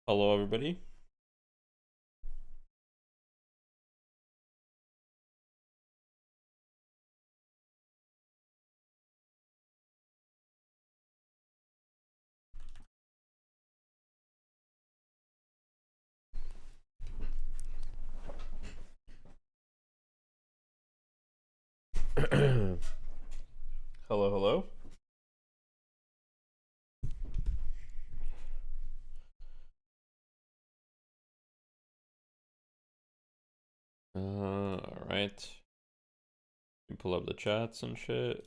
Hello, everybody. Hello, hello. All right. You pull up the chats and shit.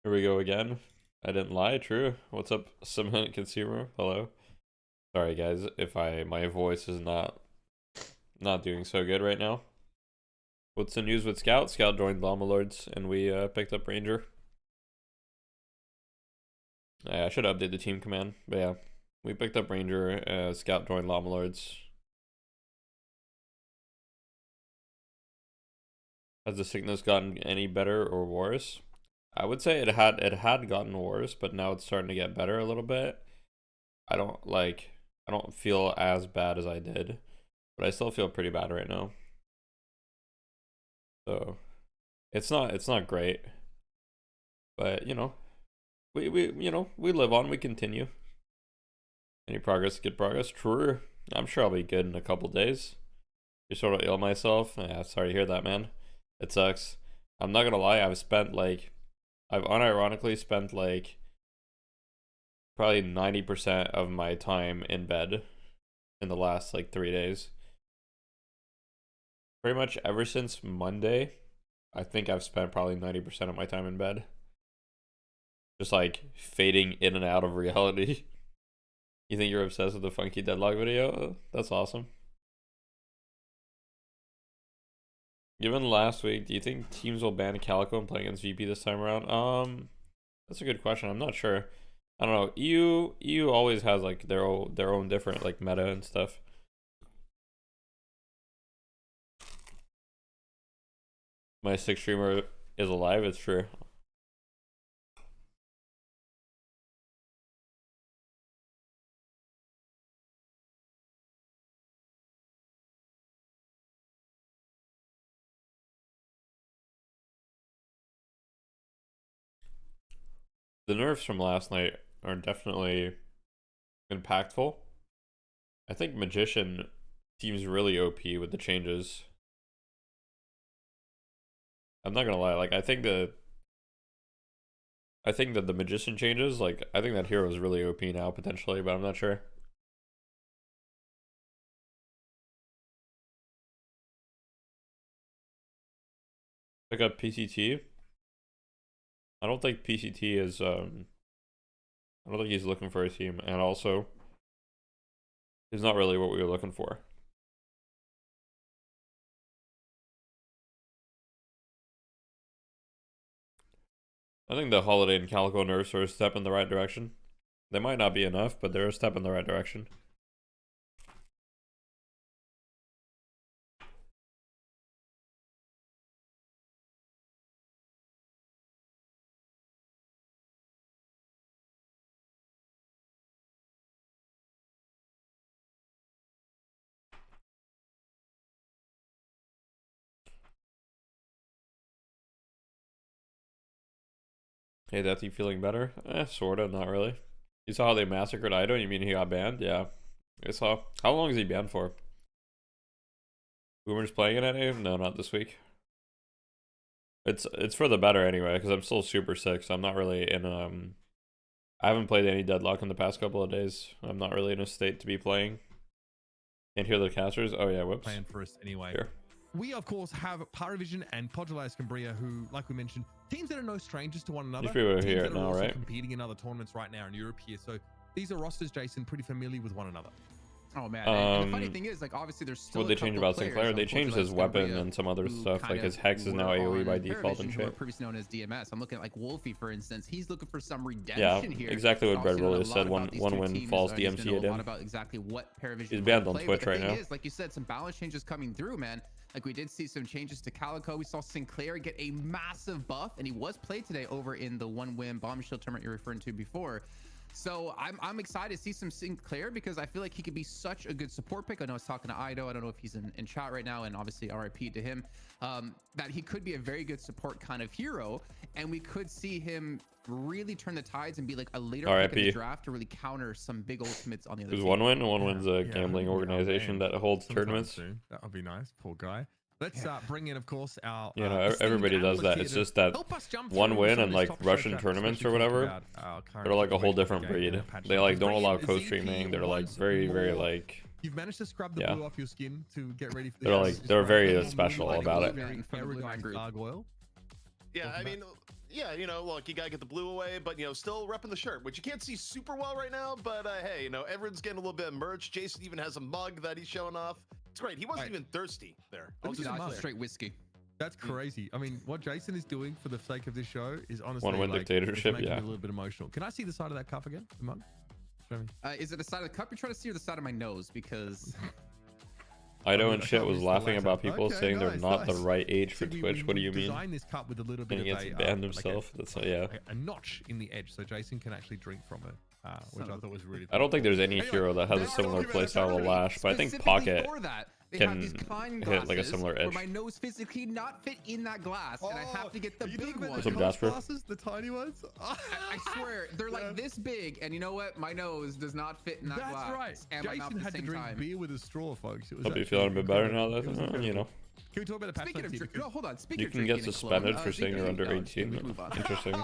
Here we go again. I didn't lie, true. What's up, Cement Consumer? Hello. Sorry, guys, if my voice is not doing so good right now. What's the news with Scout? Scout joined Llama Lords, and we picked up Ranger. Yeah, I should update the team command, but yeah, we picked up Ranger. Scout joined Llama Lords. Has the sickness gotten any better or worse? I would say it had gotten worse, but now it's starting to get better a little bit. I don't feel as bad as I did, but I still feel pretty bad right now. So it's not great. But we live on, we continue. Any progress, good progress. True. I'm sure I'll be good in a couple days. You're sort of ill myself. Yeah, sorry to hear that, man. It sucks. I'm not gonna lie, I've unironically spent like probably 90% of my time in bed in the last like 3 days. Pretty much ever since Monday, I think I've spent probably 90% of my time in bed. Just like fading in and out of reality. You think you're obsessed with the funky deadlock video? That's awesome. Given last week, do you think teams will ban Calico and play against VP this time around? That's a good question. I'm not sure. I don't know. EU always has like their own different like meta and stuff. My sixth streamer is alive. It's true. The nerfs from last night are definitely impactful. I think Magician seems really OP with the changes. I'm not gonna lie, like I think that the Magician changes, like I think that hero is really OP now potentially, but I'm not sure. Pick up PCT. I don't think PCT is I don't think he's looking for a team, and also he's not really what we were looking for. I think the Holiday and Calico nerfs are a step in the right direction. They might not be enough, but they're a step in the right direction. Hey, Death, you feeling better? Sorta, not really. You saw how they massacred Ido? You mean he got banned? Yeah. I saw. How long is he banned for? Boomer's playing it NA? No, not this week. It's for the better anyway, because I'm still super sick, so I'm not really in I haven't played any Deadlock in the past couple of days. I'm not really in a state to be playing. Can't hear the casters? Oh yeah, whoops. Plan for us anyway. Here. We, of course, have Parivision and Podulais Cambria, who, like we mentioned, teams that are no strangers to one another. These people are teams here that are now, also right? competing in other tournaments right now in Europe here. So these are rosters, Jason, pretty familiar with one another. Oh man, and the funny thing is, like, obviously there's still What they changed about Sinclair? They changed his weapon and some other stuff. Like his hex is now AoE by default and shit. Previously known as DMS. I'm looking at like Wolfie, for instance. He's looking for some redemption here. Exactly what Bread Roller said. One win falls DMC at him. About exactly what Parivision. He's banned on Twitch right now. Like you said, some balance changes coming through, man. Like we did see some changes to Calico. We saw Sinclair get a massive buff, and he was played today over in the 1-win Bombshell tournament you're referring to before. So I'm excited to see some Sinclair because I feel like he could be such a good support pick. I know I was talking to Ido. I don't know if he's in chat right now, and obviously RIP to him. That he could be a very good support kind of hero, and we could see him really turn the tides and be like a later pick in the draft to really counter some big ultimates on the other team. 1-win. 1-win's a gambling organization that holds tournaments. That would be nice. Poor guy. Let's bring in, of course, our everybody does that. It's just that 1-win and like Russian tournaments or whatever, they're like a whole different breed. They like don't allow co-streaming. They're like very like. You've managed to scrub the blue off your skin to get ready for the they're very special about it. Yeah, I mean, yeah, you know, look, you gotta get the blue away, but you know, still repping the shirt, which you can't see super well right now. But hey, you know, everyone's getting a little bit of merch. Jason even has a mug that he's showing off. It's great. He wasn't even thirsty there. Straight whiskey. That's crazy. I mean, what Jason is doing for the sake of this show is honestly 1-win dictatorship. Yeah, a little bit emotional. Can I see the side of that cup again, the mug? Is it the side of the cup you're trying to see, or the side of my nose? Because Ido and shit was laughing about people saying they're not the right age for Twitch. What do you mean? Design this cup with a little bit and he gets banned himself. That's a notch in the edge, so Jason can actually drink from it. Which I thought was really cool. I don't think there's any hero that has a similar playstyle to Lash, but I think Pocket can hit like a similar edge. My nose physically not fit in that glass, and I have to get the big ones. Some Jasper? The tiny ones? I swear, they're like this big, and you know what? My nose does not fit in that glass. That's right. Jason had to drink beer with a straw, folks. Hope you're feeling a bit better now, you know. Can we talk about the patch notes here? No, hold on. You can get suspended for saying you're under 18. Interesting.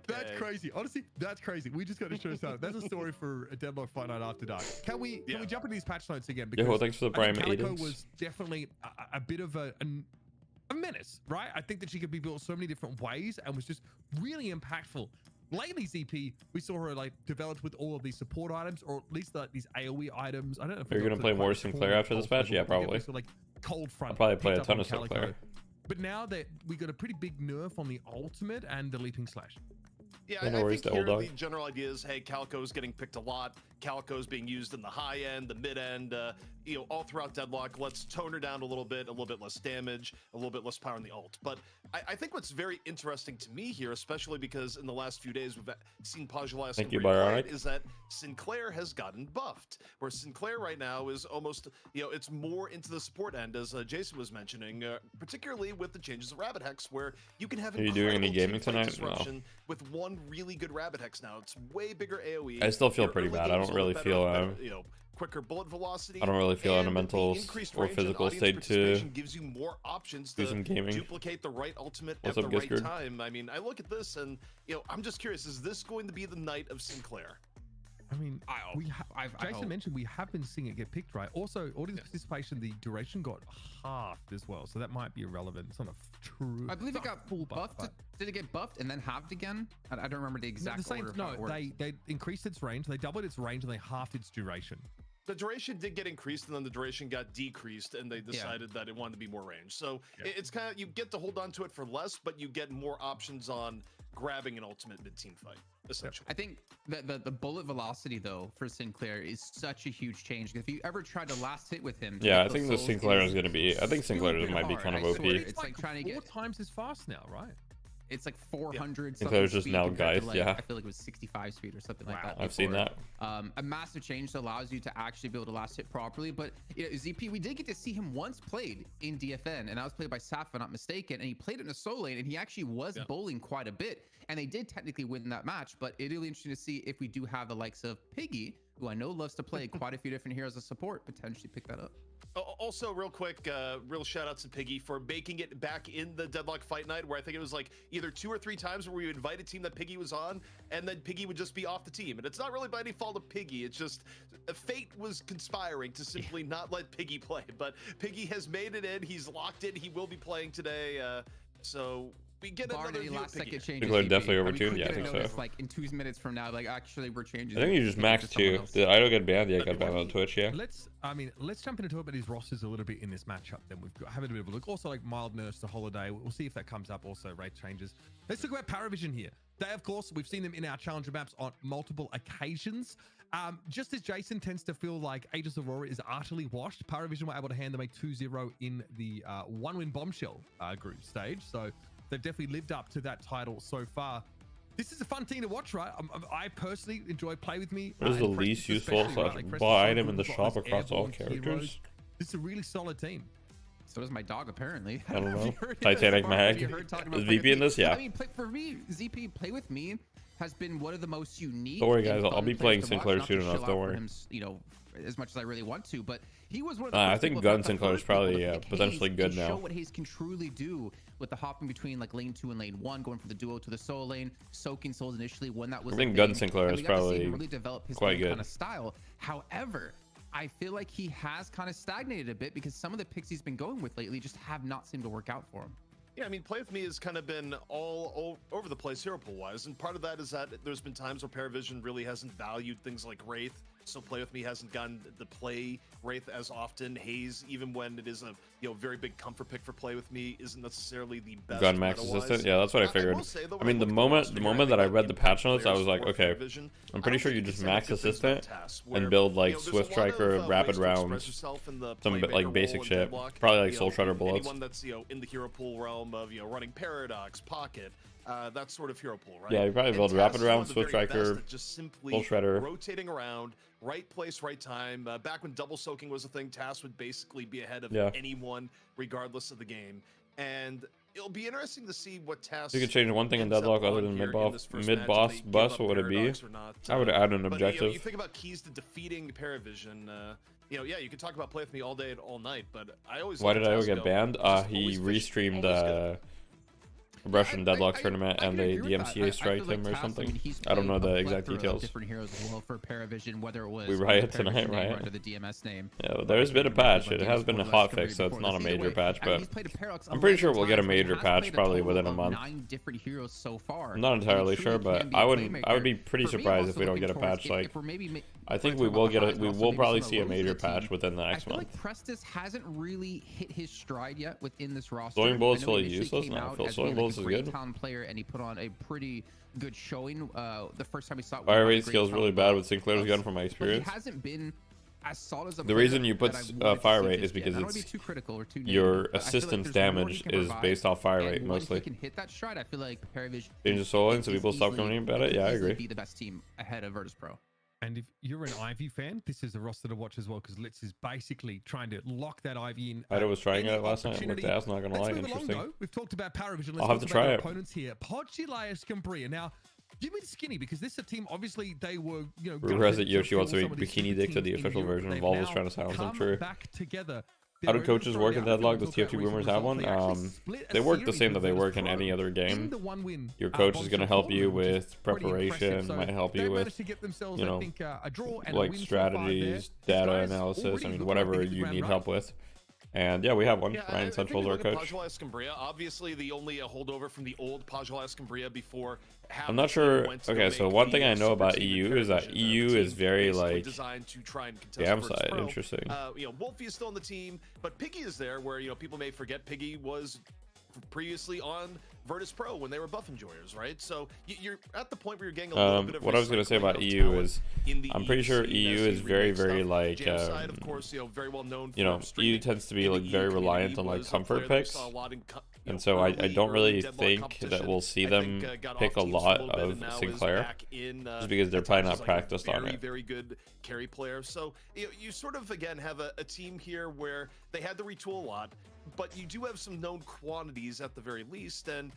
That's crazy. Honestly, that's crazy. We just got to show something. That's a story for a Deadlock Fight Night After Dark. Can we jump into these patch notes again? Because well, thanks for the Prime Calico was definitely a bit of a menace, right? I think that she could be built so many different ways and was just really impactful. Lately, ZP, we saw her like developed with all of these support items, or at least like these AoE items. I don't know if you're gonna play more Sinclair after this match. Yeah, probably. So like Cold Front. I'll probably play a ton of Sinclair. But now that we got a pretty big nerf on the ultimate and the leaping slash. Yeah, I think here the general idea is, hey, Calico's getting picked a lot. Calico's being used in the high end, the mid end, you know, all throughout Deadlock. Let's tone her down a little bit less damage, a little bit less power in the ult. But I think what's very interesting to me here, especially because in the last few days we've seen Pajulais is that Sinclair has gotten buffed. Where Sinclair right now is almost, you know, it's more into the support end, as Jason was mentioning, particularly with the changes of Rabbit Hex, where you can have Are you doing any gaming tonight? No. With one really good Rabbit Hex now. It's way bigger AoE. I still feel pretty bad. I don't really feel you know, quicker bullet velocity. I don't really feel in a mental or physical state to gives you more options do some gaming. Duplicate the right ultimate at the right time. I mean, I look at this and, you know, I'm just curious, is this going to be the night of Sinclair? I mean, Jason mentioned we have been seeing it get picked, right? Also, audience participation, the duration got halved as well, so that might be irrelevant. It's not a true. I believe it got full buffed. Did it get buffed and then halved again? I don't remember the exact order. No, they increased its range, they doubled its range, and they halved its duration. The duration did get increased, and then the duration got decreased, and they decided that it wanted to be more range. So it's kind of, you get to hold on to it for less, but you get more options on grabbing an ultimate mid-team fight, essentially. I think that the bullet velocity, though, for Sinclair is such a huge change. If you ever tried to last hit with him, I think the Sinclair is going to be. I think Sinclair might be kind of OP. It's like trying to get 4 times as fast now, right? It's like 400 Sinclair's just now guys, like, I feel like it was 65 speed or something like that. I've seen that. A massive change that allows you to actually be able to last hit properly. But you know, ZP, we did get to see him once played in DFN, and that was played by Saf, if I'm not mistaken, and he played it in a solo lane, and he actually was bowling quite a bit, and they did technically win that match. But it is really interesting to see if we do have the likes of Piggy, who I know loves to play quite a few different heroes as support, potentially pick that up. Also, real quick, real shout out to Piggy for making it back in the Deadlock Fight Night, where I think it was like either 2 or 3 times where we would invite a team that Piggy was on, and then Piggy would just be off the team. And it's not really by any fault of Piggy. It's just fate was conspiring to simply not let Piggy play. But Piggy has made it in. He's locked in. He will be playing today. So we get barring another any view of last second Piggy. changes. People are CP. definitely I mean, overtuned. could Yeah, I get a think notice, so. like in 2 minutes from now, like actually we're changing. I think you just max too. Did Idol get banned? Yeah, got banned on Twitch. Yeah. Let's jump into talk about these rosters a little bit in this matchup. Then we've got having a bit of a look. Also, like Mild Nurse to Holiday. We'll see if that comes up. Also, rate changes. Let's talk about Parivision here. They, of course, we've seen them in our challenger maps on multiple occasions. Just as Jason tends to feel like Aegis Aurora is utterly washed, Parivision were able to hand them a 2-0 in the one-win bombshell group stage. So they've definitely lived up to that title so far. This is a fun team to watch, right? I personally enjoy Play With Me. What is the least useful / buy item in the shop across all characters? This is a really solid team. So does my dog, apparently. I don't know. Titanic Mag. Is VP in this? Yeah. I mean, for me, ZP Play With Me has been one of the most unique. Don't worry, guys. I'll be playing Sinclair soon enough. Don't worry. Him, you know, as much as I really want to, but he was one of the I think Gun Sinclair is probably potentially good now. Show what Hayes can truly do with the hopping between like lane 2 and lane 1, going from the duo to the solo lane, soaking souls initially when that was. I think Gun Sinclair is probably really develop his quite good kind of style. However, I feel like he has kind of stagnated a bit because some of the picks he's been going with lately just have not seemed to work out for him. Yeah, I mean, Play With Me has kind of been all over the place hero pool wise, and part of that is that there's been times where Parivision really hasn't valued things like Wraith, so Play With Me hasn't gotten the play Wraith as often. Haze, even when it is a very big comfort pick for Play With Me, isn't necessarily the best. Gun Max Assistant, yeah, that's what I figured. I mean, the moment that I read the patch notes, I was like, okay, I'm pretty sure you just max Assistant and build like Swift Striker, Rapid Rounds, some like basic shit, probably like Soul Shredder bullets. Anyone that's in the hero pool realm of running Paradox, Pocket. That sort of hero pool, right? Yeah, you probably build Rapid Rounds, Swift Striker, just simply Soul Shredder, rotating around, right place, right time. Back when double soaking was a thing, TAS would basically be ahead of anyone, regardless of the game. And it'll be interesting to see what TAS. You could change one thing in Deadlock other than mid-boss bus. What would it be? I would add an objective. You think about keys to defeating Parivision. Yeah, you can talk about Play With Me all day and all night, but I always. Why did I get banned? He restreamed Russian Deadlock tournament and they DMCA striked him or something. I don't know the exact details. Different heroes as well for Parivision, whether it was we riot tonight, right? Under the DMS name. Yeah, there's been a patch. It has been a hot fix, so it's not a major patch, but I'm pretty sure we'll get a major patch probably within a month. 9 different heroes so far. I'm not entirely sure, but I would be pretty surprised if we don't get a patch. Like, I think we will probably see a major patch within the next month. I feel like Prestis hasn't really hit his stride yet within this roster. Sewing Bullets fully useless? No, I feel Sewing Bullets is good. Player, and he put on a pretty good showing the first time we saw it. Fire rate skills really bad with Sinclair's gun from my experience. He hasn't been as solid as a the reason you put fire rate is because it's too critical or too your assistance damage is based off fire rate mostly. He can hit that stride. I feel like Parivision change the soloing so people stop complaining about it. Yeah, I agree. Be the best team ahead of Virtus Pro. And if you're an Ivy fan, this is a roster to watch as well because Litz is basically trying to lock that Ivy in. I was trying it last night. Looked ass, not gonna lie. Interesting. We've talked about Parivision. I'll have to try it. Opponents here, Podgilias Cambria. Now, give me the skinny because this is a team. Obviously, they were Rumors that Yoshi wants to be bikini dick to the official version. Valve is trying to silence them. True. Back together. How do coaches work in Deadlock? Does TFT Rumors have one? They work the same that they work in any other game. Your coach is going to help you with preparation, might help you with, like strategies, data analysis, I mean, whatever you need help with. And yeah, we have one. Ryan Central is our coach. Obviously, the only holdover from the old Pajala Escambria before. I'm not sure. Okay, so one thing I know about EU is that EU is very like designed to try and contest damn side. Interesting. Wolfie is still on the team, but Piggy is there. Where people may forget Piggy was previously on Virtus Pro when they were buff enjoyers, right? So you're at the point where you're getting a little bit of what I was going to say about EU is I'm pretty sure EU is very like of course, very well known EU tends to be like very reliant on like comfort picks, and so I don't really think that we'll see them pick a lot of Sinclair just because they're probably not practiced on it. Very good carry player. So you sort of again have a team here where they had to retool a lot, but you do have some known quantities at the very least. And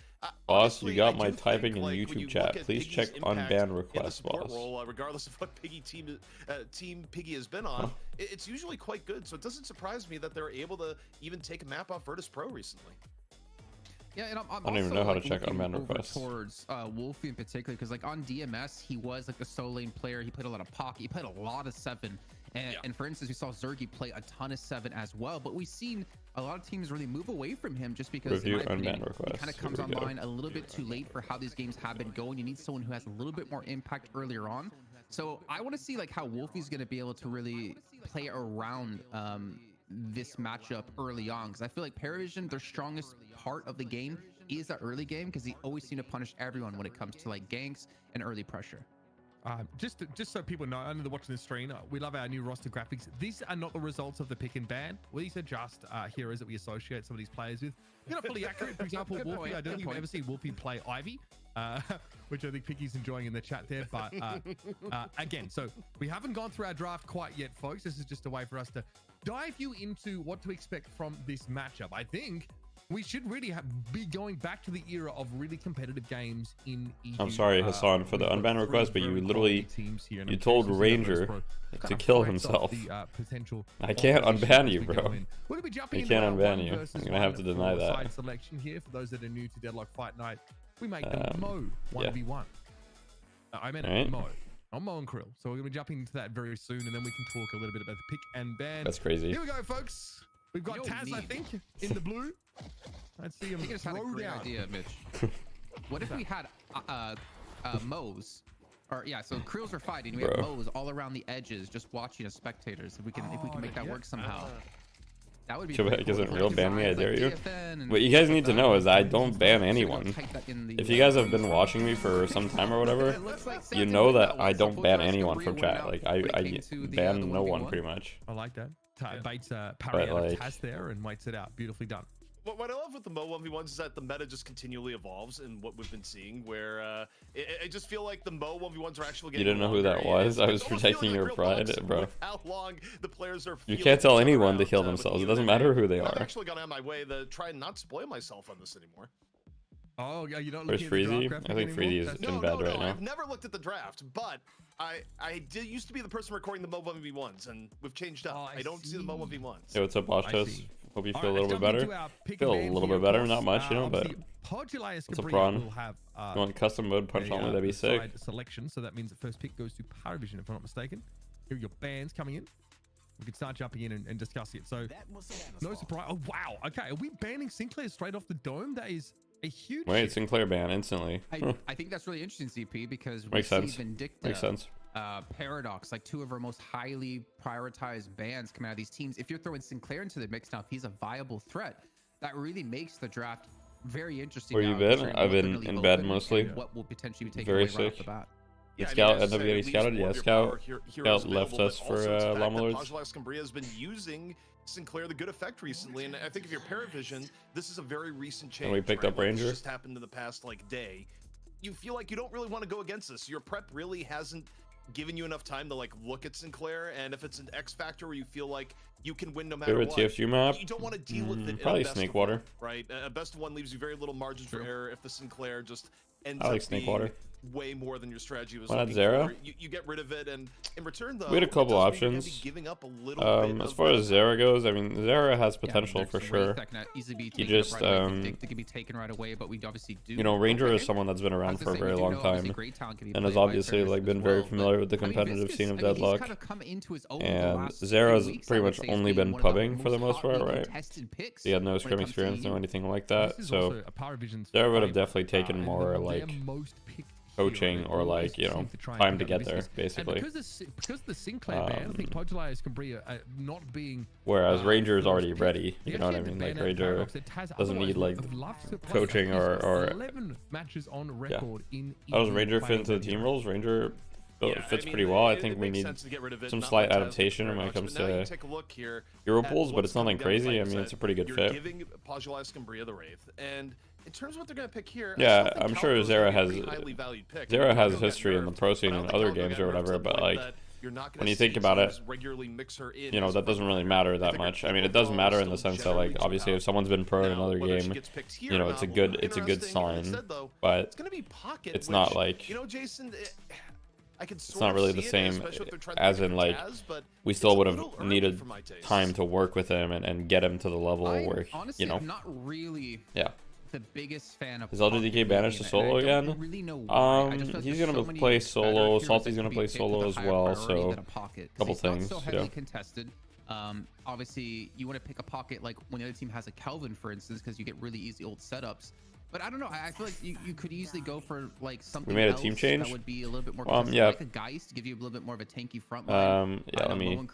boss, you got my typing in YouTube chat. Please check unban request, boss. Role, regardless of what Piggy team Piggy has been on, it's usually quite good. So it doesn't surprise me that they're able to even take a map off Virtus Pro recently. Yeah, and I don't even know how to check unban requests. Towards Wolfie in particular, because like on DMS, he was like a solo lane player. He played a lot of Pocket. He played a lot of 7. And for instance, we saw Zergy play a ton of 7 as well, but we've seen a lot of teams really move away from him just because in my opinion, he kind of comes online a little bit too late for how these games have been going. You need someone who has a little bit more impact earlier on. So I want to see like how Wolfie's going to be able to really play around this matchup early on, because I feel like Parivision, their strongest part of the game is that early game, because they always seem to punish everyone when it comes to like ganks and early pressure. Just so people know, I know they're watching the stream, we love our new roster graphics. These are not the results of the pick and ban. These are just heroes that we associate some of these players with. They're not fully accurate. For example, Wolfie, I don't think you've ever seen Wolfie play Ivy, which I think Picky's enjoying in the chat there. But again, so we haven't gone through our draft quite yet, folks. This is just a way for us to dive you into what to expect from this matchup. I think we should really be going back to the era of really competitive games in EU. I'm sorry, Hassan, for the unban request, but you literally you told Ranger to kill himself. I can't unban you, bro. I can't unban you. I'm gonna have to deny that. Selection here for those that are new to Deadlock Fight Night. We make the Mo 1v1. I meant Mo. I'm Mo and Krill. So we're going to be jumping into that very soon, and then we can talk a little bit about the pick and ban. That's crazy. Here we go, folks. We've got Taz, I think, in the blue. Let's see him throw down. Great idea, Mitch. What if we had Mo's? Or yeah, so Krills are fighting. We have Mo's all around the edges, just watching as spectators. If we can make that work somehow. That would be Shubak isn't real, ban me, I dare you. What you guys need to know is I don't ban anyone. If you guys have been watching me for some time or whatever, you know that I don't ban anyone from chat. Like, I ban no one, pretty much. I like that. Baits parry out of Taz there and waits it out. Beautifully done. What I love with the Mo 1v1s is that the meta just continually evolves in what we've been seeing, where I just feel like the Mo 1v1s are actually getting You didn't know who that was? I was protecting your pride, bro. How long the players are You can't tell anyone to kill themselves. It doesn't matter who they are. I've actually gone out of my way to try and not spoil myself on this anymore. Oh, yeah, you don't look at the draft. I think Freezy is in bad right now. I've never looked at the draft, but I used to be the person recording the Mo 1v1s, and we've changed up. I don't see the Mo 1v1s. Yo, what's up, Boschtos? Hope you feel a little bit better. Feel a little bit better, not much, you know, but what's up, Prawn? You want custom mode punch only? That'd be sick. Selection, so that means the first pick goes to Parivision, if I'm not mistaken. Here are your bans coming in. We can start jumping in and discussing it. So, no surprise. Oh, wow. Okay, are we banning Sinclair straight off the dome? That is a huge... Wait, Sinclair ban instantly. I think that's really interesting, CP, because we Makes sense. see Vindicta, Makes sense. Paradox, like two of our most highly prioritized bans coming out of these teams. If you're throwing Sinclair into the mix now, if he's a viable threat, that really makes the draft very interesting. Where you been? I've been in bed mostly. What will potentially be taken very away sick. right off the bat. Yeah, Scout ended up getting scouted. Yeah, Scout left us for Llama Lords. Pajala has been using Sinclair the good effect recently, and I think if you're Parivision, this is a very recent change. And we picked up Ranger. Just happened in the past day. You feel like you don't really want to go against this. Your prep really hasn't given you enough time to like look at Sinclair, and if it's an X factor where you feel like you can win no matter what, TFG map, you don't want to deal with it. Probably Snake Water, right? A best of one leaves you very little margin for error if the Sinclair just ends up Snake being Water. Way more than your strategy was. Why not Zera? You get rid of it, and in return, though, we had a couple options. Giving up a little bit as far as Zera goes, I mean, Zera has potential for sure. He just can be taken right away, but we obviously do. You know, Ranger is someone that's been around for a very long time, and has obviously like been very familiar with the competitive scene of Deadlock. And Zera's pretty much only been pubbing for the most part, right? He had no scrim experience or anything like that, so Zera would have definitely taken more like coaching or like, you know, time to get there, basically. Because the Sinclair ban, I think Pojalias can be not being. Whereas Ranger is already ready. You know what I mean? Like Ranger doesn't need like coaching or 11 matches on record in. How does Ranger fit into the team roles? Ranger fits pretty well. I think we need some slight adaptation when it comes to hero pools, but it's nothing crazy. I mean, it's a pretty good fit. Giving Pajalias Cambria the Wraith, and in terms of what they're going to pick here, yeah, I'm sure Zera has history in the pro scene and other games or whatever, but like when you think about it, you know, that doesn't really matter that much. I mean, it does matter in the sense that like obviously if someone's been pro in another game, you know, it's a good sign, but it's not like it's not really the same as in like we still would have needed time to work with him and get him to the level where, you know, not really. Yeah. the biggest fan of. Is LGDK banished to solo again? Really know why. He's gonna play solo. Salty's gonna play solo as well. So couple things. So heavily contested. Obviously, you want to pick a pocket like when the other team has a Kelvin, for instance, because you get really easy ult setups. But I don't know. I feel like you could easily go for like something. We made a team change. That would be a little bit more. Yeah. Like a Geist to give you a little bit more of a tanky front line. Yeah.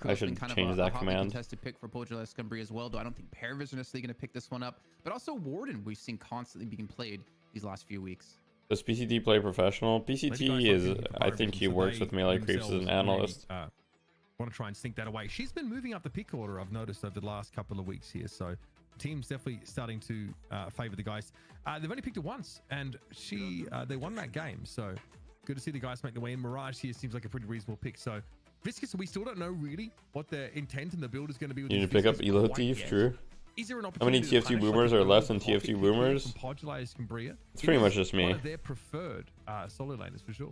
I should change that command. Contested pick for Pogila Escambria as well. Though I don't think Parivision is necessarily going to pick this one up. But also Warden, we've seen constantly being played these last few weeks. Does PCT play professional? PCT is. I think he works with melee creeps as an analyst. Want to try and sneak that away. She's been moving up the pick order, I've noticed, over the last couple of weeks here. So team's definitely starting to favor the guys. They've only picked it once, and they won that game. So good to see the guys make the way in. Mirage here seems like a pretty reasonable pick. So Viscous, we still don't know really what their intent and the build is going to be. With you need to pick up Elo Thief, Drew. Is there an How many TFT boomers are left in TFT boomers? It's pretty much just me. One of their preferred solo laners for sure.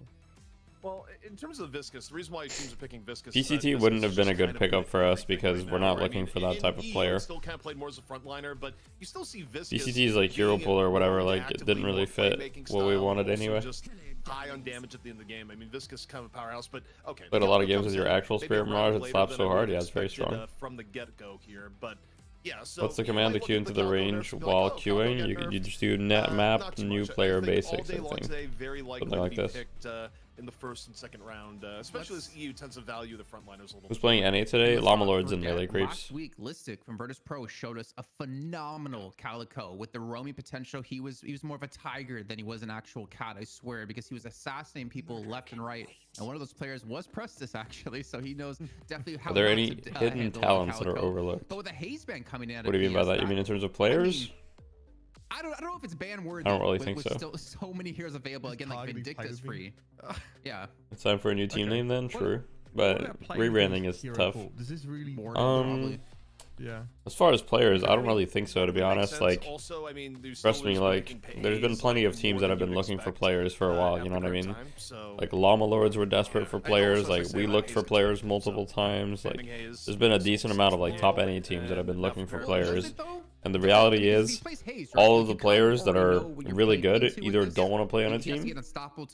Well, in terms of Viscous, the reason why teams are picking Viscous, PCT wouldn't have been a good pickup for us because we're not looking for that type of player. Still kind of played more as a frontliner, but you still see Viscous. PCT is like hero pull or whatever. Like it didn't really fit what we wanted anyway. Just high on damage at the end of the game. I mean, Viscous kind of a powerhouse, but okay. Played a lot of games with your actual Spirit Mirage. It slaps so hard. Yeah, it's very strong. From the get-go here, but. Yeah, so what's the command to queue into the range while queuing? You just do net map new player basics, I think. Something like this. In the first and second round, especially as EU tends to value the frontliners a little. Who's playing NA today? Llama Lords and melee creeps. Last week, Listic from Virtus Pro showed us a phenomenal Calico with the roaming potential. He was more of a tiger than he was an actual cat, I swear, because he was assassinating people left and right. And one of those players was Prestis, actually, so he knows definitely how. Are there any hidden talents that are overlooked? But with a haze ban coming in, what do you mean by that? You mean in terms of players? I don't know if it's ban worthy. I don't really think so. Still so many heroes available again, like Vindicta's free. Yeah. It's time for a new team name then, true. But rebranding is tough. Does this really yeah. As far as players, I don't really think so, to be honest. Like, also, I mean, trust me, like, there's been plenty of teams that have been looking for players for a while, you know what I mean? Like, Llama Lords were desperate for players, like, we looked for players multiple times, like, there's been a decent amount of, like, top NA teams that have been looking for players. And the reality is, all of the players that are really good either don't want to play on a team,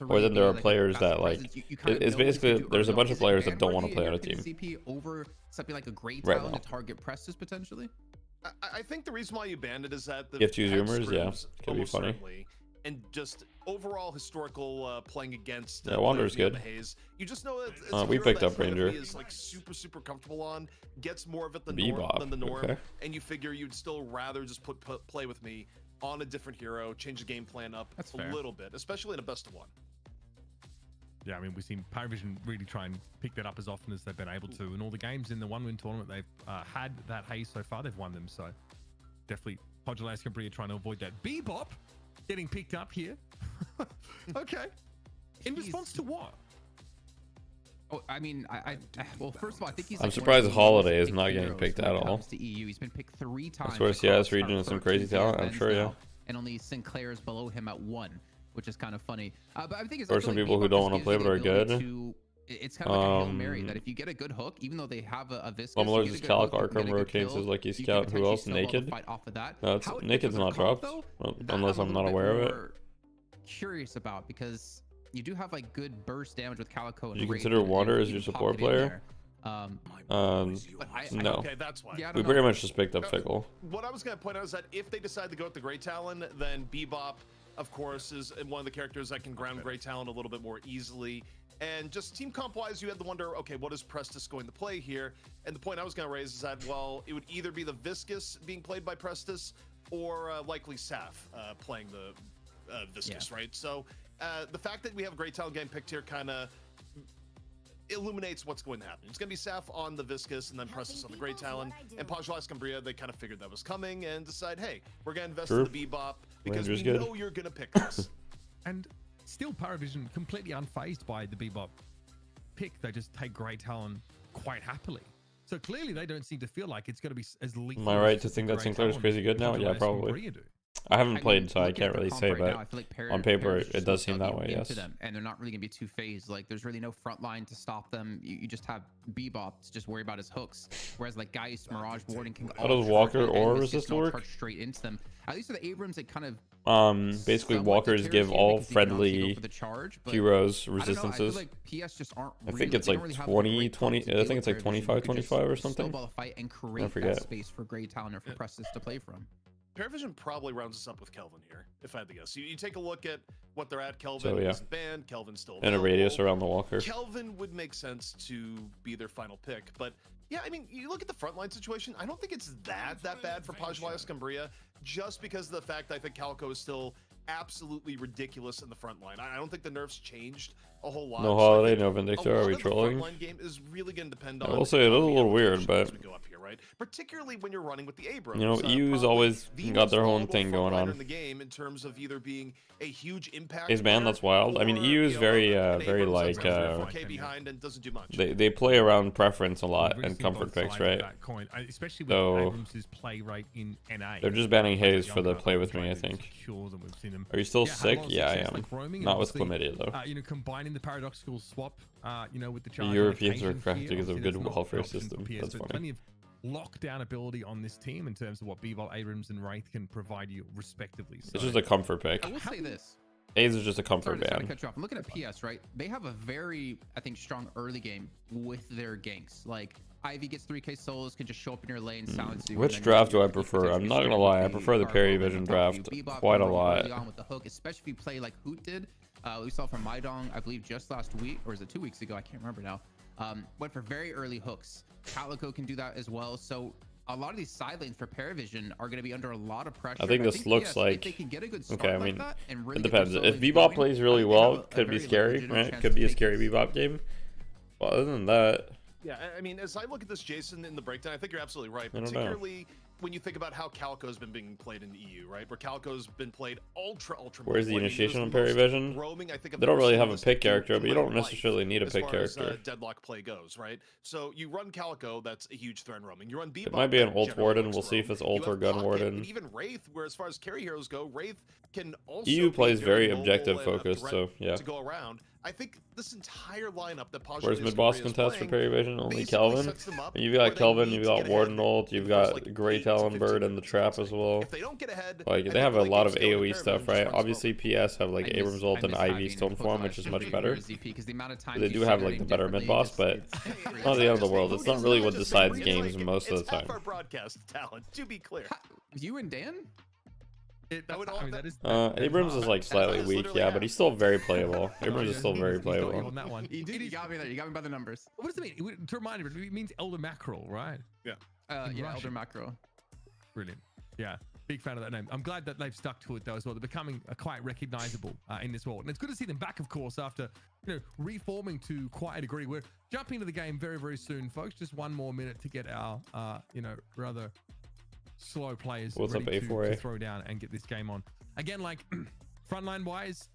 or then there are players that, like, it's basically, there's a bunch of players that don't want to play on a team. Over something like a great talent to target Prestis potentially. I think the reason why you banned it is that the you have two zoomers, yeah, could be funny. And just overall historical playing against Wander's good. Haze, you just know that we picked up Ranger. Is like super comfortable on, gets more of it than the norm, okay. And you figure you'd still rather just play with me on a different hero, change the game plan up a little bit, especially in a best of one. Yeah, I mean, we've seen Parivision really try and pick that up as often as they've been able to. In all the games in the one-win tournament they've had that haze so far, they've won them. So definitely Pogila Escambria trying to avoid that. Bebop getting picked up here. Okay. In response to what? Oh, I mean, well, first of all, I think he's. I'm surprised Holiday is not getting picked at all. To EU. He's been picked 3 times. I swear, CS region is some crazy talent. I'm sure, yeah. And only Sinclair is below him at 1, which is kind of funny. But I think there are some people who don't want to play but are good. It's kind of like a Hail Mary that if you get a good hook, even though they have a Viscous, Llama Lords is Calic, Arkham, Rotates is Lucky Scout. Who else? Naked? No, Naked's not dropped, unless I'm not aware of it. Curious about, because you do have like good burst damage with Calico. Do you consider Water as your support player? No. Okay, that's why. We pretty much just picked up Fickle. What I was going to point out is that if they decide to go with the Great Talon, then Bebop, of course, is one of the characters that can ground Great Talon a little bit more easily. And just team comp wise, you had to wonder, okay, what is Prestis going to play here? And the point I was going to raise is that, well, it would either be the Viscous being played by Prestis or likely Saf playing the Viscous, right? So the fact that we have Great Talon getting picked here kind of illuminates what's going to happen. It's going to be Saf on the Viscous and then Prestis on the Great Talon. And Pogila Escambria, they kind of figured that was coming and decide, hey, we're going to invest in the Bebop because we know you're going to pick this. And still Parivision completely unfazed by the Bebop pick. They just take Great Talon quite happily. So clearly they don't seem to feel like it's going to be as lethal. Am I right to think that Sinclair is crazy good now? Yeah, probably. I haven't played, so I can't really say, but on paper, it does seem that way, yes. And they're not really going to be too phased. Like, there's really no front line to stop them. You just have Bebop to just worry about his hooks. Whereas, like, Geist, Mirage, Warden can... How does Walker or Resist work? Straight into them. At least with the Abrams, it kind of... basically somewhat walkers deters give you all because you can obviously go friendly for the charge, but heroes I don't know, I feel resistances. like PS just aren't I really, think it's they like don't really have the 20, great 20, comp to I deal think it's with like Parivision, who 25, could just 25 or something. snowball a fight and create that forget. space for Grey Talon or for Prestis to play from. Parivision probably rounds us up with Kelvin here, if I had to guess. You take a look at what they're at. Kelvin So, yeah. isn't banned. Kelvin's still And a available. radius around the walker. Kelvin would make sense to be their final pick, but yeah, I mean, you look at the frontline situation. I don't think it's that bad for Pajala Escambria, just because of the fact I think Calico is still absolutely ridiculous in the front line. I don't think the nerfs changed a whole lot. No So I Holiday, think no a Vindictor. lot Are we of the trolling? frontline game is really going to depend I on. will say it is a how the little weird, evolution but as we go up here, right? Particularly when you're running with the Abrams. you know, EU's probably always the got most their own volatile thing going frontliner on. in the game in terms of either being a huge impact. Ace Man, player that's wild. I mean, or, EU is you know, very, an very Abrams like, that's got 3 or 4K behind and doesn't do much. they play around preference a lot We've and seen comfort both picks, sides of right? that coin, especially with So, Abrams' play rate in NA. They're just banning As a Hayes for the younger, play with trying me, I to think. secure them. We've seen him. Are you still Yeah, had a sick? lot of Yeah, I success, am. like roaming, and Not with obviously, chlamydia, though. you know, combining the paradoxical swap, you know, with the The charge Europeans are allocation cracked here, because of obviously good that's not welfare an option for system. PS, That's but funny. plenty of lockdown ability on this team in terms of what Bebop, Abrams, and Wraith can provide you respectively. So, It's just a comfort pick. I will say this. Hayes is just a Sorry comfort to ban. cut you off. I'm looking at PS, right? They have a very, I think, strong early game with their ganks. Like, Ivy gets 3k souls, can just show up in your lane, silence you. and Which then draft do I you prefer? I'm potentially not shoot gonna with lie, I prefer the Cargo and Parivision then draft you. Bebop quite a can roam lot. early on with the hook, especially if you play like Hoot did. We saw from Maidong, I believe, just last week, or is it 2 weeks ago? I can't remember now. Went for very early hooks. Calico can do that as well. So a lot of these side lanes for Parivision are going to be under a lot of pressure. I think this looks PS, like if they can get a good start okay. I like mean, that and really it get their depends. solo If lanes Bebop going, plays I really think they have well, a could be very, scary, legitimate right? chance Could to be a take scary this. Bebop game. Well, other than that, Yeah, I mean, as I look at this, Jason, in the breakdown, I think you're absolutely right. I don't know. Particularly when you think about how Calico's been being played in the EU, right? Where Calico's been played ultra. where's the mobile. I mean, initiation on there's the most Parivision? roaming I think I've They don't ever really seen have a this pick team character, but you in don't my life necessarily need a as pick far as, character. deadlock play goes, right? So you run Calico, that's a huge threat in roaming. You run Bebop. It might be an that ult generally warden. works We'll to see if roam. it's ult You or have gun Pocket, warden. and even Wraith, where as far as carry heroes go, Wraith can also EU be plays very mobile objective and a focused, threat so yeah. to go around. I think this entire lineup that Pajala Where's mid boss Escambria is contest for playing Parivision? Only basically Kelvin. sets them up You've where got they Kelvin, need you've to got get Warden ahead ult, in you've the first, got like, Grey 8 to Talon 15 Bird and the minutes, trap honestly. as well. If they don't get ahead, Like I they have think a the lot late of game still AoE in stuff, Parivision right? just runs Obviously, PS have like Abrams ult and Ivy Stone Form, which is much better. They do have like the better mid boss, but not the end of the world. It's not really what decides games most of the time. It's half our broadcast talent, to be clear. You and Dan? Abrams is like slightly weak, yeah, but he's still very playable. Abrams is still very playable. On that one. You got me there. You got me by the numbers. What does it mean? To remind you, it means Elder Mackerel, right? Yeah. Yeah, Russian. Elder Macro. Brilliant. Yeah, big fan of that name. I'm glad that they've stuck to it though as well. They're becoming quite recognizable in this world, and it's good to see them back, of course, after reforming to quite a degree. We're jumping into the game very, very soon, folks. Just one more minute to get our rather slow players ready to throw down and get this game on. Again, like frontline wise,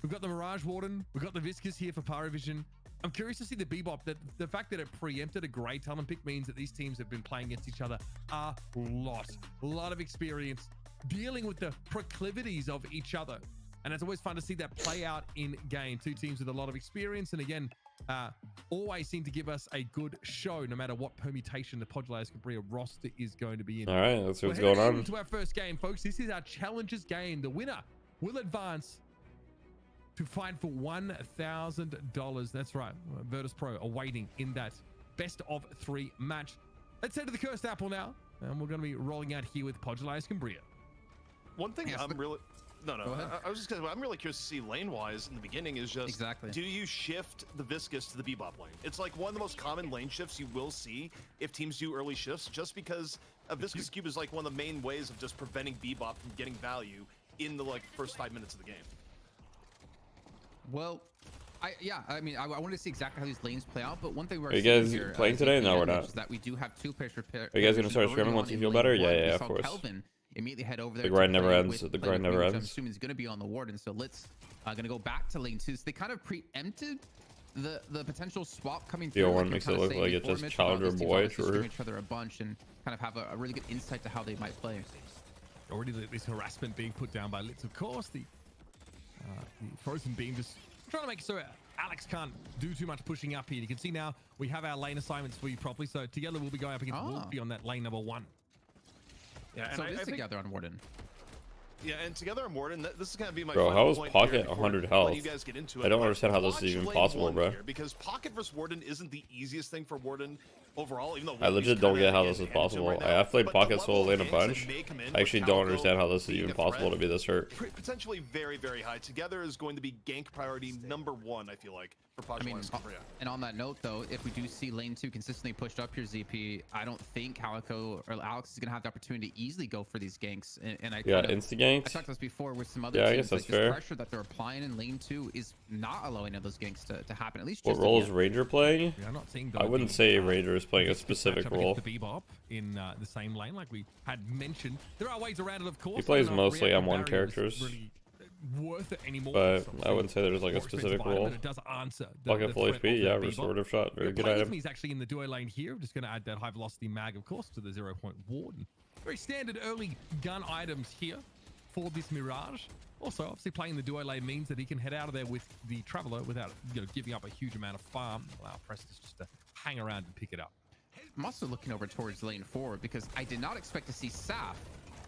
we've got the Mirage Warden, we've got the Viscous here for Parivision. I'm curious to see the Bebop. That the fact that it preempted a Grey Talon pick means that these teams have been playing against each other a lot of experience dealing with the proclivities of each other, and it's always fun to see that play out in game. Two teams with a lot of experience, and again, always seem to give us a good show, no matter what permutation the Pajala Escambria roster is going to be in. All right, let's see what's We're going on. into our first game, folks. This is our Challengers game. The winner will advance to fight for $1,000. That's right. Virtus Pro awaiting in that best of 3 match. Let's head to the Cursed Apple now, and we're going to be rolling out here with Pajala Escambria. One thing I'm really... No. Go ahead. I was just gonna. I'm really curious to see lane-wise in the beginning is just do you shift the Viscous to the Bebop lane? It's like one of the most common lane shifts you will see if teams do early shifts, just because a Viscous cube is like one of the main ways of just preventing Bebop from getting value in the first 5 minutes of the game. Well, I wanted to see exactly how these lanes play out, but one thing we're Are you guys here, playing today? No, we're not. is that we do have 2 players prepared. Are you guys gonna start streaming once you feel better? Yeah, of course. Kelvin immediately head over there. The grind to never play ends. with The Play grind with never me, which I'm ends. assuming is going to be on the Warden. So let's gonna go back to lane 2. So they kind of preempted the potential swap coming through. BO1 makes it look like it's just child or boy. True. Each other a bunch and kind of have a really good insight to how they might play. Already this harassment being put down by Litz, of course. The Frozen Beam just trying to make so Alex can't do too much pushing up here. You can see now we have our lane assignments for you properly. So together we'll be going up against Wolfie on that lane number 1. Yeah, and so I it is think together on Warden. Yeah, and together I'm Warden. This is gonna be my Bro, final how is point Pocket here before 100 letting health? you guys get into I it. don't understand how this Watch is even lane possible, one bro. here, because Pocket versus Warden isn't the easiest thing for Warden overall. Even though I legit don't get how this is possible. I've played Pocket solo lane a bunch. I actually don't understand how this is even possible to be this hurt. Potentially very, very high. Together is going to be gank priority #1, I feel like, for Parivision. And on that note, though, if we do see lane 2 consistently pushed up here, ZP, I don't think Calico or Alex is going to have the opportunity to easily go for these ganks. And I Yeah, insta ganks. I talked about this before with some other Yeah, I teams. guess that's like, fair. This pressure that they're applying in lane 2 is not allowing those ganks to happen. At least What just role is Ranger playing? Yeah, I'm not seeing I wouldn't say Ranger is playing a specific matchup role. against the Bebop in the same lane, like we had mentioned. There are ways around it, of course. He plays I don't know if mostly reactive M1 barrier is characters. Really worth it anymore. But So I wouldn't say there's like a more expensive specific item, role. but it does answer the Pocket full threat HP, of yeah, the Bebop. restorative shot, very good Play with item. me is actually in the duo lane here. I'm just going to add that high velocity mag, of course, to the 0-point ward. And very standard early gun items here for this Mirage. Also, obviously playing the duo lane means that he can head out of there with the Traveler without giving up a huge amount of farm. Allow Prestus just to hang around and pick it up. I'm also looking over towards lane 4 because I did not expect to see Saf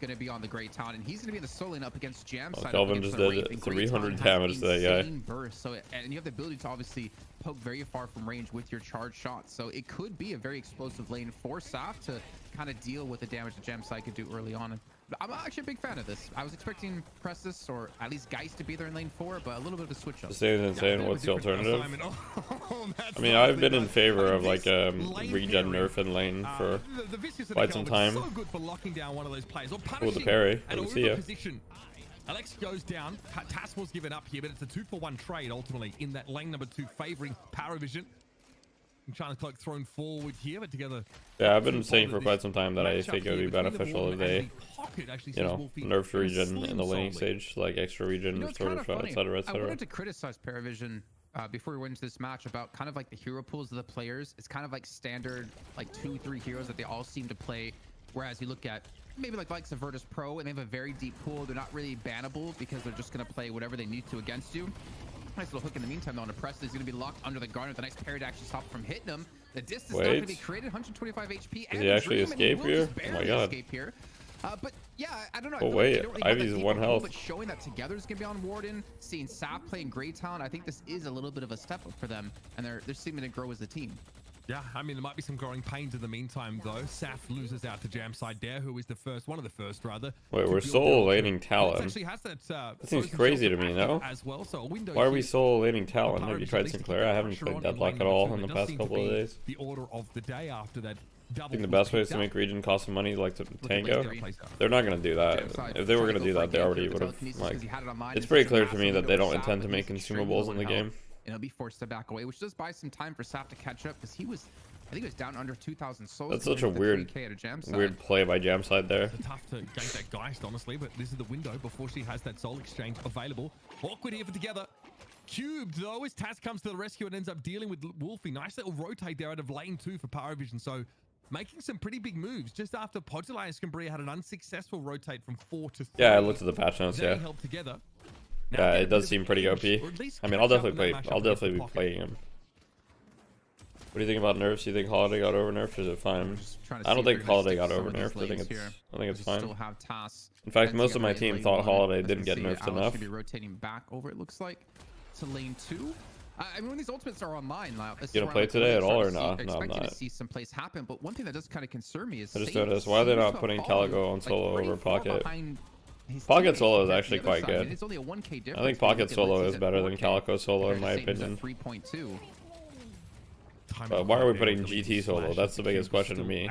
going to be on the Grey Town, and he's going to be in the solo lane up against Jamside. Kelvin just did 300 damage to that guy. Burst, so and you have the ability to obviously poke very far from range with your charge shots, so it could be a very explosive lane for Saf to kind of deal with the damage that Jamside could do early on. I'm actually a big fan of this. I was expecting Prestus or at least Geist to be there in lane 4, but a little bit of a switch up. This is insane. What's the alternative? Oh, I mean, I've been in favor of like regen nerf in lane for quite some time. So good for locking down one of those players or With the punishing parry, an let me see ya. position. Alex goes down. Tasmal's given up here, but it's a 2-for-1 trade ultimately in that lane number 2, favoring Parivision. China's cloak thrown forward here, but together. Yeah, I've been saying for quite some time that I think it would be beneficial if they, nerfed regen in the laning stage, like extra regen, restorative shot, etc., I etc. wanted to criticize Parivision before we went into this match about kind of like the hero pools of the players. It's kind of like standard, like 2-3 heroes that they all seem to play. Whereas you look at maybe like likes of Virtus Pro, and they have a very deep pool. They're not really bannable because they're just going to play whatever they need to against you. Nice little hook in the meantime, though, on a press. He's going to be locked under the Garnet. The nice parry to actually stop from hitting him. The distance not going to be created. 125 HP. Does he actually escape here? Oh my god. Escape here. But yeah, I don't know. Oh wait, Ivy's 1 health. But showing that together is going to be on Warden. Seeing Sap playing Greytown, I think this is a little bit of a step up for them, and they're seeming to grow as a team. Yeah, I mean, there might be some growing pains in the meantime, though. Saf loses out to Jamside there, who is the first, one of the first, rather. Wait, we're solo laning Talon. Actually has that seems crazy to me, no? As well, so a window. Why are we solo laning Talon? Have you tried Sinclair? I haven't played Deadlock at all in the past couple of days. The order of the day after that. I think the best way is to make regen cost some money, like to tango. They're not going to do that. If they were going to do that, they already would have. Like, it's pretty clear to me that they don't intend to make consumables in the game. And he'll be forced to back away, which does buy some time for Sap to catch up because he was, I think he was down under 2,000 souls. That's such a weird play by Jamside there. It's tough to gank that Geist, honestly, but this is the window before she has that soul exchange available. Awkward here for together. Cubed, though, as Taz comes to the rescue and ends up dealing with Wolfie. Nice little rotate there out of lane 2 for Parivision. So making some pretty big moves just after Podula and Scambria had an unsuccessful rotate from 4 to 3. Yeah, I looked at the patch notes, They yeah. held together. Yeah, it does seem pretty OP. I mean, I'll definitely be playing him. What do you think about nerfs? Do you think Holiday got over nerfed? Is it fine? I don't think Holiday got over nerfed. I think it's fine. In fact, most of my team thought Holiday didn't get nerfed enough. Be rotating back over, it looks like, to lane 2. I mean, when these ultimates are online, you gonna play today at all or not? No, I'm not. not. To see some plays happen, but one thing that does kind of concern me is I just noticed, why are they not putting Calico on solo over Pocket? Pocket solo is actually quite good. It's only a 1K difference. I think Pocket solo is better than Calico solo in my opinion. 3.2. But why are we putting GT solo? That's the biggest question to me.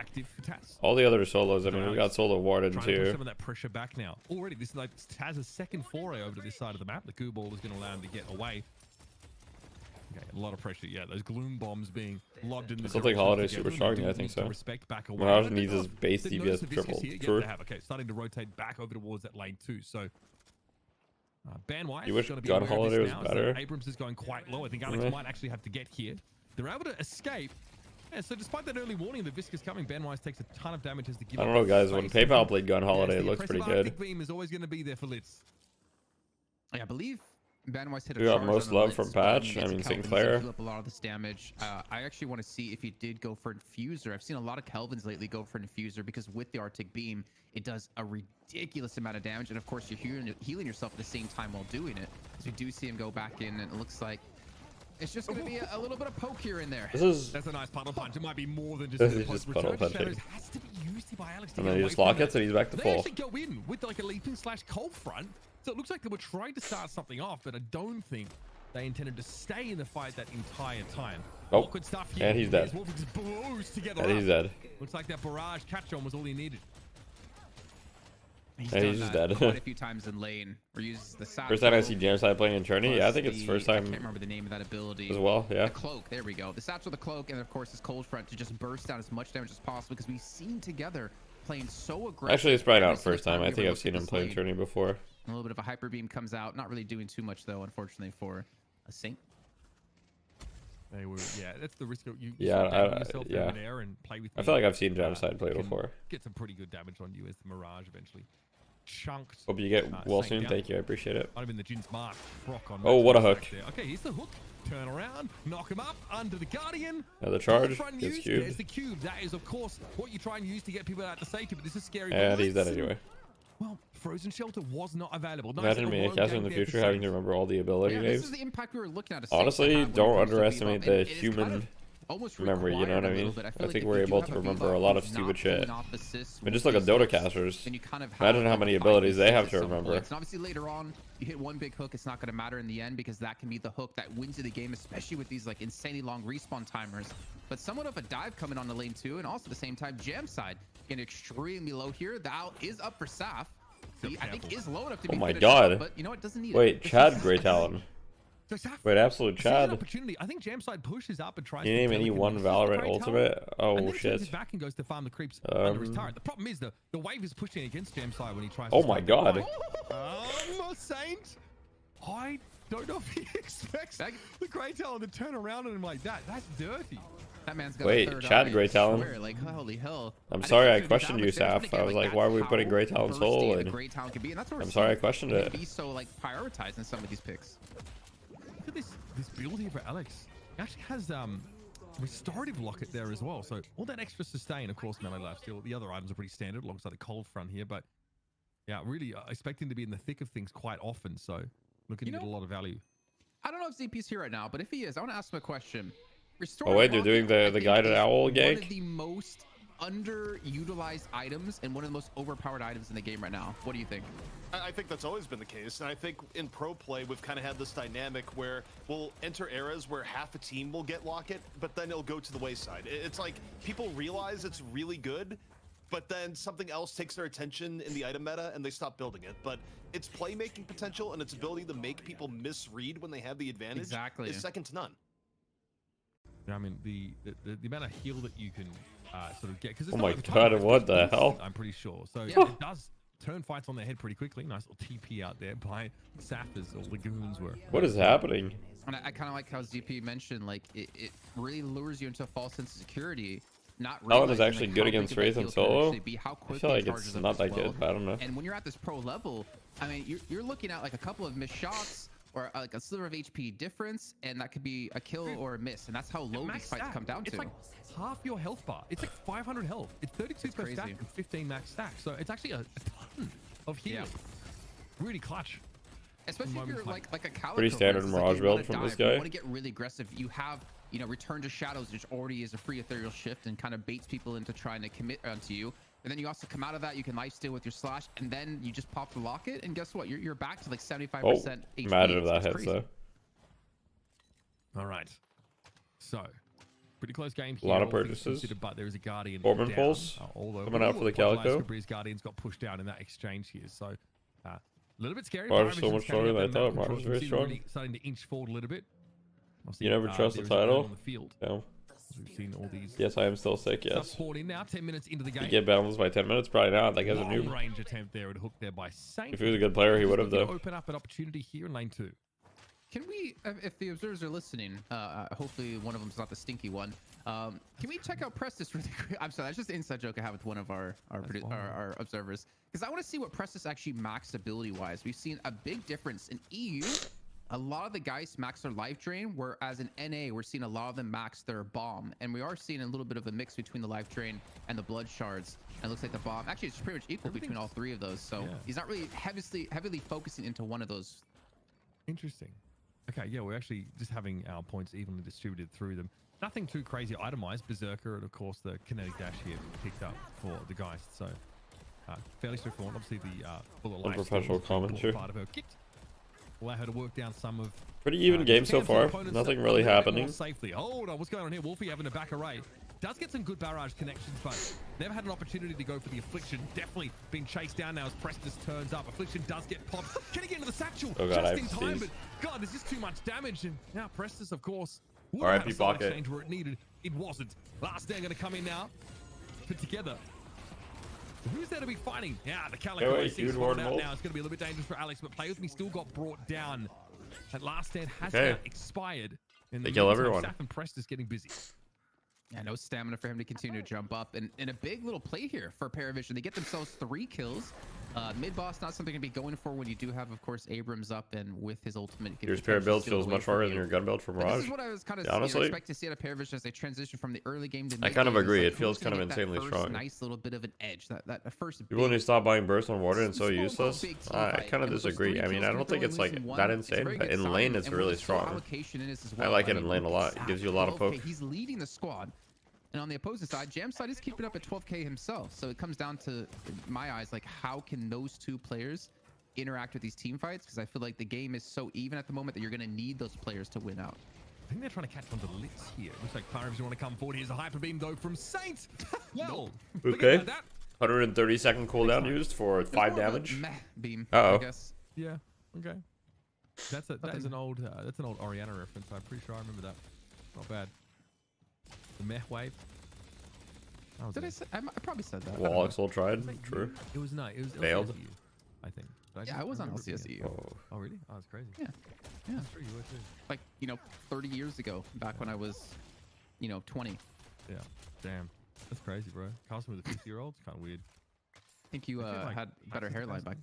All the other solos, I mean, we got solo Warden too. Some of that pressure back now. Already, this is like Taz's second foray over to this side of the map. The goo ball is going to allow him to get away. Okay, a lot of pressure. Yeah, those gloom bombs being lobbed in the. I still think Holiday super strong. Yeah, I think so. Mirage needs his base DPS triple. True. Okay, starting to rotate back over towards that lane 2. So. Bandwise. You wish Gun Holiday was better. Abrams is going quite low. I think Alex might actually have to get here. They're able to escape. Yeah, so despite that early warning, the Visca's coming. Bandwise takes a ton of damage as to give. I don't know, guys. When PayPal played Gun Holiday, it looked pretty good. Beam is always going to be there for Litz. I believe Bandwise hit a We got charge most on the love from Blitz, but then Patch. he gets I a mean, Kelvin, Sinclair. heal up a lot of this damage. I actually want to see if he did go for Infuser. I've seen a lot of Kelvins lately go for Infuser because with the Arctic Beam, it does a ridiculous amount of damage. And of course, you're healing yourself at the same time while doing it. So we do see him go back in, and it looks like it's just going to be a little bit of poke here and there. That's a nice puddle punch. It might be more than just This a is poke. just puddle Return to punching. Shadows has to be used by Alex to And get then he away just from lock that. it, and he's back to They full. actually go in with like a leaping slash cold front. So it looks like they were trying to start something off, but I don't think they intended to stay in the fight that entire time. Oh, Good stuff here. and he's dead. Wolf just blows together And he's up. dead. Looks like that barrage catch-on was all he needed. He's And done he's just that dead. quite a few times in lane. Or uses the Satchel. First time I see Jamside playing in tourney. Yeah, I think it's the first I time can't remember the name of that ability. as well. Yeah. The cloak, there we go. The Satchel, the cloak, and of course his cold front to just burst down as much damage as possible because we've seen together playing so aggressive. Actually, it's probably not every the first single time. I we think ever I've seen looked him at play this in lane. tourney before. A little bit of a hyper beam comes out, not really doing too much though, unfortunately for a Saint. They were, yeah, that's the risk of you. Yeah, surround yourself yeah. in air and play with. I feel like I've seen Jamside play can before. Get some pretty good damage on you as the Mirage eventually chunked. Hope you get well Saint soon. down. Thank you. I appreciate it. Might have been the Jin's mark. Rock on. Oh, what a Max hook. there. Okay, here's the hook. Turn around, knock him up under the Guardian. Another charge. Front Gets used. cubed. There's the cube. That is, of course, what you try and use to get people out to safety. But this is scary. And he's dead Listen, anyway. Well, Frozen Shelter was not available. Nice Imagine little me, a rogue caster in game the there for future, having to Saints. remember all the ability Yeah, this names. is the impact we were looking at. Honestly, don't underestimate the human almost memory, you know what I required a little mean? bit. I feel like think if we're you do able have to a remember Viva a lot of who's stupid not shit. pulling off assists I mean, just with look at Dota these hooks, casters. then you kind of Imagine have, how like, many a fight abilities they have at to some remember. points. And obviously later on, you hit one big hook, it's not going to matter in the end because that can be the hook that wins you the game, especially with these like insanely long respawn timers. But somewhat of a dive coming on the lane too, and also at the same time, Jam side getting extremely low here. The out is up for Saf. He, I think is low enough to be Oh my finished off, God. but you know what? Doesn't need it. Wait, This Chad is- Grey Talon. So Saf Wait, absolute sees an Chad. opportunity. I think Jamside pushes up and tries Can you to name any telekinesis one the Valorant Grey Talon, ultimate? and Oh then shit. turns back and goes to farm the creeps under his turret. The problem is the wave is pushing against Jamside when he tries Oh to my snipe. God. Saint, I don't know if he expects the Grey Talon to turn around on him like that. That's dirty. That man's got Wait, a third Chad eye, Grey I Talon? swear, like holy hell. I'm I sorry didn't I think questioned you, damage there, but Saf. again, I was like, that's why are we how putting Grey Talon's soul bursty in? a Grey Talon can be, and that's where I'm we're sorry I seeing questioned it it. be so like prioritized in some of these picks. Look at this build here for Alex. He actually has restorative locket there as well. So all that extra sustain, of course, melee life steal. The other items are pretty standard alongside the cold front here, but yeah, really expecting to be in the thick of things quite often. So looking to get a lot of value. I don't know if ZP's here right now, but if he is, I want to ask him a question. Oh wait, they're doing the guided owl One gank? of the most underutilized items and one of the most overpowered items in the game right now. What do you think? I think that's always been the case, and I think in pro play we've kind of had this dynamic where we'll enter eras where half a team will get Locket, but then it'll go to the wayside. It's like people realize it's really good, but then something else takes their attention in the item meta and they stop building it. But its playmaking potential and its ability to make people misread when they have the advantage is second to none. I mean, the amount of heal that you can sort of get, because Oh my God, what the hell? I'm pretty sure. So Yeah. it does turn fights on their head pretty quickly. Nice little TP out there by Saf as all the goons were. What is happening? And I kind of like how ZP mentioned, like it really lures you into a false sense of security. Not Talon is realizing, actually like, good how against big of Wraith that and heal can solo. actually be, how I quickly feel like it charges it's up not as that well. good, but I don't know. And when you're at this pro level, I mean, you're looking at like a couple of missed shots or like a sliver of HP difference, and that could be a kill or a miss, and that's how low these fights come down It's to. like half your health bar. It's like 500 health. It's 32 per crazy. stack and 15 max stack. So it's actually a ton of healing. Really clutch. Especially if you're like a Calico. Pretty standard for instance, Mirage you build wanna from this dive, you guy. want to get really aggressive. You have, you know, Return to Shadows, which already is a free ethereal shift and kind of baits people into trying to commit onto you. And then you also come out of that, you can lifesteal with your slash, and then you just pop the locket, and guess what? You're back to like 75% Oh, HP. mad at that It's hit crazy. though. All right. So, pretty close game A here. lot of all things purchases. considered, but there is a Guardian Orban down, pulse although coming out for the quite a Calico. Scabri's Guardians got pushed down in that exchange here. So, a little bit scary. Mars so Parivision's much coming stronger up than I in thought. map Mars control. very You can see strong. really starting to inch forward a little bit. Obviously, You never trust the there is a man title? on the field. No. We've seen all these Yes, I am still sick, stuff yes. poured in now. 10 minutes into the game. You get balanced by 10 minutes? Probably not. Like, as a Long noob. range attempt there and hooked there by Saint. If he was a good player, he Just would have, looking to though. Open up an opportunity here in lane 2. Can we, if the observers are listening, hopefully one of them's not the stinky one. Can we check out Prestis really quick? I'm sorry, that's just an inside joke I have with one of our observers, because I want to see what Prestis actually maxed ability wise. We've seen a big difference in EU. a lot of the guys max their life drain, whereas in NA, we're seeing a lot of them max their bomb. And we are seeing a little bit of a mix between the life drain and the blood shards. And it looks like the bomb, actually, it's pretty much equal between all three of those. So he's not really heavily focusing into one of those. Interesting. Okay, yeah, we're actually just having our points evenly distributed through them. Nothing too crazy itemized. Berserker and, of course, the kinetic dash here picked up for the Geist. So fairly straightforward. Obviously, the bullet life Unprofessional commentary. Part of her kit. Allow her to work down some of Pretty even game so far. Nothing really happening. Safely. Hold on, what's going on here? Wolfie having a back array. Does get some good barrage connections, but never had an opportunity to go for the Affliction. Definitely being chased down now as Prestus turns up. Affliction does get popped. Can he get into the satchel? Oh god, just in time, but god, there's just too much damage. And now Prestus, of course, would RIP have had a side Pocket. exchange where it needed. It wasn't. Last Stand going to come in now. Put together. Who's there to be fighting? Yeah, the Calico wait, huge out Warden now. Wolf. It's going to be a little bit dangerous for Alex, but Play With Me still got brought down. That Last Stand has now expired. They kill everyone. Saf and Prestus getting busy. Yeah, no stamina for him to continue to jump up. And a big little play here for Parivision. They get themselves 3 kills. Mid-boss, not something to be going for when you do have, of course, Abrams up and with his ultimate. Your spare build feels much harder than your gun build from Mirage. This is what I was kind of honestly, expect to see out of Parivision as they transition from the early game to I kind of mid-game. agree. Like, It feels who's kind of gonna get that insanely first strong. Nice little bit of an edge. That first. People need to stop buying burst on water and so Small, useless. big team I fight. kind of And with those disagree. 3 I mean, kills I from don't think Thor it's like losing one, that it's a insane, very but good in sign. lane it's And really with the strong. allocation in this as I well. like it in mean, lane a lot. It Saf, gives you a lot of poke. He's leading the squad. And on the opposing side, Jamside is keeping up at 12k himself. So it comes down to, in my eyes, like how can those 2 players interact with these team fights? Because I feel like the game is so even at the moment that you're going to need those players to win out. I think they're trying to catch on to Litz here. Looks like Pirates want to come forward. Here's a hyper beam though from Saint. Well, Okay. that. 130-second cooldown used for 5 damage. Meh beam. Uh-oh. I guess. Yeah. Okay. That is an old Oriana reference. I'm pretty sure I remember that. Not bad. The meh wave. Did I say? I probably said that. Wallix will tried. True. It was no. It was Failed. LCSU, I think. But Yeah, I was on remember it LCSU. being Oh really? Oh, that's crazy. Yeah. Yeah. That's true. You were too. Like, 30 years ago, back when I was, 20. Yeah. Damn. That's crazy, bro. Casting with a 50-year-old. It's kind of weird. I think you I feel like had better Axis hairline Casting. back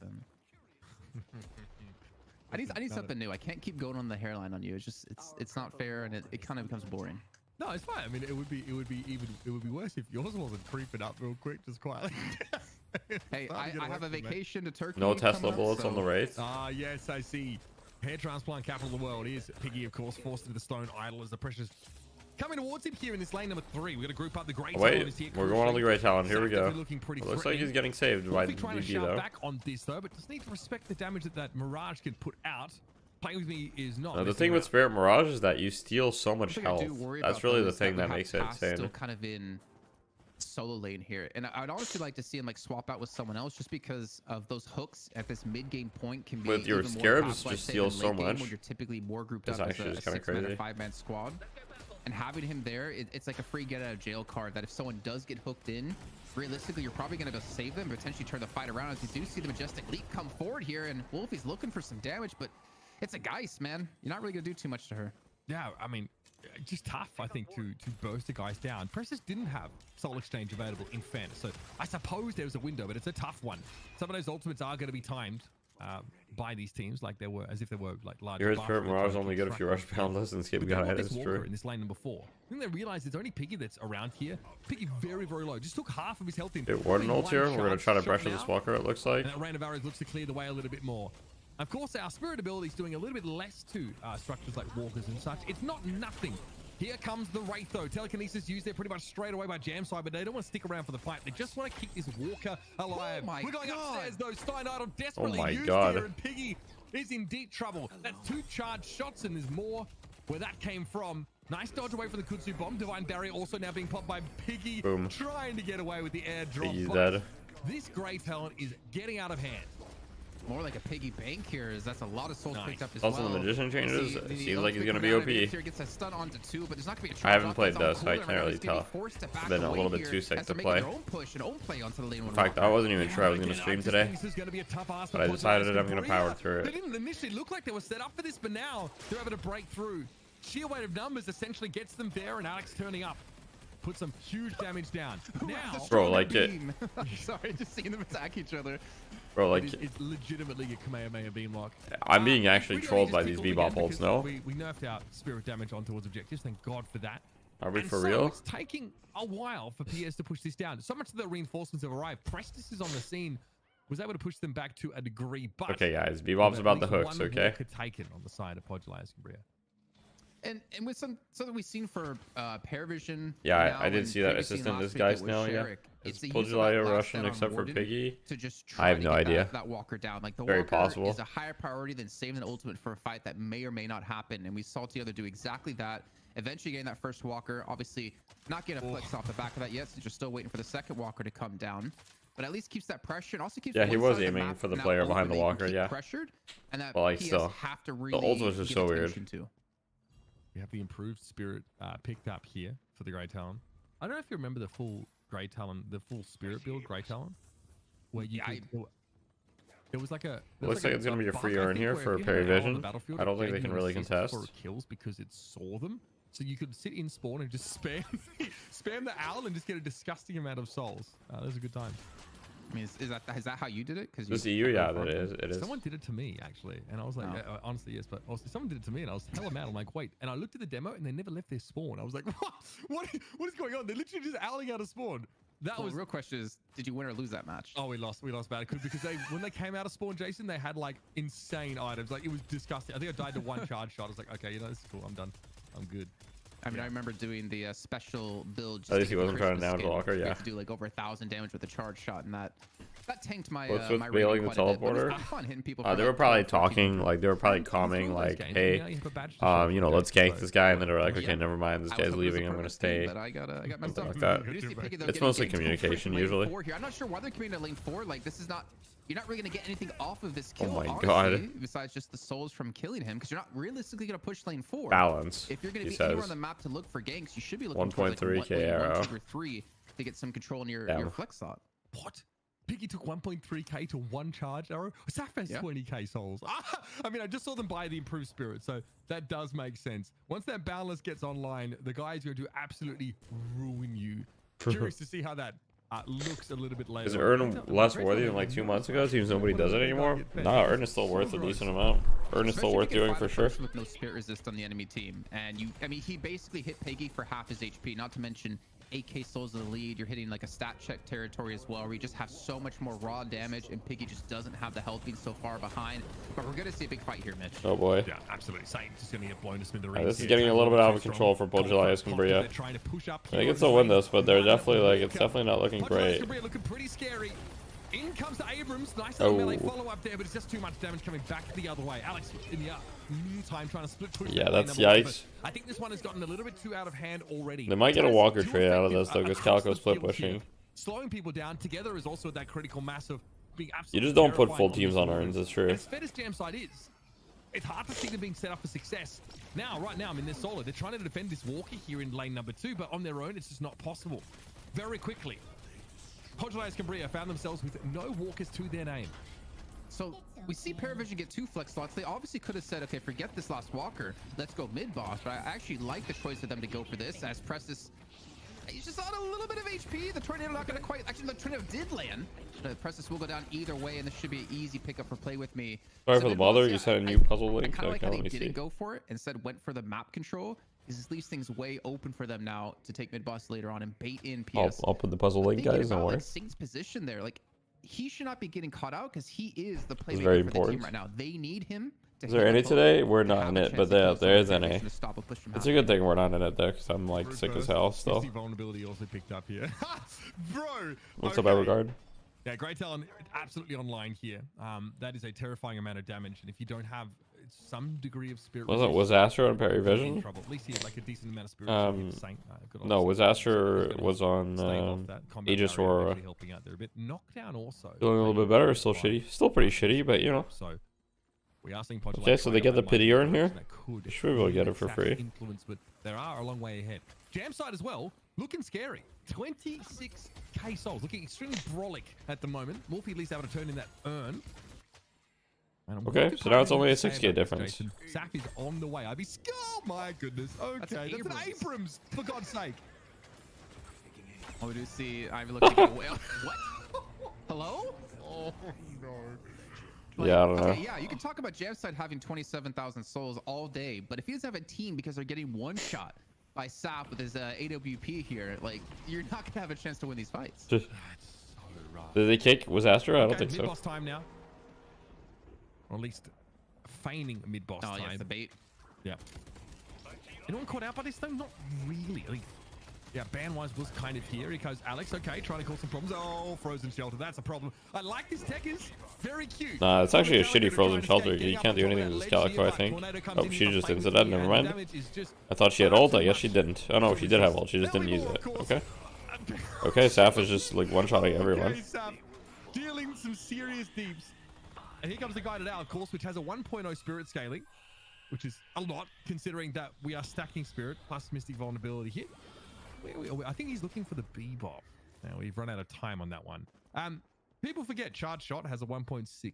then. I need something new. I can't keep going on the hairline on you. It's just it's not fair, and it kind of becomes boring. No, it's fine. I mean, it would be worse if yours wasn't creeping up real quick, just quietly. Hey, I have a vacation to Turkey. No coming Tesla up, bullets on the so- Wraith. Ah, yes, I see. Hair transplant capital of the world is Piggy, of course, forced into the stone idol as the pressures coming towards him here in this lane number 3. We're going to group up the Grey Wait, Talon here. we're going on the Grey Talon. Here we Saf go. definitely looking pretty Looks like threatening. he's getting saved by Wolfie trying to DB shout though. back on this though, but just need to respect the damage that Mirage can put out. Playing with me is not. Now, the messing thing with around. Spirit Mirage is that you steal so much One thing I health. do worry That's about, really though, the is thing we that have makes it Pass insane. Still kind of in solo lane here, and I'd honestly like to see him like swap out with someone else, just because of those hooks at this mid game point can be With your even more Scarabs impactful, just say, steals than so late game much. when you're typically more grouped It's up as actually a just kinda 6-man or crazy. 5-man squad. And having him there, it's like a free get out of jail card that if someone does get hooked in, realistically, you're probably going to be able to save them, potentially turn the fight around. As you do see the Majestic Leap come forward here, and Wolfie's looking for some damage, but it's a Geist, man. You're not really going to do too much to her. Yeah, I mean, just tough, I think, to burst the guys down. Pressus didn't have Soul Exchange available in fairness, so I suppose there was a window, but it's a tough one. Some of those ultimates are going to be timed by these teams, like they were, as if they were like large. Your Spirit Mirage only good if you rush boundless and skip guy. That is Walker true. in this lane number 4. I think they realized there's only Piggy that's around here. Piggy very, very low. Just took half of his health in. It Warden ult here. We're going to try to Shot pressure now. this Walker, it looks like. And that rain of arrows looks to clear the way a little bit more. Of course, our spirit ability is doing a little bit less to structures like walkers and such. It's not nothing. Here comes the Wraith, though. Telekinesis used there pretty much straight away by Jamside, but they don't want to stick around for the fight. They just want to keep this Walker alive. Oh my We're going God. upstairs, though. Stein Idol desperately Oh my used God. here, and Piggy is in deep trouble. That's 2 charged shots, and there's more where that came from. Nice dodge away from the Kudzu bomb. Divine Barrier also now being popped by Piggy. Boom. Trying to get away with the airdrop. Piggy's but dead. This Grey Talon is getting out of hand. More like a Piggy bank here, as that's a lot of souls Nice. picked up as Also, well. the Magician changes. The It seems like he's ultimate going to be coming out of it OP. Here gets a stun onto 2, but there's not going to be a I haven't charge played off that's though, so I on can't really He's gonna be tell. forced to back Been a away little bit here too sick as to they're play. making their own push and own play onto the lane In one fact, I wasn't even sure I was going to stream today. This is going to be a tough ask. But I decided I'm going to power through They it. didn't initially look like they were set up for this, but now they're able to break through. Sheer weight of numbers essentially gets them there, and Alex turning up. put some huge damage down. Now, Bro, like it. I'm sorry, just seeing them attack each other. Bro, like it's legitimately a Kamehameha beam lock. I'm being actually really trolled by just these tickled bebop again ults. because No, we nerfed out spirit damage on towards objectives. Thank God for that. are we And for so real? It's taking a while for PS to push this down. So much that the reinforcements have arrived. Prestis is on the scene, was able to push them back to a degree. But Okay, guys, bebop's about the hooks. Okay. Walker taken on the side of Podula Escambria. And with something we've seen for Parivision. Yeah, now I did and see that previously assistant last week disguise it was now. Yeah, Sherrick. is It's the use of that Podula last Russian set on except for Warden Piggy? to just I try have to no get idea. that Walker down. Like the Very Walker possible. is a higher priority than saving an ultimate for a fight that may or may not happen. And we saw Together do exactly that. Eventually getting that first Walker. Obviously not getting a flex off the back of that yet, since you're still waiting for the second Walker to come down. But at least keeps that pressure and also keeps. Yeah, he one was side of the aiming map for the now player open behind the that you can Walker, keep yeah. pressured, and that But, like, PS still, have to really ult was just give so weird. attention to. We have the improved spirit picked up here for the Grey Talon. I don't know if you remember the full Grey Talon, the full spirit build Grey Talon, where you could, there was like a. Looks like it's gonna be a free earn here for Parivision. I don't think they can really contest. For kills because it saw them, so you could sit in spawn and just spam the owl and just get a disgusting amount of souls. That was a good time. I mean, is that how you did it? Because This EU, yeah, that is. It is. Someone did it to me actually, and I was like, honestly, yes, but also someone did it to me, and I was hella mad. I'm like, wait, and I looked at the demo, and they never left their spawn. I was like, what is going on? They're literally just owling out of spawn. That was the real question is, did you win or lose that match? Oh, we lost bad because when they came out of spawn, Jason, they had like insane items. Like it was disgusting. I think I died to one charge shot. I was like, okay, you know, this is cool. I'm done. I'm good. I mean, I remember doing the special build. At least he wasn't trying to damage Walker, yeah. To do like over 1,000 damage with a charge shot, and that tanked my What's my with bailing rating the quite a bit, but teleporter? it's fun hitting people. They were probably talking, like, they were probably commenting, like, hey, you know, let's gank this guy. And then they were like, okay, never mind. This guy's leaving. I'm going to stay. But I got messed Something up. like that. It's mostly communication, usually. I'm not sure why they're coming to lane 4. Like, this is not... You're not really going to get anything off of this kill, Oh my honestly, God. besides just the souls from killing him, because you're not realistically going to push lane 4. Balance, If you're going to he be anywhere says. on the map to look for ganks, you should be looking for 1.3k arrow. 1, 2, or 3 to get some control in your flex slot. What? Piggy took 1.3k to one charge arrow. Saf has 20k souls. I mean, I just saw them buy the improved spirit, so that does make sense. Once that Boundless gets online, the guy is going to absolutely ruin you. Curious to see how that looks a little bit later. Is Earn less worthy than like 2 months ago? Seems nobody does it anymore. Nah, Earn is still worth a decent amount. Earn is still worth doing for sure. With no spirit resist on the enemy team, and I mean, he basically hit Piggy for half his HP. Not to mention 8k souls in the lead. You're hitting like a stat check territory as well, where you just have so much more raw damage, and Piggy just doesn't have the health being so far behind. But we're gonna see a big fight here, Mitch. Oh boy. Yeah, absolutely. Saint's just gonna get blown to smithereens. This is getting a little bit out of control for Podula Escambria. They can still win this, but they're definitely like, it's definitely not looking great. Looking pretty scary. In comes the Abrams. Nice little melee follow up there, but it's just too much damage coming back the other way. Alex in the meantime trying to split push. Yeah, that's yikes. I think this one has gotten a little bit too out of hand already. They might get a Walker trade out of this though, because Calico's split pushing. Slowing people down together is also that critical mass of being absolutely. You just don't put full teams on Earns, it's true. As fed as Jam side is, it's hard to see them being set up for success. Right now, I mean, they're solid. They're trying to defend this Walker here in lane number 2, but on their own, it's just not possible. Very quickly, Podula Escambria found themselves with no Walkers to their name. So we see Parivision get 2 flex slots. They obviously could have said, okay, forget this last Walker. Let's go mid-boss. But I actually like the choice of them to go for this, as Prestis, he's just on a little bit of HP. The Tornado not going to quite... Actually, the Tornado did land. Prestis will go down either way, and this should be an easy pickup for play with me. Sorry for the bother. You said a new puzzle link. I kind of like how they didn't go for it. Instead, went for the map control. This leaves things way open for them now to take mid-boss later on and bait in PS. I'll put the puzzle link, guys. Don't worry. Like Saint's position there, like he should not be getting caught out because he is the playmaker for the team right now. They need him. Is there any today? We're not in it, but there is NA. It's a good thing we're not in it though, because I'm like sick as hell still. Vulnerability also picked up here, bro. What's up, Everguard? Yeah, Grey Talon absolutely online here. That is a terrifying amount of damage, and if you don't have some degree of spirit, Was Astro on Parivision? At least he had like a decent amount of spirit. No, was Astro was on Aegis Aurora. Helping out there a bit. Knockdown also Doing a little bit better. Still shitty. Still pretty shitty, but you know. So we are seeing okay, so they get the pity urn here. They should be able to get it for free. Influence, but there are a long way ahead. Jam side as well, looking scary. 26k souls, looking extremely brolic at the moment. Morphe at least able to turn in that urn. Okay, so now it's only a 6k difference. Saf is on the way. Oh my goodness. Okay, that's an Abrams, for God's sake. Oh, we do see Ivy looking to get away. What? Hello? Oh no. Like, yeah, I don't know. Okay, yeah, you can talk about Jamside having 27,000 souls all day, but if he doesn't have a team because they're getting one shot by Sap with his AWP here, like, you're not gonna have a chance to win these fights. Just, did they kick? Was Astro? I don't think so. Mid-boss time now. Or at least feigning mid-boss time. Oh, yeah, the bait. Yeah. Anyone caught out by this thing? Not really. I think, yeah, ban-wise was kind of here. He goes, Alex, okay, trying to cause some problems. Oh, frozen shelter. That's a problem. I like this tech is very cute. Nah, it's actually a shitty frozen shelter. You can't do anything to this Calico, I think. Oh, she just into that. Never mind. I thought she had ult. I guess she didn't. Oh, no, she did have ult. She just didn't use it. Okay. Okay, Saf is just like one-shotting everyone. Okay, Saf, dealing some serious deeps. And here comes the guided out, of course, which has a 1.0 spirit scaling, which is a lot considering that we are stacking spirit plus mystic vulnerability here. I think he's looking for the Bebop. Now we've run out of time on that one. People forget charge shot has a 1.6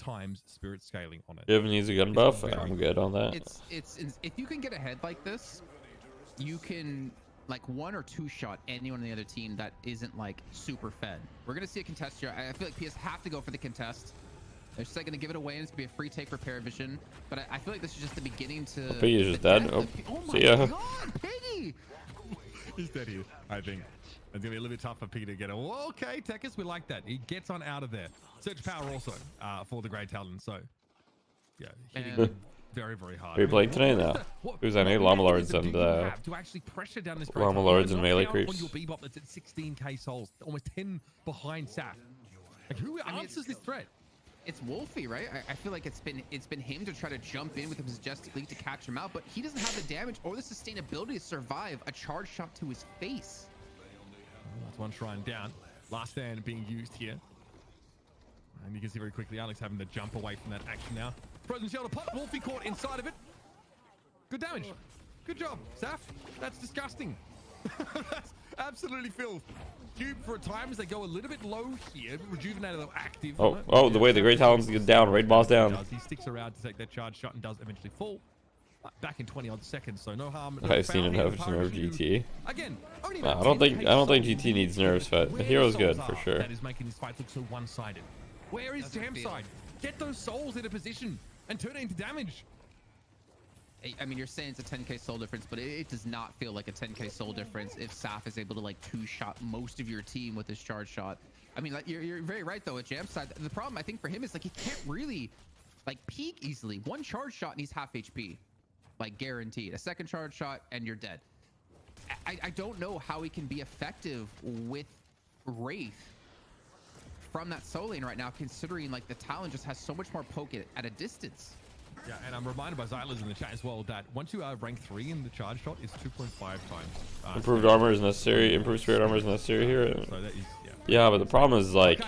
times spirit scaling on it. If needs a gun buff, I'm good on that. It's if you can get ahead like this, you can like 1 or 2 shot anyone on the other team that isn't like super fed. We're gonna see a contest here. I feel like PS have to go for the contest. They're just like gonna give it away, and it's gonna be a free take for Parivision. But I feel like this is just the beginning to. Piggy is just dead. Oh, my see ya. God, Piggy! He's dead here, I think. It's gonna be a little bit tough for Piggy to get it. Well, okay, Tekis, we like that. He gets on out of there. Search power also for the Grey Talon. So, yeah, hitting very, very hard. Are you playing today now? Who's that? Llama Lords and to actually pressure down this Llama Lords and melee creeps. On your Bebop that's at 16k souls, almost 10 behind Saf. Like, who answers this threat? It's Wolfie, right? I feel like it's been him to try to jump in with his Majestic League to catch him out, but he doesn't have the damage or the sustainability to survive a charge shot to his face. That's one shrine down. Last stand being used here. And you can see very quickly Alex having to jump away from that action now. Frozen shelter pop, Wolfie caught inside of it. Good damage. Good job, Saf. That's disgusting. That's absolutely filth. Cube for a time as they go a little bit low here. Rejuvenator though active. Oh, the way the Great Talons get down, raid boss down. He sticks around to take that charge shot and does eventually fall. Back in 20 odd seconds, so no harm. I've seen enough to nerf GT. Again, I don't think GT needs nerfs, but the hero's good for sure. That is making this fight look so one-sided. Where is Jamside? Get those souls in a position and turn it into damage. I mean, you're saying it's a 10k soul difference, but it does not feel like a 10k soul difference if Saf is able to like 2-shot most of your team with his charge shot. I mean, like, you're very right though. At Jamside, the problem I think for him is like he can't really like peak easily. One charge shot and he's half HP, like guaranteed. A second charge shot and you're dead. I don't know how he can be effective with Wraith from that soul lane right now, considering like the Talon just has so much more poke at a distance. Yeah, and I'm reminded by Xylas in the chat as well that once you are rank 3 in the charge shot, it's 2.5 times. Improved armor is necessary. Improved spirit armor is necessary here. So that is, yeah, but the problem is like,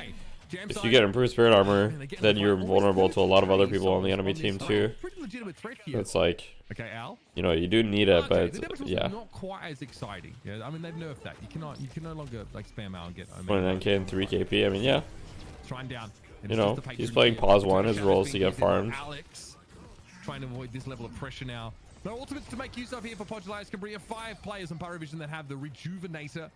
if you get improved spirit armor, then you're vulnerable to a lot of other people on the enemy team too. Pretty legitimate threat here. It's like, okay, Al. You know, you do need it, but yeah. Not quite as exciting. Yeah, I mean they've nerfed that. You can no longer like spam Al and get 29k and 3 KP. I mean, yeah. Shrine down. You know, he's playing pause 1. His role is to get farmed. Alex trying to avoid this level of pressure now. No ultimates to make use of here for Podulai's Cambria. 5 players on Parivision that have the Rejuvenator.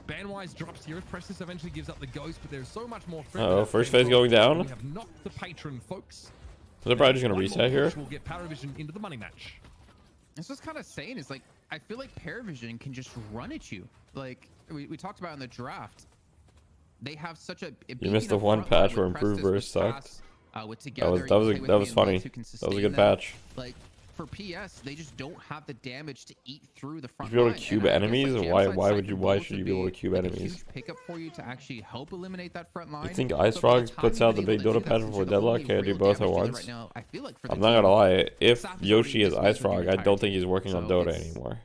Banwise drops here. Pressus eventually gives up the Ghost, but there's so much more. First phase going down. We have knocked the Patron, folks. So they're probably just going to reset here. We'll get Parivision into the money match. That's what's kind of saying is like, I feel like Parivision can just run at you. Like we talked about in the draft. They have such a you missed the one patch where improved burst sucked. That was funny. That was a good patch. Like for PS, they just don't have the damage to eat through the front. You be able to cube enemies, or why should you be able to cube enemies? Huge pickup for you to actually help eliminate that front line. You think Ice Frogs puts out the big Dota patch before Deadlock? Can I do both at once? I'm not gonna lie. If Yoshi is Ice Frog, I don't think he's working on Dota anymore.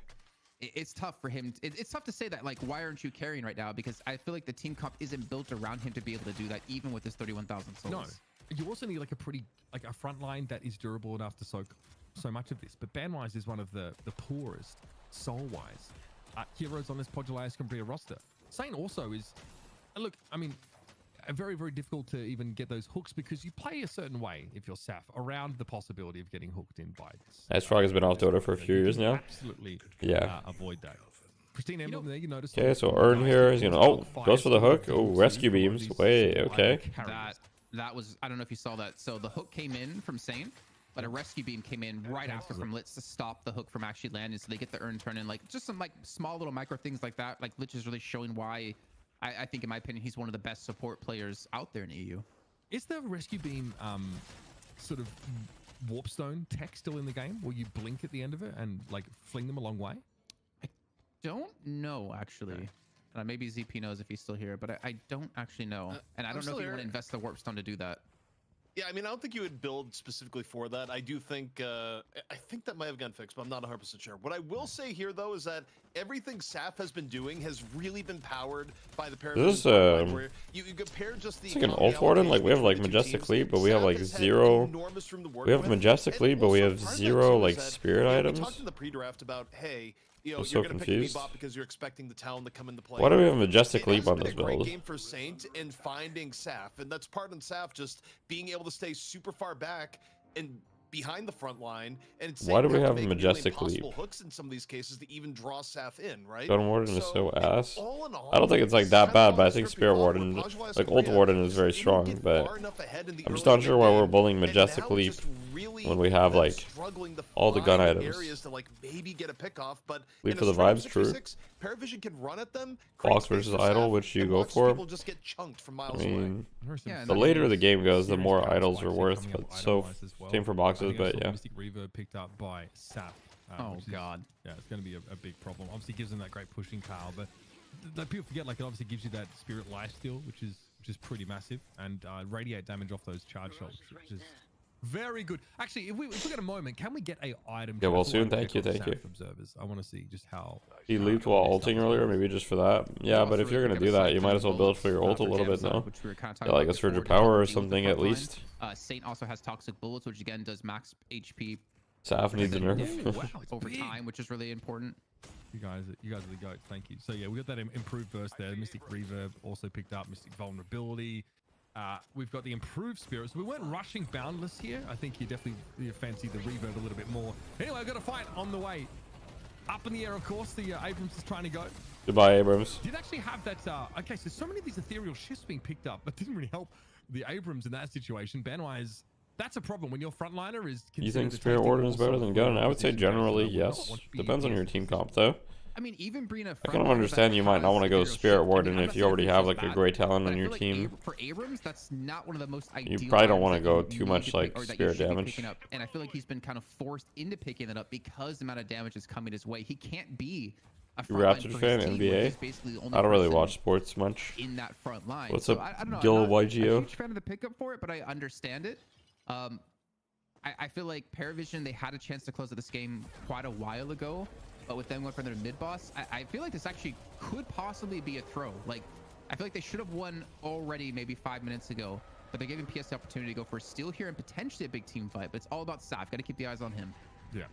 It's tough for him. It's tough to say that, like, why aren't you carrying right now? Because I feel like the team comp isn't built around him to be able to do that, even with his 31,000 souls. No, you also need like a front line that is durable enough to soak so much of this. But Banwise is one of the poorest soul-wise heroes on this Podulai's Cambria roster. Saint also is, look, I mean, very, very difficult to even get those hooks because you play a certain way if you're Saf around the possibility of getting hooked in by this. Ice Frog has been off Dota for a few years now. Absolutely, yeah. Avoid that. Pristine emblem there, you notice. Okay, so Earn here is gonna, oh, goes for the hook. Oh, rescue beams. Wait, okay. That was, I don't know if you saw that. So the hook came in from Sane, but a rescue beam came in right after from Litz to stop the hook from actually landing. So they get the Earn turn in, like just some like small little micro things like that. Like Lich is really showing why I think, in my opinion, he's one of the best support players out there in EU. Is the rescue beam sort of warpstone tech still in the game, where you blink at the end of it and like fling them a long way? I don't know actually. Okay. Maybe ZP knows if he's still here, but I don't actually know. And I don't know if you want to invest the warpstone to do that. Yeah, I mean, I don't think you would build specifically for that. I do think, I think that might have gotten fixed, but I'm not 100% sure. What I will say here, though, is that everything Saf has been doing has really been powered by the Parivision. This is, you compare just the... It's like an ult warden, like we have like Majestic Leap, but we have like zero... We have Majestic Leap, but we have zero like spirit items. We talked in the pre-draft about, hey... You know, I'm you're so gonna confused. pick a bot because you're expecting the Talon to come into play. Why do we have Majestic Leap on this build? It has been a great game for Saint in finding Saf, and that's part of Saf just being able to stay super far back and behind the front line. And it's why do we have Majestic Leap? Hooks in some of these cases to even draw Saf in, right? Gun Warden is so ass. All in all, I don't think it's like that bad, but I think Spirit Warden, like Ult Warden, is very strong. But I'm just not sure why we're bullying Majestic Leap when we have like all the gun items. To like maybe get a pick off, but Leap for the vibes, true. Parivision can run at them. Fox versus Idol, which you go for. People just get chunked from miles away. The later the game goes, the more idols are worth. But so same for boxes, but yeah. Mystic Reaver picked up by Saf. Oh god. Yeah, it's going to be a big problem. Obviously, gives them that great pushing Carl, but people forget like it obviously gives you that spirit lifesteal, which is pretty massive, and radiate damage off those charge shots, which is very good. Actually, if we get a moment, can we get a item? Yeah, well, soon. Thank you. Observers. I want to see just how he leaped while ulting earlier, maybe just for that. Yeah, but if you're gonna do that, you might as well build for your ult a little bit now. Yeah, like a surge of power or something at least. Saint also has toxic bullets, which again does max HP. Saf needs a nerf. Over time, which is really important. You guys are the goats. Thank you. So yeah, we got that improved burst there. Mystic Reaver also picked up Mystic Vulnerability. We've got the improved spirit, so we weren't rushing Boundless here. I think you definitely fancy the reverb a little bit more. Anyway, I've got a fight on the way. Up in the air, of course, the Abrams is trying to go. Goodbye, Abrams. Did actually have that, okay, so many of these ethereal shifts being picked up, but didn't really help the Abrams in that situation. Banwise, that's a problem when your frontliner is... You think Spirit Warden is better than Gun? I would say generally, yes. Depends on your team comp, though. I mean, even Brina, I kind of understand you might not want to go Spirit Warden if you already have like a great talent on your team. For Abrams, that's not one of the most ideal. You probably don't want to go too much like spirit damage. And I feel like he's been kind of forced into picking it up because the amount of damage is coming his way. He can't be a Raptors fan, NBA. I don't really watch sports much. In that front line. What's up, Gil YGO? I'm a huge fan of the pickup for it, but I understand it. I feel like Parivision, they had a chance to close out this game quite a while ago. But with them going for their mid boss, I feel like this actually could possibly be a throw. Like, I feel like they should have won already maybe 5 minutes ago, but they're giving PS the opportunity to go for a steal here and potentially a big team fight. But it's all about Saf. Got to keep the eyes on him. Yeah.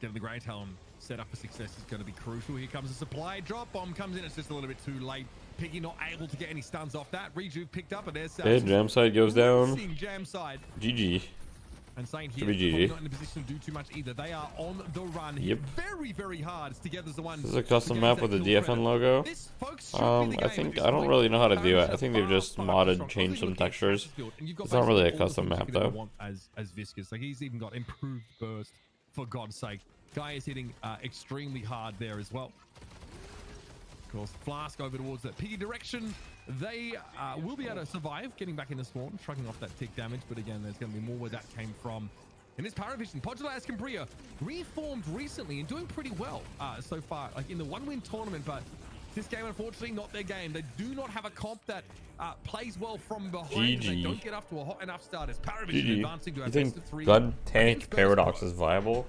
Getting the Grey Talon set up for success is going to be crucial. Here comes a supply drop. Bomb comes in. It's just a little bit too late. Piggy not able to get any stuns off that. Rejuve picked up, and there's Saf. Hey, Jam side goes down. Jam side. GG. And saying here, probably not in a position to do too much either. They are on the run. Yep. Very, very hard. It's together's the one. This is a custom map with the DFN logo. I don't really know how to do it. I think they've just modded, changed some textures. It's not really a custom map though. As Viscous, like he's even got improved burst. For God's sake, guy is hitting extremely hard there as well. Of course, Flask over towards that Piggy direction. They will be able to survive getting back in the spawn, shrugging off that tick damage, but again, there's going to be more where that came from. In this Parivision, Podular Escambria reformed recently and doing pretty well so far, like in the one-win tournament, but this game, unfortunately, not their game. They do not have a comp that plays well from behind. They don't get up to a hot enough start. As Parivision advancing to a best of 3. Gun Tank Paradox is viable?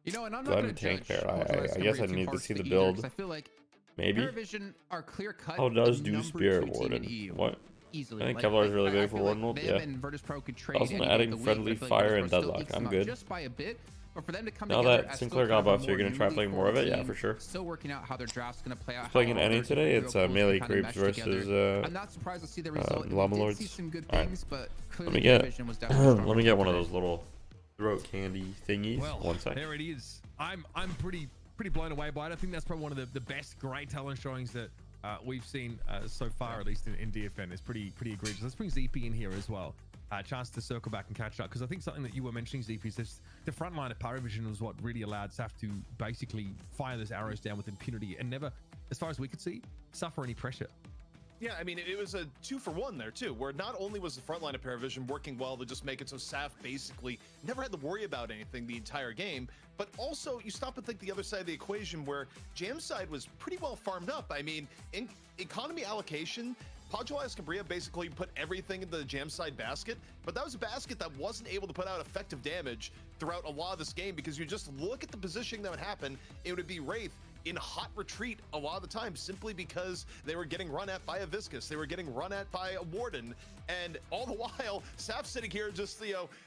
You know, and I'm not going to Tank Paradox. I guess I need to see the build. I feel like maybe. Parivision are clear cut. How does do Spirit Warden? What? Easily. I think Kevlar is really big for Warden. Yeah. Also adding Friendly Fire and Deadlock. I'm good. Just by a bit. But for them to come now that Sinclair got buffed, you're going to try playing more of it? Yeah, for sure. Still working out how their draft's going to play out. Playing in any today? It's melee creeps versus I'm not surprised to see the result. Llama Lords. See some good things, but let me get let me get one of those little throat candy thingies. Well, 1 second. There it is. I'm pretty pretty blown away by it. I think that's probably one of the best great talent showings that we've seen so far, at least in DFN. It's pretty egregious. Let's bring ZP in here as well. Chance to circle back and catch up, because I think something that you were mentioning, ZP, is this, the front line of Parivision was what really allowed Saf to basically fire those arrows down with impunity and never, as far as we could see, suffer any pressure. Yeah, I mean, it was a 2-for-1 there too, where not only was the front line of Parivision working well to just make it so Saf basically never had to worry about anything the entire game, but also you stop and think the other side of the equation where Jam's side was pretty well farmed up. I mean, in economy allocation, Padua Escambria basically put everything in the Jam side basket, but that was a basket that wasn't able to put out effective damage throughout a lot of this game, because you just look at the positioning that would happen, it would be Wraith in hot retreat a lot of the time, simply because they were getting run at by a Viscus, they were getting run at by a Warden, and all the while, Saf sitting here just,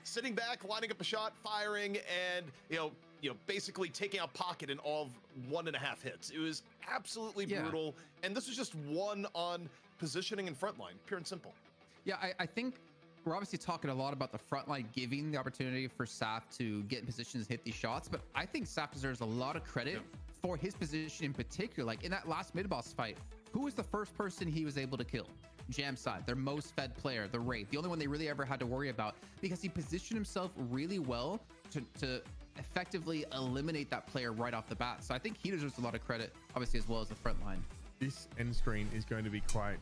sitting back, lining up a shot, firing, and, basically taking out Pocket in all of 1.5 hits. It was absolutely brutal, and this was just one on positioning and frontline, pure and simple. Yeah, I think we're obviously talking a lot about the frontline giving the opportunity for Saf to get in positions, hit these shots, but I think Saf deserves a lot of credit for his position in particular. Like in that last mid-boss fight, who was the first person he was able to kill? Jam side, their most fed player, the Wraith, the only one they really ever had to worry about, because he positioned himself really well to effectively eliminate that player right off the bat. So I think he deserves a lot of credit, obviously, as well as the front line. This end screen is going to be quite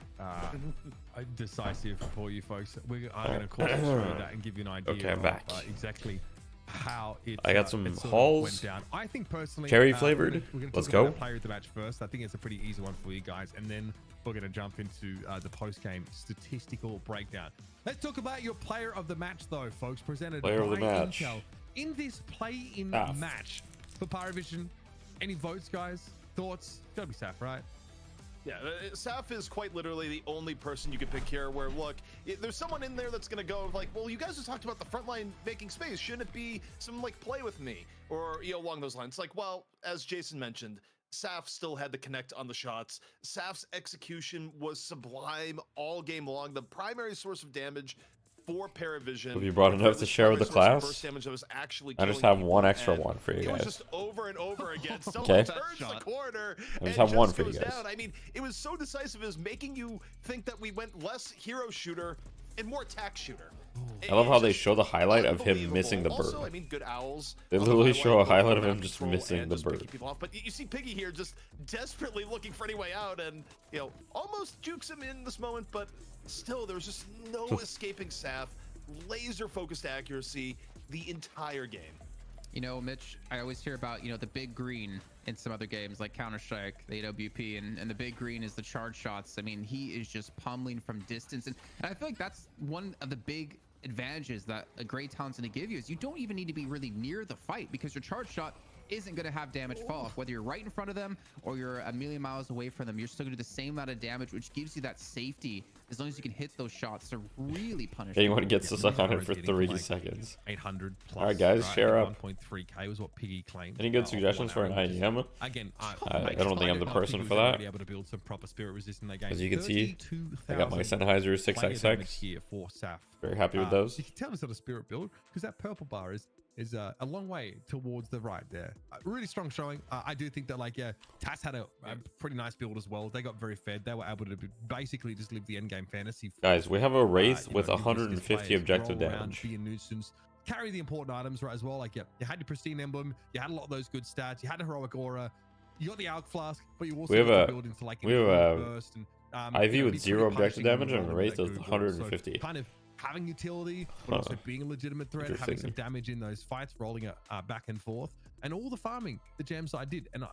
decisive for you folks. I'm going to call through that and give you an idea Okay, I'm back. Exactly how it I got some it sort of halls, went down. I think personally, cherry flavored. We're gonna Let's talk go. about player of the match first. I think it's a pretty easy one for you guys, and then we're going to jump into the post-game statistical breakdown. Let's talk about your player of the match, though, folks. Presented Player of by the match. Intel. In this play-in match for Parivision, any votes, guys? Thoughts? Gotta be Saf, right? Yeah, Saf is quite literally the only person you could pick here where, look, there's someone in there that's going to go like, well, you guys just talked about the front line making space. Shouldn't it be some, like, play with me? Or, along those lines. Like, well, as Jason mentioned, Saf still had to connect on the shots. Saf's execution was sublime all game long. The primary source of damage for Parivision. Have you brought enough to share with the class? I just have one extra one for you guys. It was just over and over again. Someone Okay. turns the corner I and just have one just for you goes guys. down. I mean, it was so decisive. It was making you think that we went less hero shooter and more attack shooter. I love how they show the highlight of him missing the bird. Also, I mean, good owls. They literally show a highlight of him just missing the bird. But you see Piggy here just desperately looking for any way out, and almost jukes him in this moment, but still there was just no escaping Saf. Laser focused accuracy the entire game. Mitch, I always hear about, the big green in some other games like Counter-Strike, the AWP, and the big green is the charge shots. I mean, he is just pummeling from distance. And I feel like that's one of the big advantages that a great talent's going to give you, is you don't even need to be really near the fight, because your charge shot isn't going to have damage fall off. Whether you're right in front of them or you're a million miles away from them, you're still going to do the same amount of damage, which gives you that safety as long as you can hit those shots to really punish Anyone gets us on it for 30 seconds. 800 plus. All right, guys, share up. 1.3k was what Piggy claimed. Any good suggestions for an IEM? Again, I don't think I'm the person for that. Able to build some proper spirit resist in that game. As you can see, I got my Sennheiser 6XX. Here for Saf. Very happy with those. You can tell it's not a spirit build, because that purple bar is a long way towards the right there. Really strong showing. I do think that, TAS had a pretty nice build as well. They got very fed. They were able to basically just live the end game fantasy. Guys, we have a Wraith with 150 objective damage. Be a nuisance. Carry the important items, right, as well. You had your pristine emblem. You had a lot of those good stats. You had a heroic aura. You got the Alk Flask, but you also build into burst and IV with 0 objective damage, and Wraith is 150. So kind of having utility, but also being a legitimate threat, having some damage in those fights, rolling it back and forth, and all the farming the Jam side did, and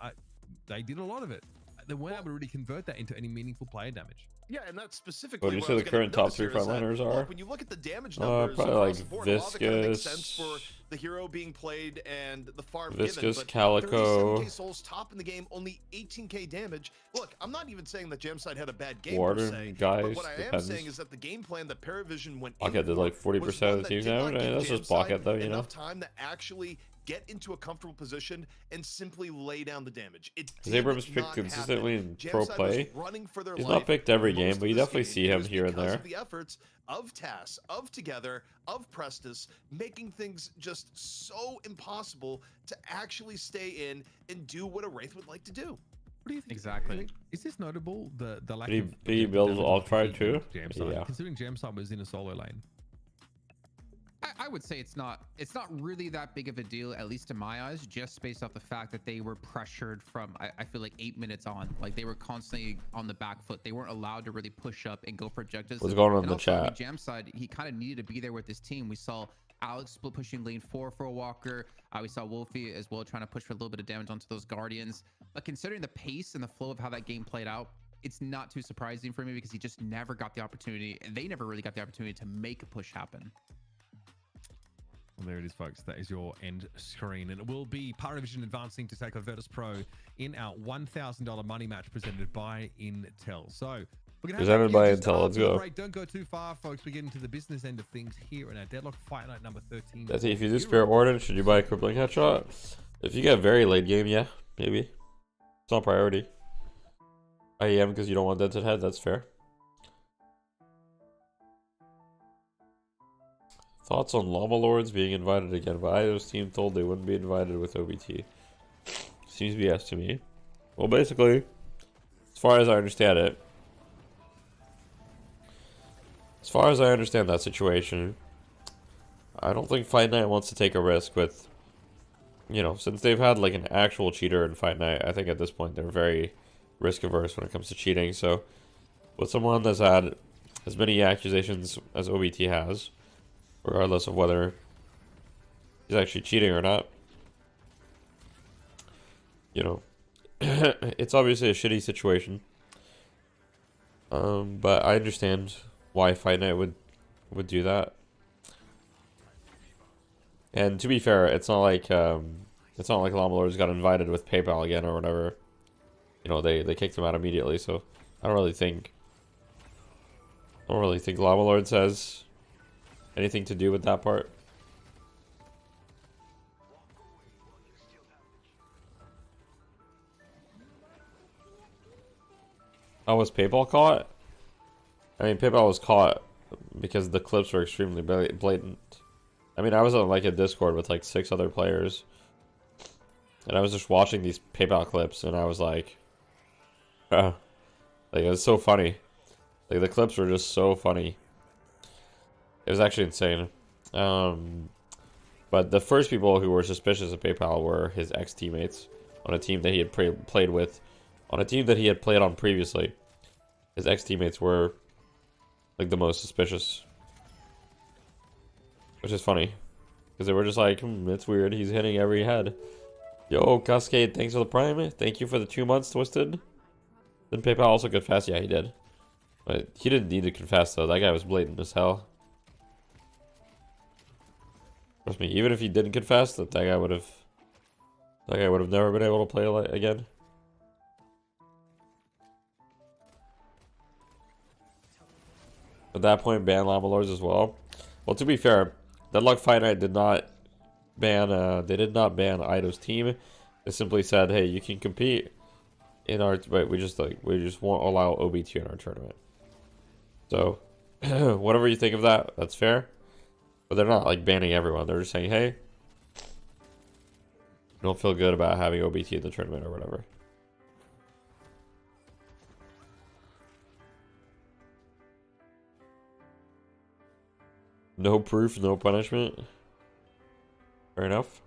they did a lot of it. They weren't able to really convert that into any meaningful player damage. Yeah, and that's specifically what do you say the current top 3 frontliners are? When you look at the damage numbers, probably like Viscus, kind of makes sense for the hero being played and the farm Viscus, given, Calico, 37k souls top in the game, only 18k damage. Look, I'm not even saying that Jamside had a bad game Warden, per se, guys, but what I am saying is that the game plan that Parivision went Pocket did like 40% of the team damage. I mean, that's just Pocket though, enough time to actually get into a comfortable position and simply lay down the damage. Abrams picked consistently in pro play. He's not picked every game, but you definitely see him here and there. The efforts of TAS, of Together, of Prestus, making things just so impossible to actually stay in and do what a Wraith would like to do. What do you think? Exactly. Is this notable? The lack Did of he build Alt-Fire too? Yeah. Considering Jamside was in a solo lane. I would say it's not really that big of a deal, at least in my eyes, just based off the fact that they were pressured from, I feel like 8 minutes on. Like they were constantly on the back foot. They weren't allowed to really push up and go for objectives. What's going on in and the also, chat? Jam side, he kind of needed to be there with his team. We saw Alex split pushing lane 4 for a Walker. We saw Wolfie as well trying to push for a little bit of damage onto those Guardians. But considering the pace and the flow of how that game played out, it's not too surprising for me because he just never got the opportunity, and they never really got the opportunity to make a push happen. Well, there it is, folks. That is your end screen. And it will be Parivision advancing to take on Virtus Pro in our $1,000 money match presented by Intel. So, we're going to presented by Intel. Let's go. Don't go too far, folks. We get into the business end of things here in our Deadlock Fight Night number 13. That's it. If you do Spirit Warden, should you buy a crippling headshot? If you get very late game, yeah, maybe. It's not priority. IEM because you don't want dented head, that's fair. Thoughts on Llama Lords being invited again, but Ido's team told they wouldn't be invited with OBT. Seems BS to me. Well, basically, as far as I understand it, as far as I understand that situation, I don't think Fight Night wants to take a risk with, you know, since they've had like an actual cheater in Fight Night, I think at this point they're very risk averse when it comes to cheating. So, with someone that's had as many accusations as OBT has, regardless of whether he's actually cheating or not, you know, it's obviously a shitty situation. But I understand why Fight Night would do that. And to be fair, it's not like Llama Lords got invited with PayPal again or whatever. You know, they kicked him out immediately, so I don't really think Llama Lords has anything to do with that part. Oh, was PayPal caught? I mean, PayPal was caught because the clips were extremely blatant. I mean, I was on like a Discord with like 6 other players, and I was just watching these PayPal clips, and I was like, like it was so funny. Like the clips were just so funny. It was actually insane. But the first people who were suspicious of PayPal were his ex-teammates on a team that he had played with, on a team that he had played on previously. His ex-teammates were like the most suspicious, which is funny because they were just like, it's weird. He's hitting every head. Yo, Cascade, thanks for the prime. Thank you for the 2 months, Twisted. Then PayPal also confessed. Yeah, he did. But he didn't need to confess though. That guy was blatant as hell. Trust me, even if he didn't confess, that guy would have never been able to play again. At that point, ban Llama Lords as well. Well, to be fair, Deadlock Fight Night did not ban. They did not ban Ido's team. They simply said, "Hey, you can compete in our, but we just won't allow OBT in our tournament." So, whatever you think of that, that's fair. But they're not like banning everyone. They're just saying, "Hey, don't feel good about having OBT in the tournament or whatever." No proof, no punishment. Fair enough.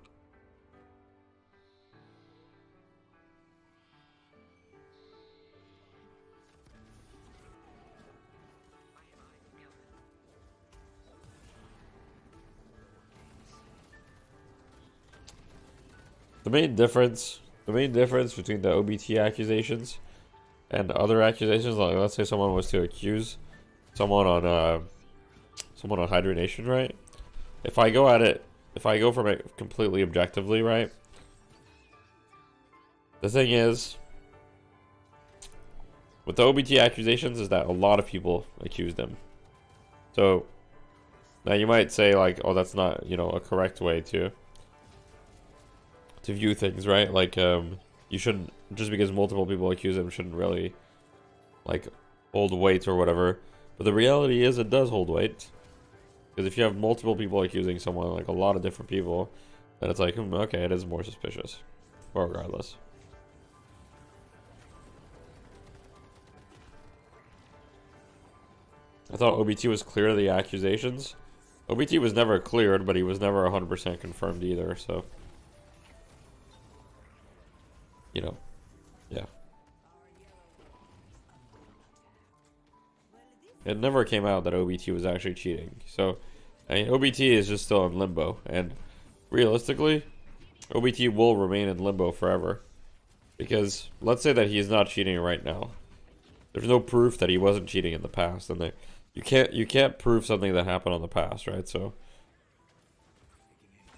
The main difference between the OBT accusations and other accusations, like let's say someone was to accuse someone on hydration, right? If I go from it completely objectively, right? The thing is, with the OBT accusations is that a lot of people accuse them. So now you might say like, oh, that's not, you know, a correct way to to view things, right? Like you shouldn't, just because multiple people accuse him, shouldn't really like hold weight or whatever. But the reality is it does hold weight, because if you have multiple people accusing someone, like a lot of different people, then it's like, okay, it is more suspicious. But regardless. I thought OBT was clear of the accusations. OBT was never cleared, but he was never 100% confirmed either, so... You know, yeah. It never came out that OBT was actually cheating. So, I mean, OBT is just still in limbo. And realistically, OBT will remain in limbo forever. Because let's say that he is not cheating right now. There's no proof that he wasn't cheating in the past. And you can't prove something that happened in the past, right? So,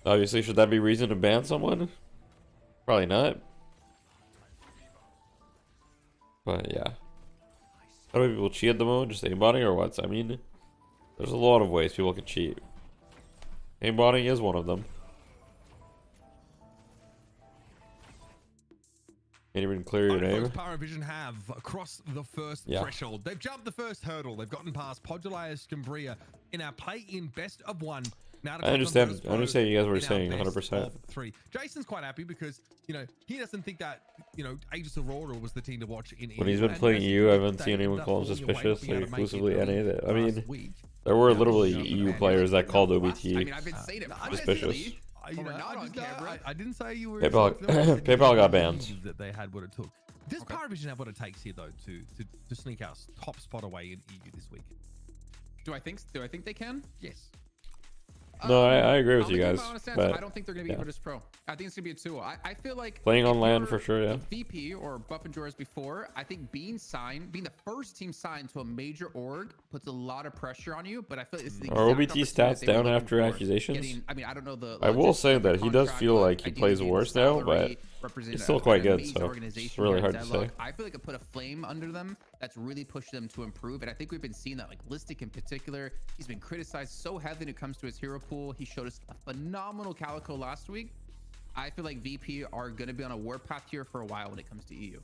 obviously, should that be reason to ban someone? Probably not. But yeah. How do people cheat at the moment? Just aimbotting or what? I mean, there's a lot of ways people can cheat. Aimbotting is one of them. Can't even clear your name. Parivision have across the first threshold. They've jumped the first hurdle. They've gotten past Podulai's Cambria in our play-in best of one. Now I understand. I understand you guys were saying 100%. Three. Jason's quite happy because he doesn't think that Aegis Aurora was the team to watch in. When he's been playing EU, I haven't seen anyone call him suspicious. Like exclusively any of it. I mean, there were literally EU players that called OBT suspicious. I didn't say you were. PayPal got banned. That they had what it took. Does Parivision have what it takes here though to sneak our top spot away in EU this week? Do I think they can? Yes. No, I agree with you guys. But I don't think they're going to be Virtus Pro. I think it's going to be a 2-0. I feel like playing on land for sure, yeah. VP or Buff and Joras before, I think being the first team signed to a major org puts a lot of pressure on you. But I feel like it's the are OBT stats down after accusations? I mean, I don't know the. I will say that he does feel like he plays worse now, but it's still quite good. So it's really hard to say. I feel like it put a flame under them that's really pushed them to improve. And I think we've been seeing that, like Listic in particular, he's been criticized so heavily when it comes to his hero pool. He showed us a phenomenal Calico last week. I feel like VP are going to be on a warpath here for a while when it comes to EU.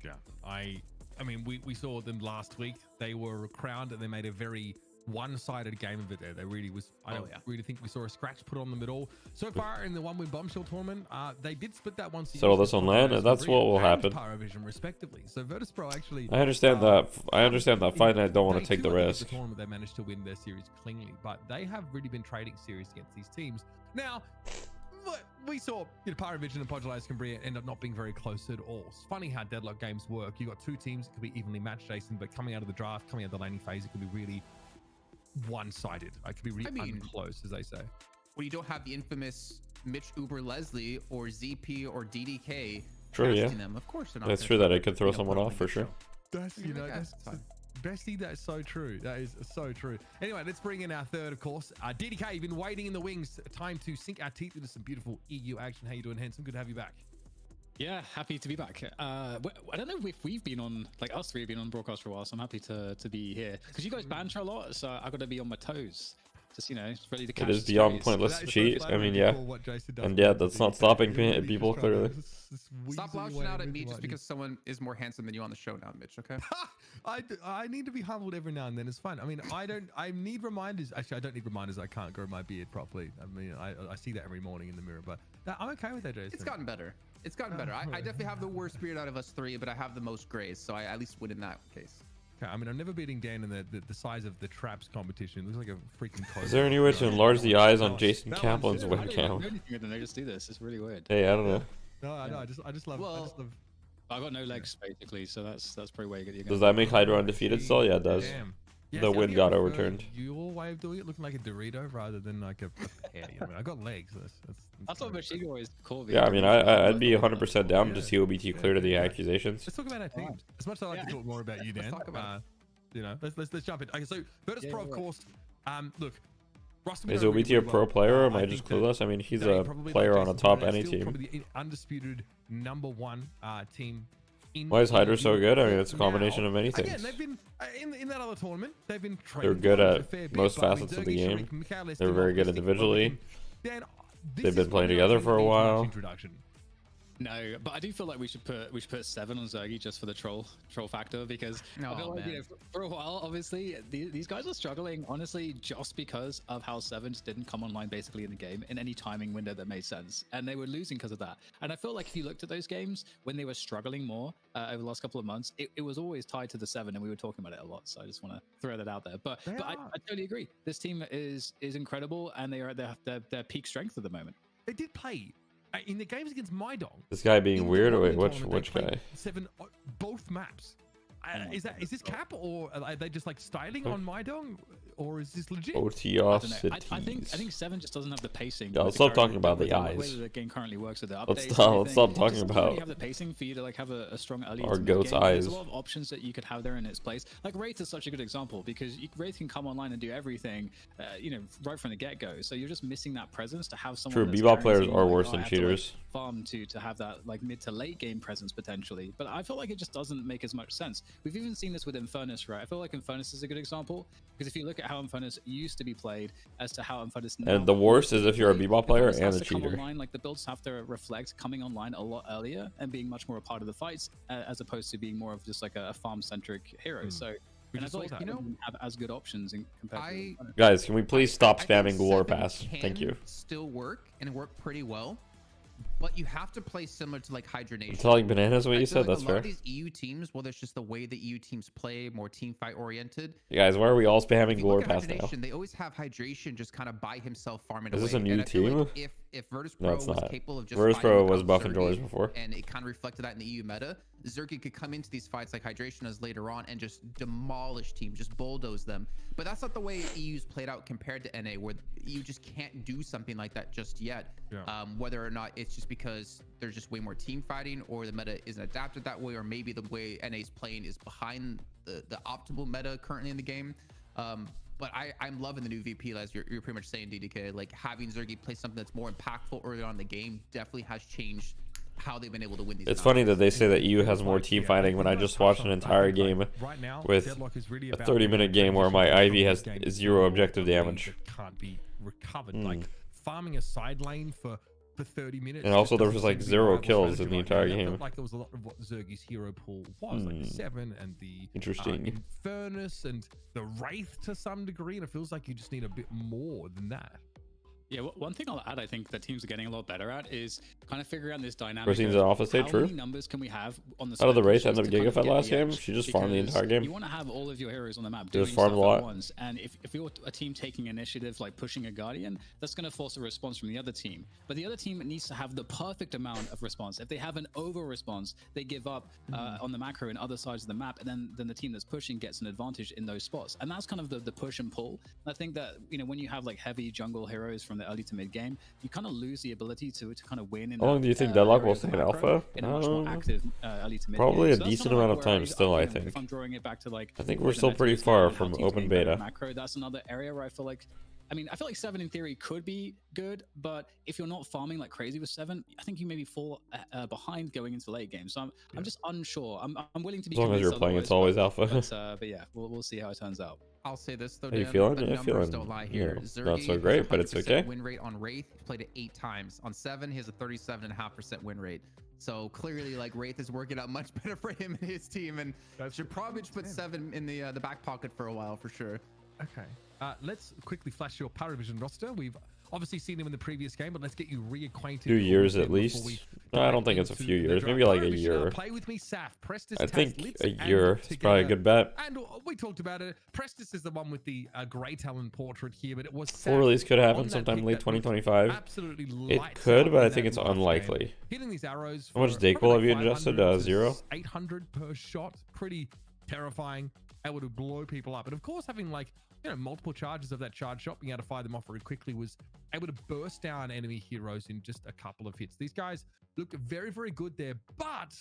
Yeah, I mean, we saw them last week. They were crowned and they made a very one-sided game of it there. They really was. I don't really think we saw a scratch put on them at all. So far in the one-win bombshell tournament, they did split that one. Settle this on land, and that's what will happen. Parivision, respectively. So Virtus Pro actually. I understand that. I understand that. Fine, I don't want to take the risk. The tournament they managed to win their series cleanly, but they have really been trading series against these teams. Now, we saw Parivision and Podulai's Cambria end up not being very close at all. It's funny how deadlock games work. You got two teams that could be evenly matched, Jason, but coming out of the draft, coming out of the laning phase, it could be really one-sided. I could be really unclose, as they say. When you don't have the infamous Mitch Uber Leslie or ZP or DDK them, of course they're not. That's true that it could throw someone off for sure. That's Bestie, that's so true. That is so true. Anyway, let's bring in our third, of course. DDK, you've been waiting in the wings. Time to sink our teeth into some beautiful EU action. How you doing, Handsome? Good to have you back. Yeah, happy to be back. I don't know if we've been on, like us three have been on broadcast for a while, so I'm happy to be here. Because you guys banter a lot, so I've got to be on my toes. Just, ready to catch. It is beyond pointless to cheat. I mean, yeah. And yeah, that's not stopping people, clearly. Stop louching out at me just because someone is more handsome than you on the show now, Mitch, okay? I need to be humbled every now and then. It's fun. I mean, I need reminders. Actually, I don't need reminders. I can't grow my beard properly. I mean, I see that every morning in the mirror, but I'm okay with that, Jason. It's gotten better. It's gotten better. I definitely have the worst beard out of us three, but I have the most grays, so I at least win in that case. Okay, I mean, I'm never beating Dan in the size of the traps competition. It looks like a freaking code. Is there any way to enlarge the eyes on Jason Kaplan's webcam? They just do this. It's really weird. Hey, I don't know. No, I just love. I got no legs basically, so that's probably where you get. Does that make Hydra undefeated still? Yeah, it does. Damn. The win got overturned. Your way of doing it looking like a Dorito rather than like a pear. I mean, I got legs. That's what Machine always called me. Yeah, I mean, I'd be 100% down to see OBT clear to the accusations. Let's talk about our teams. As much as I like to talk more about you, Dan. Let's talk about let's jump in. Okay, so Virtus Pro, of course. Look, is OBT a pro player, or am I just clueless? I mean, he's a player on a top any team. Probably the undisputed #1 team. Why is Hydra so good? I mean, it's a combination of many things. Again, they've been in that other tournament. They've been. They're good at most facets of the game. They're very good individually. They've been playing together for a while. No, but I do feel like we should put 7 on Zergy just for the troll factor, because I feel like, you know, for a while, obviously these guys are struggling, honestly, just because of how 7 just didn't come online basically in the game in any timing window that made sense, and they were losing because of that. And I feel like if you looked at those games when they were struggling more over the last couple of months, it was always tied to the 7, and we were talking about it a lot. So I just want to throw that out there. But I totally agree. This team is incredible, and they are at their peak strength at the moment. They did play in the games against Mydong. This guy being weird, or wait, which guy? 7 both maps. Is this cap, or are they just like styling on Mydong, or is this legit? OTR I think 7 just doesn't have the pacing. Yeah, let's stop talking about the way eyes. the game currently works with the Let's updates. stop talking about. Really have the pacing for you to like have a strong early our game. goat's eyes. There's a lot of options that you could have there in its place. Like Wraith is such a good example, because Wraith can come online and do everything, you know, right from the get-go. So you're just missing that presence to have someone. True, Bebop players are worse than cheaters. Farm to have that like mid to late game presence potentially, but I feel like it just doesn't make as much sense. We've even seen this with Infernus, right? I feel like Infernus is a good example, because if you look at how Infernus used to be played as to how Infernus now, and the worst is if you're a Bebop player and a cheater. Online, like the builds have to reflect coming online a lot earlier and being much more a part of the fights, as opposed to being more of just like a farm centric hero. So and I feel like, you know, have as good options in compared to guys, can we please stop spamming Lore Pass? Thank you. Still work and work pretty well, but you have to play similar to like Hydra Nation. Telling bananas what you said. Like That's a lot fair. of these EU teams, well, there's just the way that EU teams play, more team fight oriented. You guys, why are we all spamming Lore Pass Hydra now? Nation, they always have Hydration just kind of by himself farming Is away. this a new team? Like if Virtus Pro was capable of just Virtus Pro was buffing buffing Joyce before, and it kind of reflected that in the EU meta, Zergy could come into these fights like Hydration as later on and just demolish teams, just bulldoze them. But that's not the way EU's played out compared to NA, where you just can't do something like that just yet. Yeah. Whether or not it's just because there's just way more team fighting, or the meta isn't adapted that way, or maybe the way NA's playing is behind the optimal meta currently in the game. But I'm loving the new VP, as you're pretty much saying, DDK. Like having Zergy play something that's more impactful early on in the game definitely has changed how they've been able to win these. It's funny that they say that EU has more team fighting when I just watched an entire game with a 30-minute game where my Ivy has 0 objective damage. Can't be recovered. Like farming a side lane for 30 minutes. And also there was like 0 kills in the entire game. Like there was a lot of what Zergy's hero pool was, like 7 and the interesting Infernus and the Wraith to some degree, and it feels like you just need a bit more than that. Yeah, one thing I'll add, I think that teams are getting a lot better at is kind of figuring out this dynamic. Rosine's an office state, true. How many numbers can we have on the out of the Wraith end of Gigafed last game? She just farmed the entire game. You want to have all of your heroes on the map just farmed a lot. Once, and if you're a team taking initiative, like pushing a Guardian, that's going to force a response from the other team. But the other team needs to have the perfect amount of response. If they have an over response, they give up on the macro and other sides of the map, and then the team that's pushing gets an advantage in those spots. And that's kind of the push and pull. And I think that, you know, when you have like heavy jungle heroes from the early to mid game, you kind of lose the ability to kind of win. How long do you think Deadlock will stay in alpha? In a much more active early to mid probably game. a So decent amount of time still, I think. If I'm drawing it back to like, I think we're still pretty far from open beta. Macro, that's another area where I feel like, I mean, I feel like 7 in theory could be good, but if you're not farming like crazy with 7, I think you maybe fall behind going into late game. So I'm just unsure. I'm willing to be. As long as you're playing, it's always alpha. But yeah, we'll see how it turns out. I'll say this though, how you Dan, feeling? the numbers don't lie here. Not so great, but it's okay. Win rate on Wraith, he played it 8 times. On 7, he has a 37.5% win rate. So clearly, like Wraith is working out much better for him and his team, and should probably put 7 in the back pocket for a while for sure. Okay. Let's quickly flash your Parivision roster. We've obviously seen him in the previous game, but let's get you reacquainted. 2 years at least. No, I don't think it's a few years. Maybe like a year. Play with me, Saf. Prestis, I think a year is probably a good bet. And we talked about it. Prestis is the one with the Grey Talon portrait here, but it was full release could happen sometime late 2025. Absolutely, it could, but I think it's unlikely. Hitting these arrows. How much Dayquil have you ingested? 0. 800 per shot. Pretty terrifying. Able to blow people up, and of course, having like, you know, multiple charges of that charge shot, being able to fire them off very quickly, was able to burst down enemy heroes in just a couple of hits. These guys looked very, very good there, but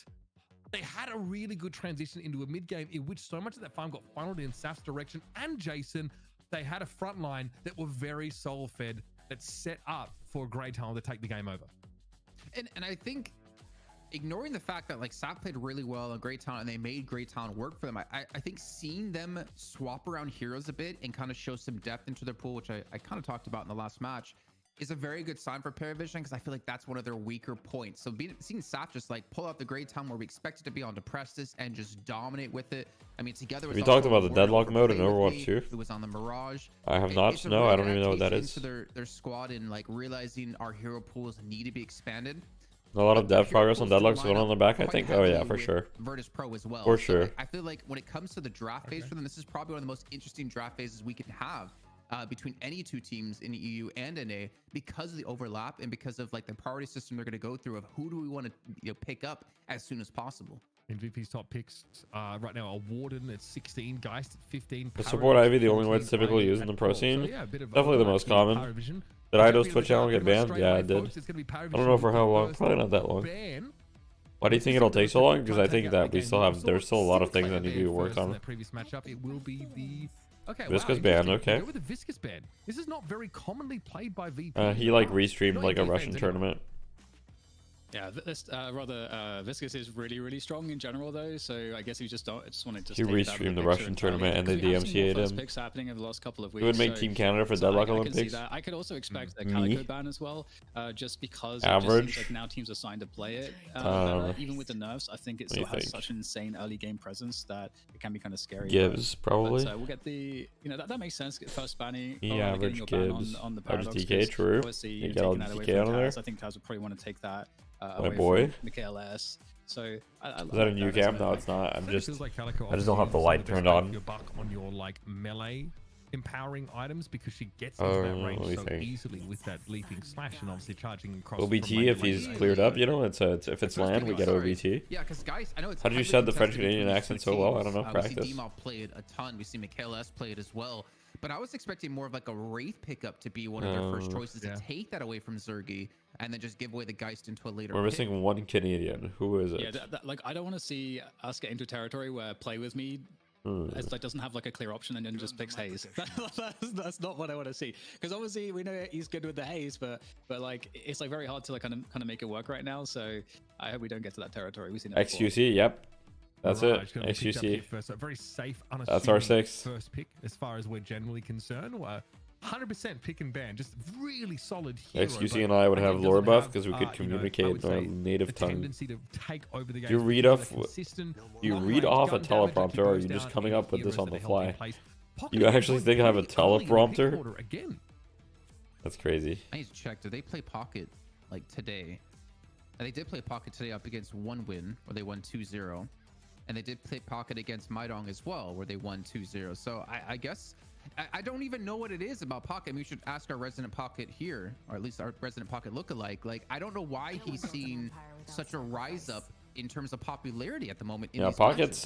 they had a really good transition into a mid game in which so much of that farm got funneled in Saf's direction. And Jason, they had a front line that were very soul fed, that set up for Grey Talon to take the game over. And I think, ignoring the fact that like Sap played really well on Grey Talon and they made Grey Talon work for them, I think seeing them swap around heroes a bit and kind of show some depth into their pool, which I kind of talked about in the last match, is a very good sign for Parivision because I feel like that's one of their weaker points. So seeing Saf just like pull out the Great Time where we expected to be on Depressus and just dominate with it. I mean, together with we talked about the deadlock mode in Overwatch 2. It was on the Mirage. I have not. No, I don't even know what that is. To their squad and like realizing our hero pools need to be expanded. A lot of dev progress on deadlocks going on the back, I think. Oh yeah, for sure. Virtus Pro as well. For sure. I feel like when it comes to the draft phase for them, this is probably one of the most interesting draft phases we can have. Between any two teams in the EU and NA, because of the overlap and because of like the priority system they're going to go through of who do we want to pick up as soon as possible. MVP's top picks right now are Warden at 16, Geist at 15. The support Ivy, the only one that's typically used in the pro scene. So, yeah, definitely the most common. Parivision. Did Ido's Twitch channel get banned? Yeah, it did. I don't know for how long. Probably not that long. Why do you think it'll take so long? Because I think that we still have, there's still a lot of things that need to be worked on. That previous matchup, it will be the Visca's banned, okay. With the Visca's ban. This is not very commonly played by VP. He like restreamed like a Russian tournament. Yeah, this Viscous is really strong in general though, so I guess he just wanted to. He restreamed the Russian tournament and they DMCA'd him. Picks happening over the last couple of weeks. Who would make Team Canada for Deadlock Olympics? I could also expect a Calico ban as well, just because average. Like now teams are signed to play it. Even with the nerfs, I think it still has such an insane early game presence that it can be kind of scary. Gibbs probably. But, we'll get the that makes sense. First banning. Yeah, average Gibbs. On the Paradox DK, true. Obviously, you got all the DK on there. I think Taz would probably want to take that. My boy. MKLS. So is that a new cam? No, it's not. I just don't have the light turned on. Your buck on your like melee empowering items because she gets into that range so easily with that leaping slash and obviously charging across. OBT if he's cleared up, you know, if it's land, we get OBT. Yeah, because guys, I know it's. How did you said the French Canadian accent so well? I don't know. Practice. We see DMOB play it a ton. We see MKLS play it as well. But I was expecting more of like a Wraith pickup to be one of their first choices to take that away from Zergy and then just give away the Geist into a later. We're missing one Canadian. Who is it? Yeah, like I don't want to see us get into territory where Play With Me it's like doesn't have like a clear option and then just picks Haze. That's not what I want to see. Because obviously we know he's good with the Haze, but like it's like very hard to like kind of make it work right now. So I hope we don't get to that territory. We've seen it before. XQC, yep. That's it. XQC. First, very safe, that's our 6. First pick as far as we're generally concerned. 100% pick and ban, just really solid hero. XQC and I would have lore buff because we could communicate in our native tongue. To take over the game. Do you read off? You read off a teleprompter, or are you just coming up with this on the fly? You actually think I have a teleprompter? That's crazy. I need to check. Did they play Pocket like today? And they did play Pocket today up against 1 win, where they won 2-0. And they did play Pocket against Maidong as well, where they won 2-0. So I guess I don't even know what it is about Pocket. I mean, we should ask our resident Pocket here, or at least our resident Pocket lookalike. Like, I don't know why he's seen such a rise up in terms of popularity at the moment. Yeah, Pocket's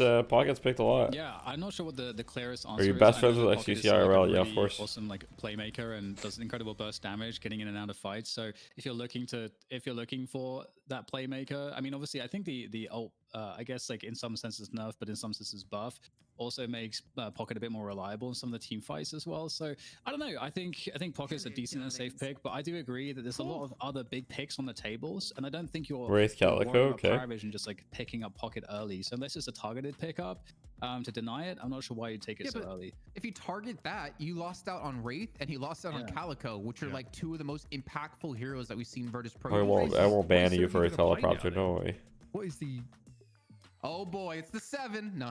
picked a lot. Yeah, I'm not sure what the clearest answer is. Are you best friends with XQC IRL? Yeah, of course. Awesome, like playmaker and does incredible burst damage, getting in and out of fights. So if you're looking for that playmaker, I mean, obviously, I think the ult, I guess like in some senses nerf, but in some senses buff, also makes Pocket a bit more reliable in some of the team fights as well. So I don't know. I think Pocket's a decent and safe pick, but I do agree that there's a lot of other big picks on the tables, and I don't think you're Wraith Calico, okay. Parivision just like picking up Pocket early. So unless it's a targeted pickup, to deny it, I'm not sure why you'd take it so early. If you target that, you lost out on Wraith and he lost out on Calico, which are like two of the most impactful heroes that we've seen Virtus Pro. I won't ban you for a teleprompter. No way. What is the? Oh boy, it's the 7. No,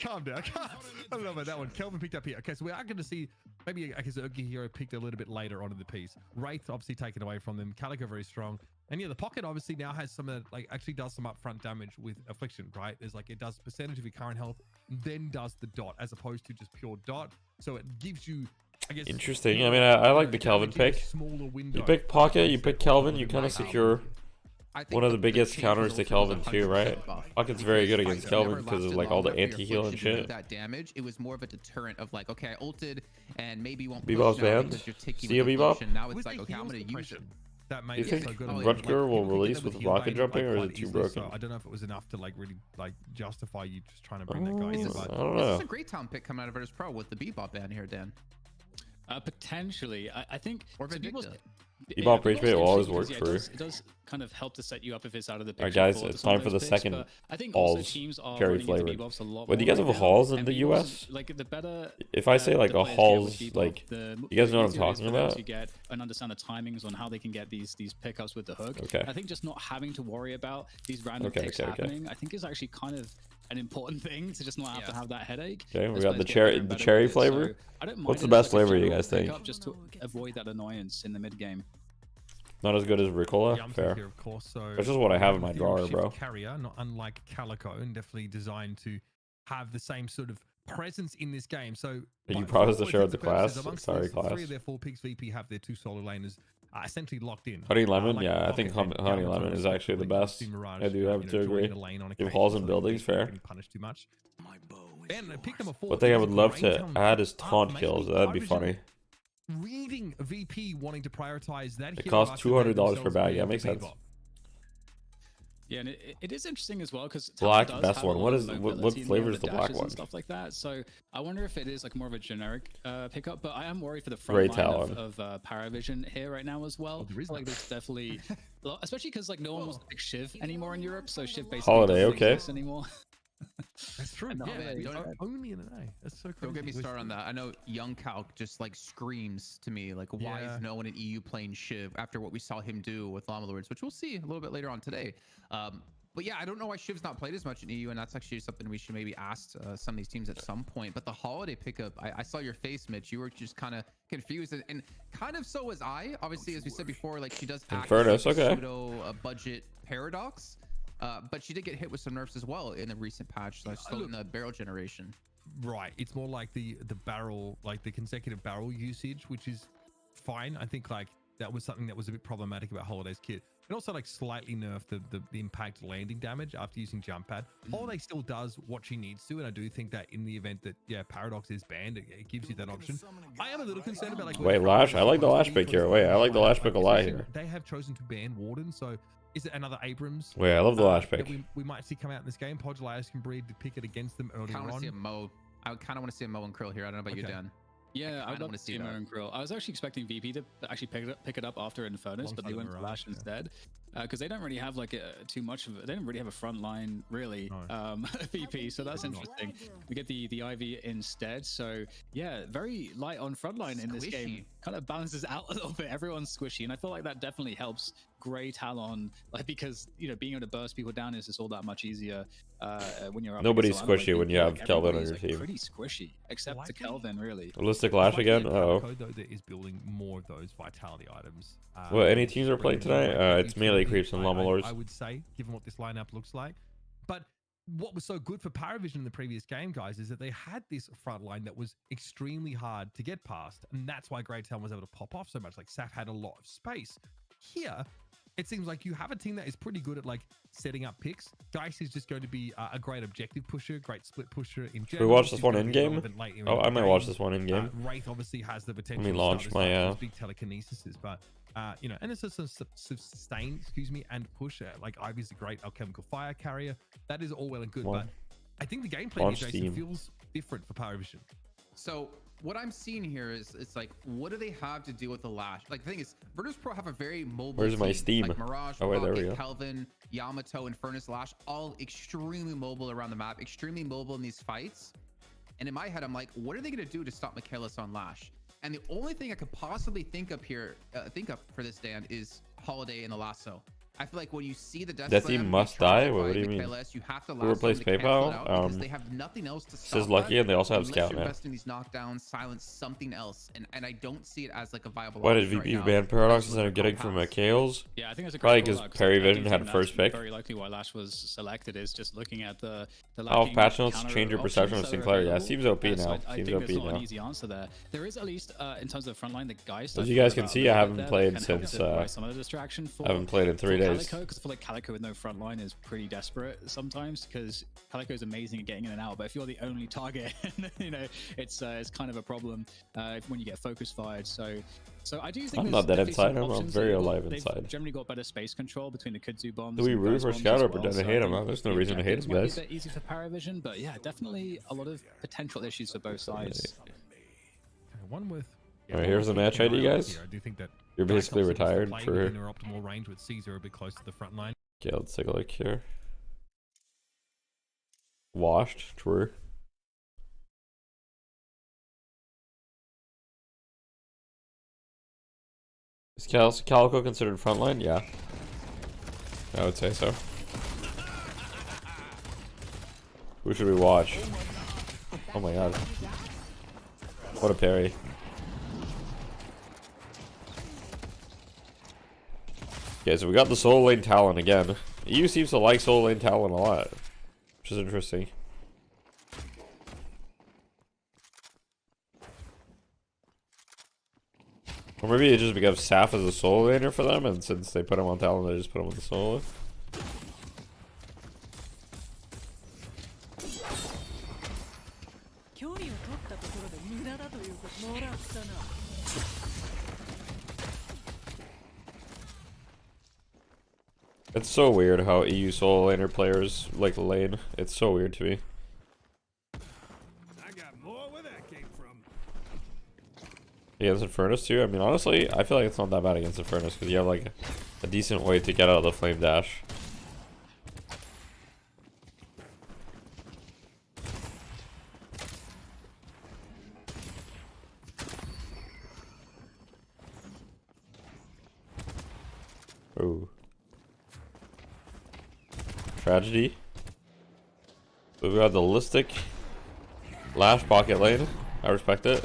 calm down. I don't know about that one. Kelvin picked up here. Okay, so we are going to see maybe a Zergy hero picked a little bit later on in the piece. Wraith obviously taken away from them. Calico very strong. And yeah, the Pocket obviously now has some like actually does some upfront damage with Affliction, right? There's like it does percentage of your current health, then does the dot as opposed to just pure dot. So it gives you, I guess. Interesting. I mean, I like the Kelvin pick. You pick Pocket, you pick Kelvin, you kind of secure one of the biggest counters to Kelvin too, right? Pocket's very good against Kelvin because of like all the anti-heal and shit. That damage, it was more of a deterrent of like, okay, I ulted and maybe you won't. Bebop's banned. See a Bebop? Now it's like, okay, I'm gonna use it. That made you think Rutger will release with rocket jumping, or is it too broken? So I don't know if it was enough to like really like justify you just trying to bring that guy in. I don't know. This is a great town pick coming out of Virtus Pro with the Bebop ban here, Dan. Potentially, I think. Or Debuff breach bait will always work yeah, for. it does kind of help to set you up if it's out of the picture. Alright guys, it's time for the second I think halls teams are cherry running into flavored. debuffs a lot Wait, do you more guys have right a now, halls in and the debuffs, US? like the better, If I say like the a players get halls, with debuff, like the you guys know what I'm easier it is talking for them about? to get and understand the timings on how they can get these pickups with the hook. Okay. I think just not having to worry about these random picks happening, I think is actually kind of an important thing to just not have to have that headache. Okay, we got the cherry flavor. So I don't mind What's the if best it's like a flavor you general guys think? pickup just to avoid that annoyance in the mid game. Not as good as Ricola. Yamato Fair. here, of course. So That's just what I have in my drawer, shift bro. Carrier, not unlike Calico, and definitely designed to have the same sort of presence in this game. So Did you by promise to forward share with the purposes, class? amongst Sorry, these, class. 3 of their 4 picks VP have their 2 solo laners essentially locked in. Honey Lemon, Like yeah, I Pocket think and Honey Yamato Lemon is actually the respectively, best. Mirage, I do have to joining agree. the lane on Give occasion halls so and that buildings, they're not fair. getting punished too much. And pick number 4. One thing I would love to Greytown add is up, taunt maybe kills. That'd be Parivision funny. Reading VP wanting to prioritize that. It hero costs after they $200 per themselves bag. being That makes the sense. bebop. Yeah, and it is interesting as well because Black, best one. What flavor is the black one? And stuff like that. So I wonder if it is like more of a generic pickup. But I am worried for the front line of Parivision here right now as well. There is like there's definitely, especially because like no one wants to pick Shiv anymore in Europe. So Shiv basically Holiday, doesn't okay. exist anymore. That's true. No, Yeah, man, only in an A. That's so crazy. Don't get me started on that. I know Young Calc just like screams to me like, why is no one in EU playing Shiv after what we saw him do with Llama Lords, which we'll see a little bit later on today. But yeah, I don't know why Shiv's not played as much in EU, and that's actually something we should maybe ask some of these teams at some point. But the holiday pickup, I saw your face, Mitch. You were just kind of confused, and kind of so was I. Obviously, as we said before, like she does act like a pseudo budget paradox. But she did get hit with some nerfs as well in the recent patch, still in the barrel generation. Right. It's more like the barrel, like the consecutive barrel usage, which is fine. I think like that was something that was a bit problematic about Holiday's kit. It also like slightly nerfed the impact landing damage after using jump pad. Holiday still does what she needs to, and I do think that in the event that Paradox is banned, it gives you that option. I am a little concerned about like wait, Lash. I like the Lash pick here. Wait, I like the Lash pick a lot here. They have chosen to ban Warden, so is it another Abrams? Wait, I love the Lash pick. We might see come out in this game. Podgelias can breed to pick it against them early on. I kind of want to see a Mo and Krill here. I don't know about you, Dan. Yeah, I would love to see Mo and Krill. I was actually expecting VP to actually pick it up after Infernus, but they went to Lash instead. Because they don't really have like too much of it. They don't really have a front line really, VP. So that's interesting. We get the Ivy instead. So yeah, very light on front line in this game. Kind of balances out a little bit. Everyone's squishy, and I feel like that definitely helps Grey Talon, like because being able to burst people down is just all that much easier when you're up. Nobody's squishy when you have Kelvin on your team. Pretty squishy, except to Kelvin, really. Ballistic Lash again. Though that is building more of those vitality items. Well, any teams are playing tonight? It's melee creeps and Llama Lords. I would say, given what this lineup looks like. But what was so good for Parivision in the previous game, guys, is that they had this front line that was extremely hard to get past, and that's why Grey Talon was able to pop off so much. Like Saf had a lot of space. Here, it seems like you have a team that is pretty good at like setting up picks. Dice is just going to be a great objective pusher, great split pusher in general. Should we watch this one in game? Oh, I might watch this one in game. Wraith obviously has the potential. Let me launch my big telekinesis, but and it's just a sustain, and push. Like Ivy's a great alchemical fire carrier. That is all well and good, but I think the gameplay here, Jason, feels different for Parivision. So what I'm seeing here is it's like, what do they have to do with the Lash? Like the thing is, Virtus Pro have a very mobile. Where's my Steam? Like Mirage, oh wait, there we go. Kelvin, Yamato, and Furnace Lash, all extremely mobile around the map, extremely mobile in these fights. And in my head, I'm like, what are they gonna do to stop Michaelis on Lash? And the only thing I could possibly think up for this, Dan, is Holiday and the Lasso. I feel like when you see the Death Team must die. What do you mean? You have to who replaced PayPal? Because they have nothing else to stop. This is lucky, and they also have unless Scout you're now. investing these knockdowns, silence something else, and I don't see it as like a viable. Why did VP ban Paradox instead of getting from Chaos? Yeah, I think it's a probably because Parivision had a first pick. Very likely why Lash was selected is just looking at the oh, patch notes change your perception of Sinclair. Yeah, seems OP now. Seems OP now. Not an easy answer there. There is at least in terms of the front line, the guys. As you guys can see, I haven't played since. I haven't played in 3 days. Because I feel like Calico with no front line is pretty desperate sometimes, because Calico is amazing at getting in and out, but if you're the only target, it's kind of a problem when you get focus fired. So I do think I'm not that inside. I'm very alive inside. They've generally got better space control between the Kudzu bombs. Do we root for Scout or pretend to hate him? There's no reason to hate him, guys. Might be a bit easy for Parivision, but yeah, definitely a lot of potential issues for both sides. One with. All right, here's the match ID, guys. I do think that You're basically Dysos obviously retired playing for. within their optimal range with Caesar a bit close to the front line. Okay, let's take a look here. Washed, true. Is Calico considered frontline? Yeah. I would say so. Who should we watch? Oh my god. What a parry. Okay, so we got the solo lane Talon again. EU seems to like solo lane Talon a lot, which is interesting. Or maybe it just because Saf is a solo laner for them, and since they put him on Talon, they just put him on the solo. It's so weird how EU solo laner players like lane. It's so weird to me. I got more where that came from. Against Infernus too? I mean, honestly, I feel like it's not that bad against Infernus because you have like a decent way to get out of the flame dash. Ooh. Tragedy. So we got the Listic Lash pocket lane. I respect it.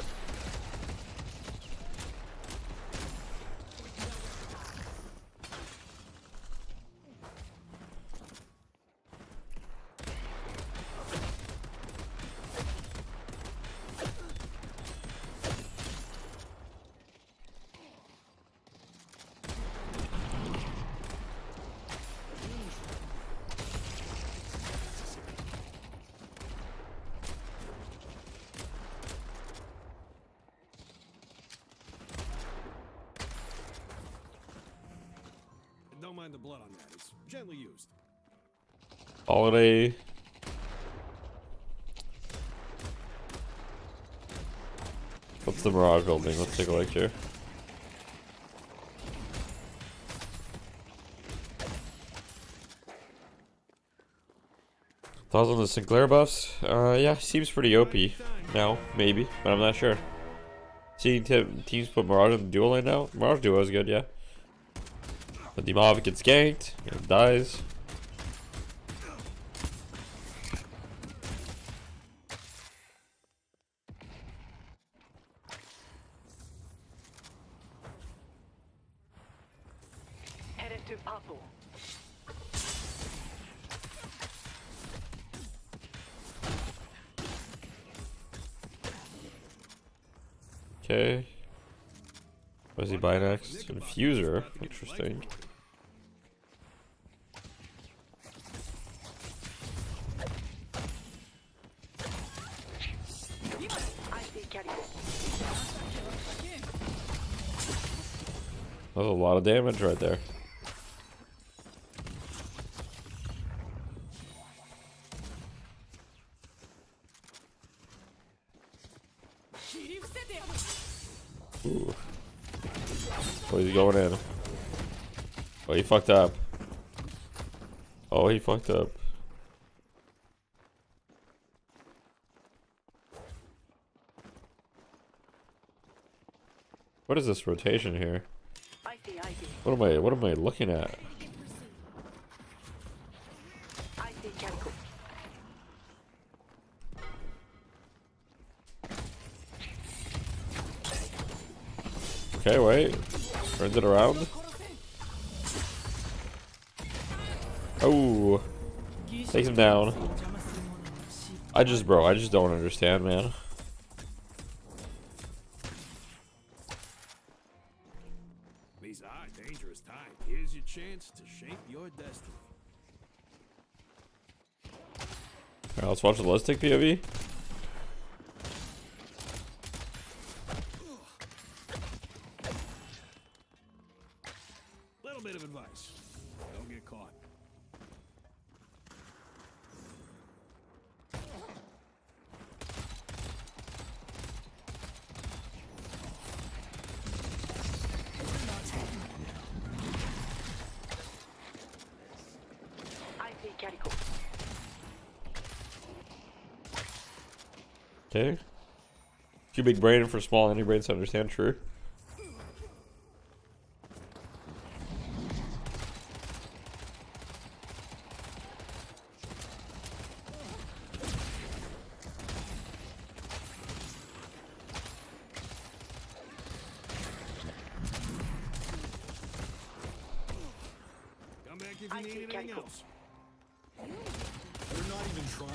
Don't mind the blood on that. It's gently used. Holiday. What's the Mirage building? Let's take a look here. Thoughts on the Sinclair buffs? Yeah, seems pretty OP now, maybe, but I'm not sure. Seeing teams put Mirage in the dual lane now? Mirage duo is good, yeah. But the mob gets ganked and dies. Headed to Papu. Okay. What does he buy next? Infuser. Interesting. That's a lot of damage right there. Ooh. Oh, he's going in. Oh, he fucked up. Oh, he fucked up. What is this rotation here? What am I looking at? Okay, wait. Turns it around. Oh. Takes him down. I just don't understand, man. These are dangerous times. Here's your chance to shape your destiny. Alright, let's watch the Listic POV. Little bit of advice. Don't get caught. Okay. Too big brain for small any brains to understand. True. Come back if I you see need anything Calico. else. They're not even trying.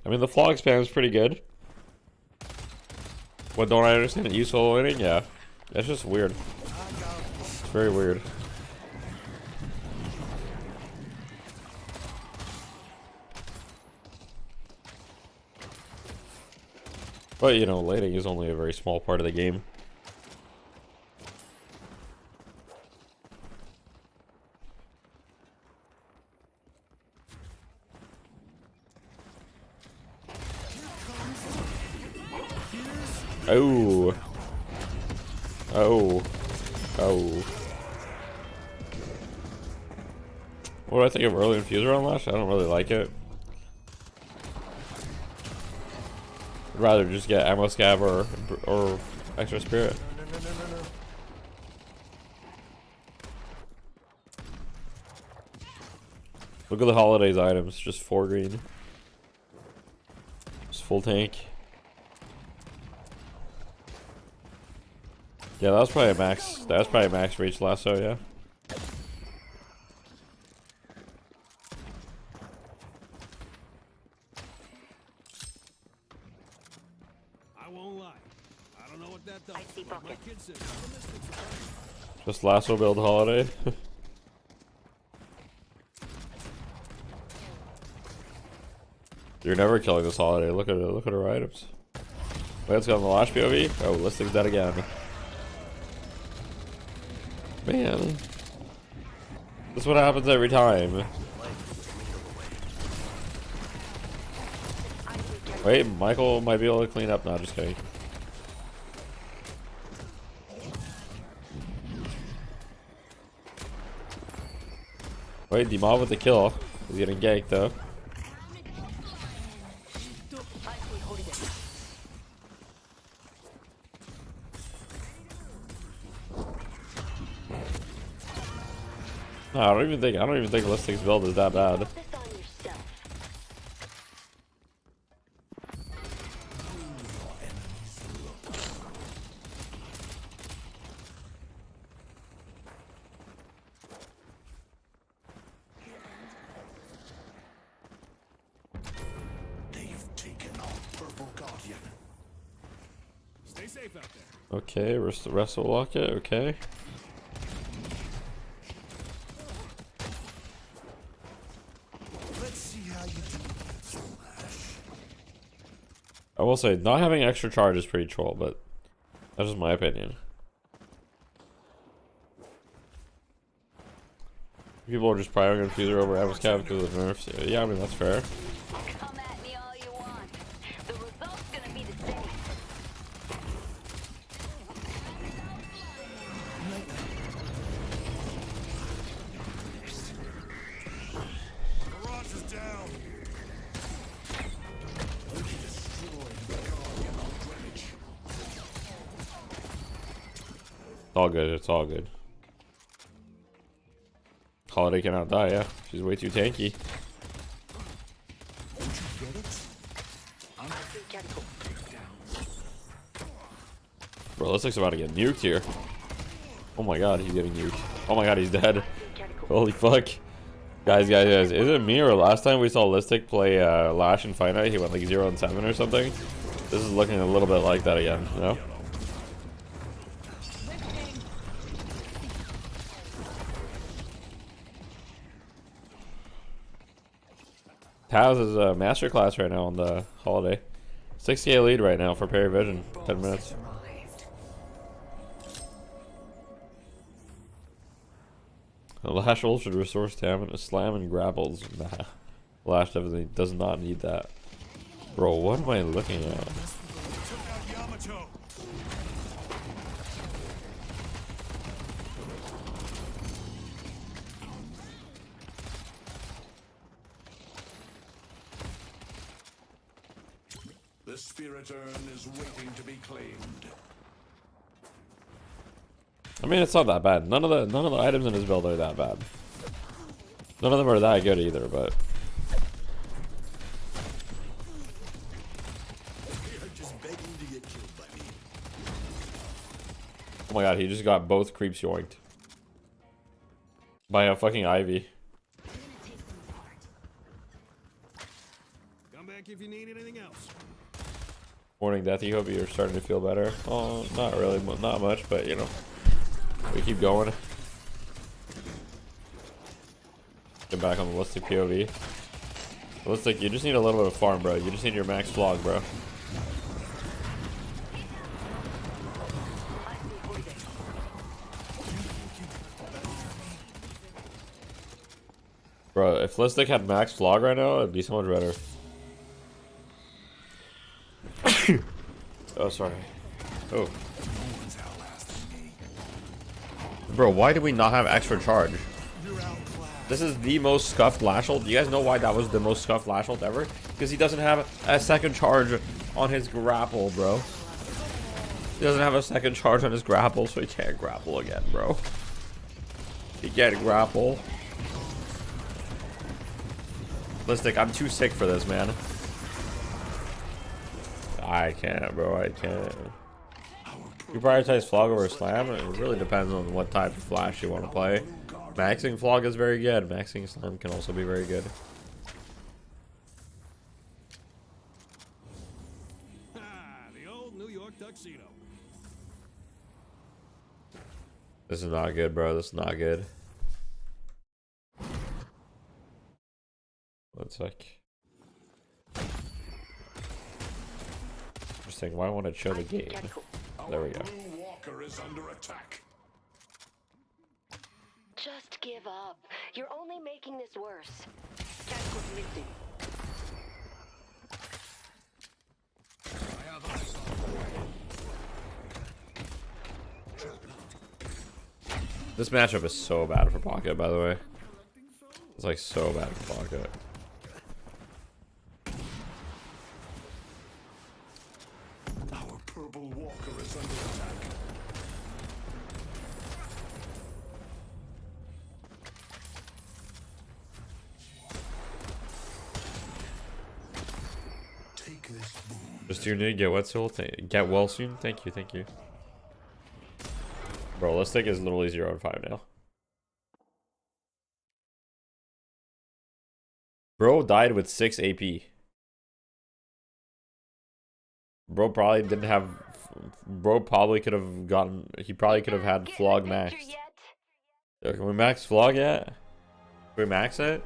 I mean, the flog spam is pretty good. What don't I understand? You soloing? Yeah. That's just weird. It's very weird. But, you know, laning is only a very small part of the game. Oh. Oh. Oh. What do I think of early infuser unlash? I don't really like it. I'd rather just get ammo scab or extra spirit. Look at the holidays items, just 4 green. Just full tank. Yeah, that was probably a max. That was probably a max reach lasso, yeah. I won't lie. I don't know what that does. I see but my bucket. kid says some mystics are fine. Just lasso build holiday. You're never killing this holiday. Look at it. Look at her items. Wait, let's go on the lash POV. Oh, listing's dead again. Man, this is what happens every time. Wait, Michael might be able to clean up. No, just kidding. Wait, the mob with the kill. He's getting ganked though. No, I don't even think Listing's build is that bad. They've taken off Purple Guardian. Stay safe out there. Okay, wrestle lock it, okay. Let's see how you do that, Slash. I will say, not having extra charge is pretty troll, but that's just my opinion. People are just probably going to Fuser over Abascab because of the nerfs. Yeah, I mean, that's fair. Come at me all you want. The result's gonna be the same. Garage is down. It's all good, it's all good. Holiday cannot die, yeah. She's way too tanky. Bro, this looks about to get nuked here. Oh my god, he's getting nuked. Oh my god, he's dead. Holy fuck. Guys, is it me or last time we saw Listic play Lash in Fight Night, he went like 0-7 or something? This is looking a little bit like that again, no? Taz is a masterclass right now on the holiday. 6k lead right now for Parivision. 10 minutes. A Lash ult should restore stamina, slam, and grapples. Nah. Lash definitely does not need that. Bro, what am I looking at? The spirit urn is waiting to be claimed. I mean, it's not that bad. None of the items in his build are that bad. None of them are that good either, but oh my god, he just got both creeps yoinked by a fucking Ivy. Come back if you need anything else. Morning, Deathy. Hope you're starting to feel better. Oh, not really, not much, but you know, we keep going. Get back on the Ballistic POV. Ballistic, you just need a little bit of farm, bro. You just need your max flog, bro. Bro, if Listic had max flog right now, it'd be so much better. Oh, sorry. Oh. Bro, why do we not have extra charge? This is the most scuffed Lashult. Do you guys know why that was the most scuffed Lashult ever? Because he doesn't have a second charge on his grapple, bro. He doesn't have a second charge on his grapple, so he can't grapple again, bro. He can't grapple. Listic, I'm too sick for this, man. I can't, bro. I can't. You prioritize Flog over Slam? It really depends on what type of Flash you want to play. Maxing Flog is very good. Maxing Slam can also be very good. The old New York tuxedo. This is not good, bro. This is not good. Looks like. Interesting. Why want to show the game? There we go. Blue Walker is under attack. Just give up. You're only making this worse. Tactical's missing. This matchup is so bad for Pocket, by the way. It's like so bad for Pocket. Our purple walker is under attack. Take this boom. Just you need to get wet soon. Get well soon. Thank you, thank you. Bro, Listic is literally 0-5 now. Bro died with 6 AP. Bro probably didn't have. Bro probably could have gotten. He probably could have had Flog maxed. Yo, can we max Flog yet? Can we max it?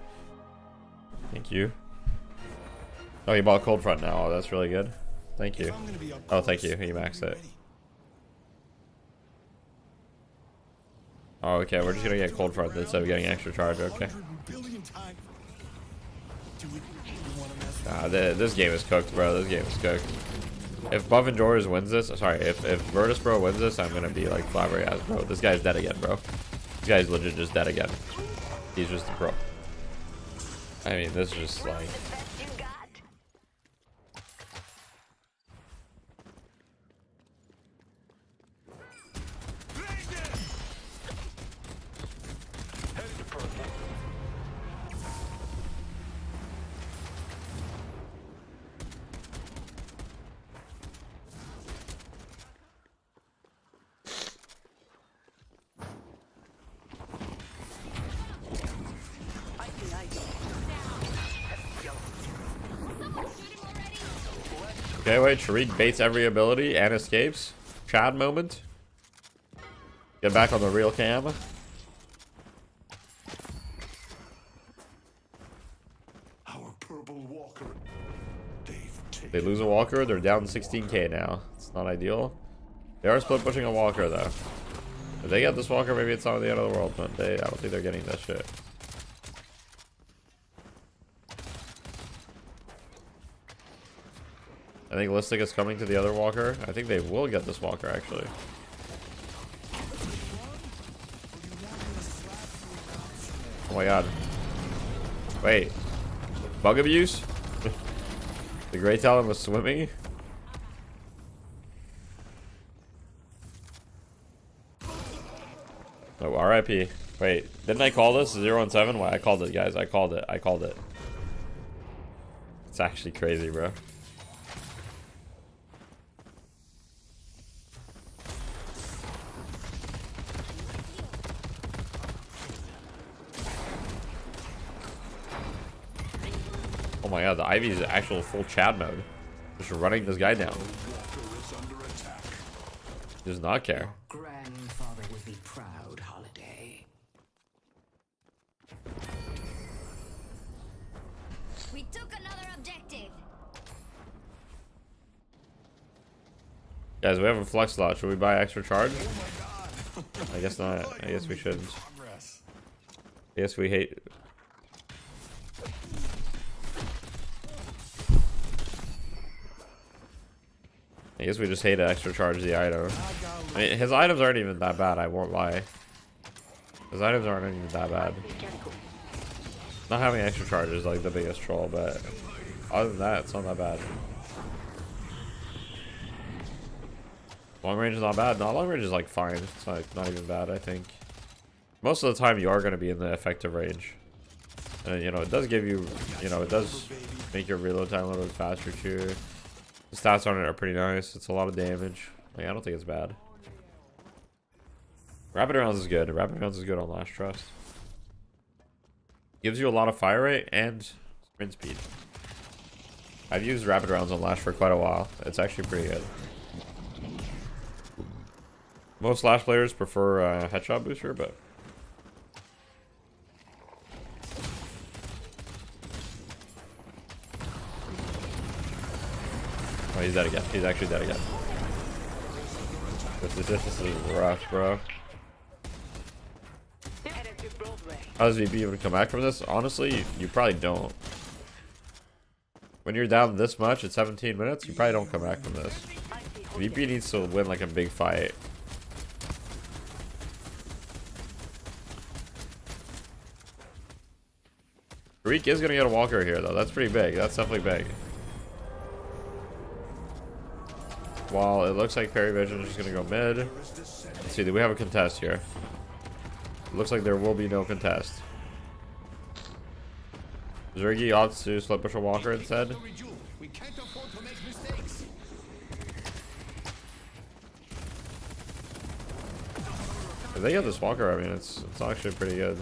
Thank you. Oh, he bought Cold Front now. Oh, that's really good. Thank you. Oh, thank you. He maxed it. Oh, okay. We're just gonna get Cold Front instead of getting extra charge. Okay. This game is cooked, bro. This game is cooked. If Buff and Jors wins this, sorry, if Virtus Bro wins this, I'm gonna be like flabbergasted, bro. This guy's dead again, bro. This guy's legit just dead again. He's just a pro. I mean, this is just like. Okay, wait, Sharik baits every ability and escapes. Chad moment. Get back on the real cam. Our purple walker. They lose a walker, they're down 16k now. It's not ideal. They are split pushing a walker though. If they get this walker, maybe it's not the end of the world, but I don't think they're getting that shit. I think Listic is coming to the other walker. I think they will get this walker actually. Oh my god. Wait. Bug abuse? The Grey Talon was swimming? Oh, RIP. Wait, didn't I call this 0 and 7? Why? I called it, guys. I called it. I called it. It's actually crazy, bro. Oh my god, the Ivy is actual full Chad mode. Just running this guy down. Does not care. Grandfather would be proud, Holiday. We took another objective. Guys, we have a flex slot. Should we buy extra charge? I guess not. I guess we shouldn't. I guess we hate... I guess we just hate to extra charge the item. I mean, his items aren't even that bad, I won't lie. His items aren't even that bad. Not having extra charge is like the biggest troll, but other than that, it's not that bad. Long range is not bad. No, long range is like fine. It's like not even bad, I think. Most of the time you are going to be in the effective range. And you know, it does give you, you know, it does make your reload time a little bit faster too. The stats on it are pretty nice. It's a lot of damage. Like, I don't think it's bad. Rapid rounds is good. Rapid rounds is good on Last Trust. Gives you a lot of fire rate and sprint speed. I've used rapid rounds on Lash for quite a while. It's actually pretty good. Most Lash players prefer headshot booster, but oh, he's dead again. He's actually dead again. This is rough, bro. How does VP even come back from this? Honestly, you probably don't. When you're down this much at 17 minutes, you probably don't come back from this. VP needs to win like a big fight. Tariq is gonna get a walker here though. That's pretty big. That's definitely big. While it looks like Parivision is just gonna go mid. Let's see, do we have a contest here? It looks like there will be no contest. Zergy opts to slow push a walker instead. If they get this walker, I mean it's actually pretty good.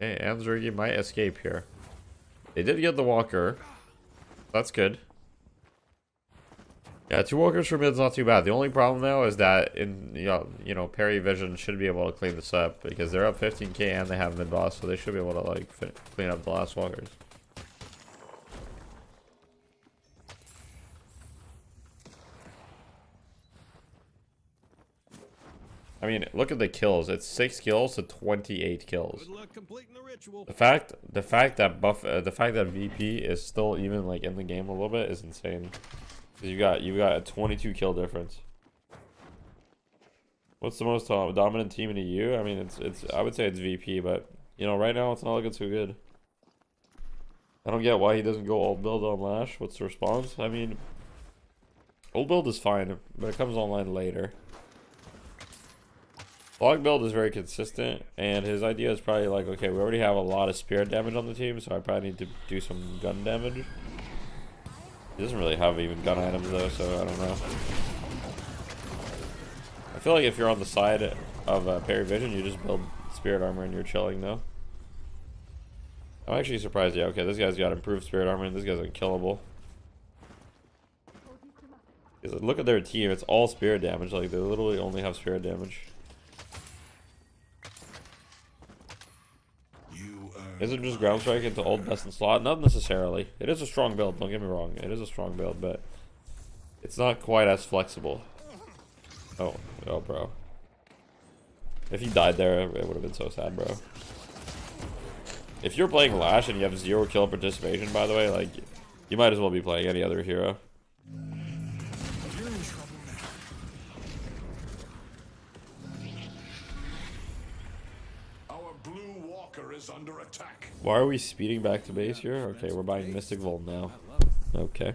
Okay, and Zergy might escape here. They did get the walker. That's good. Yeah, 2 walkers for mid is not too bad. The only problem now is that in you know Parivision should be able to clean this up because they're up 15k and they have mid boss, so they should be able to like clean up the last walkers. I mean, look at the kills. It's 6 kills to 28 kills. Good luck completing the ritual. The fact that VP is still even like in the game a little bit is insane. You got a 22 kill difference. What's the most dominant team in EU? I mean, I would say it's VP, but you know, right now it's not looking too good. I don't get why he doesn't go old build on Lash. What's the response? I mean, old build is fine, but it comes online later. Log build is very consistent, and his idea is probably like, okay, we already have a lot of spirit damage on the team, so I probably need to do some gun damage. He doesn't really have even gun items though, so I don't know. I feel like if you're on the side of Parivision, you just build spirit armor and you're chilling though. I'm actually surprised. Yeah, okay, this guy's got improved spirit armor and this guy's unkillable. Look at their team, it's all spirit damage, like they literally only have spirit damage. Is it just ground strike into old best in slot? Not necessarily. It is a strong build, don't get me wrong. It is a strong build, but it's not quite as flexible. Oh, bro. If he died there, it would have been so sad, bro. If you're playing Lash and you have 0 kill participation, by the way, like, you might as well be playing any other hero. Our blue walker is under attack. Why are we speeding back to base here? Okay, we're buying Mystic Volt now. Okay.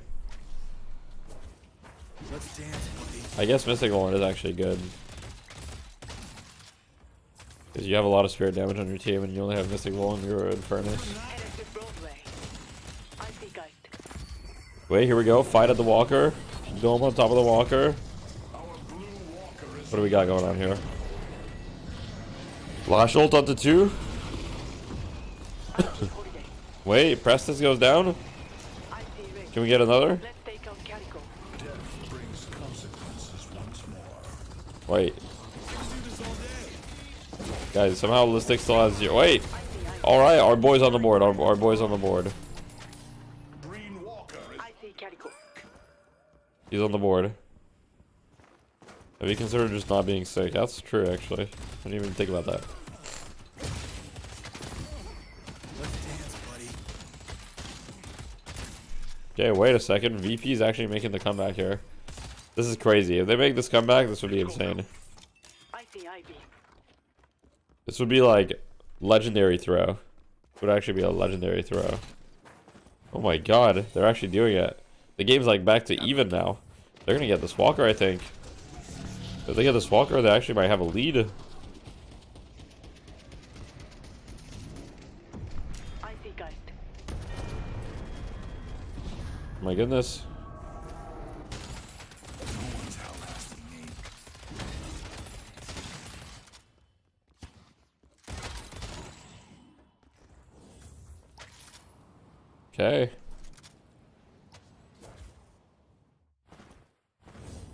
I guess Mystic Volt is actually good. Because you have a lot of spirit damage on your team and you only have Mystic Volt in your Infernus. Wait, here we go. Fight at the Walker. Dome on top of the Walker. What do we got going on here? Flash ult onto 2. Wait, Prestus goes down. Can we get another? Wait. Guys, somehow Listic still has 0. Wait. Alright, our boy's on the board. Our boy's on the board. He's on the board. Have you considered just not being sick? That's true, actually. I didn't even think about that. Okay, wait a second. VP is actually making the comeback here. This is crazy. If they make this comeback, this would be insane. This would be like legendary throw. It would actually be a legendary throw. Oh my god, they're actually doing it. The game's like back to even now. They're gonna get this Walker, I think. If they get this Walker, they actually might have a lead. My goodness. Okay.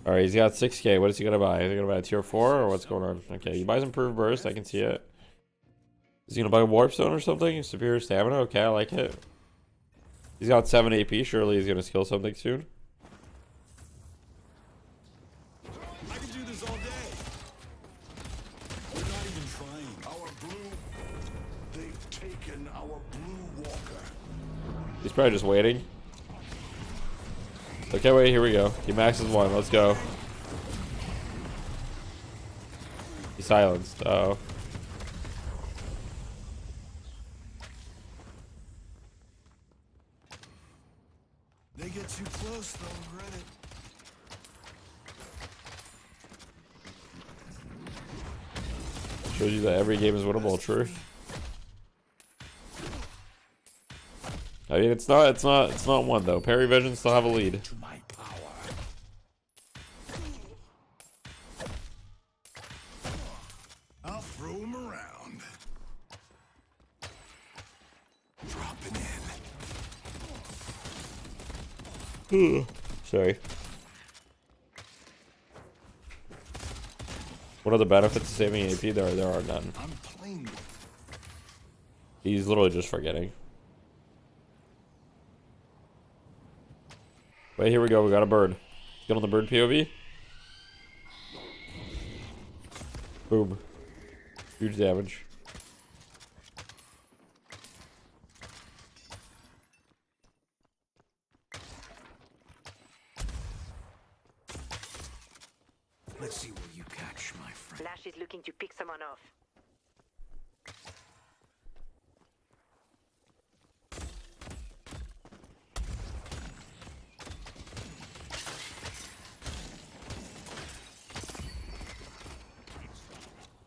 Alright, he's got 6k. What is he gonna buy? Is he gonna buy a tier 4 or what's going on? Okay, he buys improved burst. I can see it. Is he gonna buy a warp stone or something? Superior stamina? Okay, I like it. He's got 7 AP. Surely he's gonna skill something soon. I can do this all day. We're not even trying. Our blue. They've taken our blue Walker. He's probably just waiting. Okay, wait, here we go. He maxes 1. Let's go. He's silenced. Oh. They get too close, they'll regret it. Shows you that every game is winnable. True. I mean, it's not one though. Parivision still have a lead. I'll throw him around. Dropping in. Sorry. What are the benefits of saving AP? There are none. I'm playing. He's literally just forgetting. Wait, here we go. We got a bird. Get on the bird POV. Boom. Huge damage. Let's see where you catch, my friend. Lash is looking to pick someone off.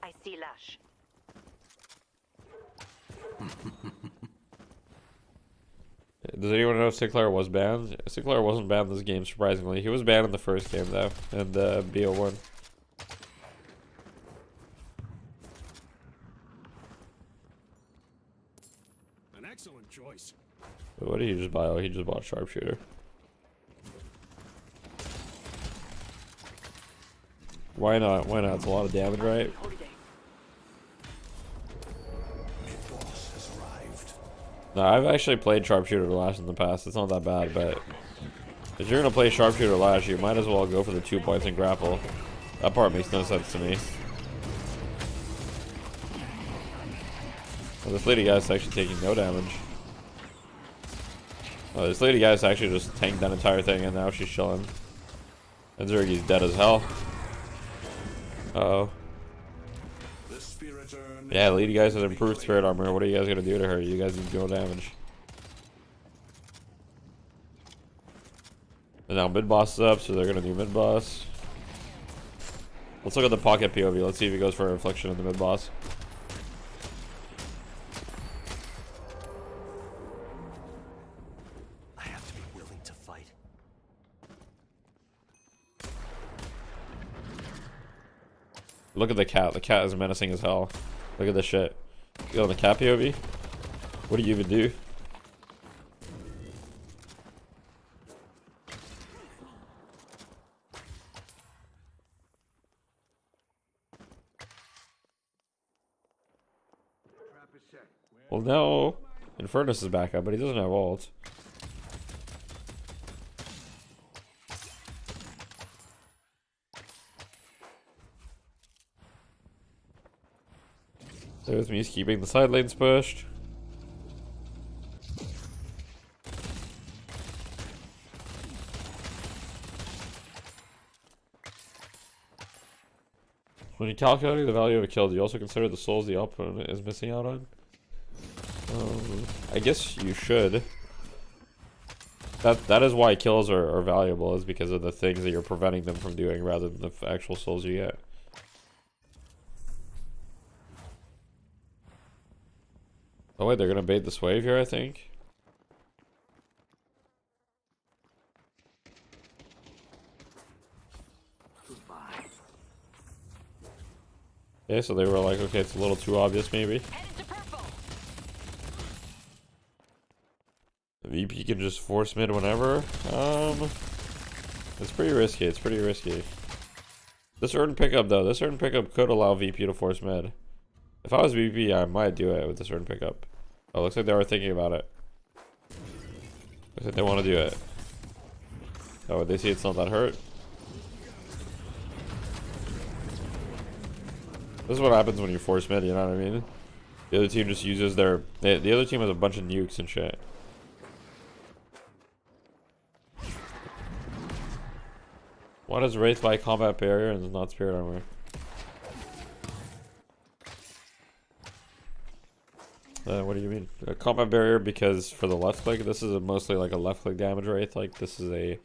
I see Lash. Does anyone know if Sinclair was banned? Sinclair wasn't banned this game, surprisingly. He was banned in the first game, though, in the BO1. An excellent choice. What did he just buy? Oh, he just bought Sharpshooter. Why not? Why not? It's a lot of damage, right? No, I've actually played Sharpshooter Lash in the past. It's not that bad, but if you're gonna play Sharpshooter Lash, you might as well go for the 2 points and grapple. That part makes no sense to me. Well, this lady guy's actually taking no damage. Oh, this lady guy's actually just tanked that entire thing, and now she's chilling. And Zergi's dead as hell. Uh-oh. The spirit urn Yeah, lead you guys with improved spirit armor. What are you guys gonna do to her? You guys need no damage. And now mid boss is up, so they're gonna do mid boss. Let's look at the pocket POV. Let's see if he goes for a reflection in the mid boss. I have to be willing to fight. Look at the cat. The cat is menacing as hell. Look at this shit. You go on the cat POV. What do you even do? Well, no. Infernus is back up, but he doesn't have ult. There's me keeping the side lanes pushed. When you're calculating the value of a kill, do you also consider the souls the opponent is missing out on? I guess you should. That is why kills are valuable, is because of the things that you're preventing them from doing rather than the actual souls you get. Oh wait, they're gonna bait this wave here, I think. Okay, so they were like, okay, it's a little too obvious maybe. VP can just force mid whenever. It's pretty risky. It's pretty risky. This urn pickup though, this urn pickup could allow VP to force mid. If I was VP, I might do it with this urn pickup. Oh, looks like they were thinking about it. Looks like they want to do it. Oh, they see it's not that hurt. This is what happens when you force mid, you know what I mean? The other team just uses their... The other team has a bunch of nukes and shit. Why does Wraith buy combat barrier and not spirit armor? What do you mean? A combat barrier because for the left click, this is mostly like a left click damage Wraith. Like this is a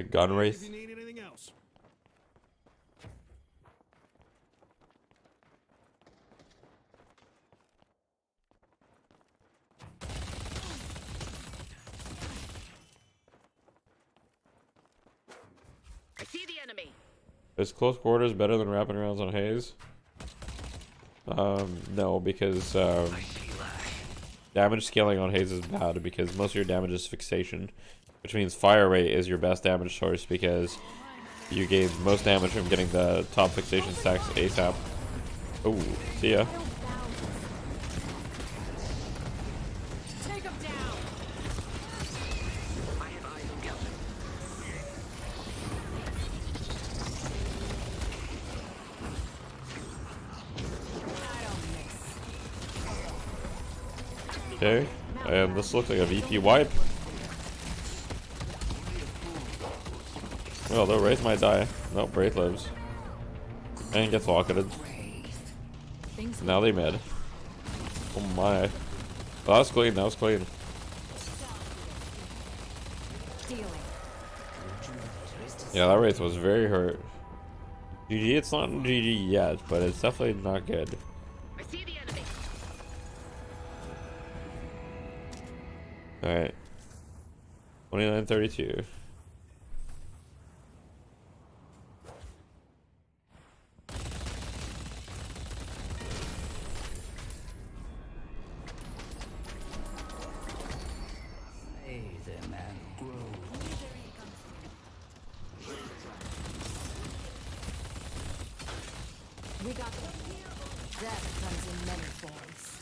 gun Wraith. If you need anything else. I see the enemy. Is close quarters better than wrapping rounds on haze? No, because damage scaling on haze is bad because most of your damage is fixation, which means fire rate is your best damage source because you gain most damage from getting the top fixation stacks ASAP. Oh, see ya. Take him down. I have eyes on Kelvin. Okay, and this looks like a VP wipe. Well, the Wraith might die. Nope, Wraith lives. And gets rocketed. Now they mid. Oh my. Well, that was clean, that was clean. Yeah, that Wraith was very hurt. GG, it's not GG yet, but it's definitely not good. I see the enemy. Alright. 29-32. We got them. Death comes in many forms.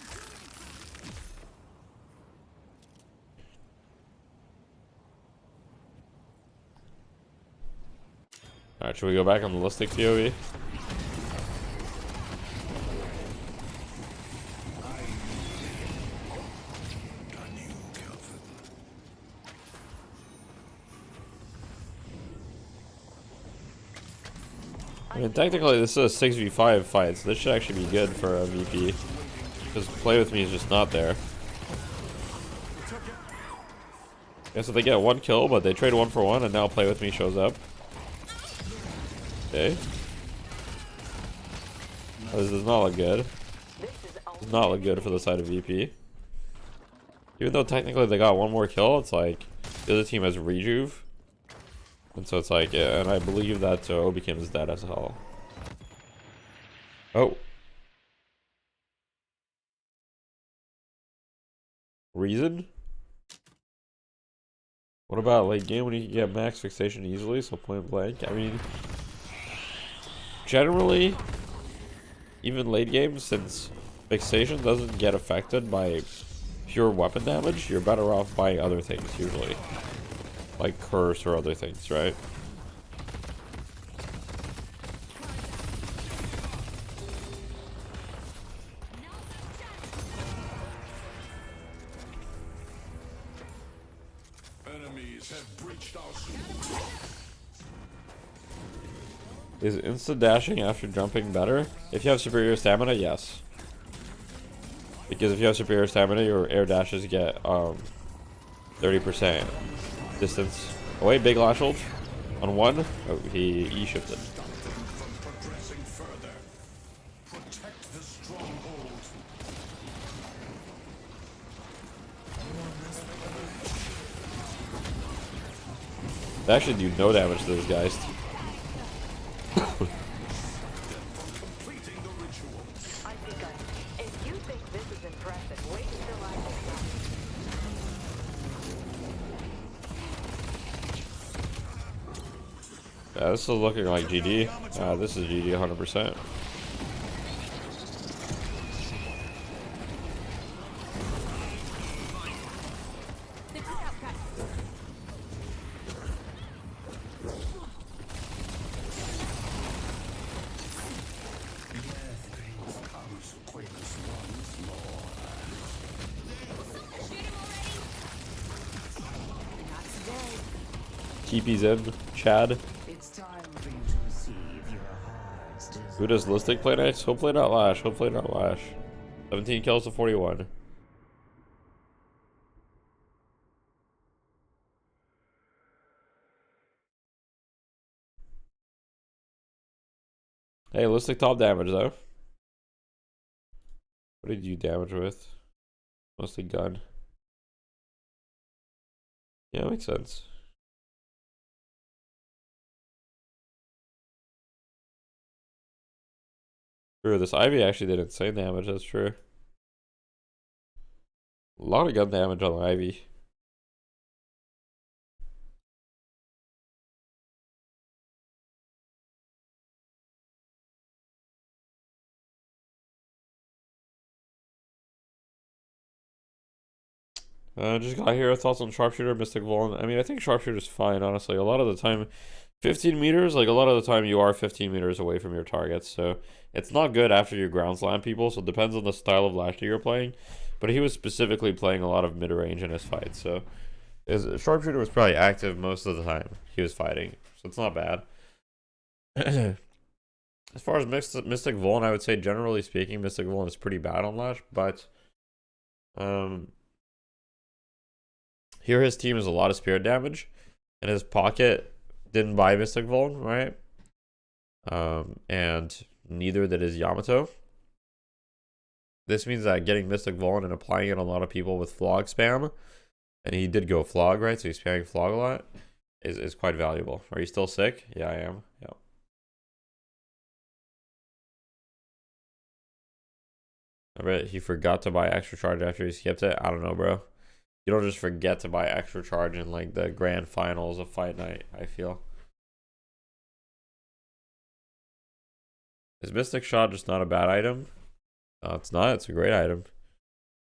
Alright, should we go back on the Listic POV? I mean, technically this is a 6v5 fight, so this should actually be good for a VP. Because play with me is just not there. Yeah, so they get 1 kill, but they trade 1 for 1, and now play with me shows up. Okay. Oh, this does not look good. Does not look good for the side of VP. Even though technically they got 1 more kill, it's like the other team has rejuve. And so it's like, yeah, and I believe that Obikam is dead as hell. Oh. Reason? What about late game when you can get max fixation easily, so point blank? I mean, generally, even late game, since fixation doesn't get affected by pure weapon damage, you're better off buying other things usually. Like curse or other things, right? Enemies have breached our Is instant dashing after jumping better? If you have superior stamina, yes. Because if you have superior stamina, your air dashes get 30% distance. Oh wait, big lash ult on 1. Oh, he E-shifted. They actually do no damage to those guys. Yeah, this is looking like GG. This is GG 100%. TP's in, Chad. Who does Listic play next? Hopefully not Lash. Hopefully not Lash. 17 kills to 41. Hey, Listic top damage though. What did you damage with? Mostly gun. Yeah, makes sense. True, this Ivy actually did insane damage, that's true. A lot of gun damage on the Ivy. Just got here. Thoughts on Sharpshooter, Mystic Vuln. I mean, I think Sharpshooter's fine, honestly. A lot of the time, 15 meters, like a lot of the time you are 15 meters away from your targets. So it's not good after you ground slam people. So it depends on the style of Lashley you're playing. But he was specifically playing a lot of mid-range in his fight. So his Sharpshooter was probably active most of the time he was fighting. So it's not bad. As far as Mystic Vuln, I would say generally speaking, Mystic Vuln is pretty bad on Lash. But here his team is a lot of spirit damage. And his pocket didn't buy Mystic Vuln, right? And neither did his Yamato. This means that getting Mystic Vuln and applying it on a lot of people with Flog spam, and he did go Flog, right? So he's spamming Flog a lot, is quite valuable. Are you still sick? Yeah, I am. Yeah. I bet he forgot to buy extra charge after he skipped it. I don't know, bro. You don't just forget to buy extra charge in like the grand finals of Fight Night, I feel. Is Mystic Shot just not a bad item? No, it's not. It's a great item.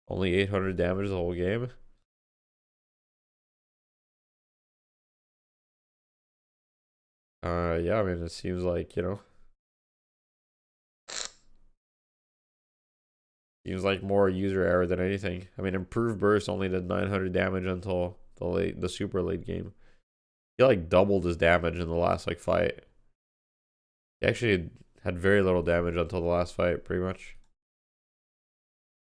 Only 800 damage the whole game. Yeah, I mean, it seems like, you know. Seems like more user error than anything. I mean, improved burst only did 900 damage until the super late game. He like doubled his damage in the last like fight. He actually had very little damage until the last fight, pretty much.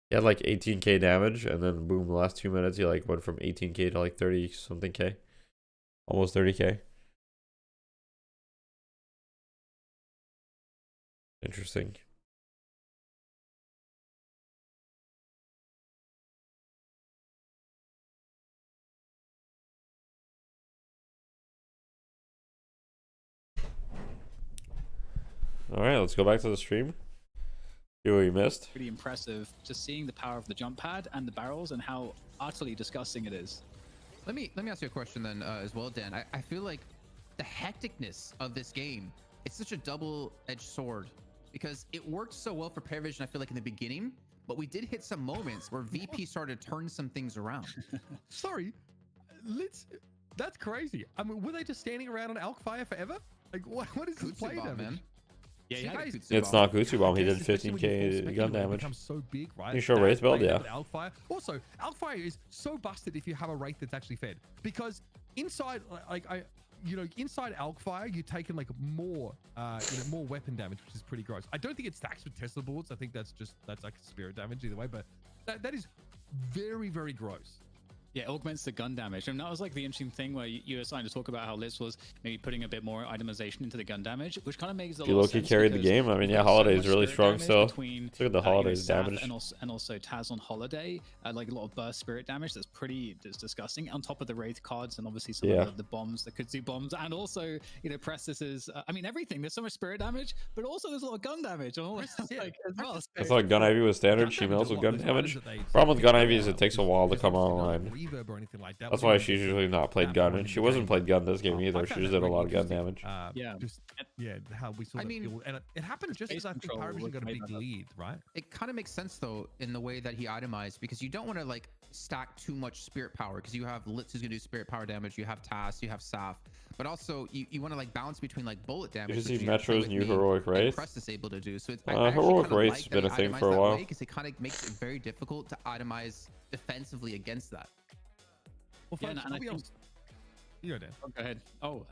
He had like 18k damage, and then boom, the last 2 minutes he like went from 18k to like 30 something k. Almost 30k. Interesting. Alright, let's go back to the stream. See what we missed. Pretty impressive just seeing the power of the jump pad and the barrels and how utterly disgusting it is. Let me ask you a question then as well, Dan. I feel like the hecticness of this game, it's such a double-edged sword because it worked so well for Parivision, I feel like in the beginning, but we did hit some moments where VP started to turn some things around. Sorry, that's crazy. I mean, were they just standing around on Alk Fire forever? Like, what is this play damage? Man. Yeah, it's not Kutsu Bomb. He did 15k gun damage. So big, right? You sure Wraith build? Yeah. Alkfire. Also, Alkfire is so busted if you have a Wraith that's actually fed, because inside, inside Alkfire, you're taking like more weapon damage, which is pretty gross. I don't think it stacks with Tesla boards. I think that's like spirit damage either way, but that is very, very gross. Yeah, it augments the gun damage. And that was like the interesting thing where you were starting to talk about how Liz was maybe putting a bit more itemization into the gun damage, which kind of makes a lot of sense. Carried the game. I mean, yeah, Holiday is really strong still. Look at the Holiday's damage. And also Taz on Holiday, like a lot of burst spirit damage that's disgusting. On top of the Wraith cards and obviously some of the bombs, the Kutsu bombs, and also, Prestis is, I mean, everything. There's so much spirit damage, but also there's a lot of gun damage. And all as well. I thought Gun Ivy was standard. She melts with gun damage. Problem with Gun Ivy is it takes a while to come online. Reverb or anything like that. That's why she's usually not played gun, and she wasn't played gun this game either. She just did a lot of gun damage. How we saw and it happened just as I think Parivision got a big lead, right? It kind of makes sense though in the way that he itemized, because you don't want to like stack too much spirit power, because you have Litz who's gonna do spirit power damage, you have Tas, you have Saf, but also you want to like balance between like bullet damage. You see Metro's new heroic Wraith. Prestis able to do so. It's heroic Wraith's been a thing for a while because it kind of makes it very difficult to itemize defensively against that. Well, folks, I'll be honest. You go, Dan. Oh, go ahead. Oh,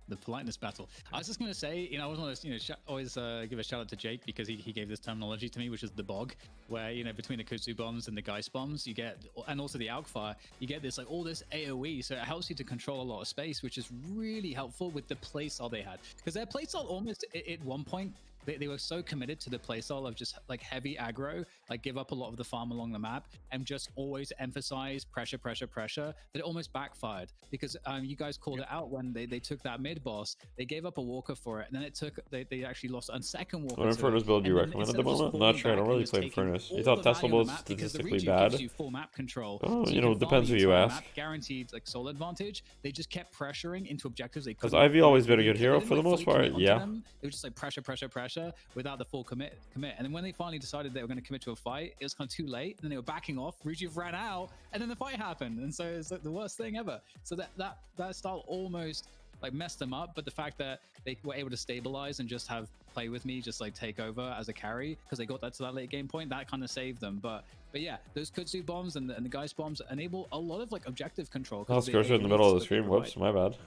the politeness battle. I was just going to say, I always want to, always give a shout out to Jake because he gave this terminology to me, which is the bog, where, between the Kutsu bombs and the Geist bombs, you get, and also the Alkfire, you get this, like, all this AoE, so it helps you to control a lot of space, which is really helpful with the playstyle they had. Because their playstyle almost, at one point, they were so committed to the playstyle of just like heavy aggro, like give up a lot of the farm along the map and just always emphasize pressure, that it almost backfired because you guys called it out when they took that mid boss. They gave up a walker for it, and then they actually lost a second walker. What Furnace build do you recommend at the moment? I'm not sure. I don't really play Furnace. You thought Tesla was statistically bad? You full map control. Oh, it depends who you ask. Guaranteed like soul advantage. They just kept pressuring into objectives. Has Ivy always been a good hero for the most part? Yeah. It was just like pressure without the full commit. And then when they finally decided they were going to commit to a fight, it was kind of too late. And then they were backing off. Rujiv ran out, and then the fight happened. And so it's like the worst thing ever. So that style almost like messed them up. But the fact that they were able to stabilize and just have play with me, just like take over as a carry, because they got that to that late game point, that kind of saved them. But yeah, those Kutsu bombs and the Geist bombs enable a lot of like objective control. I'll Scorcher in the middle of the stream. Whoops, my bad.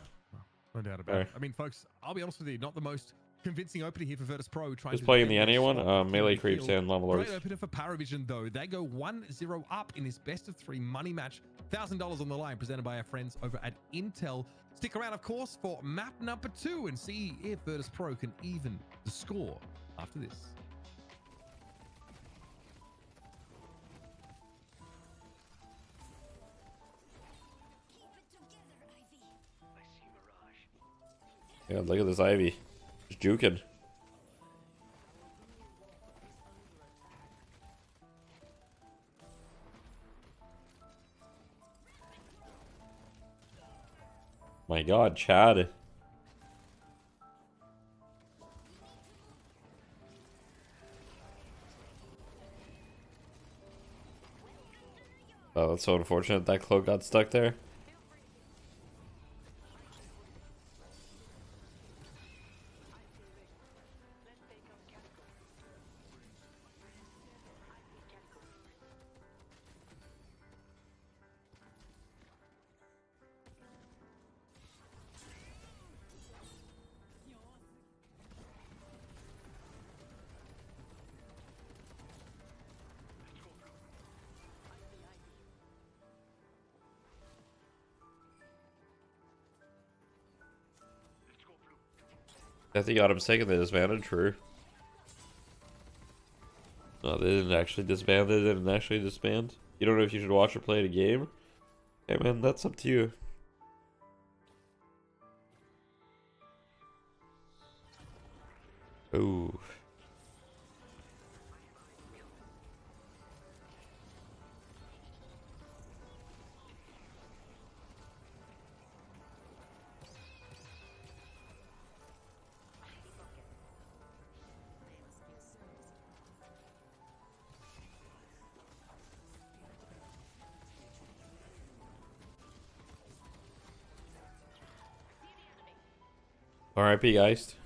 No doubt about it. I mean, folks, I'll be honest with you, not the most convincing opener here for Virtus Pro. Who's playing the NA one? Melee Creeps and Lava Lords. Great opener for Parivision, though. They go 1-0 up in this best-of-3 money match. $1,000 on the line, presented by our friends over at Intel. Stick around, of course, for map number 2 and see if Virtus Pro can even the score after this. Yeah, look at this Ivy. Just juking. My god, Chad. Oh, that's so unfortunate that cloak got stuck there. I think got him second. They disbanded. True. No, they didn't actually disband. They didn't actually disband. You don't know if you should watch or play the game? Hey man, that's up to you. Ooh. RIP Geist.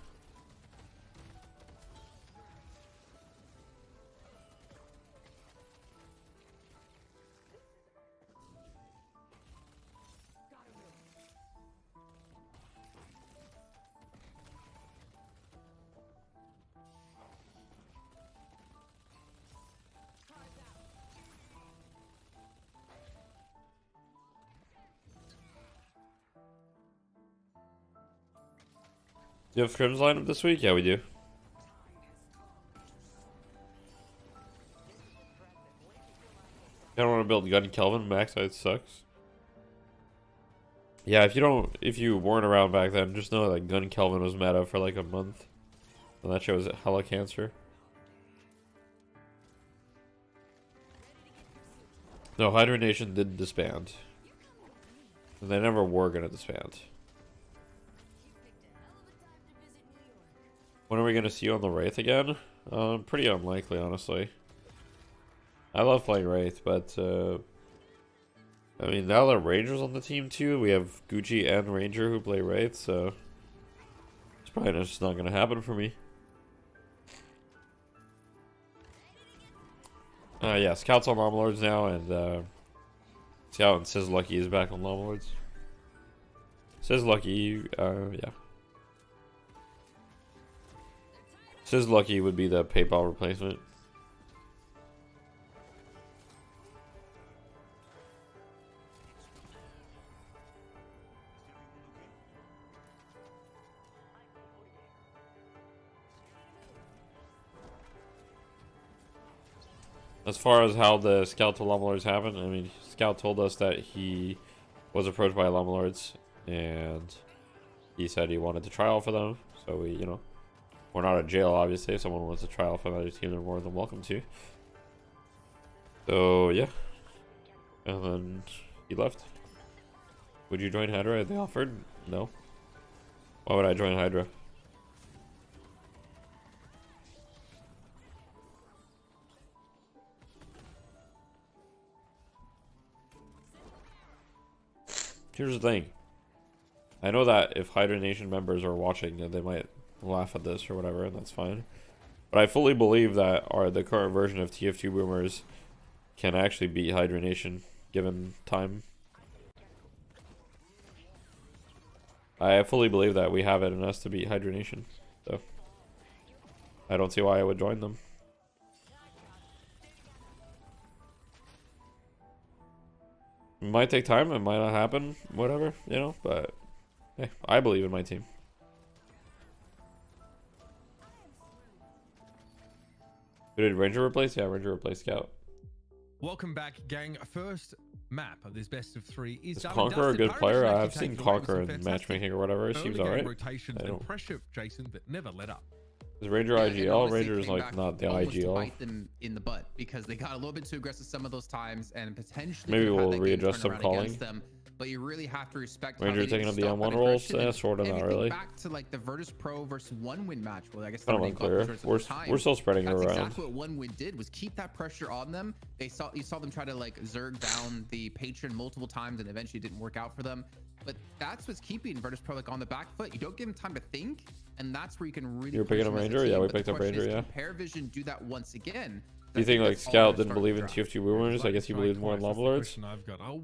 Do you have scrims lineup this week? Yeah, we do. I don't want to build Gun Kelvin. Max height sucks. Yeah, if you weren't around back then, just know that Gun Kelvin was meta for like a month. And that shows hella cancer. No, Hydra Nation did disband. And they never were gonna disband. When are we gonna see you on the Wraith again? Pretty unlikely, honestly. I love playing Wraith, but I mean, now that Ranger's on the team too, we have Gucci and Ranger who play Wraith, so it's probably just not gonna happen for me. Yeah, Scout's on Llama Lords now, and Scout and Sizzlucky is back on Llama Lords. Sizzlucky, yeah. Sizzlucky would be the PayPal replacement. As far as how the Scout to Llama Lords happened, I mean, Scout told us that he was approached by Llama Lords, and he said he wanted to try out for them. So we, you know, we're not at jail, obviously. If someone wants to try out for another team, they're more than welcome to. So yeah, and then he left. Would you join Hydra? They offered. No. Why would I join Hydra? Here's the thing. I know that if Hydra Nation members are watching, they might laugh at this or whatever, and that's fine. But I fully believe that the current version of TF2 Boomers can actually beat Hydra Nation given time. I fully believe that we have it in us to beat Hydra Nation. So I don't see why I would join them. It might take time, it might not happen, whatever, you know, but hey, I believe in my team. Who did Ranger replace? Yeah, Ranger replaced Scout. Welcome back, gang. First map of this best of three is Conqueror a good player? I've seen Conqueror in matchmaking or whatever. It seems alright. Rotations and pressure, Jason, that never let up. Is Ranger IGL? Ranger is like not the IGL. Bite them in the butt because they got a little bit too aggressive some of those times, and potentially maybe we'll readjust some calling. But you really have to respect Ranger taking up the M1 roles. Yeah, sort of, not really. Back to like the Virtus Pro versus One Win match. Well, I guess unclear. We're still spreading it around. Exactly what One Win did was keep that pressure on them. You saw them try to like zerg down the patron multiple times, and eventually it didn't work out for them. But that's what's keeping Virtus Pro like on the back foot. You don't give them time to think, and that's where you can really. You're picking up Ranger? Yeah, we picked up Ranger. Yeah. Parivision do that once again. Do you think like Scout didn't believe in TF2 rumors? I guess he believed more in Lava Lords.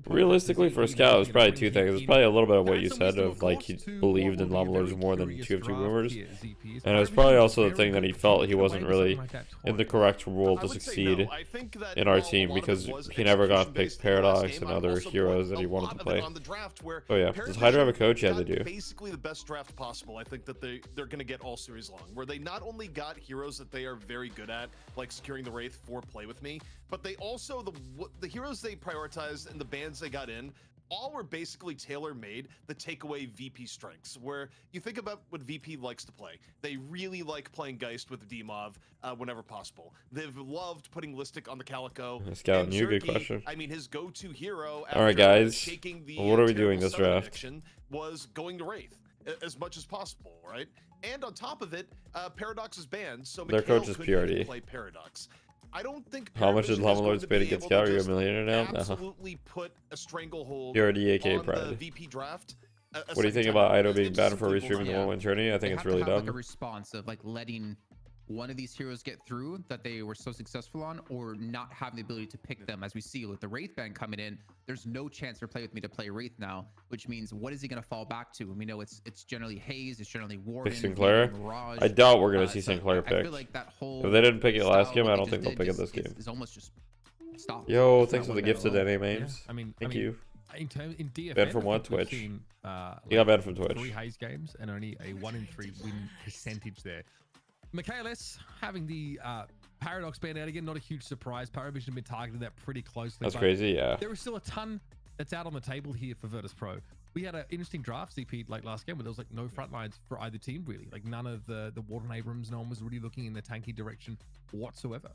Realistically, for Scout, it's probably two things. It's probably a little bit of what you said of like he believed in Lava Lords more than TF2 rumors, and it was probably also the thing that he felt he wasn't really in the correct role to succeed in our team because he never got to pick Paradox and other heroes that he wanted to play. Oh yeah, does Hydra have a coach? Yeah, they do. Basically the best draft possible. I think that they're going to get all series long, where they not only got heroes that they are very good at, like securing the Wraith for play with me, but they also the heroes they prioritized and the bands they got in all were basically tailor-made to take away VP strengths. Where you think about what VP likes to play, they really like playing Geist with Demov whenever possible. They've loved putting Listic on the Calico. Scout, you good question. I mean, his go-to hero. All right, guys. What are we doing this draft? Was going to Wraith as much as possible, right? And on top of it, Paradox is banned, so their coach is Purity. Play Paradox. I don't think. How much did Lava Lords pay to get Scout? Are you a millionaire now? Absolutely put a stranglehold. Purity, aka Pride. The VP draft. What do you think about Ido being banned for restreaming the one-win tourney? I think it's really dumb. Like a response of like letting one of these heroes get through that they were so successful on, or not having the ability to pick them. As we see with the Wraith ban coming in, there's no chance for Play With Me to play Wraith now, which means what is he going to fall back to? And we know it's generally Haze, it's generally Warden, pick Sinclair. Mirage. I doubt we're going to see Sinclair picked. I feel like that whole if they didn't pick it last game, I don't think they'll pick it this game. It's almost just stop. Yo, thanks for the gifted NA memes. Yeah, thank you. In DFN, banned from what? Twitch. Seen, he got banned from Twitch. 3 Haze games and only a 1 in 3 win percentage there. Michaelis having the Paradox ban out again, not a huge surprise. Parivision have been targeting that pretty closely. That's crazy, yeah. There is still a ton that's out on the table here for Virtus Pro. We had an interesting draft CP like last game where there was like no front lines for either team really. Like none of the Warden Abrams, no one was really looking in the tanky direction whatsoever.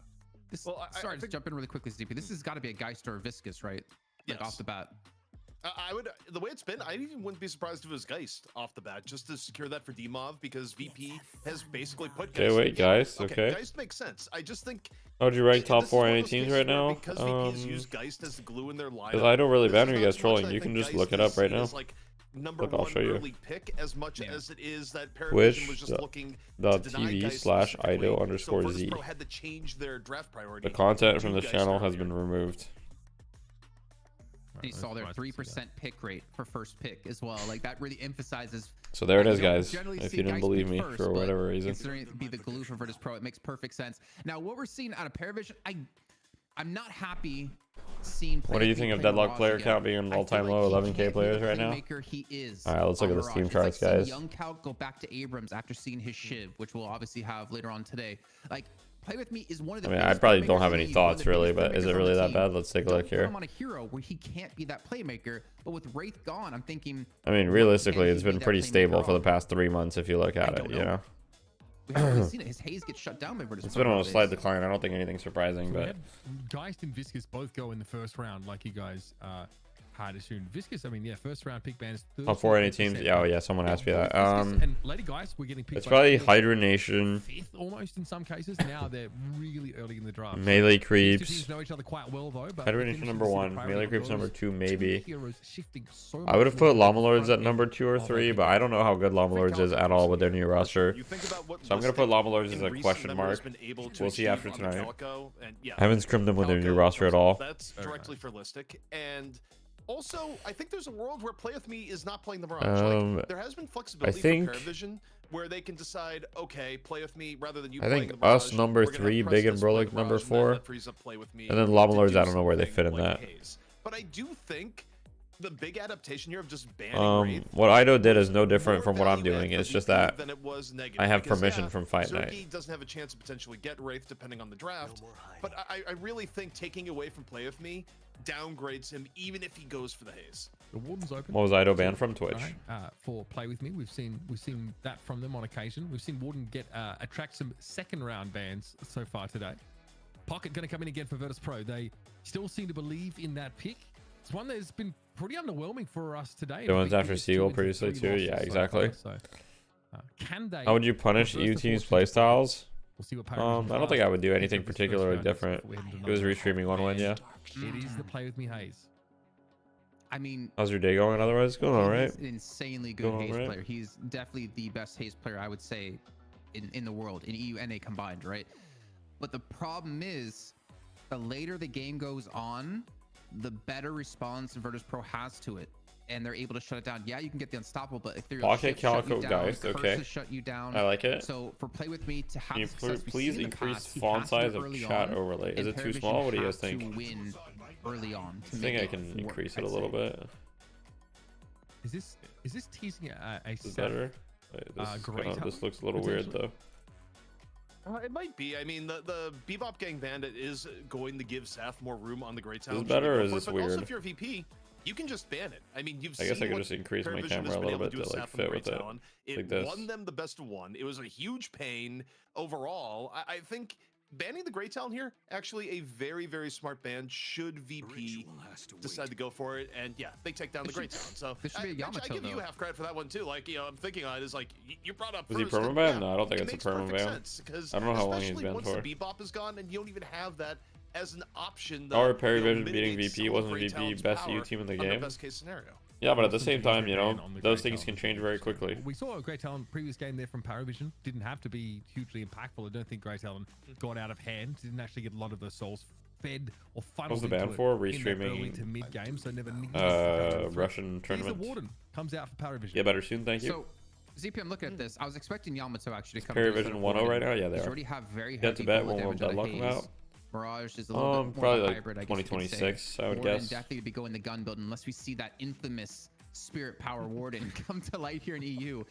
Sorry to jump in really quickly, ZP. This has got to be a Geist or a Viscous, right? Like off the bat. I would, the way it's been, I even wouldn't be surprised if it was Geist off the bat, just to secure that for Demov, because VP has basically put Geist. Okay, wait, Geist, okay. Geist makes sense. I just think. How would you rank top 4 NA teams right now? Because VP has used Geist as the glue in their lineup. Because I don't really ban you guys trolling. You can just look it up right now. Like number one early pick as much as it is that Parivision Twitch was just looking TV/Ido_Z. Had to change their draft priority. The content from this channel has been removed. You saw their 3% pick rate for first pick as well. Like that really emphasizes. So there it is, guys. If you didn't believe me for whatever reason, considering it to be the glue for Virtus Pro, it makes perfect sense. Now, what we're seeing out of Parivision, I'm not happy seeing. What do you think of Deadlock player count being an all-time low, 11K players right now? He is. All right, let's look at the Steam charts, guys. Young Cal go back to Abrams after seeing his Shiv, which we'll obviously have later on today. Like. Play With Me is one of the. I mean, I probably don't have any thoughts really, but is it really that bad? Let's take a look here. I'm on a hero where he can't be that playmaker, but with Wraith gone, I'm thinking. I mean, realistically, it's been pretty stable for the past 3 months if you look at it. You know. We haven't really seen it. His Haze gets shut down by Virtus. It's been on a slight decline. I don't think anything surprising, but Geist and Viscous both go in the first round, like you guys had assumed. Viscous, I mean, yeah, first round pick bans. Top 4 NA teams. Yeah, oh yeah, someone asked me that. And Lady Geist, we're getting picked. It's probably Hydra Nation. 5th almost in some cases. Now they're really early in the draft. Melee creeps. Teams know each other quite well though. But Hydra Nation number 1. Melee creeps number 2, maybe. So I would have put Llama Lords at number 2 or 3, but I don't know how good Llama Lords is at all with their new roster. So I'm gonna put Llama Lords as a question mark. We'll see after tonight. I haven't scrimmed them with their new roster at all. That's directly for Listic. And also, I think there's a world where Play With Me is not playing the Mirage. Like, there has been flexibility for Parivision where they can decide, okay, Play With Me rather than you playing the Mirage. Us number 3, Big and Brolik number 4, and then Llama Lords, I don't know where they fit in that. But I do think the big adaptation here of just banning Wraith, what Ido did is no different from what I'm doing. It's just that I have permission from Fight Night. Zergy doesn't have a chance to potentially get Wraith depending on the draft, but I really think taking away from Play With Me downgrades him even if he goes for the Haze. The Warden's open. What was Ido banned from Twitch? For Play With Me, we've seen that from them on occasion. We've seen Warden get attract some second round bans so far today. Pocket going to come in again for Virtus Pro. They still seem to believe in that pick. It's one that's been pretty underwhelming for us today. The ones after Seagull previously too. Yeah, exactly. Can they? How would you punish EU teams' playstyles? We'll see what I don't think I would do anything particularly different. It was restreaming 1-win, yeah. It is the Play With Me Haze. I mean, how's your day going? Otherwise, going all right. He's an insanely good Haze player. He's definitely the best Haze player I would say in the world, in EU and NA combined, right? But the problem is the later the game goes on, the better response Virtus Pro has to it, and they're able to shut it down. Yeah, you can get the unstoppable, but ethereal Pocket shit shut you Calico down, Geist, curses okay. shut you down. I like it. So for Play With Me to have Can you success, we please see in the increase past, he font has to do size of early chat on, overlay? Is and it too Parivision small? What do you guys has to think? win early on to I make think I it can work, increase it I'd a little say. bit. Is this teasing a Is it set? better? Wait, this looks a little weird though. It might be. I mean, the Bebop Gang Bandit is going to give Saf more room on the Great Town. Is it better or is this but weird? Also, if you're a VP, you can just ban it. I mean, you've I seen guess I could what just increase my Parivision camera has a been little able bit do to with like Saf on the fit with Great it. Town. It Like this. won them the best of one. It was a huge pain overall. I think banning the Great Town here, actually a very, very smart ban. Should VP decide to go for it, and yeah, they take down the Great Town. So This should be a Yamato, I give you though. half credit for that one too. Like, I'm thinking on it is like you brought up. Was he first, and permaban? yeah, No, I don't think it it's a makes perfect permaban. sense, 'cause I don't know how long he's especially been once for. the Bebop is gone, and you don't even have that as an option. Our that, Parivision mitigates beating some VP of wasn't Great VP Town's best power EU team in the under game. Best case scenario. Yeah, but at the Awesome same to use time, you their know, ban on the those Great things Town. can change very quickly. We saw a Great Talent previous game there from Parivision. Didn't have to be hugely impactful. I don't think Great Talent got out of hand. Didn't actually get a lot of the souls fed or funneled What's the into ban it for? in that Restreaming, early to mid game, so never needed Russian He's the tournament. Warden comes out for Parivision. Get better soon, thank you. So, ZP, I'm looking at this. I was expecting Yamato actually to come. Parivision 1-0 right now? Yeah, they They are. already have very Get to heavy bet bullet when will damage out of Deadlock come Haze. out? Mirage is a little bit more Probably of a like hybrid, I guess you could say. 2026, I would Warden guess. definitely would be going the gun build unless we see that infamous Spirit Power Warden come to light here in EU.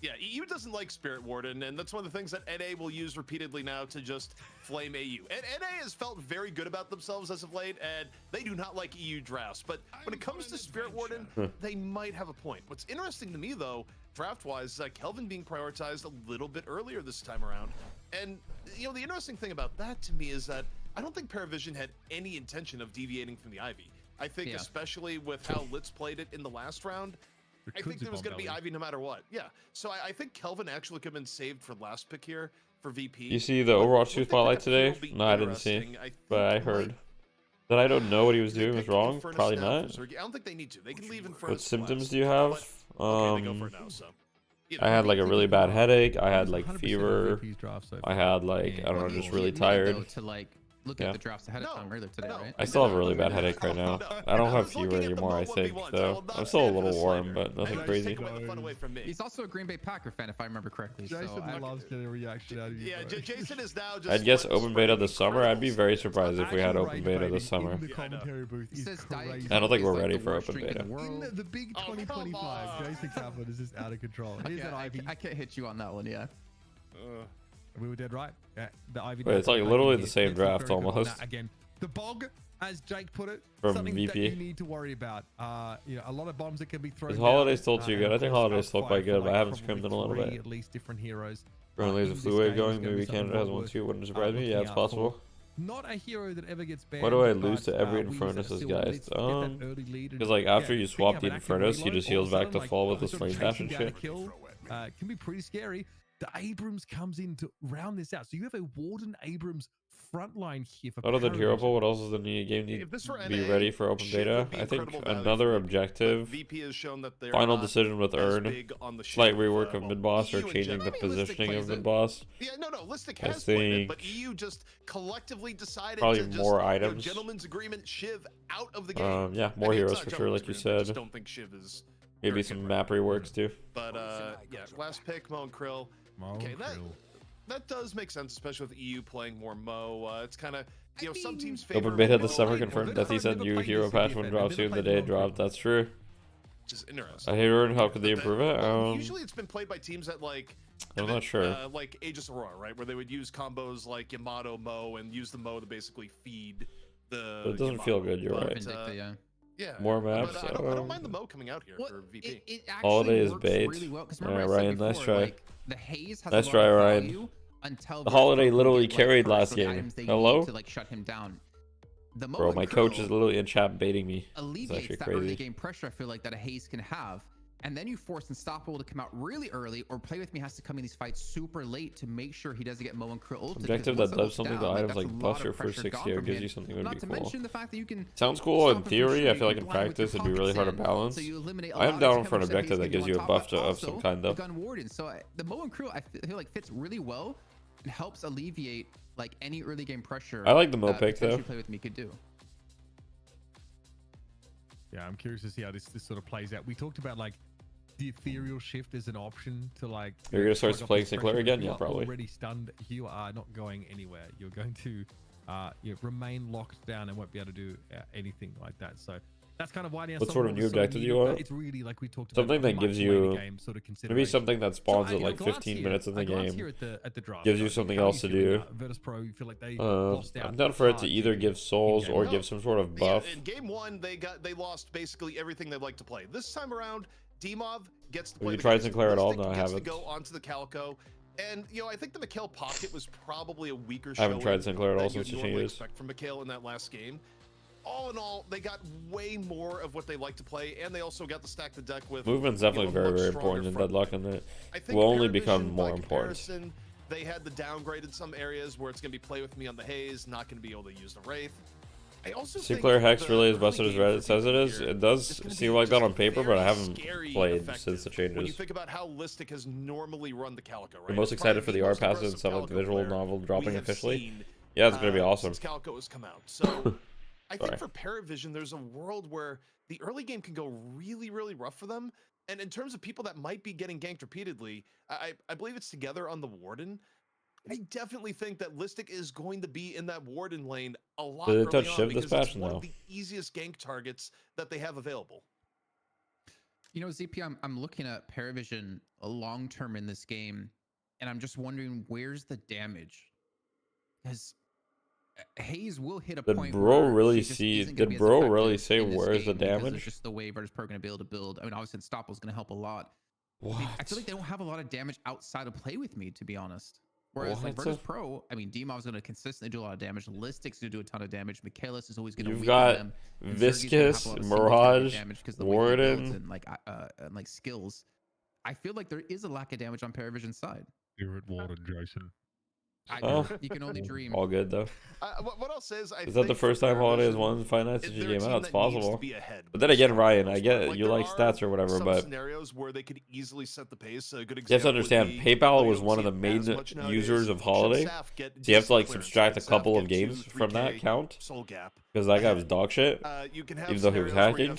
Yeah, EU doesn't like Spirit Warden, and that's one of the things that NA will use repeatedly now to just flame AU. And NA has felt very good about themselves as of late, and they do not like EU drafts. But when it comes to Spirit Warden, they might have a point. What's interesting to me, though, draft-wise, is that Kelvin being prioritized a little bit earlier this time around. And, you know, the interesting thing about that to me is that I don't think Parivision had any intention of deviating from the Ivy. I think especially with how Litz played it in the last round, I think there was going to be Ivy no matter what. Yeah. So I think Kelvin actually could have been saved for last pick here for VP. You see the Overwatch 2 spotlight today? No, I didn't see, but I heard. That I don't know what he was doing was wrong? Probably not. I don't think they need to. They can leave in What symptoms do you have? Okay, they go for it now, so. I had like a really bad headache. I had like 100% fever. VP's draft so I had like, I don't know, just really tired. To like look at the drafts ahead of time earlier today, right? I still have a really bad headache right now. I don't have fever anymore, I think, so I'm still a little warm, but nothing crazy. He's also a Green Bay Packer fan, if I remember correctly. Jason so loves getting a reaction out of you. Yeah, Jason is now just. I'd guess open beta this summer. I'd be very surprised if we had open beta this summer. In the commentary booth is crazy. I don't think we're ready for open beta. In the big 2025, Jason Kaplan is just out of control. Here's an Ivy. I can't hit you on that one, yeah. We were dead right. Yeah, the Ivy. Wait, it's like literally the same draft almost. Again, the bog, as Jake put it, From something VP. that you need to worry about. You know, a lot of bombs that can be thrown. Is Holiday down, still too good? and I think of course, Holiday's still quite good, but I haven't scrimmed in a little probably bit. At least different heroes. Currently, there's a in flu this wave game going. is gonna Maybe be something Canada has well one worth, too. Wouldn't surprise me. Yeah, looking it's out possible. for. Not a hero that ever gets banned. Why do I lose but, to every we use Infernus that as still guys? leads to get that early lead, and Because like after yeah, you picking swap up the an active Infernus, he reload, just all heals of a back to sudden, fall with like, his sort of flame dash and chasing down a shit. kill, can be pretty scary. The Abrams comes in to round this out. So you have a Warden Abrams frontline here for Other than Hero Parivision. Pool, what else does the new game need If this to were be NA, ready for open Shiv beta? would be I think incredible value another for VP, but objective. VP has shown that they're Final not decision with as Earn. big on the Slight Shiv, rework of mid boss or EU in changing the general. positioning of plays mid it. boss. Yeah, no, Listic I has played it, think but EU just collectively decided probably to just, more you know, items. gentleman's agreement Shiv out of the game. Yeah, more I mean, it's heroes not for sure, like you gentleman's agreement, I said. just don't think Shiv is Maybe very some good map reworks too. But yeah, last pick, Mo and Krill. Okay, that does make sense, especially with EU playing more Mo. It's kind of, you know, some teams favor Open beta Mo, this summer like, confirmed. I've Deathy said never new played hero this patch DFN. when I've drop never soon. The played day it Mo dropped. That's true. which is interesting. I heard how could they improve it? Usually it's been played by teams that like. I'm not sure. Like Aegis Aurora, right, where they would use combos like Yamato Mo and use the Mo to basically feed the. But it doesn't feel good. You're right. Yeah. More maps. But, I don't mind the Mo coming out here for VP. It Holiday is works bait. really well, 'cause Alright, remember I said Ryan, nice before, try. like, the Haze has Nice a lot try, of Ryan. value until The Virtus Holiday Pro literally get, like, carried curse last for the game. items they Hello? need to like shut him down. The Mo Bro, and my coach Krill is literally in chat baiting me. It's alleviates actually that early crazy. game pressure I feel like that a Haze can have. And then you force Unstoppable to come out really early, or Play With Me has to come in these fights super late to make sure he doesn't get Mo and Krill ulted. Objective because that once does something goes to down, items that's like a lot buff of your first pressure 6 gone tier from gives him. you something that would Not be to cool. mention the fact that you can Sounds cool in stop him from theory. I shooting feel like in blind with your practice it'd be really pocket hard to sand. balance. So you eliminate a I lot am of down the for an coverage that objective he's that gives gonna you do a on buff top, to but of some also kind the though. gun warden. So the Mo and Krill, I feel like fits really well helps alleviate like any early game pressure. I like the Mo that pick though. Play with me could do. Yeah, I'm curious to see how this sort of plays out. We talked about like the ethereal shift as an option to like. You're gonna start playing Sinclair again, yeah, probably. Already stunned. You are not going anywhere. You're going to remain locked down and won't be able to do anything like that. So that's kind of why. What sort of new objective do you want? It's really like we talked something about. that gives you sort of maybe something that spawns at like 15 minutes in the game. Gives you something else to do. Virtus Pro, you feel like they lost out. I'm down for it to either give souls or give some sort of buff. Yeah, in game 1, they lost basically everything they like to play. This time around, Dimov gets to play. Have you tried Sinclair at all? No, I haven't. haven't. Go onto the Calico. And, you know, I think the Mikhail Pocket was probably a weaker I haven't tried Sinclair at all since you the normally changes. expect from Mikhail in that last game. All in all, they got way more of what they like to play, and they also got to stack the deck with... Movement's definitely very, very important in Deadlock, and it will only become more important. They had the downgrade in some areas where it's going to be play with me on the Haze, not going to be able to use the Wraith. I also Sinclair Hex really as busted as Reddit says it is. It does seem like that on paper, but I haven't played since the changes. When you think about how Listic has normally run the Calico, right? I'm most excited for the R passive and stuff like the visual novel dropping officially. Yeah, it's going to be awesome. Since Calico has come out. So I think for Parivision, there's a world where the early game can go really, really rough for them. And in terms of people that might be getting ganked repeatedly, I believe it's Together on the Warden. I definitely think that Listic is going to be in that Warden lane a lot early on because it's one of the easiest gank targets that they have available. You know, ZP, I'm looking at Parivision long term in this game, and I'm just wondering where's the damage? Because Haze will hit a point. Did Bro really say where's the damage? It's just the way Virtus Pro are going to be able to build. I mean, obviously, Unstoppable is going to help a lot. What? I mean, I feel like they don't have a lot of damage outside of Play With Me, to be honest. Whereas like Virtus Pro, I mean, Dimov is going to consistently do a lot of damage. Listic's going to do a ton of damage. Michaelis is always going to. You've got Viscous, Mirage, Warden, and like skills. I feel like there is a lack of damage on Parivision's side. Spirit Warden, Jason. You can only dream. All good though. What I'll say is, is that the first time Holiday has won Five Nights since you came out? It's possible. But then again, Ryan, I get you like stats or whatever, but scenarios where they could easily set the pace. A good you have to understand, PayPal was one of the main users of Holiday, so you have to like subtract a couple of games from that count because that guy was dog shit, even though he was hacking.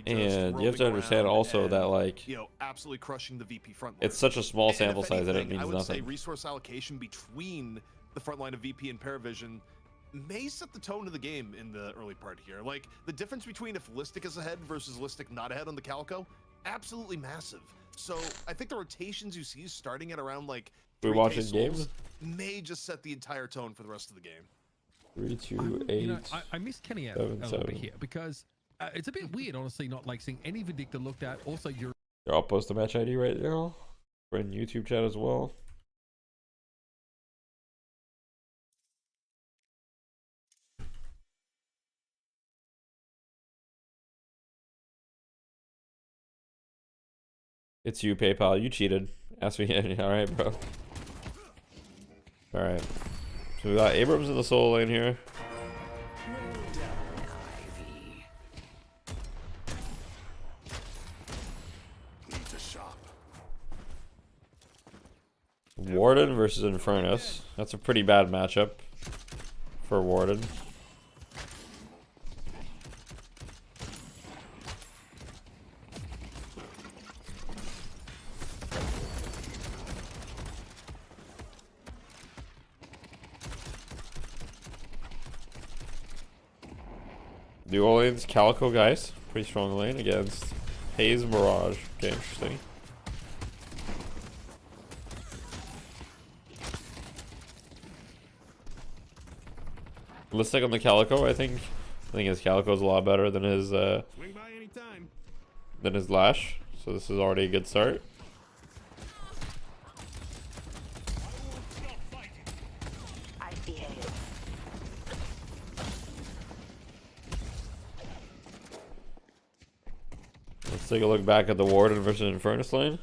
And you have to understand also that like absolutely crushing the VP front. It's such a small sample size that it means nothing. Say resource allocation between the front line of VP and Parivision may set the tone of the game in the early part here. Like the difference between if Listic is ahead versus Listic not ahead on the Calico, absolutely massive. So I think the rotations you see starting at around like 3K games may just set the entire tone for the rest of the game. 3, 2, 8. You know, I miss Kenny a little bit here because it's a bit weird, honestly, not like seeing any Vindicta looked at. Also, I'll post the match ID right now. We're in YouTube chat as well. It's you, PayPal. You cheated. Ask me. All right, bro. All right. So we got Abrams in the solo lane here. Warden versus Infernus. That's a pretty bad matchup for Warden. Dual lanes, Calico guys. Pretty strong lane against Haze Mirage. Okay, interesting. Listic on the Calico, I think his Calico's a lot better than his Lash. So this is already a good start. Let's take a look back at the Warden versus Infernus lane.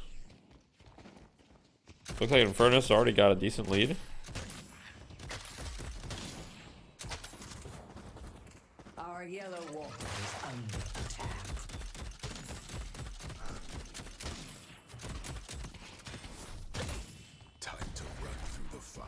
Looks like Infernus already got a decent lead. Our yellow wall is under attack. Time to run through the fire.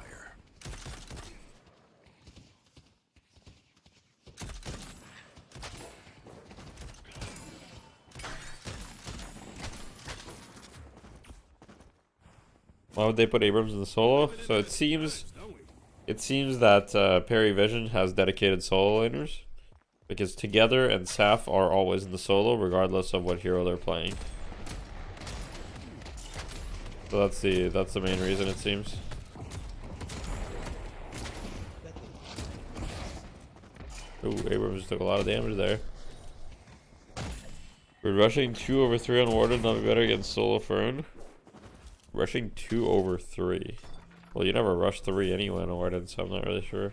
Why would they put Abrams in the solo? So it seems that Parivision has dedicated solo laners, because Together and Saf are always in the solo regardless of what hero they're playing. So that's the main reason, it seems. Ooh, Abrams took a lot of damage there. We're rushing 2 over 3 on Warded, not be better against solo Fern. Rushing 2 over 3. Well, you never rush 3 anyway on Warded, so I'm not really sure.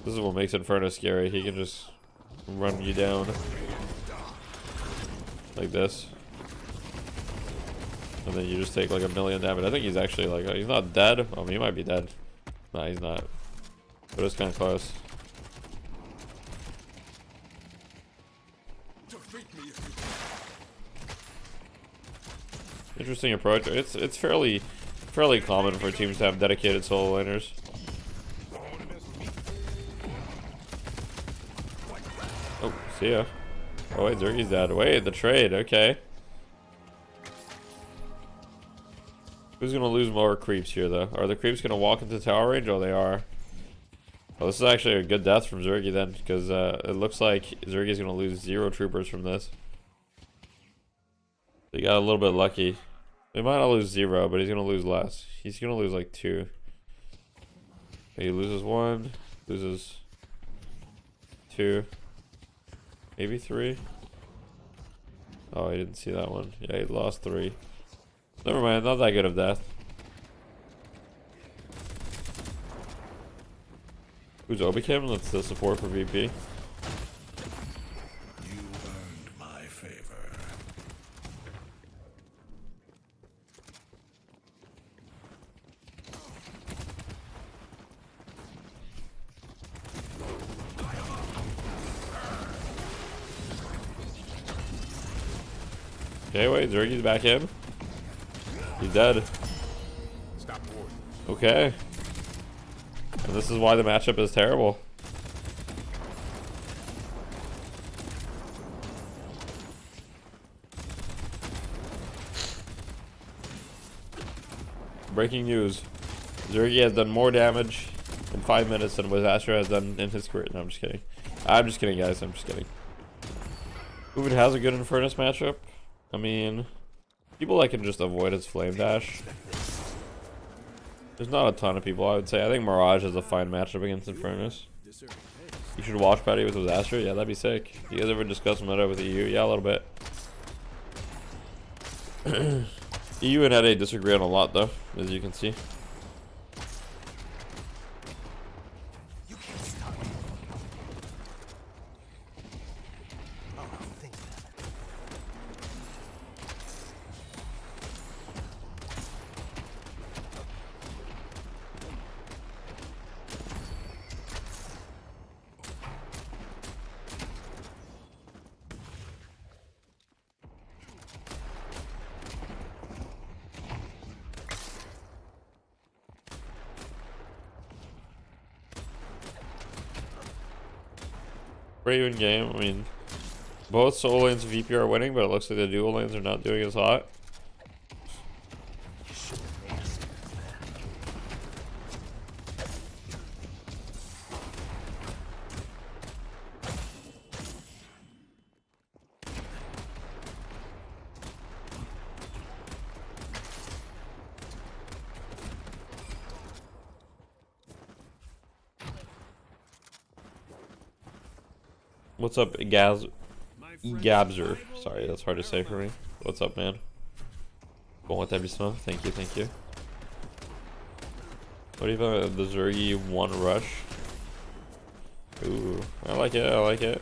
This is what makes Inferno scary. He can just run you down like this, and then you just take like 1,000,000 damage. I think he's actually like, he's not dead. Oh, he might be dead. Nah, he's not, but it's kind of close. Interesting approach. It's fairly common for teams to have dedicated solo laners. Oh, see ya. Oh wait, Zergy's dead. Wait, the trade, okay. Who's gonna lose more creeps here though? Are the creeps gonna walk into tower range? Oh, they are. Well, this is actually a good death from Zergy then, because it looks like Zergy's gonna lose 0 troopers from this. They got a little bit lucky. They might not lose 0, but he's gonna lose less. He's gonna lose like 2. He loses 1, loses 2. Maybe 3. Oh, I didn't see that one. Yeah, he lost 3. Never mind, not that good of death. Who's Obikim? That's the support for VP. You earned my favor. Okay, wait, Zergy's back in. He's dead. Okay. And this is why the matchup is terrible. Breaking news. Zergy has done more damage in 5 minutes than what Astra has done in his career. No, I'm just kidding. I'm just kidding, guys. I'm just kidding. Uvid has a good Infernus matchup. I mean, people that can just avoid his Flame Dash. There's not a ton of people, I would say. I think Mirage has a fine matchup against Infernus. You should watch Patty with his Astra. Yeah, that'd be sick. You guys ever discuss meta with EU? Yeah, a little bit. EU and NA disagree on a lot, though, as you can see. Pretty even game. I mean, both solo lanes of VP are winning, but it looks like the dual lanes are not doing as hot. What's up, Gabzer? Sorry, that's hard to say for me. What's up, man? Going with every smoke. Thank you, thank you. What do you think of the Zergy 1 rush? Ooh, I like it, I like it.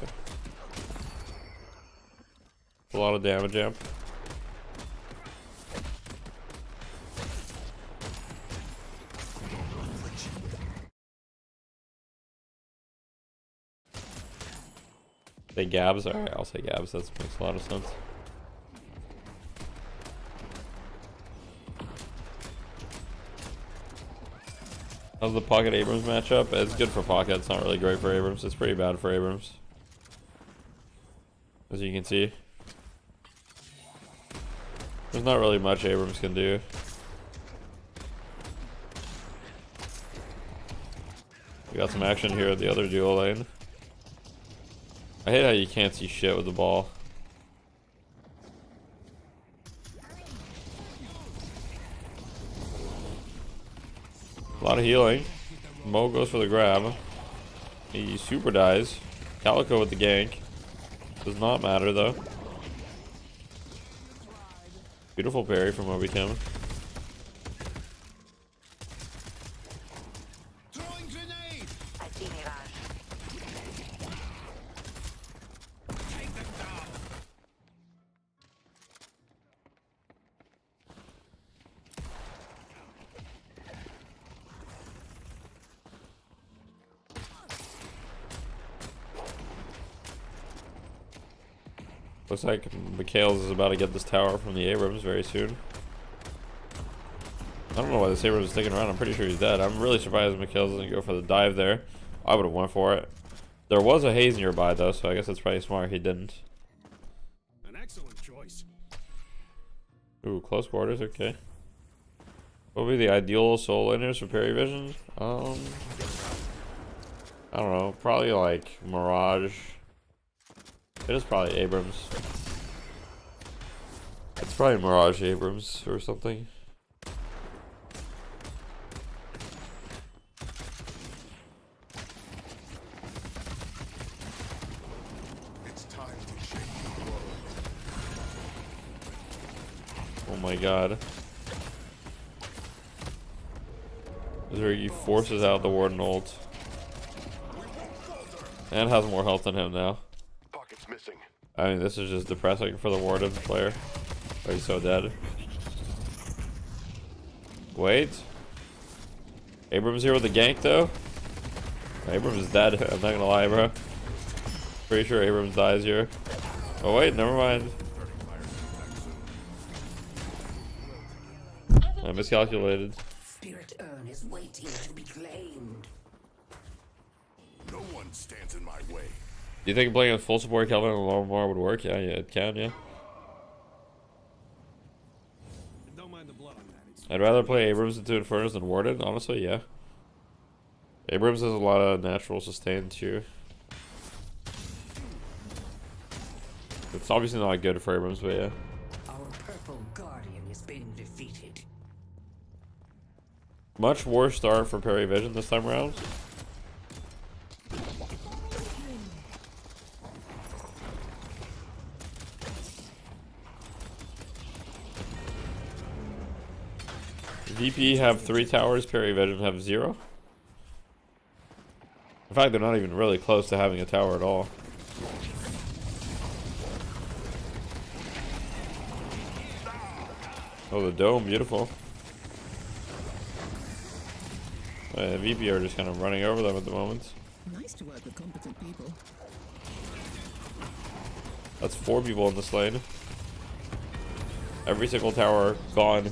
A lot of damage amp. Say Gabs? Alright, I'll say Gabs. That makes a lot of sense. How's the Pocket Abrams matchup? It's good for Pocket. It's not really great for Abrams. It's pretty bad for Abrams, as you can see. There's not really much Abrams can do. We got some action here at the other dual lane. I hate how you can't see shit with the ball. A lot of healing. Mo goes for the grab. He super dies. Calico with the gank. Does not matter though. Beautiful parry from Obi-Kim. I see Mirage. Looks like Mikhails is about to get this tower from the Abrams very soon. I don't know why this Abrams is sticking around. I'm pretty sure he's dead. I'm really surprised Mikhails doesn't go for the dive there. I would have went for it. There was a haze nearby though, so I guess it's probably smart he didn't. An excellent choice. Ooh, close quarters, okay. What would be the ideal soul inners for Parivision? I don't know, probably like Mirage. It is probably Abrams. It's probably Mirage Abrams or something. It's time to shake the world. Oh my god. Zergy forces out the Warden ult. And has more health than him now. Pockets missing. I mean, this is just depressing for the Warden player. Oh, he's so dead. Wait. Abrams here with the gank, though? Abrams is dead. I'm not gonna lie, bro. Pretty sure Abrams dies here. Oh, wait, never mind. I miscalculated. Spirit urn is waiting to be claimed. No one stands in my way. Do you think playing with full support Kelvin and Lomar would work? Yeah, it can, yeah. Don't mind the blood on that. I'd rather play Abrams into Infernos than Warden, honestly, yeah. Abrams has a lot of natural sustain too. It's obviously not good for Abrams, but yeah. Our purple guardian has been defeated. Much worse start for Parivision this time around. VP have 3 towers, Parivision have 0. In fact, they're not even really close to having a tower at all. Oh, the dome, beautiful. VP are just kind of running over them at the moment. Nice to work with competent people. That's 4 people in this lane. Every single tower gone.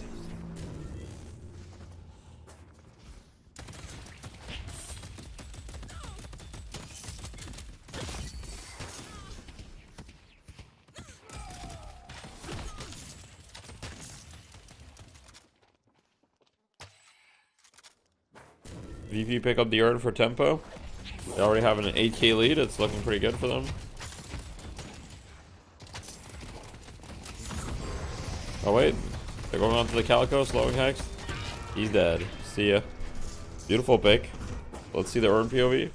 VP pick up the urn for tempo. They already have an 8k lead. It's looking pretty good for them. Oh wait, they're going on to the Calico, slowing Hex. He's dead. See ya. Beautiful pick. Let's see the urn POV.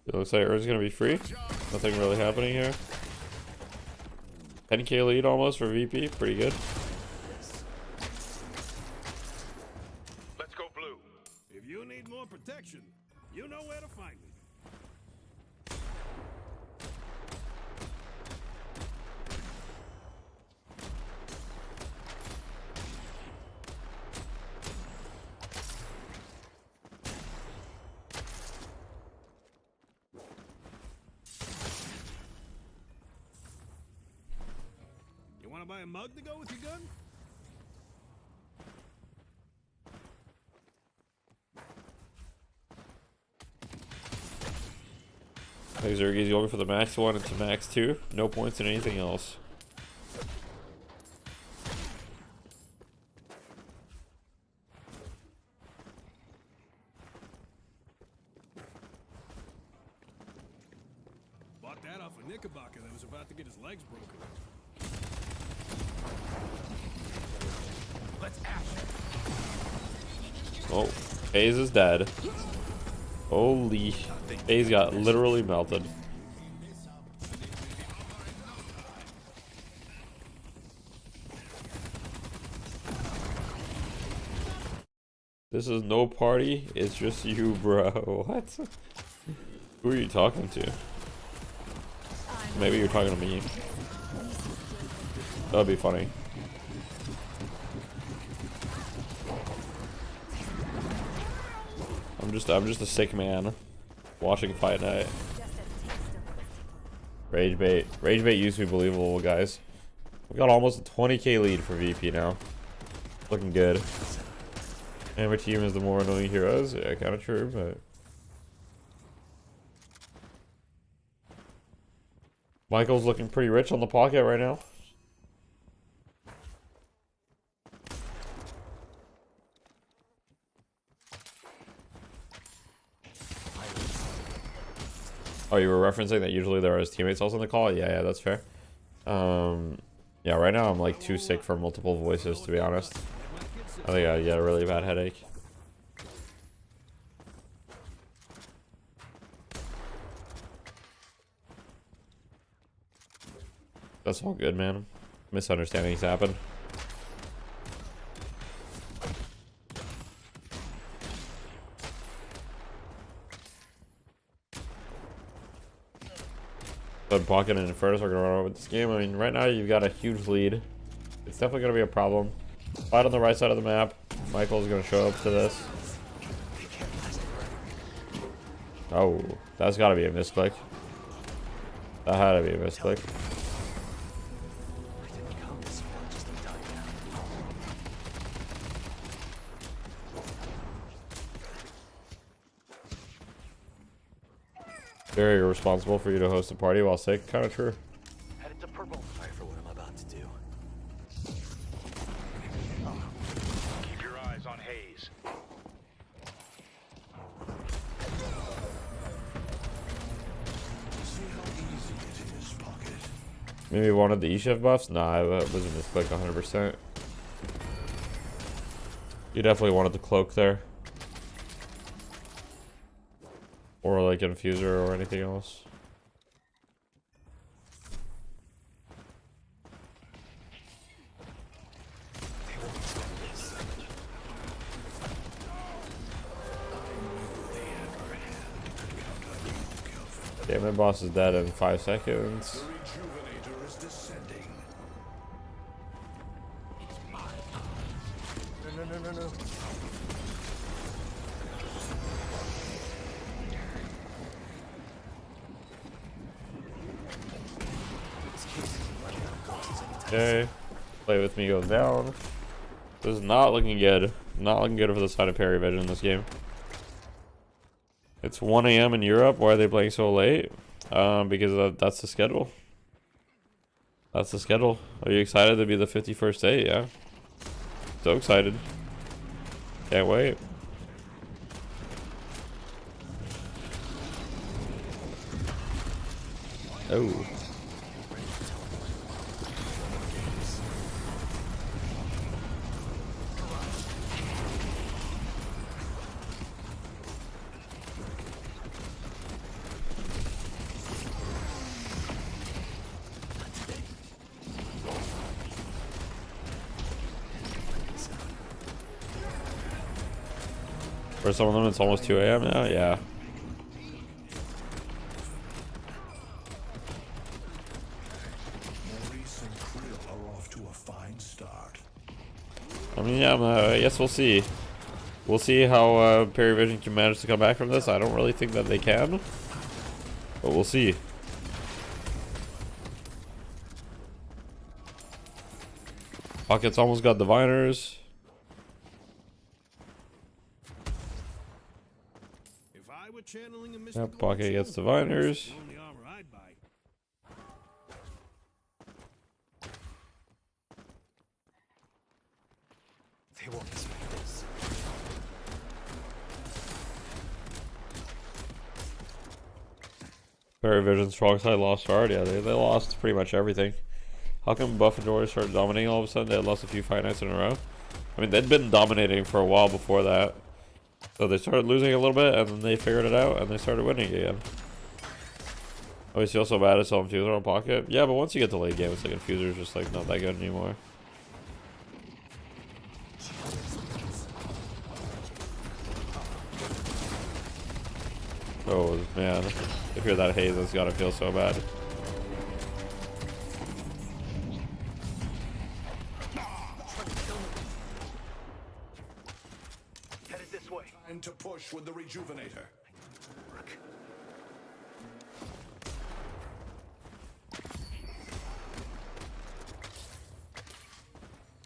It looks like urn's gonna be free. Nothing really happening here. 10k lead almost for VP, pretty good. Let's go blue. If you need more protection, you know where to find me. buy a mug to go with your gun? I think Zergi's going for the max 1 into max 2. No points in anything else. Bought that off a Knickerbocker that was about to get his legs broken. Let's action. Oh, FaZe is dead. Holy, FaZe got literally melted. This is no party, it's just you, bro. What? Who are you talking to? Maybe you're talking to me. That'd be funny. I'm just a sick man watching Fight Night. Rage bait used to be believable, guys. We got almost a 20k lead for VP now. Looking good. Hammer team is the more annoying heroes. Yeah, kind of true, but Michael's looking pretty rich on the pocket right now. Oh, you were referencing that usually there are his teammates also in the call? Yeah, that's fair. Yeah, right now I'm like too sick for multiple voices, to be honest. I think I get a really bad headache. That's all good, man. Misunderstandings happen. But Pocket and Infernus are going to run over this game. I mean, right now you've got a huge lead. It's definitely going to be a problem. Fight on the right side of the map. Michael's going to show up to this. Oh, that's got to be a misclick. That had to be a misclick. Very irresponsible for you to host a party while sick. Kind of true. Headed to purple. Sorry for what I'm about to do. Keep your eyes on Hayes. See how easy it is, Pocket. Maybe wanted the E-Chef buffs? Nah, it was a misclick 100%. You definitely wanted the cloak there. Or like infuser or anything else. Damn it, boss is dead in 5 seconds. The rejuvenator is descending. No. Okay, play with me goes down. This is not looking good. Not looking good for the side of Parivision in this game. It's 1 AM in Europe. Why are they playing so late? Because that's the schedule. That's the schedule. Are you excited to be the 51st day? Yeah. So excited. Can't wait. Oh. For some of them, it's almost 2 AM now. Yeah. Maurice and Krill are off to a fine start. I mean, yeah, I guess we'll see. We'll see how Parivision can manage to come back from this. I don't really think that they can, but we'll see. Pockets almost got diviners. If I were channeling a Yeah, Pocket gets diviners. They won't expect this. Parivision strong side lost hard. Yeah, they lost pretty much everything. How come Buff and Dory started dominating all of a sudden? They had lost a few fight nights in a row. I mean, they'd been dominating for a while before that. So they started losing a little bit, and then they figured it out, and they started winning again. Oh, you feel so bad at selling Infuser on Pocket? Yeah, but once you get to late game, it's like Infuser's just like not that good anymore. Oh man, if you're that haze, it's gotta feel so bad. Headed this way. Time to push with the rejuvenator.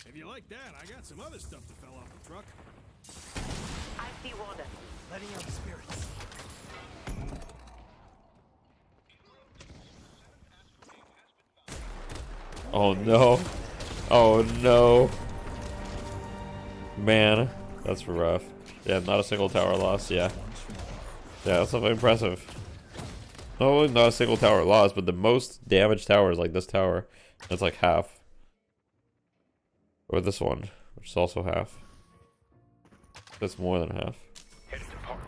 If you like that, I got some other stuff that fell off the truck. I see water. Letting out spirits. Oh no. Oh no. Man, that's rough. Yeah, not a single tower loss, yeah. Yeah, that's something impressive. Not only not a single tower loss, but the most damaged tower is like this tower. That's like half. Or this one, which is also half. That's more than half. Headed to park.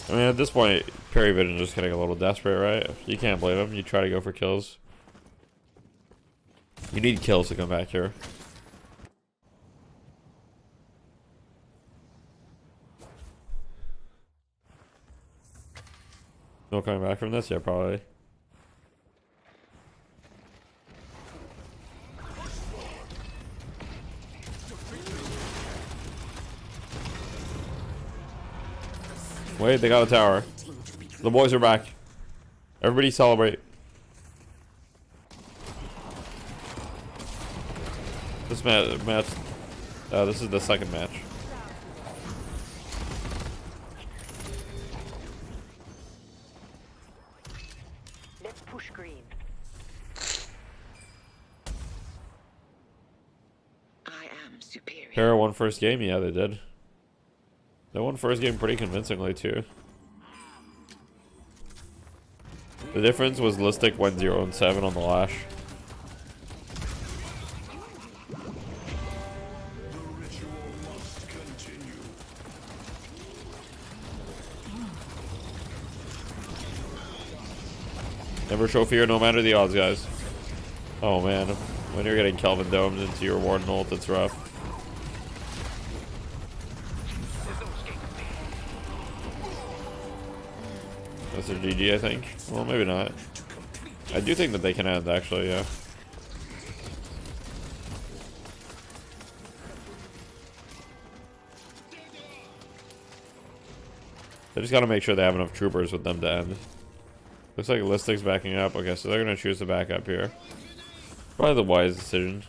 I mean, at this point, Parivision just getting a little desperate, right? You can't blame him. You try to go for kills. You need kills to come back here. No coming back from this? Yeah, probably. Wait, they got a tower. The boys are back. Everybody celebrate. This match, this is the second match. Let's push green. I am superior. Para won first game? Yeah, they did. They won first game pretty convincingly too. The difference was Listic went 0-7 on the Lash. Never show fear no matter the odds, guys. Oh man, when you're getting Kelvin domed into your Warden ult, it's rough. That's a GG, I think. Well, maybe not. I do think that they can end, actually, yeah. They just gotta make sure they have enough troopers with them to end. Looks like Listic's backing up. Okay, so they're gonna choose to back up here. Probably the wise decision.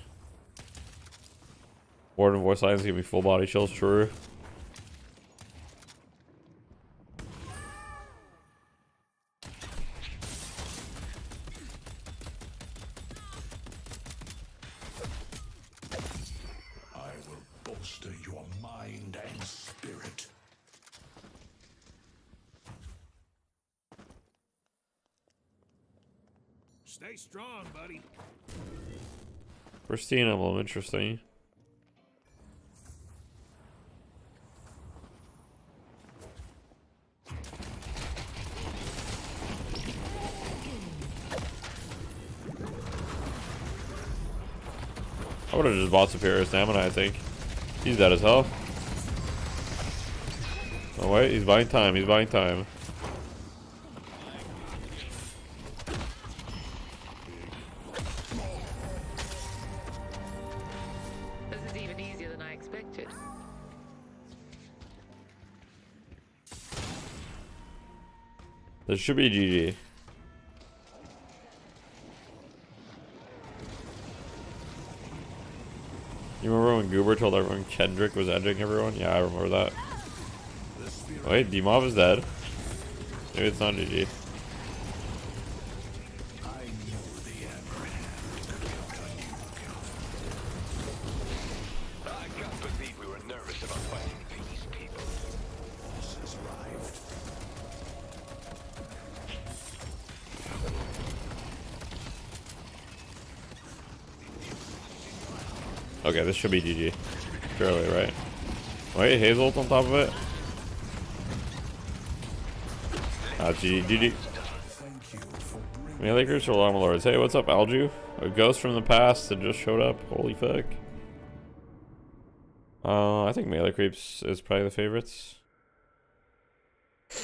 Warden voice lines give me full body chills, true. I will bolster your mind and spirit. Stay strong, buddy. Pristine emblem, interesting. I would have just bought superior stamina, I think. He's dead as hell. Oh wait, he's buying time, he's buying time. This is even easier than I expected. This should be GG. You remember when Goober told everyone Kendrick was edging everyone? Yeah, I remember that. Wait, D-Mob is dead. Maybe it's not GG. Okay, this should be GG. Surely, right? Wait, Hazel on top of it? Ah, GG, GG. Melee creeps or Llama Lords? Hey, what's up, Alju? A ghost from the past that just showed up. Holy fuck. I think Melee Creeps is probably the favorites. I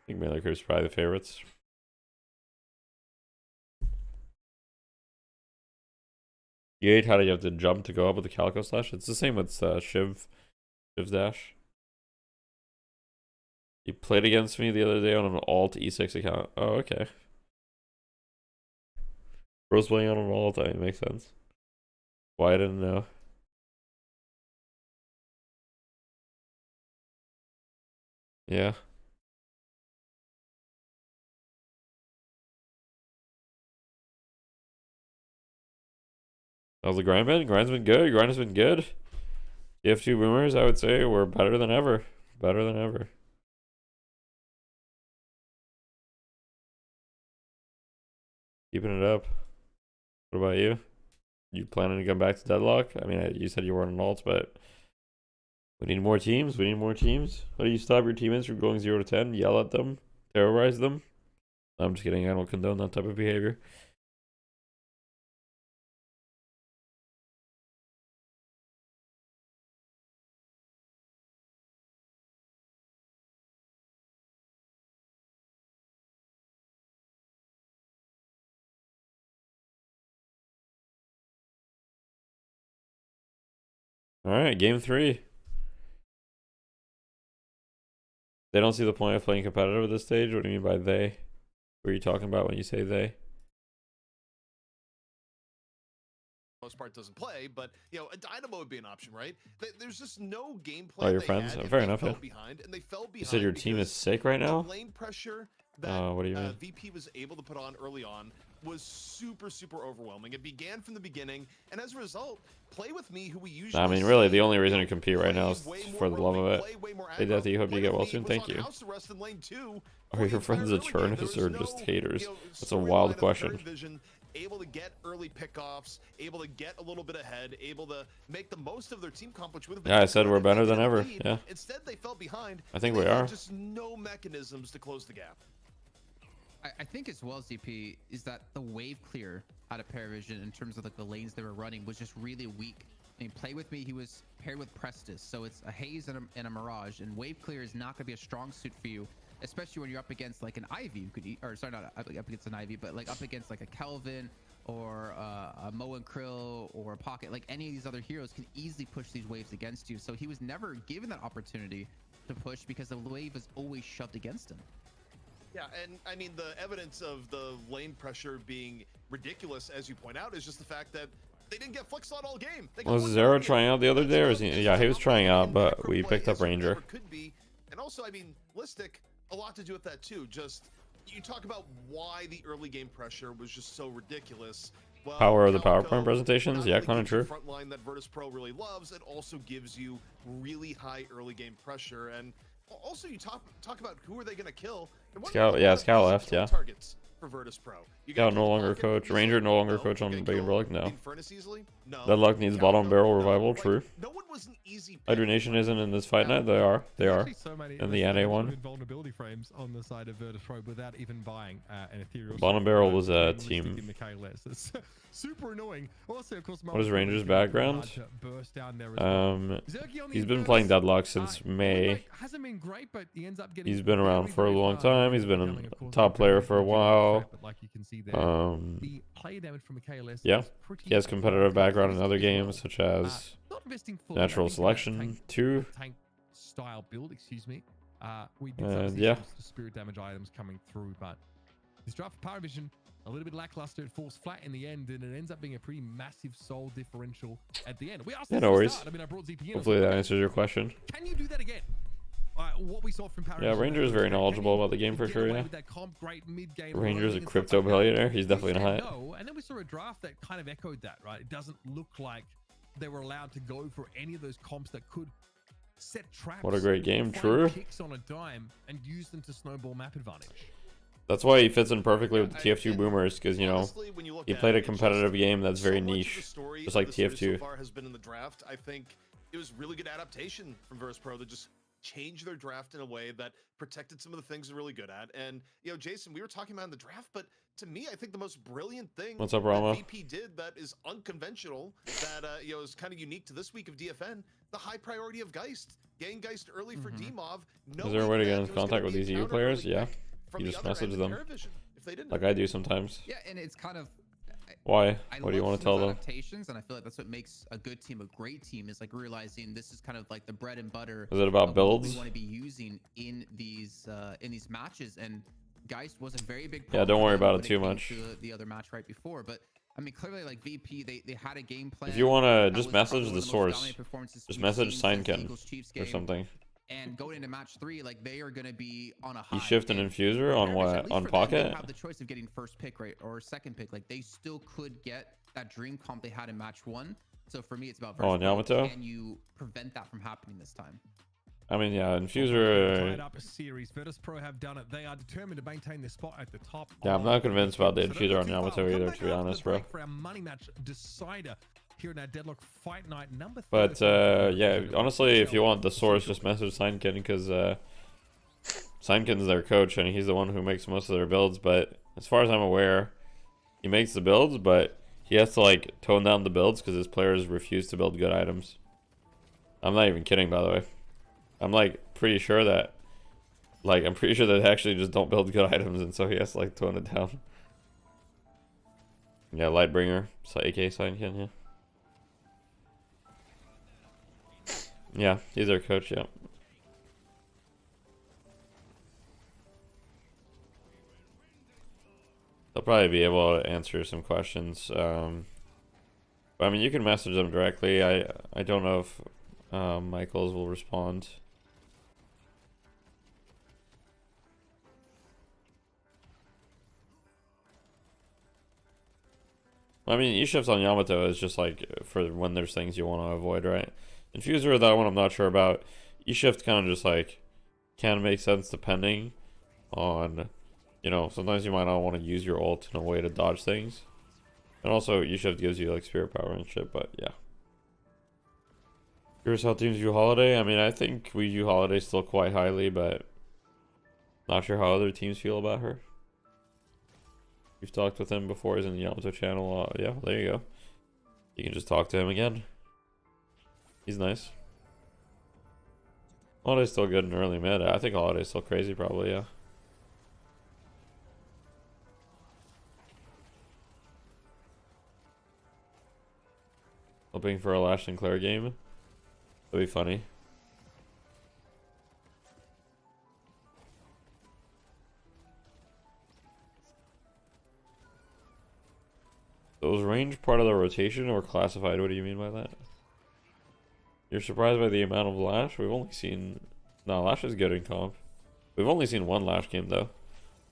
think Melee Creeps is probably the favorites. You how do you have to jump to go up with the Calico Slash? It's the same with Shiv's dash. You played against me the other day on an alt E6 account. Oh, okay. Bro's playing on an alt, that makes sense. Why I didn't know. Yeah. How's the grind been? Grind's been good. Grind has been good. DF2 boomers, I would say, were better than ever. Better than ever. Keeping it up. What about you? You planning to come back to Deadlock? I mean, you said you weren't an alt, but we need more teams. We need more teams. How do you stop your teammates from going 0 to 10? Yell at them? Terrorize them? I'm just kidding. I don't condone that type of behavior. Alright, game 3. They don't see the point of playing competitive at this stage? What do you mean by they? What are you talking about when you say they? Most part doesn't play, but you know, a Dynamo would be an option, right? There's just no gameplay. Oh, your friends? Fair enough. Yeah. And they fell behind. You said your team is sick right now? Lane pressure that what do you mean? VP was able to put on early on was super overwhelming. It began from the beginning, and as a result, Play With Me, who we usually I mean, really, the only reason to compete right now is for the love of it. Hey, Deathy, hope you get well soon. Thank you. Are your friends Eternus or just haters? That's a wild question. Able to get early pickoffs, able to get a little bit ahead, able to make the most of their team comp, which would have been. Yeah, I said we're better than ever. Yeah. Instead, they fell behind. I think we are. Just no mechanisms to close the gap. I think as well, ZP, is that the wave clear out of Parivision in terms of like the lanes they were running was just really weak. I mean, Play With Me, he was paired with Prestis, so it's a Haze and a Mirage, and wave clear is not going to be a strong suit for you, especially when you're up against like an Ivy, who could, or sorry, not up against an Ivy, but like up against like a Kelvin or a Mo and Krill or a Pocket. Like any of these other heroes can easily push these waves against you. So he was never given that opportunity to push because the wave was always shoved against him. Yeah, and I mean, the evidence of the lane pressure being ridiculous, as you point out, is just the fact that they didn't get flex on all game. Was Zero trying out the other day, or is he? Yeah, he was trying out, but we picked up Ranger. Could be, and also, I mean, Listic, a lot to do with that too. Just you talk about why the early game pressure was just so ridiculous. Well, Power of the PowerPoint presentations, yeah, kind of true. Front line that Virtus Pro really loves. It also gives you really high early game pressure, and also you talk about who are they going to kill. Scout, yeah, Scout left, yeah. Targets for Virtus Pro. Scout no longer coach. Ranger no longer coach on Big and Brolic. No. Deadlock needs bottom barrel revival. True. Hydronation isn't in this fight night. They are. They are. In the NA one. Vulnerability frames on the side of Virtus Pro without even buying an ethereal. Bottom barrel was a team. It's super annoying. Also, of course, what is Ranger's background? He's been playing Deadlock since May. Hasn't been great, but he ends up getting. He's been around for a long time. He's been a top player for a while. Like you can see there, the play damage from a KLS. Yeah, he has competitive background in other games such as Natural Selection 2. Tank style build, excuse me. We did see yeah. some spirit damage items coming through, but this draft for Parivision, a little bit lackluster. It falls flat in the end, and it ends up being a pretty massive soul differential at the end. We asked no worries. I mean, I brought ZP in. Hopefully that answers your question. Can you do that again? What we saw from Parivision. Yeah, Ranger is very knowledgeable about the game for sure. Yeah. Ranger's a crypto billionaire. He's definitely not. No, and then we saw a draft that kind of echoed that, right? It doesn't look like they were allowed to go for any of those comps that could set traps. What a great game, true. Kicks on a dime and use them to snowball map advantage. That's why he fits in perfectly with the TF2 boomers, because you know he played a competitive game that's very niche, just like TF2. So far has been in the draft. I think it was really good adaptation from VersePro to just change their draft in a way that protected some of the things they're really good at. And you know, Jason, we were talking about in the draft, but to me, I think the most brilliant thing What's up, Rama? that VP did that is unconventional, that you know is kind of unique to this week of DFN, the high priority of Geist, getting Geist early for DMOV. Is there a way to get in contact with these EU players? Yeah, you just message them, like I do sometimes. Yeah, and it's kind of. Why? What do you want to tell them? Adaptations, and I feel like that's what makes a good team a great team, is like realizing this is kind of like the bread and butter. Is it about builds? We want to be using in these matches, and Geist was a very big. Yeah, don't worry about it too much. To the other match right before, but I mean, clearly, like VP, they had a game plan. If you want to just message the source, just message Signken or something. And going into match 3, like they are going to be on a high. You shift an infuser on what? On Pocket? They have the choice of getting first pick, right, or second pick. Like they still could get that dream comp they had in match 1. So for me, it's about. Oh, Yamato. Can you prevent that from happening this time? I mean, yeah, infuser. Up a series. VersePro have done it. They are determined to maintain their spot at the top. Yeah, I'm not convinced about the infuser on Yamato either, to be honest, bro. For our money match decider here in our Deadlock Fight Night number 3. But yeah, honestly, if you want the source, just message Signken, because Signken's their coach and he's the one who makes most of their builds. But as far as I'm aware, he makes the builds, but he has to like tone down the builds because his players refuse to build good items. I'm not even kidding, by the way. I'm like pretty sure that, like, I'm pretty sure that they actually just don't build good items, and so he has to like tone it down. Yeah, Lightbringer, so AK Signken, yeah. Yeah, he's our coach, yeah. They'll probably be able to answer some questions. But I mean, you can message them directly. I don't know if Michaels will respond. I mean, E-shifts on Yamato is just like for when there's things you want to avoid, right? Infuser, that one I'm not sure about. E-shift kind of just like can make sense depending on, you know, sometimes you might not want to use your ult in a way to dodge things. And also E-shift gives you like spirit power and shit, but yeah. Here's how teams view Holiday. I mean, I think we view Holiday still quite highly, but not sure how other teams feel about her. We've talked with him before. He's in the Yamato channel. Yeah, there you go. You can just talk to him again. He's nice. Holiday's still good in early mid. I think Holiday's still crazy, probably, yeah. Hoping for a Lash Sinclair game. That'd be funny. So was range part of the rotation or classified? What do you mean by that? You're surprised by the amount of Lash? We've only seen... No, Lash is good in comp. We've only seen one Lash game, though.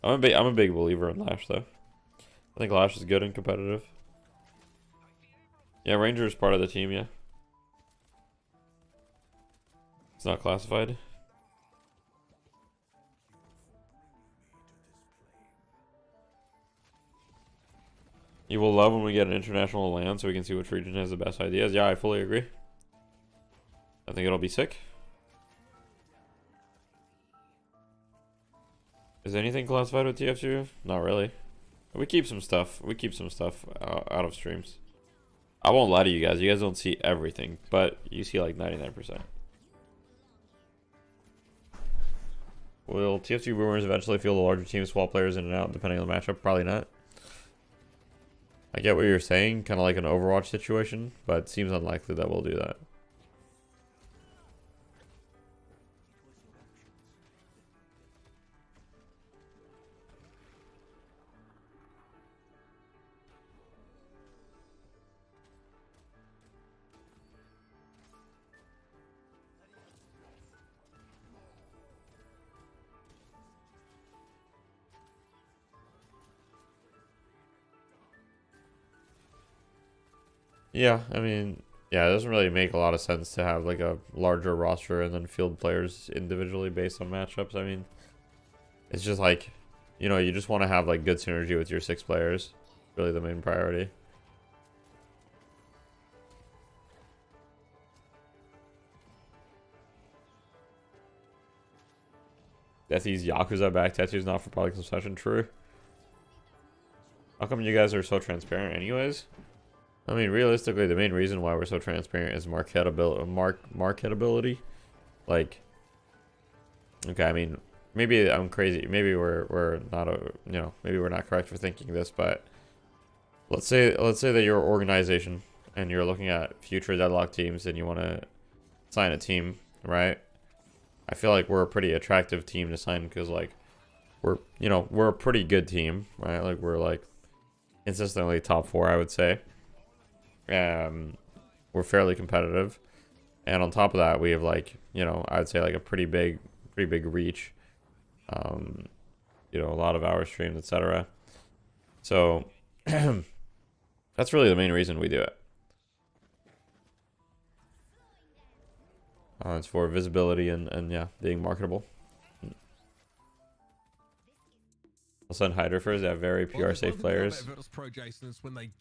I'm a big believer in Lash, though. I think Lash is good and competitive. Yeah, Ranger is part of the team, yeah. It's not classified. You will love when we get an international LAN so we can see which region has the best ideas. Yeah, I fully agree. I think it'll be sick. Is anything classified with TF2? Not really. We keep some stuff. We keep some stuff out of streams. I won't lie to you guys. You guys don't see everything, but you see like 99%. Will TF2 Boomers eventually feel the larger team swap players in and out depending on the matchup? Probably not. I get what you're saying, kind of like an Overwatch situation, but it seems unlikely that we'll do that. Yeah, I mean, yeah, it doesn't really make a lot of sense to have like a larger roster and then field players individually based on matchups. I mean, it's just like, you know, you just want to have like good synergy with your 6 players. Really the main priority. Deathy's Yakuza back tattoos not for public consumption. True. How come you guys are so transparent anyways? I mean, realistically, the main reason why we're so transparent is marketability. Like, okay, I mean, maybe I'm crazy. Maybe we're not maybe we're not correct for thinking this, but let's say that you're an organization and you're looking at future deadlock teams and you want to sign a team, right? I feel like we're a pretty attractive team to sign because like we're a pretty good team, right? Like we're like consistently top 4, I would say. We're fairly competitive, and on top of that, we have like, I'd say like a pretty big reach. A lot of hours streamed, etc. So that's really the main reason we do it. It's for visibility and yeah, being marketable. I'll send Hydrophers. They have very PR safe players.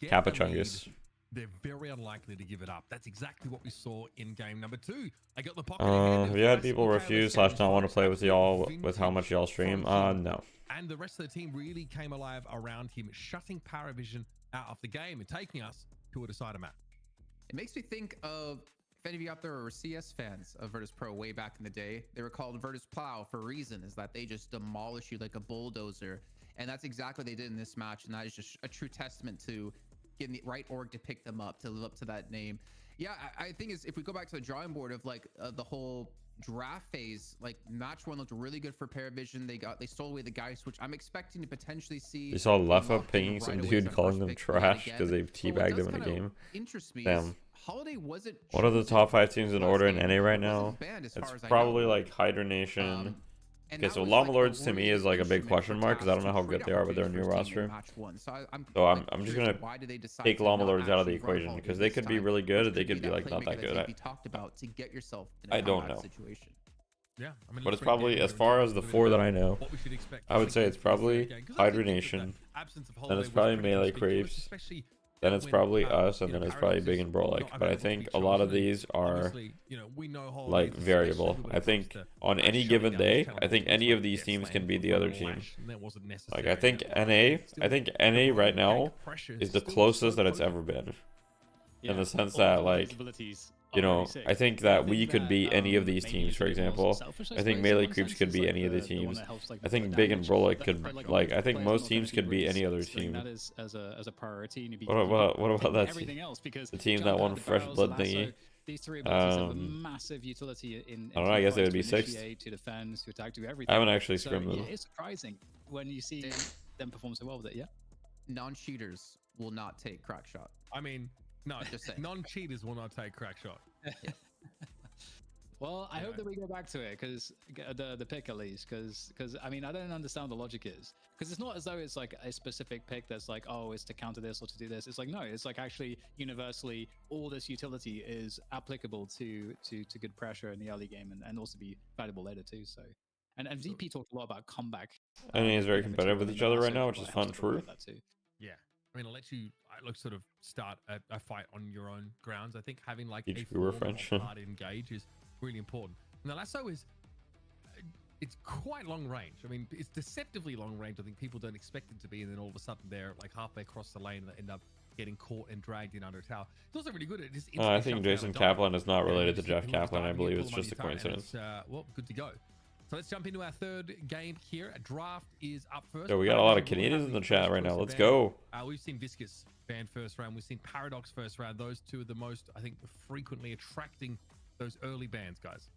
Kappa Chungus. They're very unlikely to give it up. That's exactly what we saw in game number 2. I got the pocket. Have you had people refuse / not want to play with y'all with how much y'all stream? No. And the rest of the team really came alive around him, shutting Parivision out of the game and taking us to a decider map. It makes me think of, if any of you out there are CS fans of Virtus Pro way back in the day, they were called Virtus Plow for a reason, is that they just demolish you like a bulldozer. And that's exactly what they did in this match. And that is just a true testament to getting the right org to pick them up, to live up to that name. Yeah, I think if we go back to the drawing board of like the whole draft phase, like match 1 looked really good for Parivision. They stole away the guy switch. I'm expecting to potentially see. You saw Leffa pinging some dude calling them trash because they teabagged him in a game. Damn. Holiday wasn't. What are the top 5 teams in order in NA right now? It's probably like Hydra Nation. Okay, so Llama Lords to me is like a big question mark because I don't know how good they are with their new roster. So I'm just gonna take Llama Lords out of the equation because they could be really good or they could be like not that good. I don't know. Yeah, I mean, but it's probably, as far as the 4 that I know, I would say it's probably Hydra Nation, then it's probably Melee Creeps, then it's probably us, and then it's probably Big and Brolic. But I think a lot of these are like variable. I think on any given day, I think any of these teams can beat the other team. Like I think NA right now is the closest that it's ever been. In the sense that like, I think that we could beat any of these teams, for example. I think Melee Creeps could beat any of the teams. I think Big and Brolic could, like, I think most teams could beat any other team. As a priority. What about that team? The team that won Fresh Blood thingy. These 3 abilities have a massive utility in I don't know, I guess they would be 6th. To defend, to attack, to everything. I haven't actually scrimmed them. It's surprising when you see them perform so well with it, yeah? Non-cheaters will not take crack shot. I mean, no, just saying. Non-cheaters will not take crack shot. Yeah. Well, I hope that we go back to it, because the pick at least, because I mean, I don't understand what the logic is, because it's not as though it's like a specific pick that's like, oh, it's to counter this or to do this. It's like, no, it's like actually universally all this utility is applicable to good pressure in the early game and also be valuable later too. So, and VP talked a lot about comeback. I mean, it's very competitive with each other right now, which is fun. True. Yeah. I mean, I'll let you sort of start a fight on your own grounds. I think having like a hard engage is really important. Now, Lasso it's quite long range. I mean, it's deceptively long range. I think people don't expect it to be, and then all of a sudden they're like halfway across the lane and they end up getting caught and dragged in under a tower. It's also really good at just. I think Jason Kaplan is not related to Jeff Kaplan. I believe it's just a coincidence. Well, good to go. So let's jump into our 3rd game here. Draft is up first. So we got a lot of Canadians in the chat right now. Let's go. We've seen Viscous banned first round. We've seen Paradox first round. Those 2 are the most, I think, frequently attracting those early bans, guys.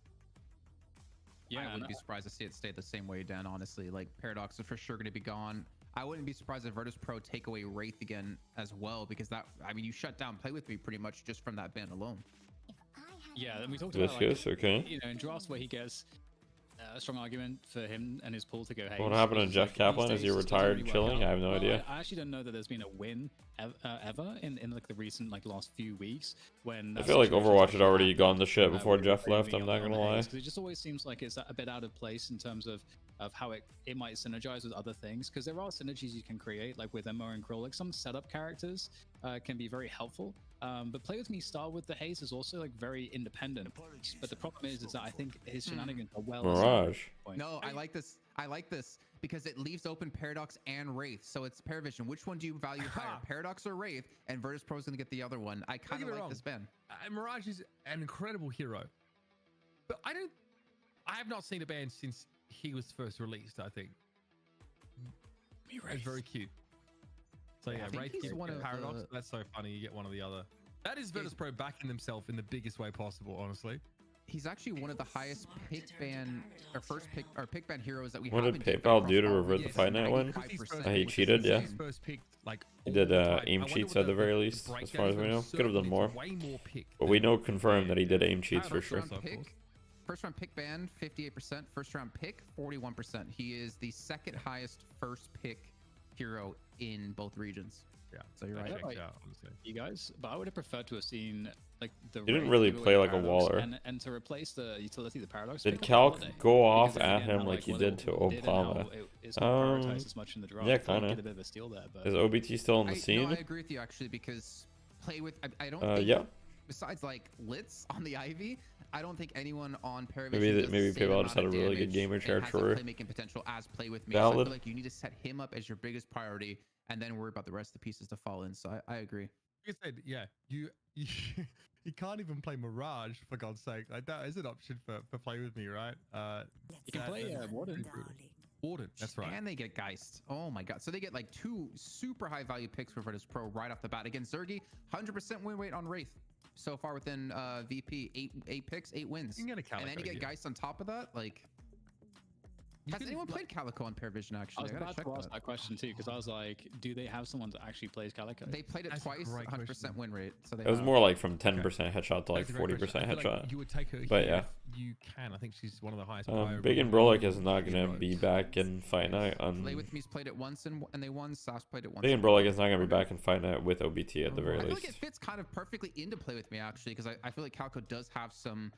Yeah, I wouldn't be surprised to see it stay the same way, Dan, honestly. Like, Paradox is for sure going to be gone. I wouldn't be surprised if Virtus Pro take away Wraith again as well, because that, I mean, you shut down Play With Me pretty much just from that ban alone. Yeah, and we talked about, like, okay. in drafts where he gets a strong argument for him and his pool to go. Hey, What happened to Jeff Kaplan? Is he retired chilling? I have no idea. I actually don't know that there's been a win ever in like the recent like last few weeks. When I feel like Overwatch had already gone to shit before Jeff left. I'm not gonna lie. It just always seems like it's a bit out of place in terms of how it might synergize with other things, because there are synergies you can create, like with Emma and Krill. Like some setup characters can be very helpful, but Play With Me Star with the Haze is also like very independent. But the problem is that I think his shenanigans are well. Mirage. No, I like this. I like this because it leaves open Paradox and Wraith. So it's Parivision. Which one do you value higher, Paradox or Wraith? And Virtus Pro is going to get the other one. I kind of like this ban. Mirage is an incredible hero, but I have not seen a ban since he was first released. I think it's very cute. So yeah, Wraith is one of Paradox. That's so funny. You get one or the other. That is Virtus Pro backing themselves in the biggest way possible, honestly. He's actually one of the highest pick ban or first pick or pick ban heroes that we have. What did PayPal do to revert the Fight Night win? He cheated, yeah. He did aim cheats at the very least, as far as we know. Could have done more, but we know confirmed that he did aim cheats for sure. First round pick ban 58%. First round pick 41%. He is the second highest first pick hero in both regions. Yeah, so you're right. You guys, but I would have preferred to have seen like the. He didn't really play like a Waller. And to replace the utility, the Paradox. Did Calc go off at him like he did to Obama? Yeah, kind of. Is OBT still in the scene? No, I agree with you actually, because Play With I don't think, yeah. Besides like Litz on the Ivy, I don't think anyone on Parivision maybe PayPal just had a really good gamer chair for playmaking potential as Play With Me. So I feel like you need to set him up as your biggest priority and then worry about the rest of the pieces to fall in. So I agree. Like I said, yeah, you can't even play Mirage, for God's sake. Like that is an option for Play With Me, right? You can play Warden. Warden, that's right. And they get Geist. Oh my god. So they get like 2 super high value picks for Virtus Pro right off the bat. Against Zergy, 100% win rate on Wraith. So far within VP, 8 picks, 8 wins. You can get a and then you get Geist on top of that. Like, has anyone played Calico on Parivision actually? I was about to ask that question too, because I was like, do they have someone that actually plays Calico? They played it twice, 100% win rate. So they it was more like from 10% headshot to like 40% headshot. Like you would take her, but yeah, you can. I think she's one of the highest. Big and Brolic is not gonna be back in Fight Night. Play With Me's played it once and they won. Sas played it once. Big and Brolic is not gonna be back in Fight Night with OBT at the very least. I feel like it fits kind of perfectly into Play With Me actually, because I feel like Calico does have some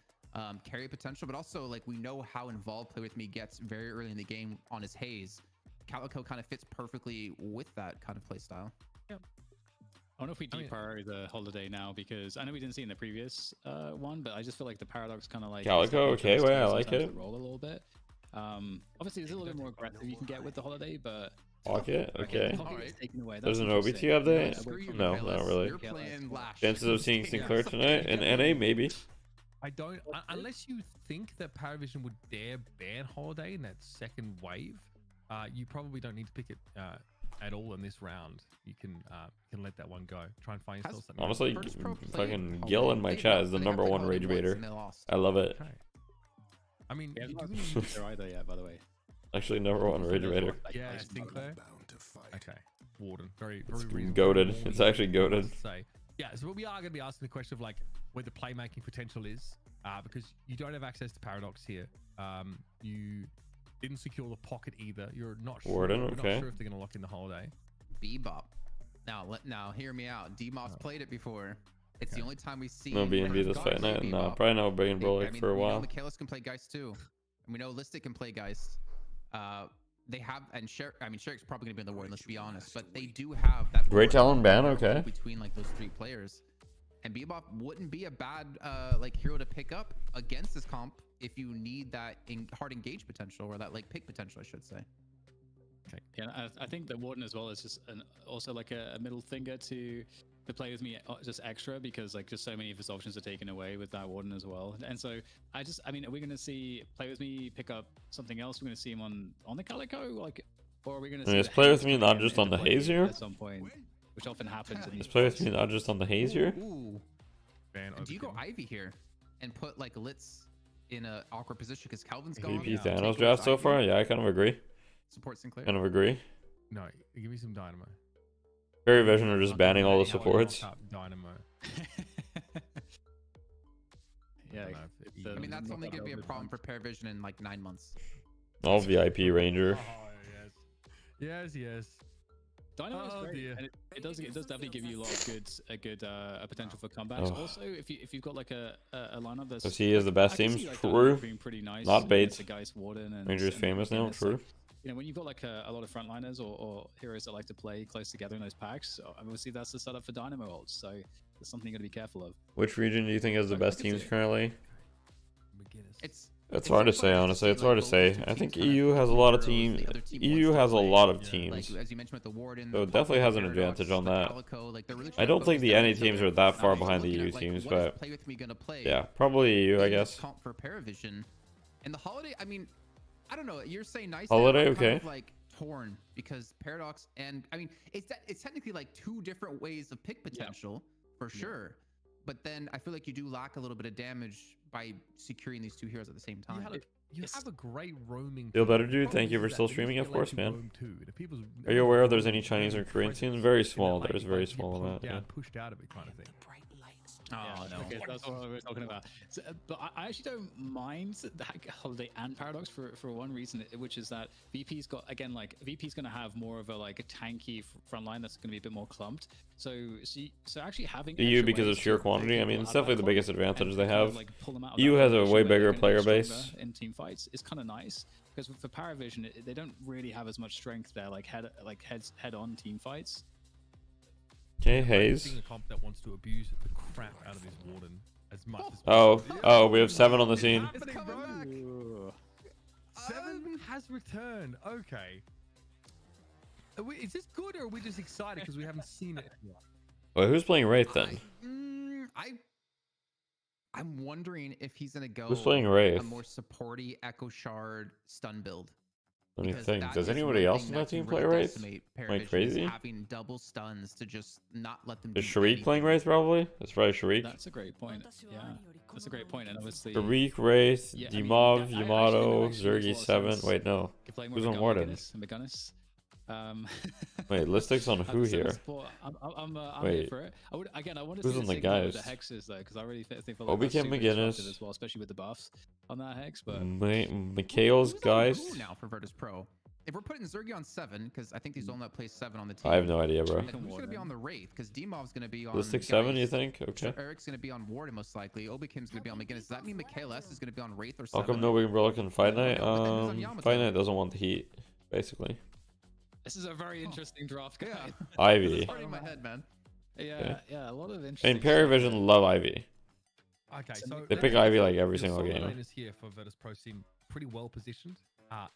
carry potential, but also like we know how involved Play With Me gets very early in the game on his Haze. Calico kind of fits perfectly with that kind of play style. Yeah. I wonder if we deprioritize the holiday now, because I know we didn't see in the previous one, but I just feel like the Paradox kind of like Calico. Okay, well, I like it. Roll a little bit. Obviously, there's a little bit more aggressive you can get with the holiday, but Pocket. Okay. Away. There's an OBT update. No, not really. Chances of seeing Sinclair tonight in NA, maybe. I don't, unless you think that Parivision would dare ban Holiday in that second wave, you probably don't need to pick it at all in this round. You can let that one go. Try and find yourself something. Honestly, fucking Gil in my chat is the #1 rage baiter. I love it. Okay. I mean, you haven't either yet, by the way. Actually, #1 rage baiter. Yeah, Sinclair. Okay, Warden, very goated. It's actually goated. Yeah, so we are going to be asking the question of like where the playmaking potential is, because you don't have access to Paradox here. You didn't secure the pocket either. You're not sure. Warden, We're okay. not sure if they're going to lock in the Holiday. Bebop. Now hear me out. D-Moss played it before. It's the only time we see. No BNB this Fight Night. No, probably no Big and Brolic for a while. We know Michaelis can play Geist too, and we know Listic can play Geist. They have, and Sherrick's probably gonna be on the Warden. Let's be honest, but they do have that. Great talent ban, okay. Between like those 3 players, and Bebop wouldn't be a bad like hero to pick up against this comp if you need that hard engage potential, or that like pick potential, I should say. Okay. Yeah, I think the Warden as well is just also like a middle finger to Play With Me just extra, because like just so many of his options are taken away with that Warden as well. And so I mean, are we going to see Play With Me pick up something else? We're going to see him on the Calico, like, or are we going to see is Play With Me not just on the Haze here at some point, which often happens? Is Play With Me not just on the Haze here? Ooh. Do you go Ivy here and put like Litz in an awkward position because Calvin's gone? VP Thanos draft so far? Yeah, I kind of agree. Support Sinclair. Kind of agree. No, give me some Dynamo. Parivision are just banning all the supports. Dynamo. Yeah, I mean, that's only going to be a problem for Parivision in like 9 months. All VIP Ranger. Oh, yes. Yes. Dynamo is great, and it does definitely give you a lot of good potential for comebacks. Also, if you've got like a lineup that's he is the best team. True. Being pretty nice. Not Bates. Warden and Ranger's famous now. True. You know, when you've got like a lot of frontliners or heroes that like to play close together in those packs, so obviously that's the setup for Dynamo ults. So that's something you got to be careful of. Which region do you think has the best teams currently? It's It's hard to so say, funny honestly. see, It's hard to both say. these two I think teams kinda EU has a lot of heroes teams. the other team EU wants to has a play. lot of Like, teams. as you mentioned with the Warden, So it the definitely has an Paradox, advantage on the that. Calico, like, they're really I trying don't to think the focus on NA each teams other. are that far Now, behind the looking EU at, like, teams, what is but Play With Me gonna play? yeah, probably EU, I in this guess. comp for Parivision. And the Holiday, I mean, I don't know. You're saying nice. Holiday, I'm kind okay. of like torn because Paradox and I mean, it's technically like two different ways of pick potential for sure. But then I feel like you do lack a little bit of damage by securing these two heroes at the same time. You have a great roaming. Feel better, team. dude. The Thank you problem for is still that streaming, they of get course, to man. roam too. The people's- Are you aware there's any everyone's Chinese or roaming Korean presence scenes? Very in that small. lane, There's like, very you get small pulled amount. down, Yeah. pushed out of it, kind of thing. Oh no, okay, that's what we were talking about. So, but I actually don't mind that Holiday and Paradox for one reason, which is that VP's got VP's going to have more of a like a tanky front line that's going to be a bit more clumped. So actually having EU extra because of ways sheer to quantity. pull I mean, people it's out of definitely that the biggest clump advantage and they kind of, have. like, pull them out of EU that has a formation way where they're bigger gonna player get stronger base. in team fights. Is kind of nice because for Parivision they don't really have as much strength there, like head on team fights. Okay, Seeing Hayes. a comp that wants to abuse the crap out of this Warden as much as Oh, we have 7 on the scene. It's coming back. 7 has returned. Okay. Is this good or are we just excited because we haven't seen it? Wait, who's playing Wraith then? I'm wondering if he's gonna go Who's playing Wraith? a more supporty Echo Shard stun build. Let me Because think. that Does is anybody one else thing in that that can team play really Wraith? decimate Am I Parivision, is crazy? having double stuns to just not let them Is do Sharik playing anything. Wraith probably? That's probably Sharik. That's a great point. Yeah, that's a great point, and obviously. Sharik, Wraith, Yeah, I mean, Dimov, I actually Yamato, think that actually Zergy makes a lot of 7. sense. Wait, no. You're playing Who's with on Warden? McGuinness. Wait, Listick's on who here? I'm Wait, here for it. I want to who's see on the the signal with guys? the hexes though, because I really think that's Obi Kim super McGuinness. disruptive as well, especially with the buffs on that hex. But Mikhail's Who's on guys? who now for Virtus Pro? If we're putting Zergy on 7, because I think he's the only that plays 7 on the team. I have no idea, bro. Then who's gonna be on the Wraith? Because Dimov's gonna be on. Listic 7, you Geist. think? Okay. Eric's gonna be on Warden most likely. Obi Kim's gonna be on McGuinness. Does that mean Mikhail S is gonna be on Wraith or 7? How come nobody umbrella can Fight Night? But then who's on Yamato? Fight Night doesn't want the heat, basically. this is a very interesting draft. Yeah. Ivy. It's already in my head, man. Yeah, a lot of interesting. And Parivision love Ivy. Okay, so They pick Ivy like every single solo game. laners here for Virtus Pro seem pretty well positioned.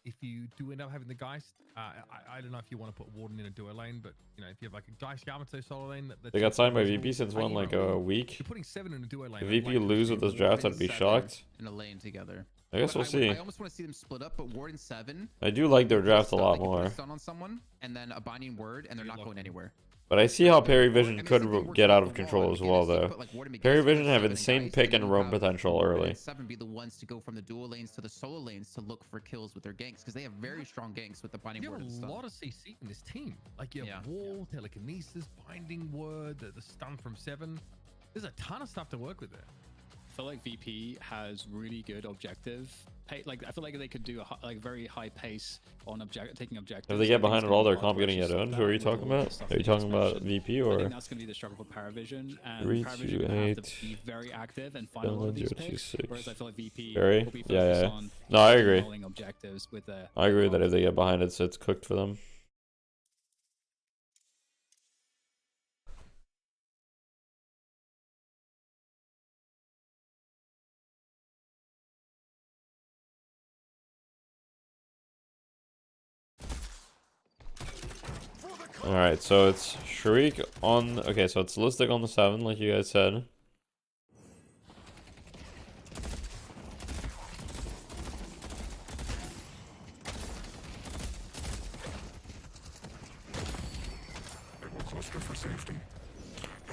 If you do end up having the Geist, I don't know if you want to put Warden in a duo lane, but you know if you have like a Geist Yamato solo lane, They got signed by VP since when, like a week? You're putting 7 in a duo lane. If VP lose with this draft, I'd be shocked. In a lane together. I guess we'll see. I almost want to see them split up, but Warden 7. I do like their draft a lot Like, you put more. stun on someone and then a binding word, and they're not going anywhere. But I see how Parivision could get out of control as well, though. Parivision have insane pick and roam potential early. 7 be the ones to go from the dual lanes to the solo lanes to look for kills with their ganks, because they have very strong ganks with the binding You word have and a stun. lot of CC in this team. Like you have wall, telekinesis, binding word, the stun from 7. There's a ton of stuff to work with there. I feel like VP has really good objective. Like I feel like they could do a very high pace on taking objectives. If they get behind it all, their comp getting it owned. Who are you talking about? Are you talking about VP I or? think that's going to be the struggle for Parivision, and 3, Parivision 2, will have 8, to be very active and find a lot of these picks. Whereas I feel like VP Very? will be focused Yeah. on No, I agree. controlling objectives with their. I agree that if they get behind it, so it's cooked for them. Alright, so it's Sharik on... Okay, so it's Listic on the 7, like you guys said.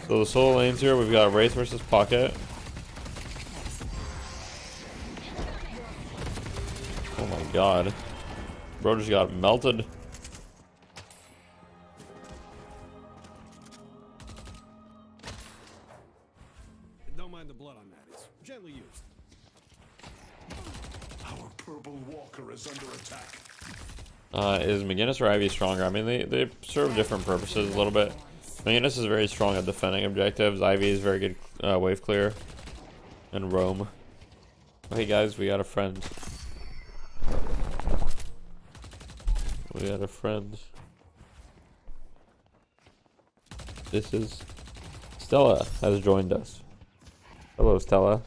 So the solo lanes here, we've got Wraith versus Pocket. Oh my god. Bro just got melted. Don't mind the blood on that. It's gently used. is under attack. Is McGinnis or Ivy stronger? I mean, they serve different purposes a little bit. McGinnis is very strong at defending objectives. Ivy is very good wave clear and roam. Hey guys, we got a friend. We got a friend. This is Stella has joined us. Hello, Stella.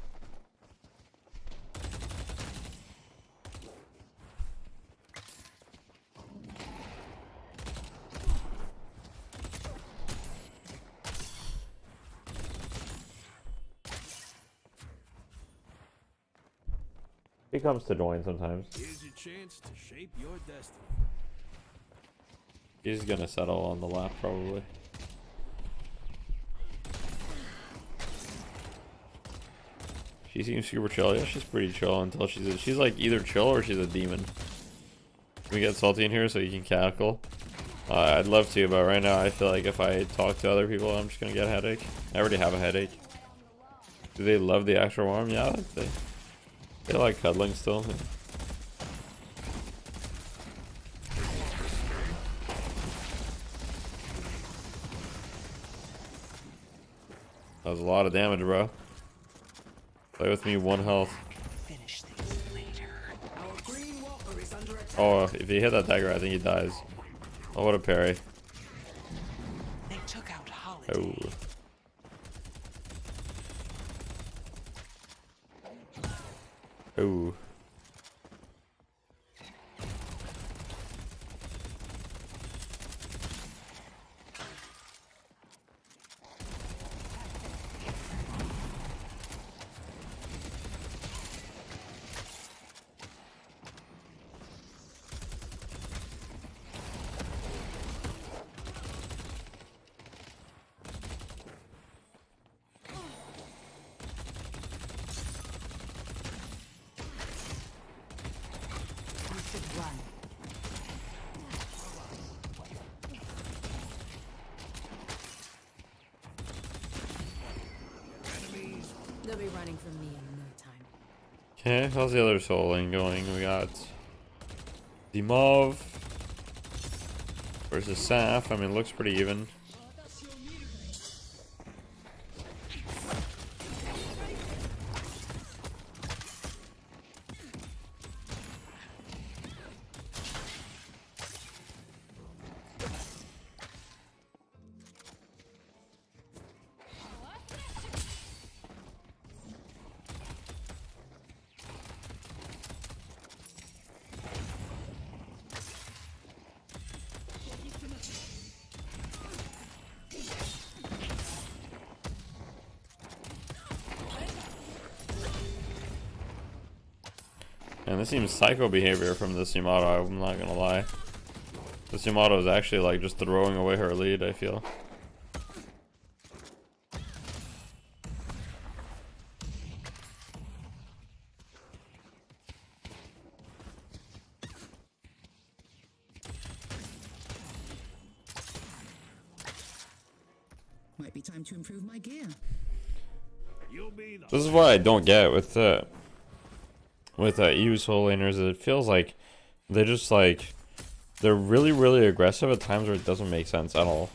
He comes to join sometimes. Here's your chance to shape your destiny. He's gonna settle on the lap probably. She seems super chill. Yeah, she's pretty chill until she's like either chill or she's a demon. Can we get salty in here so you can cackle? I'd love to, but right now I feel like if I talk to other people, I'm just gonna get a headache. I already have a headache. Do they love the extra warm? Yeah, they like cuddling still. Yeah. That was a lot of damage, bro. Play with me, 1 health. Oh, if he hit that dagger, I think he dies. Oh, what a parry. They took out Holiday. Oh. Ooh. They'll be running from me in no time. Okay, how's the other soul lane going? We got Dimov versus Saf. I mean, it looks pretty even. And this seems psycho behavior from this Yamato, I'm not gonna lie. This Yamato is actually like just throwing away her lead, I feel. Might be time to improve my gear. This is what I don't get with EU soul laners. It feels like they just like they're really aggressive at times where it doesn't make sense at all.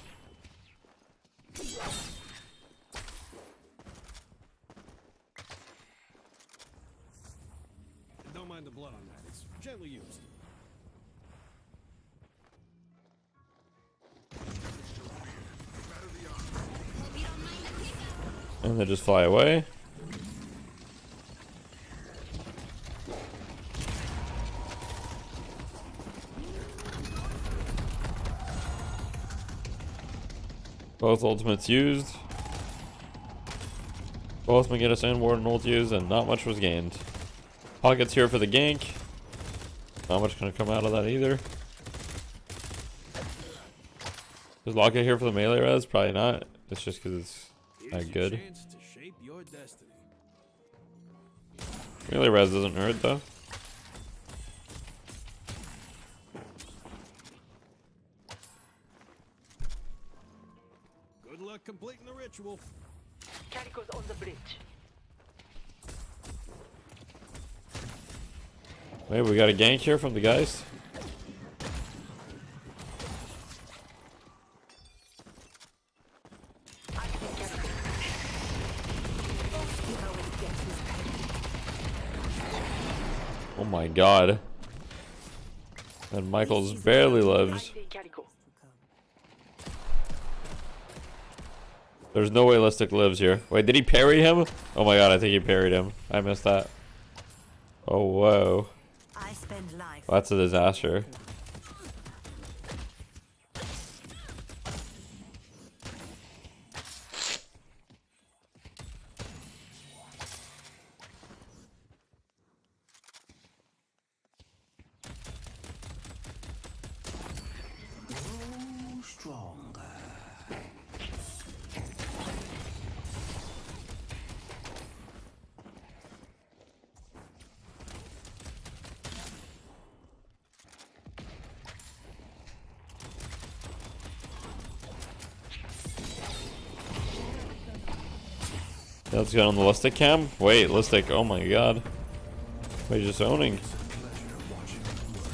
Don't mind the blood on that. It's gently used. And they just fly away. Both ultimates used. Both Mageddis and Warden ult used, and not much was gained. Pocket's here for the gank. Not much gonna come out of that either. Is Locket here for the melee res? Probably not. It's just because it's not good. Melee res doesn't hurt though. Good luck completing the ritual. Calico's on the bridge. Wait, we got a gank here from the guys. Oh my god. And Michael's barely lives. There's no way Listic lives here. Wait, did he parry him? Oh my god, I think he parried him. I missed that. Oh, whoa. That's a disaster. Let's get on the Listic cam. Wait, Listic, oh my god. Wait, just owning.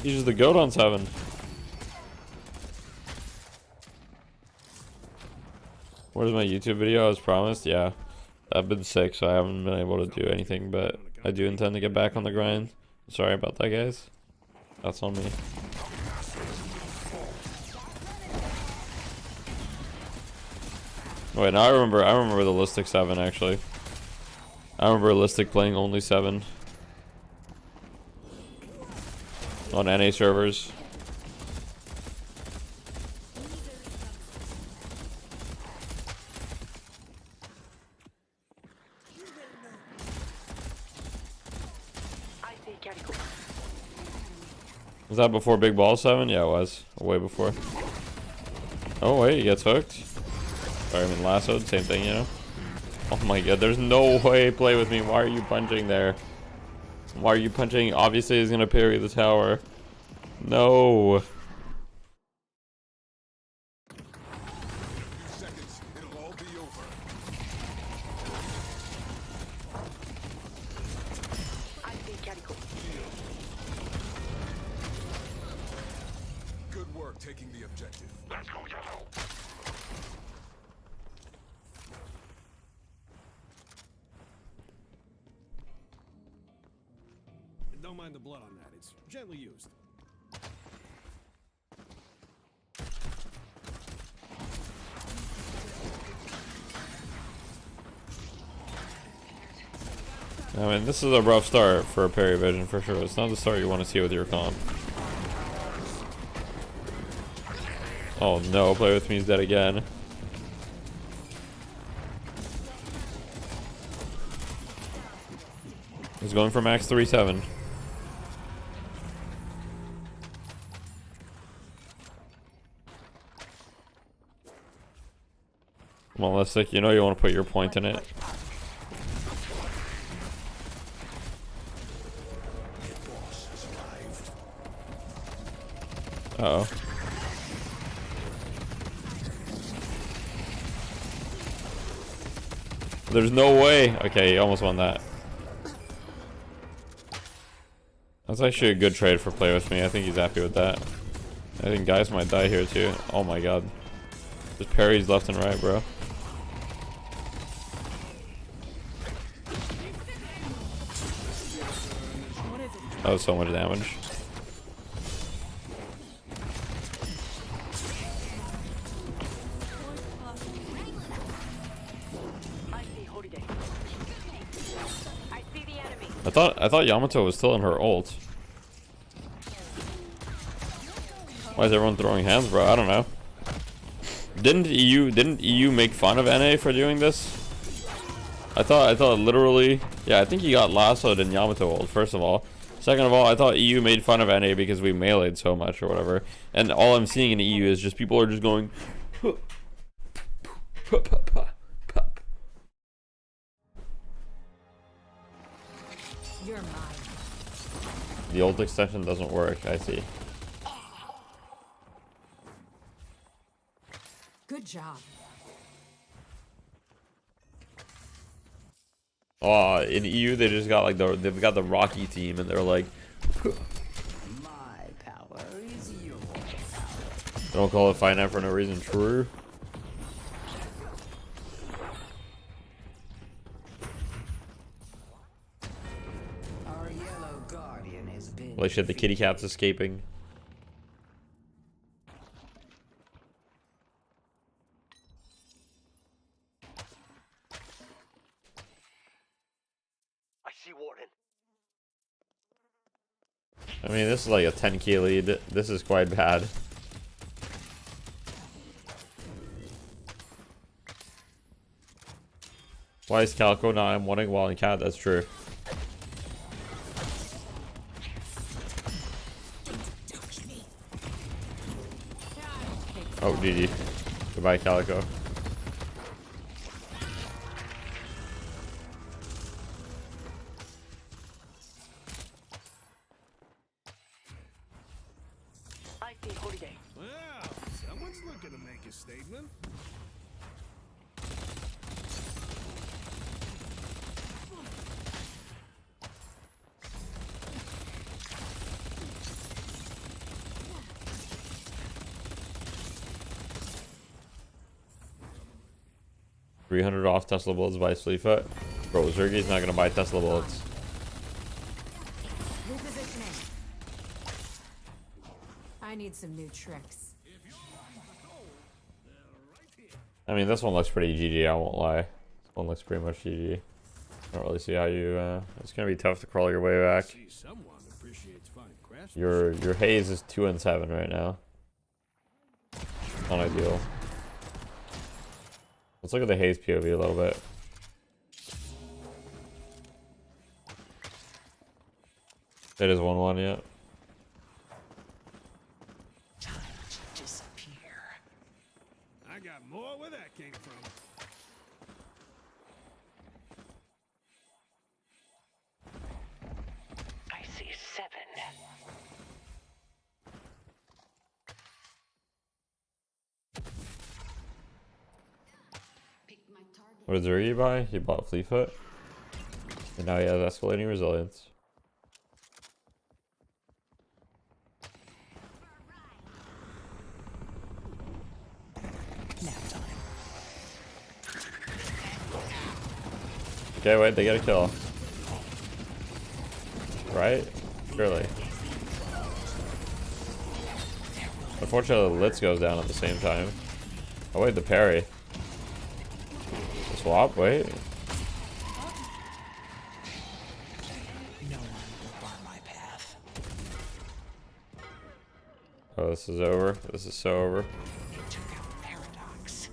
He's just the goat on 7. Where's my YouTube video as promised? Yeah. I've been sick, so I haven't been able to do anything, but I do intend to get back on the grind. Sorry about that, guys. That's on me. Wait, now I remember the Listic 7 actually. I remember Listic playing only 7 on NA servers. Was that before Big Ball 7? Yeah, it was. Way before. Oh wait, he gets hooked. Sorry, I mean lassoed, same thing, you know? Oh my god, there's no way play with me. Why are you punching there? Why are you punching? Obviously he's gonna parry the tower. No. Good work taking the objective. Let's go, yellow. Don't mind the blood on that. It's gently used. I mean, this is a rough start for a Parivision for sure. It's not the start you want to see with your comp. Oh no, play with me is dead again. He's going for max 3-7. Come on, Listic, you know you want to put your point in it. Uh-oh. There's no way. Okay, he almost won that. That's actually a good trade for play with me. I think he's happy with that. I think guys might die here too. Oh my god. Just parries left and right, bro. That was so much damage. I thought Yamato was still in her ult. Why is everyone throwing hands, bro? I don't know. Didn't EU make fun of NA for doing this? I thought literally, yeah, I think he got lassoed in Yamato ult, first of all. Second of all, I thought EU made fun of NA because we meleeed so much or whatever. And all I'm seeing in EU is just people are just going You're mine. The ult extension doesn't work, I see. Good job. Oh, in EU they just got like they've got the Rocky team and they're like, My power is your power. Don't call it Fight Night for no reason. True. Our yellow guardian has been. Holy shit, the kitty cat's escaping. I see Warden. I mean, this is like a 10k lead. This is quite bad. Why is Calico not M1ing while in cat? That's true. Oh, GG. Goodbye, Calico. I see Holiday. Well, someone's looking to make a statement. $300 off Tesla bullets by Sleefoot. Bro, Zergy's not gonna buy Tesla bullets. Repositioning. I need some new tricks. I mean, this one looks pretty GG, I won't lie. This one looks pretty much GG. I don't really see how you, it's gonna be tough to crawl your way back. See, someone appreciates fine craftsmanship. Your haze is 2 and 7 right now. Not ideal. Let's look at the haze POV a little bit. It is 1-1 yet. Time to disappear. I got more where that came from. I see 7. What did Zergy buy? He bought Fleetfoot. And now he has escalating resilience. Okay, wait, they get a kill. Right? Surely. Unfortunately, the Litz goes down at the same time. Oh wait, the parry. The swap, wait. No one will bar my path. Oh, this is over. This is so over. It took out Paradox.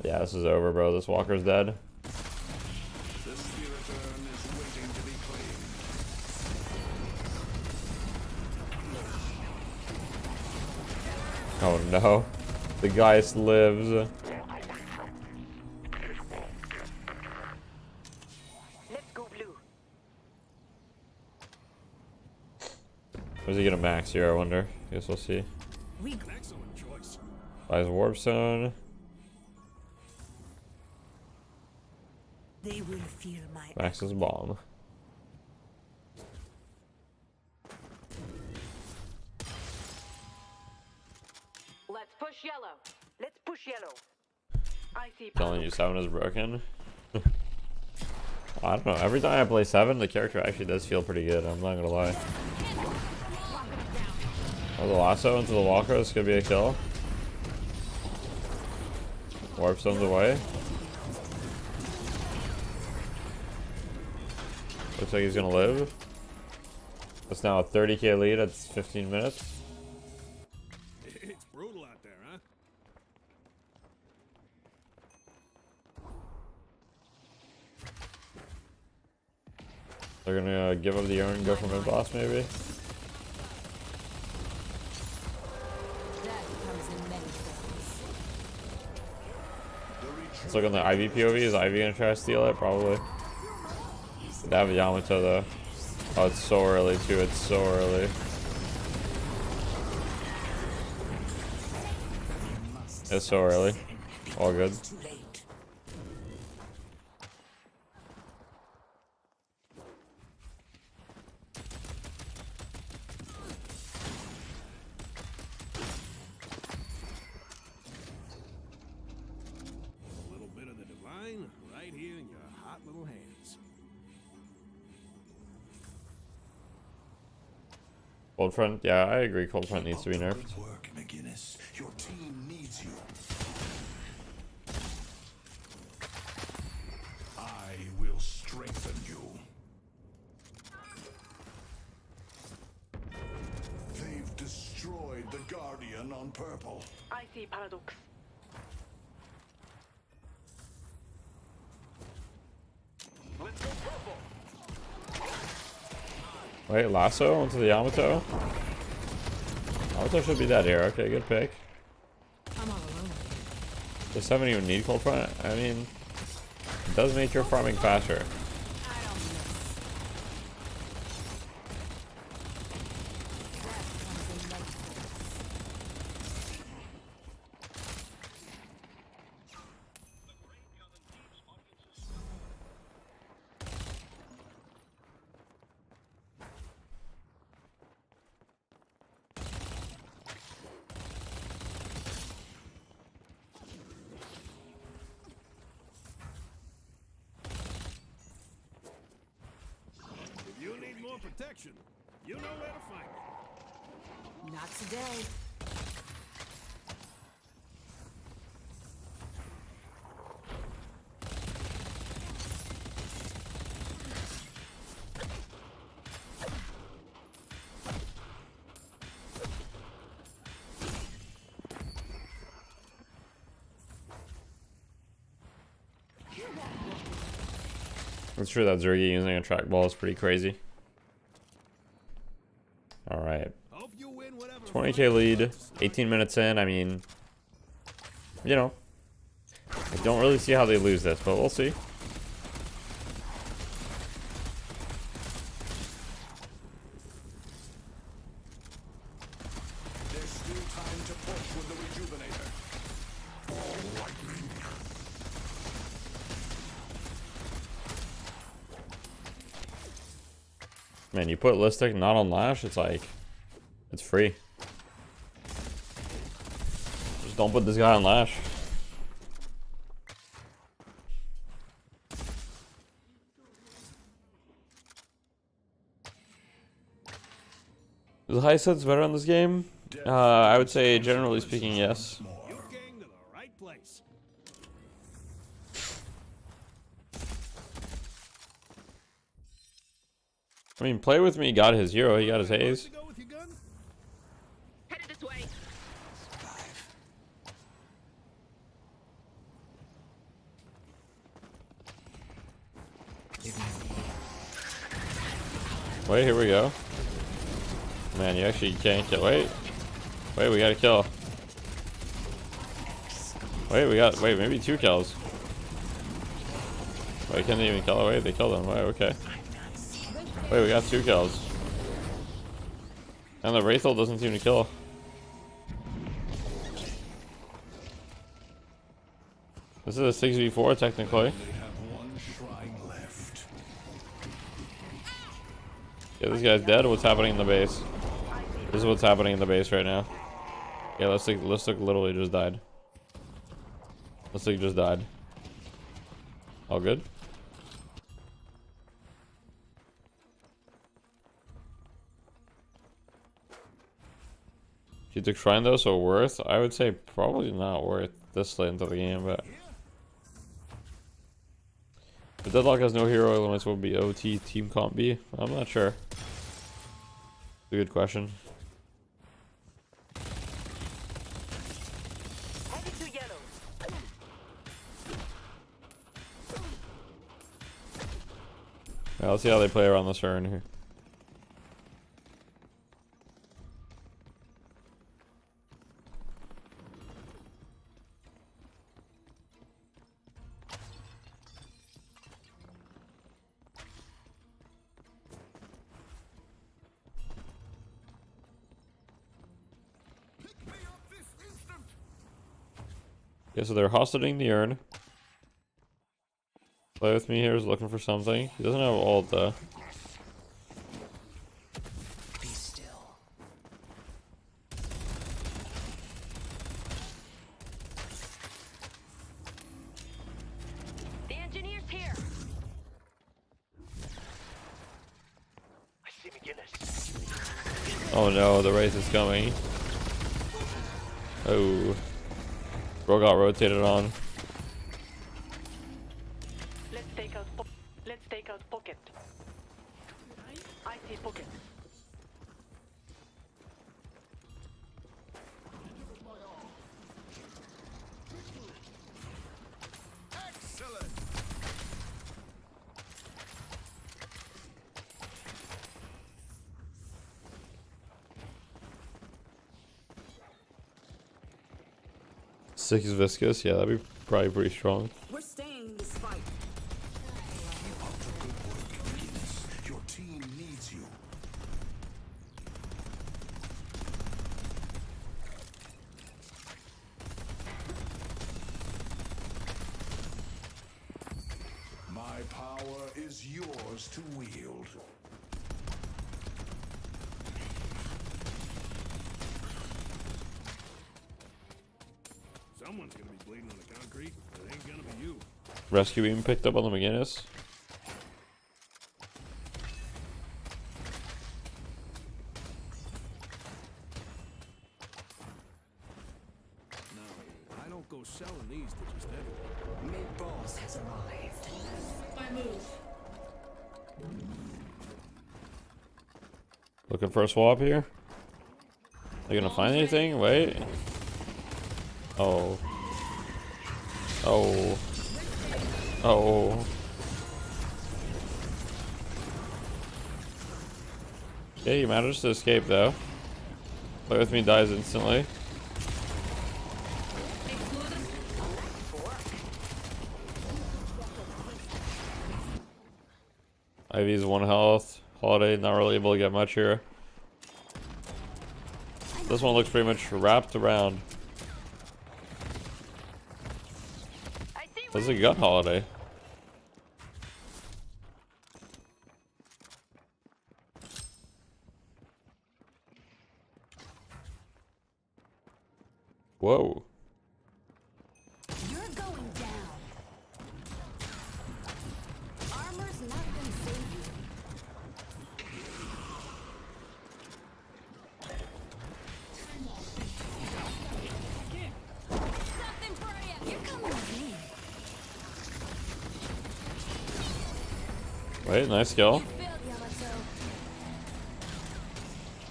Yeah, this is over, bro. This walker's dead. The Spiriturn is waiting to be claimed. Oh no. The Geist lives. Let's go blue. Where's he gonna max here, I wonder? Guess we'll see. Excellent choice. Buys Warp Zone. They will feel my Maxes bomb. Let's push yellow. Let's push yellow. I see Telling you 7 is broken. I don't know. Every time I play 7, the character actually does feel pretty good. I'm not gonna lie. Oh, the lasso into the walker. This could be a kill. Warp Zone's away. Looks like he's gonna live. That's now a 30k lead at 15 minutes. It's brutal out there, huh? They're gonna give up the urn and go for mid-boss maybe. That comes in many forms. Let's look on the Ivy POV. Is Ivy gonna try to steal it? Probably. They have a Yamato though. Oh, it's so early too. It's so early. It's so early. All good. Cold front, yeah, I agree. Cold front needs to be nerfed. Work, McGinnis. Your team needs you. I will strengthen you. They've destroyed the Guardian on purple. I see Paradox. Let's go purple. Wait, lasso onto the Yamato. Yamato should be dead here. Okay, good pick. I'm all alone. Does 7 even need cold front? I mean, it does make your farming faster. I don't miss. That comes in If you need more protection, you know where to find it. Not today. It's true that Zergy using a trackball is pretty crazy. Alright. 20k lead, 18 minutes in. I mean, you know, I don't really see how they lose this, but we'll see. There's still time to push with the rejuvenator. Lightning. Man, you put Listic not on Lash, it's like, it's free. Just don't put this guy on Lash. Is high sets better on this game? I would say, generally speaking, yes. You came to the right place. I mean, Play With Me got his hero, he got his haze. Go with your gun? Headed this way. Wait, here we go. Man, you actually can't kill. Wait, we got a kill. Wait, maybe 2 kills. Wait, can they even kill? Wait, they killed him. Wait, okay. Wait, we got 2 kills. And the Wraithel doesn't seem to kill. This is a 6v4 technically. Yeah, this guy's dead. What's happening in the base? This is what's happening in the base right now. Yeah, Listic literally just died. Listic just died. All good? She took Shrine though, so worth? I would say probably not worth this late into the game, but... If Deadlock has no hero elements, what would be OT team comp be? I'm not sure. It's a good question. Headed to yellow. Yeah, let's see how they play around this turn here. Yeah, so they're hosting the urn. Play With Me here is looking for something. He doesn't have ult though. Be still. The engineer's here. I see McGinnis. Oh no, the race is coming. Oh. Bro got rotated on. Let's take out pocket. I see pocket. Excellent. Six viscous, yeah, that'd be probably pretty strong. We're staying in this fight. Your team needs you. My power is yours to wield. Someone's gonna be bleeding on the concrete. It ain't gonna be you. Rescue beam picked up on the McGinnis. No, I don't go selling these to just anyone. Mid-boss has arrived. My move. Looking for a swap here. Are you gonna find anything? Wait. Oh. Oh. Oh. Yeah, you managed to escape though. Play with me dies instantly. Ivy's 1 health. Holiday not really able to get much here. This one looks pretty much wrapped around. There's a gun Holiday. Whoa. You're going down. Armor's not gonna save you. Something for you. You're coming with me. Wait, nice kill.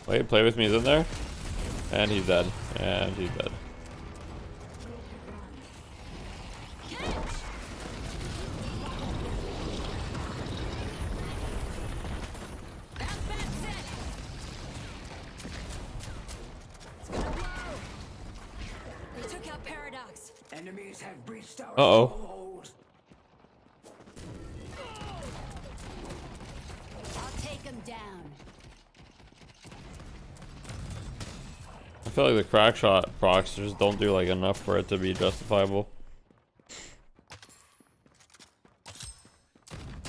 Wait, play with me is in there. And he's dead. And he's dead. They took out Paradox. Enemies have breached our Uh-oh. stronghold. I'll take him down. I feel like the crack shot procs just don't do like enough for it to be justifiable.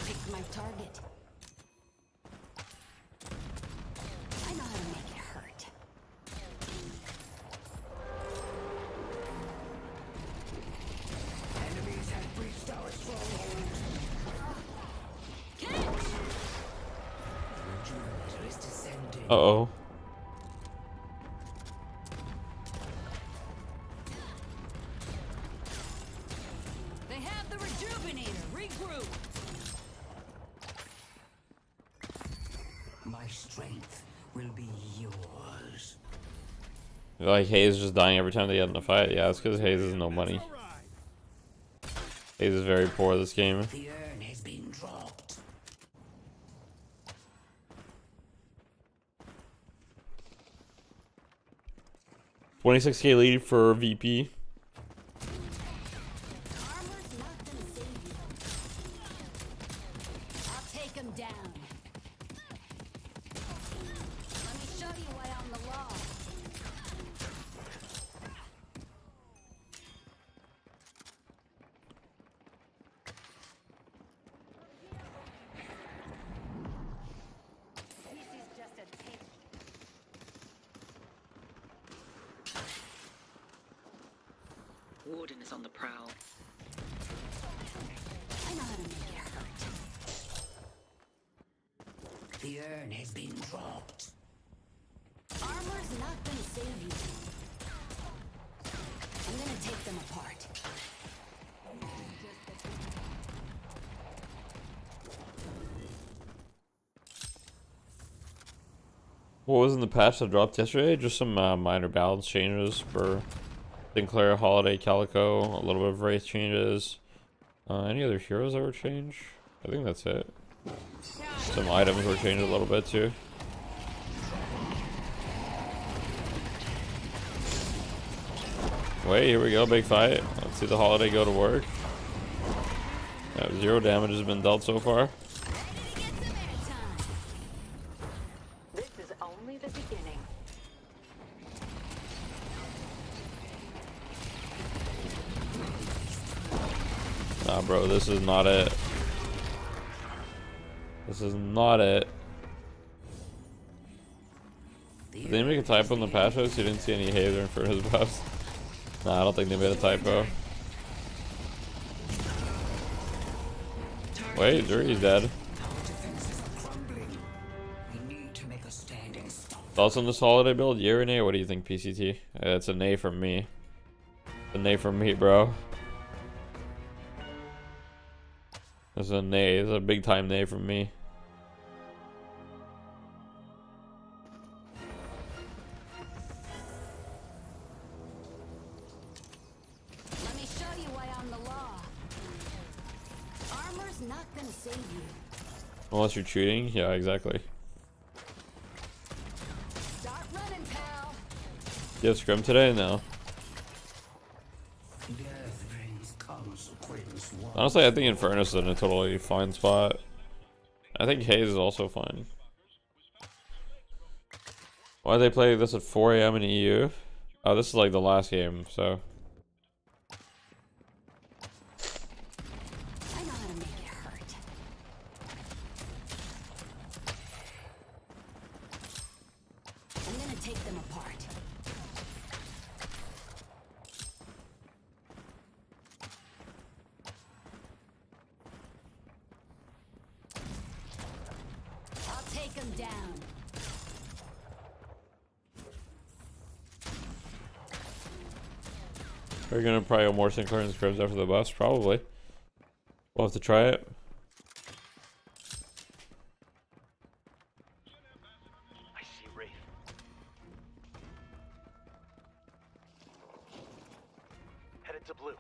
Pick my target. I know how to make it hurt. Enemies have breached our stronghold. Rejuvenator is descending. Uh-oh. They have the rejuvenator. Regroup. My strength will be yours. Like Hayes just dying every time they get in a fight. Yeah, it's because Hayes has no money. Hayes is very poor this game. The urn has been dropped. 26k lead for VP. Armor's not gonna save you. I'll take him down. Let me show you what I'm the law. This is just a tape. Warden is on the prowl. I know how to make it hurt. The urn has been dropped. Armor's not gonna save you. I'm gonna take them apart. What was in the patch that dropped yesterday? Just some minor balance changes for Sinclair, Holiday, Calico, a little bit of race changes. Any other heroes that were changed? I think that's it. Some items were changed a little bit too. Wait, here we go, big fight. Let's see the Holiday go to work. 0 damage has been dealt so far. This is only the beginning. Nah, bro, this is not it. This is not it. Did they make a typo in the patch notes? You didn't see any Haze or Inferno's buffs? Nah, I don't think they made a typo. Wait, Zuri's dead. Thoughts on this Holiday build? Yeah or nay? What do you think, PCT? It's a nay from me. It's a nay from me, bro. It's a nay. It's a big time nay from me. Let me show you why I'm the law. Armor's not gonna save you. Unless you're cheating? Yeah, exactly. Start running, pal. You have scrim today? No. Honestly, I think Inferno's in a totally fine spot. I think Haze is also fine. Why they play this at 4 AM in EU? Oh, this is like the last game, so. I know how to make it hurt. I'm gonna take them apart. I'll take them down. Are you gonna probably go more Sinclair and scrims after the buffs? Probably. We'll have to try it. I see Wraith. Headed to blue.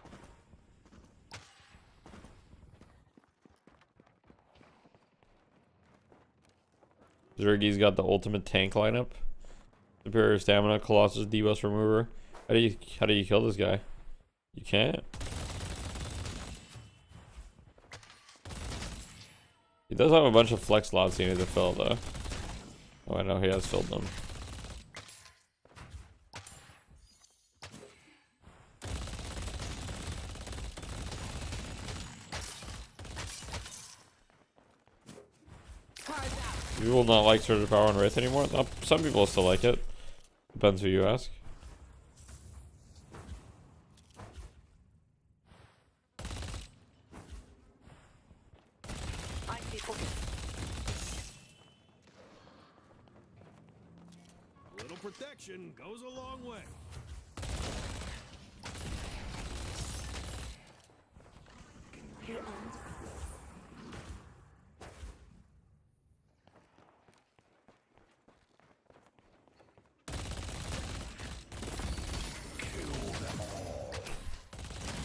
Zergi's got the ultimate tank lineup. Superior stamina, Colossus debuff remover. How do you kill this guy? You can't. He does have a bunch of flex slots he needs to fill though. Oh, I know he has filled them. You will not like Surge of Power on Wraith anymore? Some people still like it. Depends who you ask. I see pocket. A little protection goes a long way. Your arms.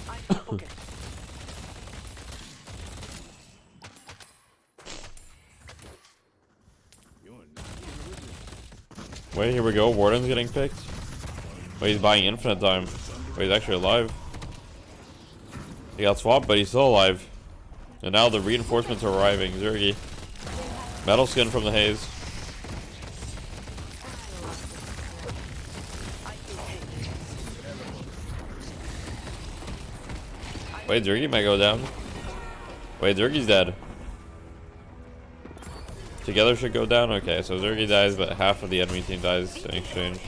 I see pocket. You're not gonna resist. Wait, here we go. Warden's getting picked. Wait, he's buying infinite time. Wait, he's actually alive. He got swapped, but he's still alive. And now the reinforcements are arriving. Zergi. Metal skin from the Haze. Wait, Zergi might go down. Wait, Zergi's dead. Together should go down? Okay, so Zergi dies, but half of the enemy team dies in exchange.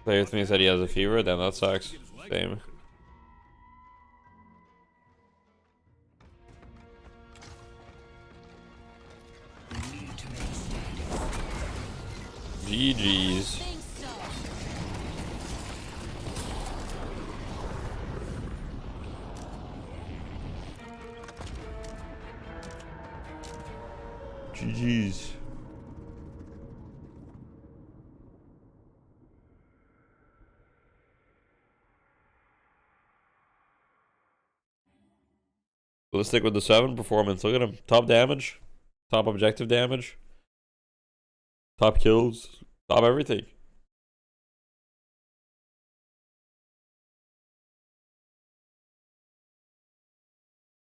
Player with me said he has a fever, then that sucks. Same. GG's. GG's. Let's stick with the 7 performance. Look at him. Top damage. Top objective damage. Top kills. Top everything.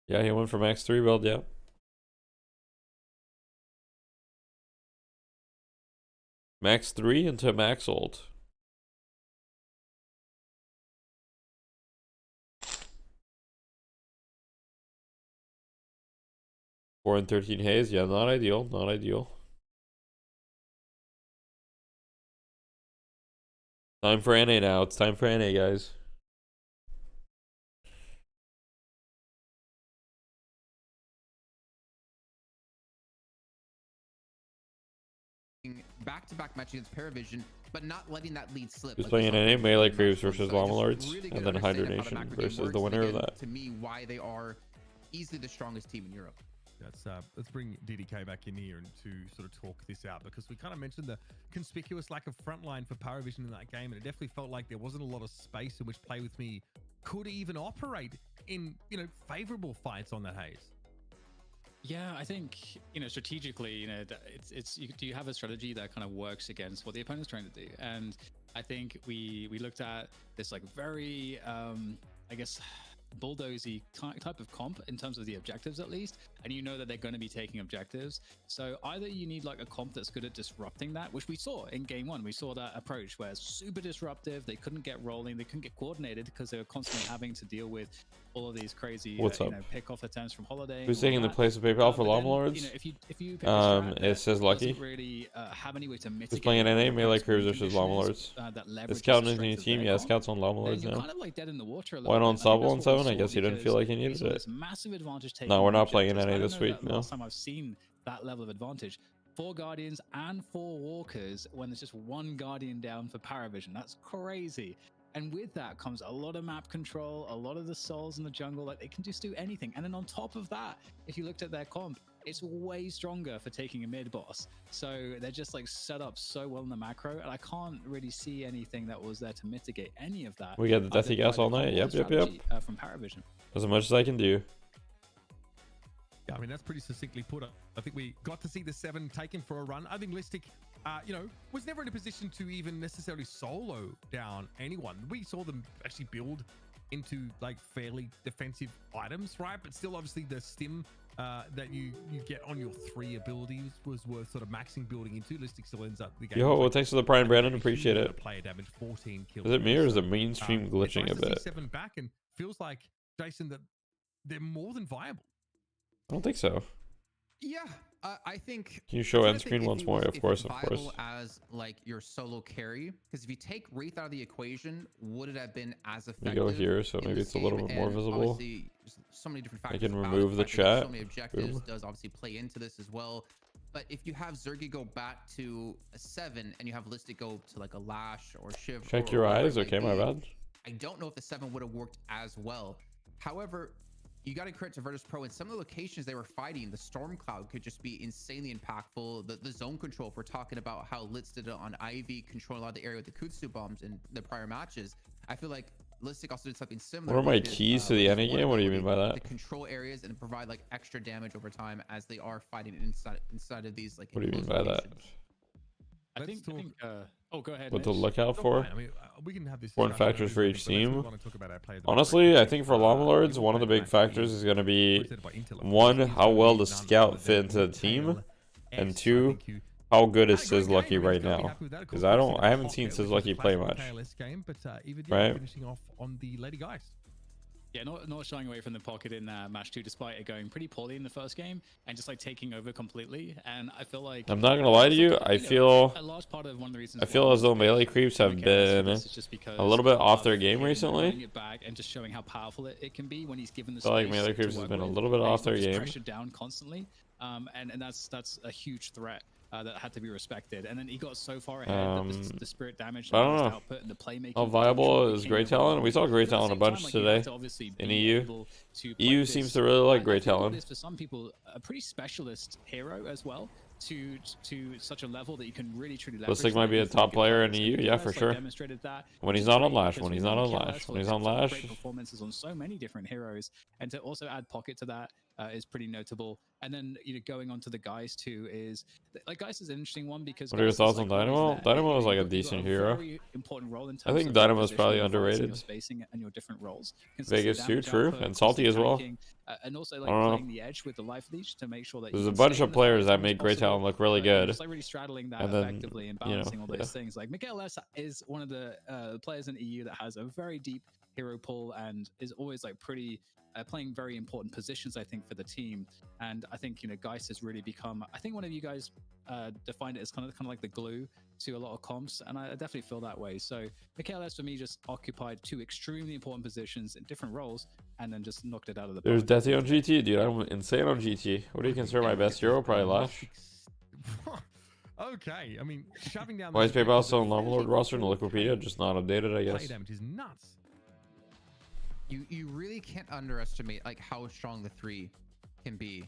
Yeah, he went for max 3 build, yeah. Max 3 into max ult. Four and 13 haze, yeah, not ideal, not ideal. Time for NA now. It's time for NA, guys. Back-to-back match against Parivision, but not letting that lead slip. He's playing NA melee creeps versus Llama Lords, and then Hydra Nation versus the winner of that. To me, why they are easily the strongest team in Europe. Let's bring DDK back in here and to sort of talk this out, because we kind of mentioned the conspicuous lack of frontline for Parivision in that game, and it definitely felt like there wasn't a lot of space in which Play With Me could even operate in, you know, favorable fights on that haze. Yeah, I think, you know, strategically, you know, do you have a strategy that kind of works against what the opponent's trying to do? And I think we looked at this like very, I guess, bulldozy type of comp in terms of the objectives at least, and you know that they're going to be taking objectives. So either you need like a comp that's good at disrupting that, which we saw in game 1. We saw that approach where it's super disruptive, they couldn't get rolling, they couldn't get coordinated because they were constantly having to deal with all of these crazy you know, pick off attempts from Holiday. Who's taking the place of PayPal for Llama Lords? You know, if you pick a strat it says Lucky. Really have any way to mitigate. Who's playing NA melee crews versus Llama Lords? Is Scout in your team? Yeah, Scout's on Llama Lords now. Kind of like dead in the water. Why not Unstoppable on 7? I guess he didn't feel like he needed it. Massive advantage. No, we're not playing NA this week. No. Last time I've seen that level of advantage. 4 Guardians and 4 Walkers when there's just 1 Guardian down for Parivision. That's crazy. And with that comes a lot of map control, a lot of the souls in the jungle, like they can just do anything. And then on top of that, if you looked at their comp, it's way stronger for taking a mid boss. So they're just like set up so well in the macro, and I can't really see anything that was there to mitigate any of that. We got the Deathy Gas all night. Yep. From Parivision. As much as I can do. Yeah, I mean, that's pretty succinctly put. I think we got to see the 7 taken for a run. I think Listic, you know, was never in a position to even necessarily solo down anyone. We saw them actually build into like fairly defensive items, right? But still, obviously, the stim that you get on your 3 abilities was worth sort of maxing building into. Listic still ends up the game. Yo, well, thanks for the Prime, Brandon. Appreciate it. Player damage, 14 kills. Is it me or is the mainstream glitching a bit? 7 back, and feels like, Jason, that they're more than viable. I don't think so. Yeah, I think. Can you show end screen once more? Of course. As like your solo carry, because if you take Wraith out of the equation, would it have been as effective? We go here, so maybe it's a little bit more visible. So many different factors. I can remove the chat. So many objectives does obviously play into this as well. But if you have Zergy go back to a 7 and you have Listic go to like a Lash or Shiv, check your eyes. Okay, my bad. I don't know if the 7 would have worked as well. However, you got to credit to Virtus Pro. In some of the locations they were fighting, the Storm Cloud could just be insanely impactful. The zone control, if we're talking about how Litz did it on Ivy, controlling a lot of the area with the Kutsu bombs in the prior matches, I feel like Listic also did something similar. What are my keys to the NA game? What do you mean by that? To control areas and provide like extra damage over time as they are fighting inside of these like. What do you mean by that? I think oh, go ahead. What to look out for? I mean, we can have this. Important factors for each team. Honestly, I think for Llama Lords, one of the big factors is going to be 1, how well does Scout fit into the team, and 2, how good is Lucky right now? Because I haven't seen Lucky play much. Right? Yeah, not shying away from the pocket in match 2, despite it going pretty poorly in the first game and just like taking over completely. And I feel like I'm not gonna lie to you, I feel a large part of one of the reasons I feel as though melee for creeps have been a little bit off their game recently. It back and just showing how powerful it can be when he's given the I feel like melee creeps has been a little bit off their game. Pressured down constantly, and that's a huge threat. That had to be respected, and then he got so far ahead that the spirit damage, I don't know. output, and the playmaking. How viable is Great Talon? We saw Great Talon a bunch today in EU. EU seems to really like Great Talon. For some people, a pretty specialist hero as well, to such a level that you can really truly leverage. Listic might be a top player in EU, yeah, for sure. When he's not on Lash, when he's not on Lash, when he's on Lash. Great performances on so many different heroes, and to also add Pocket to that is pretty notable. And then going on to the Geist too is like Geist is an interesting one because. What are your thoughts on Dynamo? Dynamo is like a decent hero. Very important role in terms I think of Dynamo is probably your underrated. Spacing and your different roles. Vegas too, true, and Salty as well. And also like playing the edge with the life leash to make sure that there's a bunch of players that make Great Talon look really good. Just like really straddling that effectively and balancing all those things. Like Mikael S is one of the players in EU that has a very deep hero pool and is always like pretty playing very important positions, I think, for the team. And I think Geist has really become, I think one of you guys defined it as kind of like the glue to a lot of comps, and I definitely feel that way. So Mikael S for me just occupied 2 extremely important positions in different roles and then just knocked it out of the There's park. Deathly on GT, dude. I'm insane on GT. What do you consider my best hero? Probably Lash. Okay, I mean, shoving down. Why is PayPal still in Llama Lord roster in the Liquipedia? Just not updated, I guess. Play damage is nuts. You really can't underestimate like how strong the 3 can be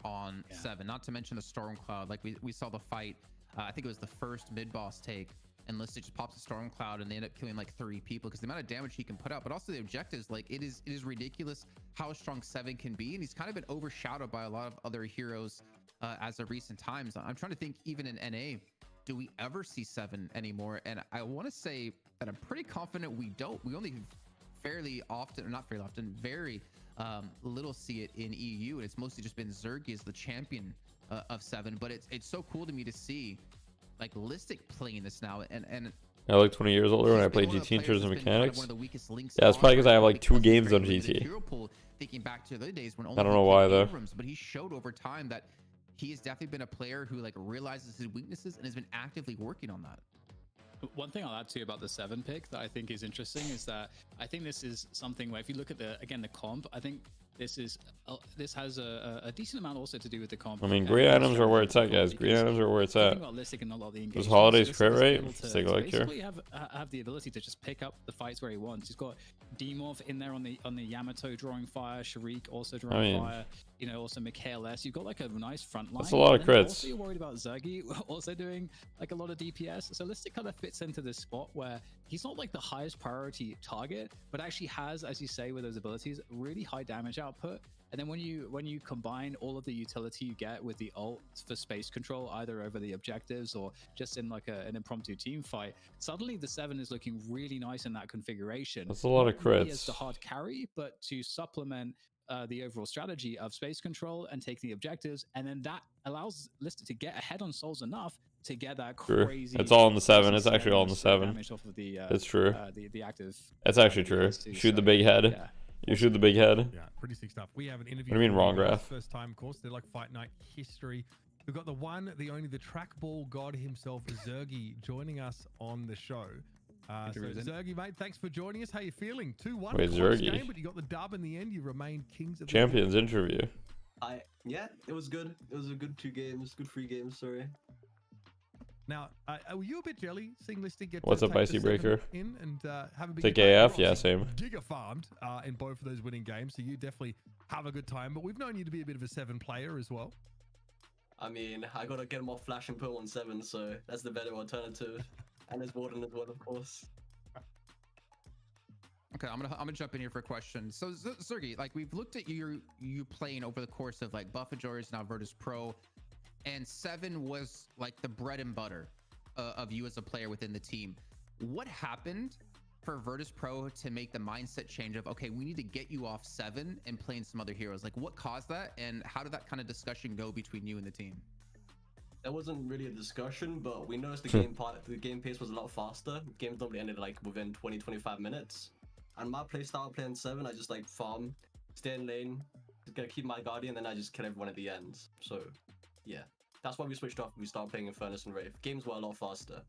on 7. Not to mention the Stormcloud. Like we saw the fight. I think it was the first mid boss take, and Listic just pops a Stormcloud, and they end up killing like 3 people because the amount of damage he can put out, but also the objectives. Like it is ridiculous how strong 7 can be, and he's kind of been overshadowed by a lot of other heroes as of recent times. I'm trying to think, even in NA, do we ever see 7 anymore? And I want to say that I'm pretty confident we don't. We only fairly often, or not fairly often, very little see it in EU, and it's mostly just been Zergy as the champion of 7. But it's so cool to me to see like Listic playing this now, and I look 20 years older when I played GT in terms of mechanics. Yeah, it's probably because I have like 2 games on GT. Thinking back to the days when I don't know why though. But he showed over time that he has definitely been a player who like realizes his weaknesses and has been actively working on that. One thing I'll add to you about the 7 pick that I think is interesting is that I think this is something where if you look at the comp, I think this has a decent amount also to do with the comp. I mean, green items are where it's at, guys. Green items are where it's at. Those holidays crit rate. Let's take a look here. Have the ability to just pick up the fights where he wants. He's got Demorph in there on the Yamato drawing fire, Sharik also drawing fire. Also Mikael S. You've got like a nice front line. That's a lot of crits. Also, you're worried about Zergy also doing like a lot of DPS. So Listic kind of fits into this spot where he's not like the highest priority target, but actually has, as you say, with those abilities, really high damage output. And then when you combine all of the utility you get with the ult for space control, either over the objectives or just in like an impromptu team fight, suddenly the 7 is looking really nice in that configuration. That's a lot of crits. Not as the hard carry, but to supplement the overall strategy of space control and taking the objectives, and then that allows Listic to get ahead on souls enough to get that crazy. It's all in the 7. It's actually all in the 7. It's true. The active. It's actually true. Shoot the big head. Yeah. You shoot the big head. Yeah, pretty sick stuff. We have an interview. What do you mean, wrong graph? First time, of course. They're like Fight Night history. We've got the one, the only, the trackball god himself, Zergy, joining us on the show. So Zergy, mate, thanks for joining us. How you feeling? 2-1. Wait, Zergy. Game, but you got the dub in the end. You remained kings of the Champions interview. Yeah, it was good. It was a good 2 games, good 3 games. Sorry. Now, were you a bit jelly seeing Listic get What's up, Icy Breaker? In and have a big take AF, yeah, same. Giga farmed in both of those winning games, so you definitely have a good time. But we've known you to be a bit of a 7 player as well. I mean, I gotta get more flash and pull on 7, so that's the better alternative. And there's Warden as well, of course. Okay, I'm gonna jump in here for a question. So Zergy, like we've looked at you playing over the course of like Buffajors, now Virtus Pro, and 7 was like the bread and butter of you as a player within the team. What happened for Virtus Pro to make the mindset change of, okay, we need to get you off 7 and playing some other heroes? Like what caused that, and how did that kind of discussion go between you and the team? There wasn't really a discussion, but we noticed the game pace was a lot faster. Games normally ended like within 20-25 minutes. And my playstyle playing 7, I just like farm, stay in lane, gonna keep my guardian, then I just kill everyone at the end. So yeah, that's why we switched off. We started playing Infernus and Wraith. Games were a lot faster.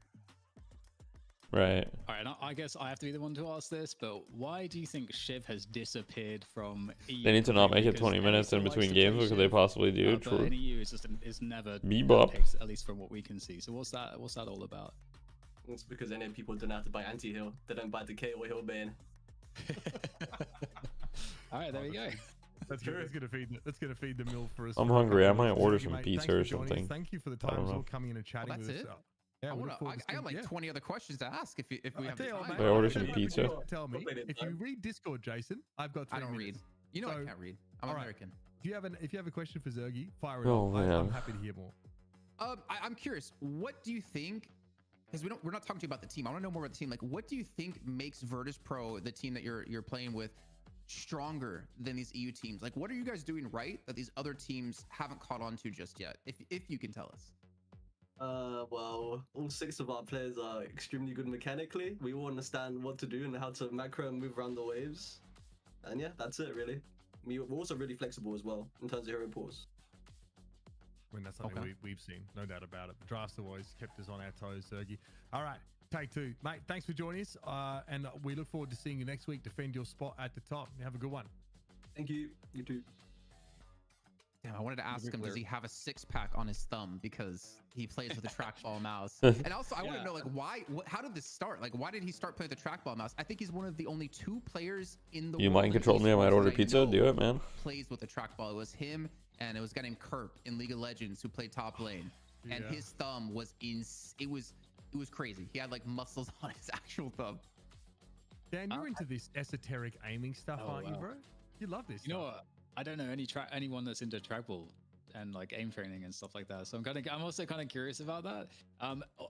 Right. All right, and I guess I have to be the one to ask this, but why do you think Shiv has disappeared from EU? They need to not make it 20 minutes in between games. What could they possibly do? But in EU, it's never Bebop. picked, at least from what we can see. So what's that all about? It's because NA people don't have to buy anti-heal. They don't buy decay or heal bane. All right, there we go. That's gonna feed the mill for us. I'm hungry. I might order some Mate, pizza thanks or for joining us. something. Thank you for the I time don't as well know. coming in and chatting That's with us. it? Yeah, I got like 20 other questions to ask if we I have tell you time. what, mate, Can I order some pizza? Tell me if you read Discord, Jason. I've got 20 I don't read. minutes. You know I So- can't read. I'm American. If you have a question for Zergy, fire it Oh, up. man. I'm happy to hear more. I'm curious. What do you think? Because we're not talking to you about the team. I want to know more about the team. Like, what do you think makes Virtus Pro, the team that you're playing with, stronger than these EU teams? Like, what are you guys doing right that these other teams haven't caught on to just yet? If you can tell us. Well, all 6 of our players are extremely good mechanically. We all understand what to do and how to macro and move around the waves. And yeah, that's it really. We're also really flexible as well in terms of hero pools. I mean, that's something we've seen, no doubt about it. The drafts have always kept us on our toes, Sergi. All right, take 2. Mate, thanks for joining us. And we look forward to seeing you next week. Defend your spot at the top. Have a good one. Thank you. You too. Damn, I wanted to ask him, does he have a 6-pack on his thumb because he plays with a trackball mouse? And also, I want to know, like, how did this start? Like, why did he start playing the trackball mouse? I think he's one of the only 2 players in the world. You mind control me? I might order pizza. Do it, man. Plays with a trackball. It was him, and it was a guy named Kerp in League of Legends who played top lane. And his thumb was it was crazy. He had like muscles on his actual thumb. Dan, you're into this esoteric aiming stuff, aren't you, bro? You love this. You know what? I don't know anyone that's into trackball and like aim training and stuff like that. So I'm also kind of curious about that.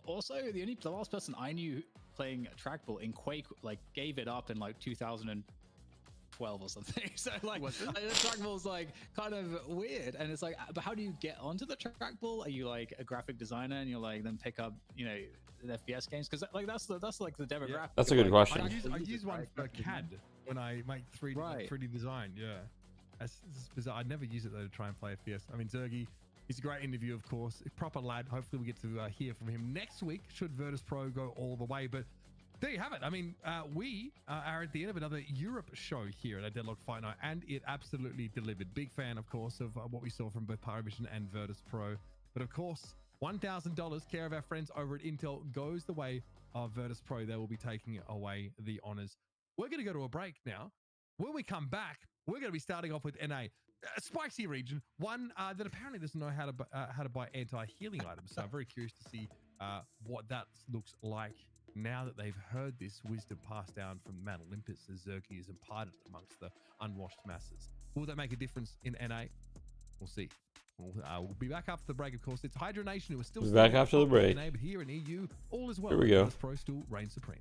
Also, the last person I knew playing trackball in Quake like gave it up in like 2012 or something. So like the trackball's like kind of weird, and it's like, but how do you get onto the trackball? Are you like a graphic designer and you're like then pick up the FPS games? Because like that's like the demographic. Yeah. That's a good question. I use one for CAD when I make 3D design. Yeah. It's bizarre. I'd never use it though to try and play FPS. I mean, Zergy, he's a great interview, of course. A proper lad. Hopefully, we get to hear from him next week. Should Virtus Pro go all the way? But there you have it. I mean, we are at the end of another Europe show here at Deadlock Fight Night, and it absolutely delivered. Big fan, of course, of what we saw from both Parivision and Virtus Pro. But of course, $1,000 care of our friends over at Intel goes the way of Virtus Pro. They will be taking away the honors. We're going to go to a break now. When we come back, we're going to be starting off with NA, a spicy region, one that apparently doesn't know how to buy anti-healing items. So I'm very curious to see what that looks like now that they've heard this wisdom passed down from Mount Olympus as Zergy is imparted amongst the unwashed masses. Will that make a difference in NA? We'll see. We'll be back after the break, of course. It's Hydra Nation who is still back after the break. NA, but here in EU, all is well. Here we go. Virtus Pro still reigns supreme.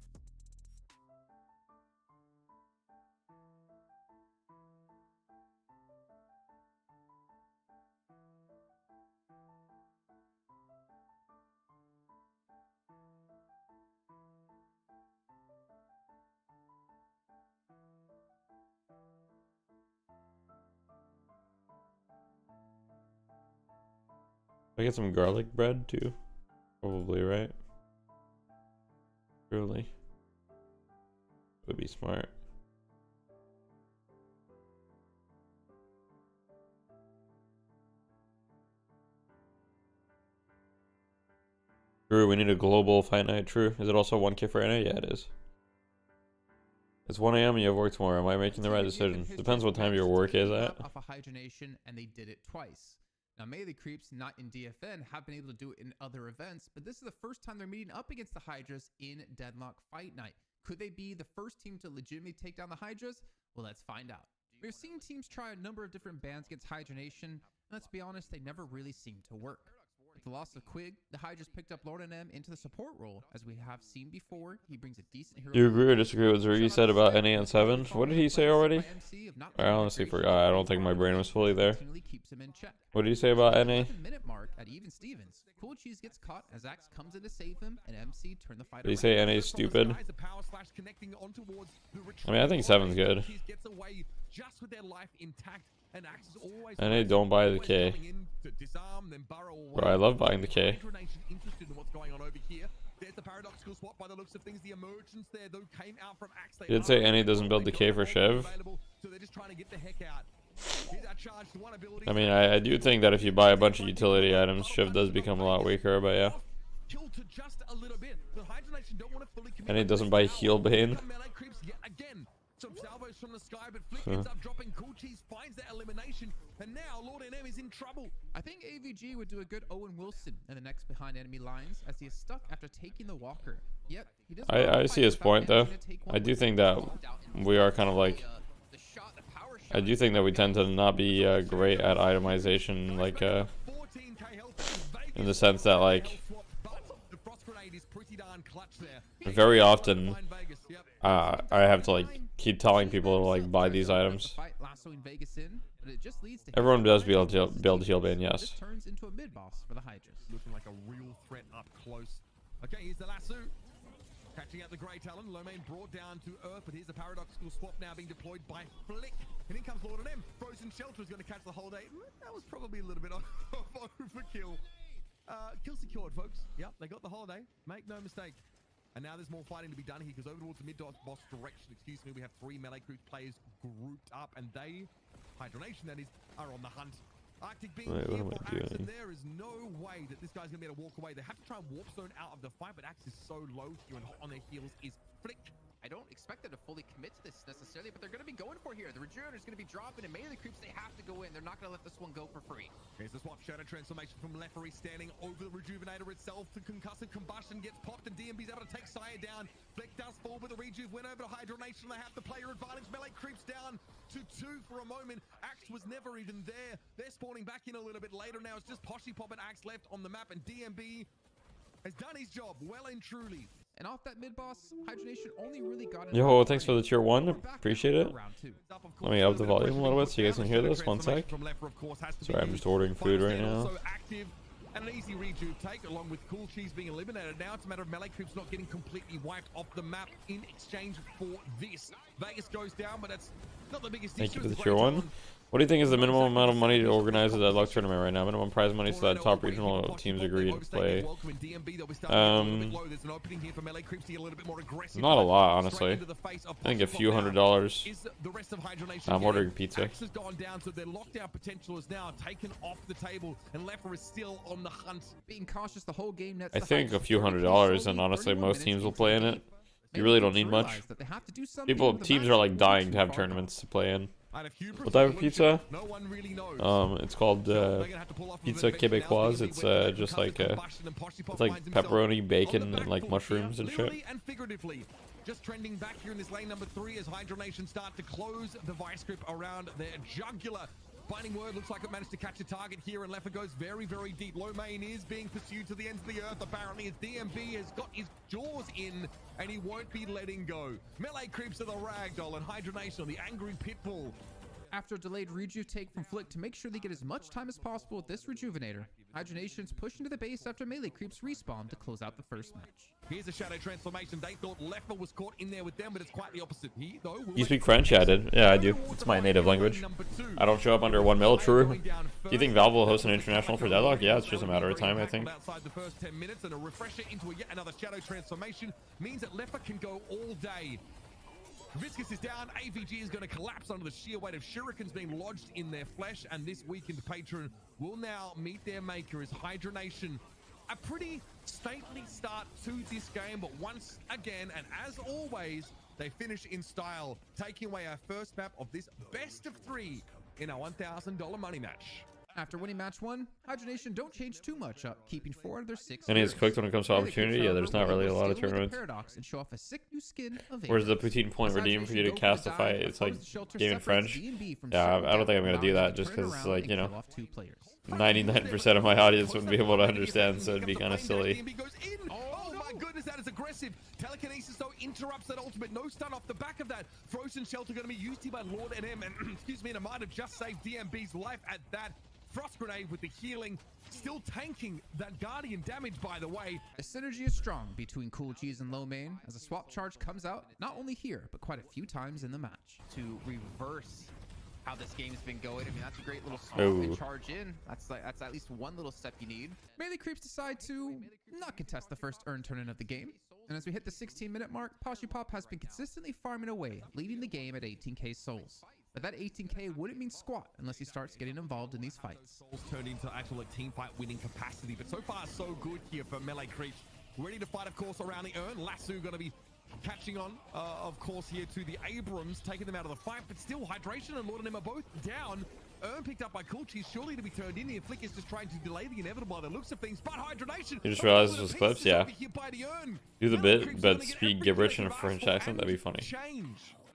I get some garlic bread too. Probably, right? Really? Would be smart. True, we need a global fight night. True. Is it also 1K for NA? Yeah, it is. It's 1 a.m. and you have work tomorrow. Am I making the right decision? Depends what time your work is at. Off a Hydra Nation, and they did it twice. Now, Melee Creeps, not in DFN, have been able to do it in other events, but this is the first time they're meeting up against the Hydras in Deadlock Fight Night. Could they be the first team to legitimately take down the Hydras? Well, let's find out. We've seen teams try a number of different bans against Hydra Nation, and let's be honest, they never really seem to work. the loss of Quig, the Hydra's picked up Lord M into the support role. As we have seen before, he brings a decent hero. Do you agree or disagree with what he said about NA and 7? What did he say already? I honestly forgot. I don't think my brain was fully there. What did he say about NA? Minute mark at even Stevens. Cool Cheese gets caught as Axe comes in to save him, and MC turn the fight. Did he say NA is stupid? I mean, I think 7's good. NA don't buy the K. Bro, I love buying the K. He did say NA doesn't build the K for Chev. I mean, I do think that if you buy a bunch of utility items, Chev does become a lot weaker, but yeah. And it doesn't buy Heal Bane. Some salvos from the sky, but Flick ends up dropping. Cool Cheese finds that elimination, and now Lord NM is in trouble. I think AVG would do a good Owen Wilson in the next behind enemy lines, as he is stuck after taking the Walker. Yet he doesn't. I see his point though. I do think that we are kind of like. I do think that we tend to not be great at itemization, like in the sense that like very often I have to like keep telling people to like buy these items. Everyone does build heal bane, yes. Looking like a real threat up close. Okay, here's the lasso. Catching out the Grey Talon. Lomain brought down to earth, but here's a paradoxical swap now being deployed by Flick. And in comes Lord M. Frozen Shelter is going to catch the whole day. That was probably a little bit of overkill. Kill secured, folks. Yep, they got the holiday. Make no mistake. And now there's more fighting to be done here because over towards the mid-boss direction, excuse me, we have 3 melee group players grouped up, and they, Hydronation that is, are on the hunt. Arctic being here for Axe, and there is no way that this guy's going to be able to walk away. They have to try and warp zone out of the fight, but Axe is so low here, and hot on their heels is Flick. I don't expect them to fully commit to this necessarily, but they're going to be going for here. The Rejuvenator is going to be dropping, and many of the creeps, they have to go in. They're not going to let this one go for free. Here's the swap. Shadow transformation from Lefery standing over the Rejuvenator itself. The concussive combustion gets popped, and DMB's able to take Saya down. Flick does fall, but the Rejuve went over to Hydronation. They have the player advantage. Melee creeps down to 2 for a moment. Axe was never even there. They're spawning back in a little bit later now. It's just Poshy Pop and Axe left on the map, and DMB has done his job well and truly. And off that mid-boss, Hydronation only really got it. Yo, thanks for the tier 1. Appreciate it. Let me up the volume a little bit so you guys can hear this. 1 sec. Sorry, I'm just ordering food right now. And an easy rejuve take, along with Cool Cheese being eliminated. Now it's a matter of melee creeps not getting completely wiped off the map in exchange for this. Vegas goes down, but that's not the biggest issue. Thank you for the tier 1. What do you think is the minimum amount of money to organize a Deadlock tournament right now? Minimum prize money so that top regional teams agree to play. Not a lot, honestly. I think a few $100s. I'm ordering pizza. Axe has gone down, so their lockdown potential is now taken off the table, and Lefer is still on the hunt. Being cautious the whole game. I think a few $100s, and honestly, most teams will play in it. You really don't need much. Teams are like dying to have tournaments to play in. What type of pizza? It's called pizza québécoise. It's just like it's like pepperoni, bacon, and like mushrooms and shit. Just trending back here in this lane number 3 as Hydronation start to close the vice grip around their jugular. Binding Word looks like it managed to catch a target here, and Lefer goes very, very deep. Lomain is being pursued to the ends of the earth, apparently, as DMB has got his jaws in, and he won't be letting go. Melee creeps to the ragdoll, and Hydronation on the angry pitbull. After a delayed rejuve take from Flick to make sure they get as much time as possible with this Rejuvenator, Hydronation's pushing to the base after melee creeps respawn to close out the first match. Here's a shadow transformation. They thought Lefer was caught in there with them, but it's quite the opposite. He, though, you speak French? Yeah, I did. Yeah, I do. It's my native language. I don't show up under 1 mil, true. Do you think Valve will host an international for Deadlock? Yeah, it's just a matter of time, I think. Outside the first 10 minutes, and a refresher into yet another shadow transformation means that Lefer can go all day. Viscus is down. AVG is going to collapse under the sheer weight of shurikens being lodged in their flesh, and this weakened patron will now meet their maker as Hydronation. A pretty stately start to this game, but once again, and as always, they finish in style, taking away our first map of this best of 3 in our $1,000 money match. After winning match 1, Hydration don't change too much up, keeping 4 out of their 6. And he's cooked when it comes to opportunity. Yeah, there's not really a lot of tournaments. And show off a sick new skin of Where's the poutine point redeem for you to cast a fight? It's like game in French. Yeah, I don't think I'm gonna do that just because, like, you know, 99% of my audience wouldn't be able to understand, so it'd be kind of silly. Oh my goodness, that is aggressive. Telekinesis though interrupts that ultimate. No stun off the back of that. Frozen Shelter going to be used here by Lord NM, and excuse me, and it might have just saved DMB's life at that. Frost Grenade with the healing, still tanking that Guardian damage, by the way. The synergy is strong between Cool Cheese and Low Main as a swap charge comes out, not only here, but quite a few times in the match. To reverse how this game's been going. I mean, that's a great little swap and charge in. That's at least one little step you need. Melee Creeps decide to not contest the first earn turn-in of the game. And as we hit the 16-minute mark, Pop has been consistently farming away, leading the game at 18k souls. But that 18k wouldn't mean squat unless he starts getting involved in these fights. Souls turned into actual team fight winning capacity, but so far so good here for Melee Creeps. Ready to fight, of course, around the urn. Lasso going to be catching on, of course, here to the Abrams, taking them out of the fight, but still Hydration and Lord and them are both down. Urn picked up by Cool Cheese, surely to be turned in here. Flick is just trying to delay the inevitable by the looks of things, but Hydration. You just realized this was clips, yeah. Do the bit, but speak gibberish in a French accent, that'd be funny.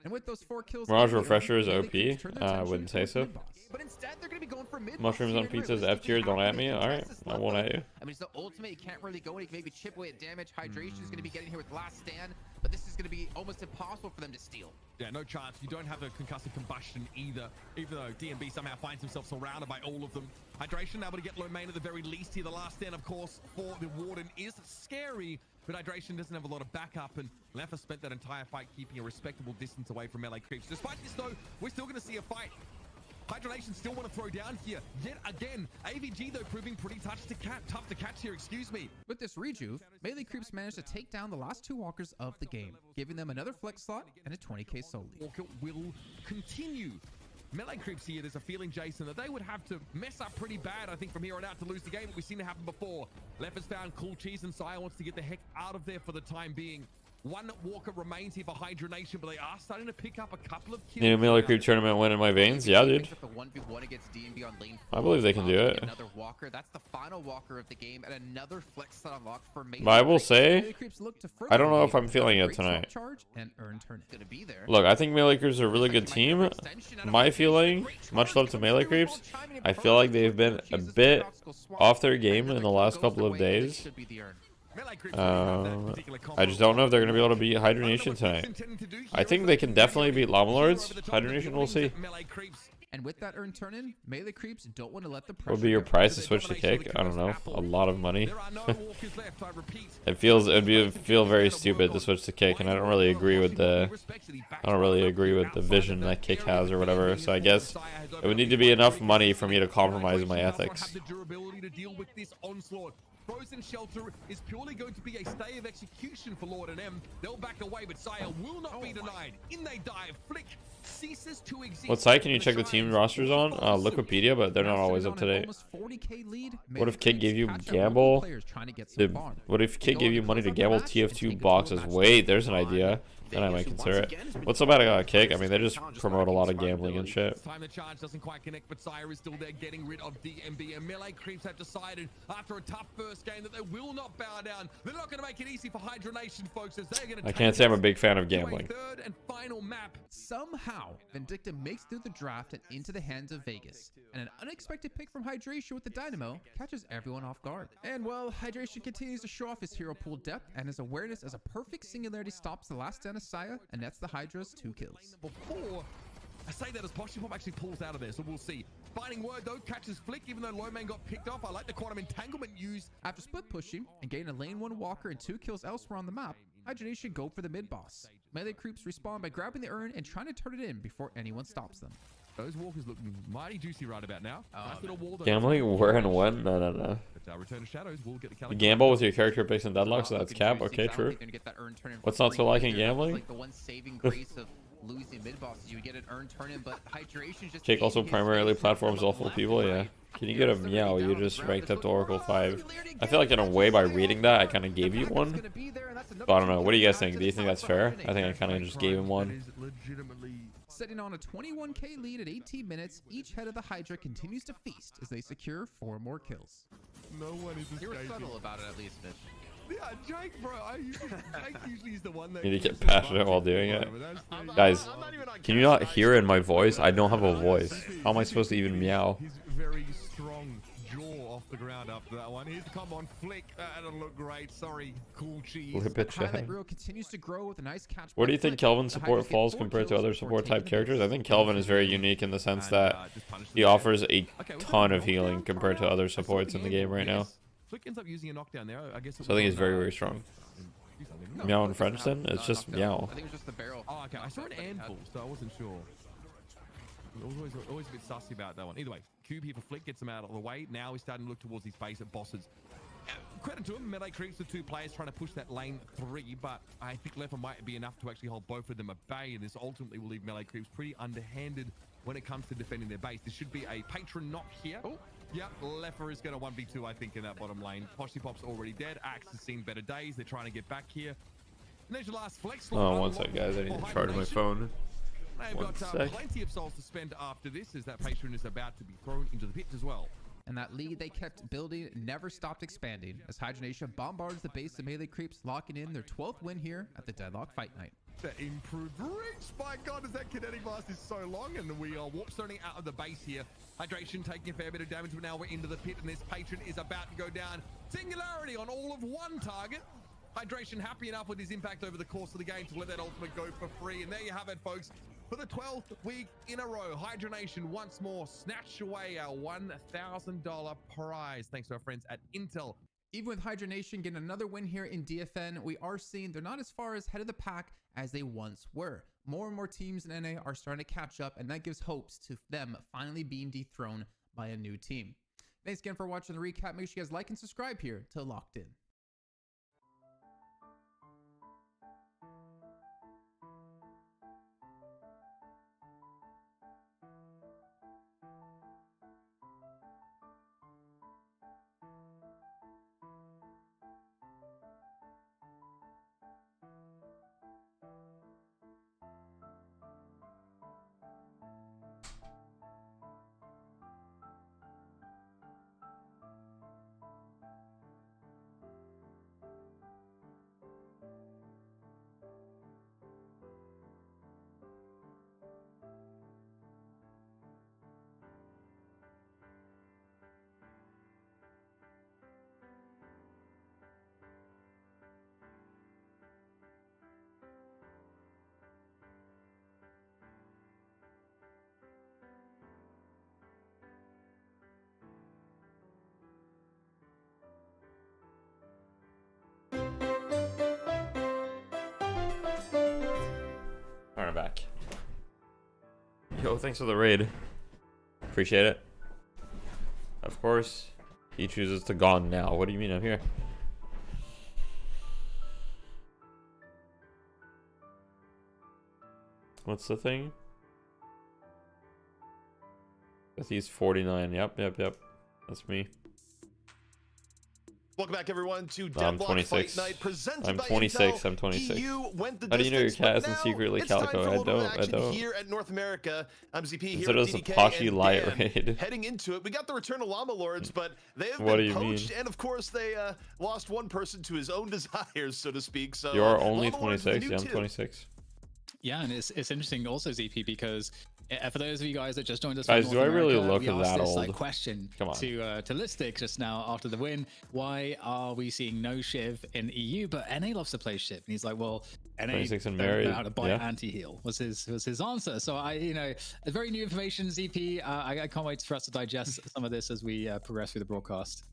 And with those 4 kills, Mirage Refresher is OP. I wouldn't say so. But instead, they're going to be going for mid. Mushrooms on pizza is F tier. Don't at me. All right, I won't at you. I mean, it's the ultimate. You can't really go in. You can maybe chip away at damage. Hydration is going to be getting here with Last Stand, but this is going to be almost impossible for them to steal. Yeah, no chance. You don't have the concussive combustion either, even though DMB somehow finds himself surrounded by all of them. Hydration able to get low main at the very least here. The Last Stand, of course, for the Warden is scary, but Hydration doesn't have a lot of backup, and Leffa spent that entire fight keeping a respectable distance away from Melee Creeps. Despite this, though, we're still going to see a fight. Hydration still want to throw down here yet again. AVG, though, proving pretty tough to catch here, excuse me. With this rejuve, Melee Creeps managed to take down the last 2 walkers of the game, giving them another flex slot and a 20k soul lead. Walker will continue. Melee Creeps here, there's a feeling, Jason, that they would have to mess up pretty bad, I think, from here on out to lose the game. We've seen it happen before. Left has found Cool Cheese, and Sire wants to get the heck out of there for the time being. 1 walker remains here for Hydration, but they are starting to pick up a couple of kills. Need a Melee Creep tournament win in my veins? Yeah, dude. I believe they can do it. Another walker. That's the final walker of the game, and another flex slot unlocked for Melee. But I will say, I don't know if I'm feeling it tonight. Look, I think Melee Creeps are a really good team. My feeling, much love to Melee Creeps, I feel like they've been a bit off their game in the last couple of days. I just don't know if they're going to be able to beat Hydration tonight. I think they can definitely beat Llama Lords. Hydration, we'll see. And with that earn turn-in, Melee Creeps don't want to let the pressure. What would be your price to switch to Kick? I don't know. A lot of money. It'd feel very stupid to switch to Kick, and I don't really agree with the vision that Kick has or whatever. So I guess it would need to be enough money for me to compromise my ethics. Frozen Shelter is purely going to be a stay of execution for Lord and M. They'll back away, but Sire will not be denied. In they dive. Flick ceases to exist. What site can you check the team rosters on? Wikipedia, but they're not always up to date. What if Kid gave you gamble? What if Kid gave you money to gamble TF2 boxes? Wait, there's an idea. Then I might consider it. What's so bad about Kick? I mean, they just promote a lot of gambling and shit. Time the charge doesn't quite connect, but Sire is still there getting rid of DMB. And Melee Creeps have decided after a tough first game that they will not bow down. They're not going to make it easy for Hydration, folks, as they're going to. I can't say I'm a big fan of gambling. Third and final map. Somehow, Vindicta makes through the draft and into the hands of Vegas. And an unexpected pick from Hydration with the Dynamo catches everyone off guard. And well, Hydration continues to show off his hero pool depth and his awareness as a perfect singularity stops the last stand of Saya, and that's the Hydra's 2 kills. Before I say that as Poshipop actually pulls out of there, so we'll see. Fighting Word, though, catches Flick, even though Lowman got picked off. I like the quantum entanglement used. After split pushing and getting a lane 1 walker and 2 kills elsewhere on the map, Hydration go for the mid boss. Melee Creeps respawn by grabbing the urn and trying to turn it in before anyone stops them. Those walkers look mighty juicy right about now. Gambling where and when? No. Return to Shadows, we'll get the you gamble with your character picks and deadlock, so that's cap. Okay, true. What's not so like in gambling? Like the one saving grace of losing mid bosses, you would get an earn turn in, but Hydration just. Kick also primarily platforms awful people. Yeah. Can you get a meow? You just ranked up to Oracle 5. I feel like in a way by reading that I kind of gave you one. But I don't know. What do you guys think? Do you think that's fair? I think I kind of just gave him one. Setting on a 21k lead at 18 minutes, each head of the Hydra continues to feast as they secure 4 more kills. No one is You were subtle about it, at least, Mitch. Yeah, Jake, bro. Jake usually is the one that. You need to get passionate while doing it. Guys, can you not hear in my voice? I don't have a voice. How am I supposed to even meow? He's very strong jaw off the ground after that one. Here's come on flick. That'll look great. Sorry, cool cheese. Highlight reel continues to grow with a nice catch. Where do you think Kelvin's support falls compared to other support type characters? I think Kelvin is very unique in the sense that he offers a ton of healing compared to other supports in the game right now. Flick ends up using a knockdown there. I guess. So I think he's very, very strong. Meow in French then? It's just meow. I think it was just the barrel. Oh, okay. I saw an anvil, so I wasn't sure. I was always a bit sussy about that one. Either way, Cube here for Flick gets him out of the way. Now he's starting to look towards his base at bosses. Credit to him, melee creeps with 2 players trying to push that lane 3, but I think Leffer might be enough to actually hold both of them at bay, and this ultimately will leave melee creeps pretty underhanded when it comes to defending their base. This should be a patron knock here. Oh, yeah, Leffer is going to 1v2, I think, in that bottom lane. Poshy Pop's already dead. Axe has seen better days. They're trying to get back here. And there's your last flex slot. Oh, one sec, guys. I need to charge my phone. They've got plenty of souls to spend after this, as that patron is about to be thrown into the pit as well. And that lead they kept building never stopped expanding as Hydronation bombards the base of melee creeps, locking in their 12th win here at the Deadlock Fight Night. The improved reach, my god, as that kinetic blast is so long, and we are warp zoning out of the base here. Hydration taking a fair bit of damage, but now we're into the pit, and this patron is about to go down. Singularity on all of 1 target. Hydration happy enough with his impact over the course of the game to let that ultimate go for free. And there you have it, folks. For the 12th week in a row, Hydronation once more snatched away our $1,000 prize. Thanks to our friends at Intel. Even with Hydronation getting another win here in DFN, we are seeing they're not as far as head of the pack as they once were. More and more teams in NA are starting to catch up, and that gives hopes to them finally being dethroned by a new team. Thanks again for watching the recap. Make sure you guys like and subscribe here to Locked In. Alright, back. Yo, thanks for the raid. Appreciate it. Of course, he chooses to gone now. What do you mean I'm here? What's the thing? He's 49. Yep. That's me. Welcome back, everyone, to Deadlock Fight Night, presented by 26. Intel. I'm 26. EU went the How do you know your distance, cat isn't secretly Calico? I don't. Here at North America, I'm ZP here Consider at this a DDK Poshy and light Dan. raid. Heading into it, we got the return of Llama Lords, but they have What do been you poached, mean? and of course they lost one person to his own desires, so to speak. So You're only Llama Lords is the 26. new Yeah, I'm two. 26. Yeah, and it's interesting also, ZP, because for those of you guys that just joined us, Guys, from do I North really America, look we that asked this, old? like, question Come on. to Listic just now after the win. Why are we seeing no Shiv in EU, but NA loves to play Shiv? And he's like, well, NA 26 and don't married, know how to buy yeah. anti-heal. Was his answer? So it's very new information, ZP. I can't wait for us to digest some of this as we progress through the broadcast.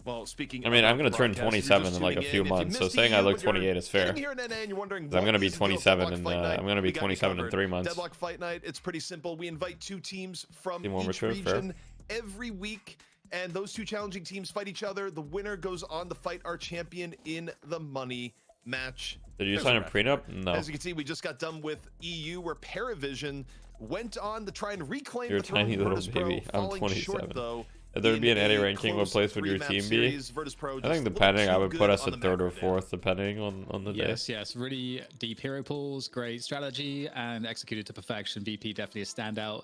Well, speaking I mean, I'm going to turn 27 in like a few months, so saying I look 28 is fair. I'm going to be 27 in I'm going to be 27 in 3 months. Deadlock Fight Night. It's pretty simple. We invite 2 teams from Team more each mature, region every week, and those 2 challenging teams fight each other. The winner goes on to fight our champion in the money match. Did you sign a prenup? No. As you can see, we just got done with EU, where Parivision went on to try and reclaim You're the a tiny throne. little Virtus Pro baby. I'm falling 27. short, though, If there'd be an NA ranking, what place would your team be? I think depending, I would put us at 3rd or 4th, depending on the day. Yes, really deep hero pools, great strategy, and executed to perfection. VP definitely a standout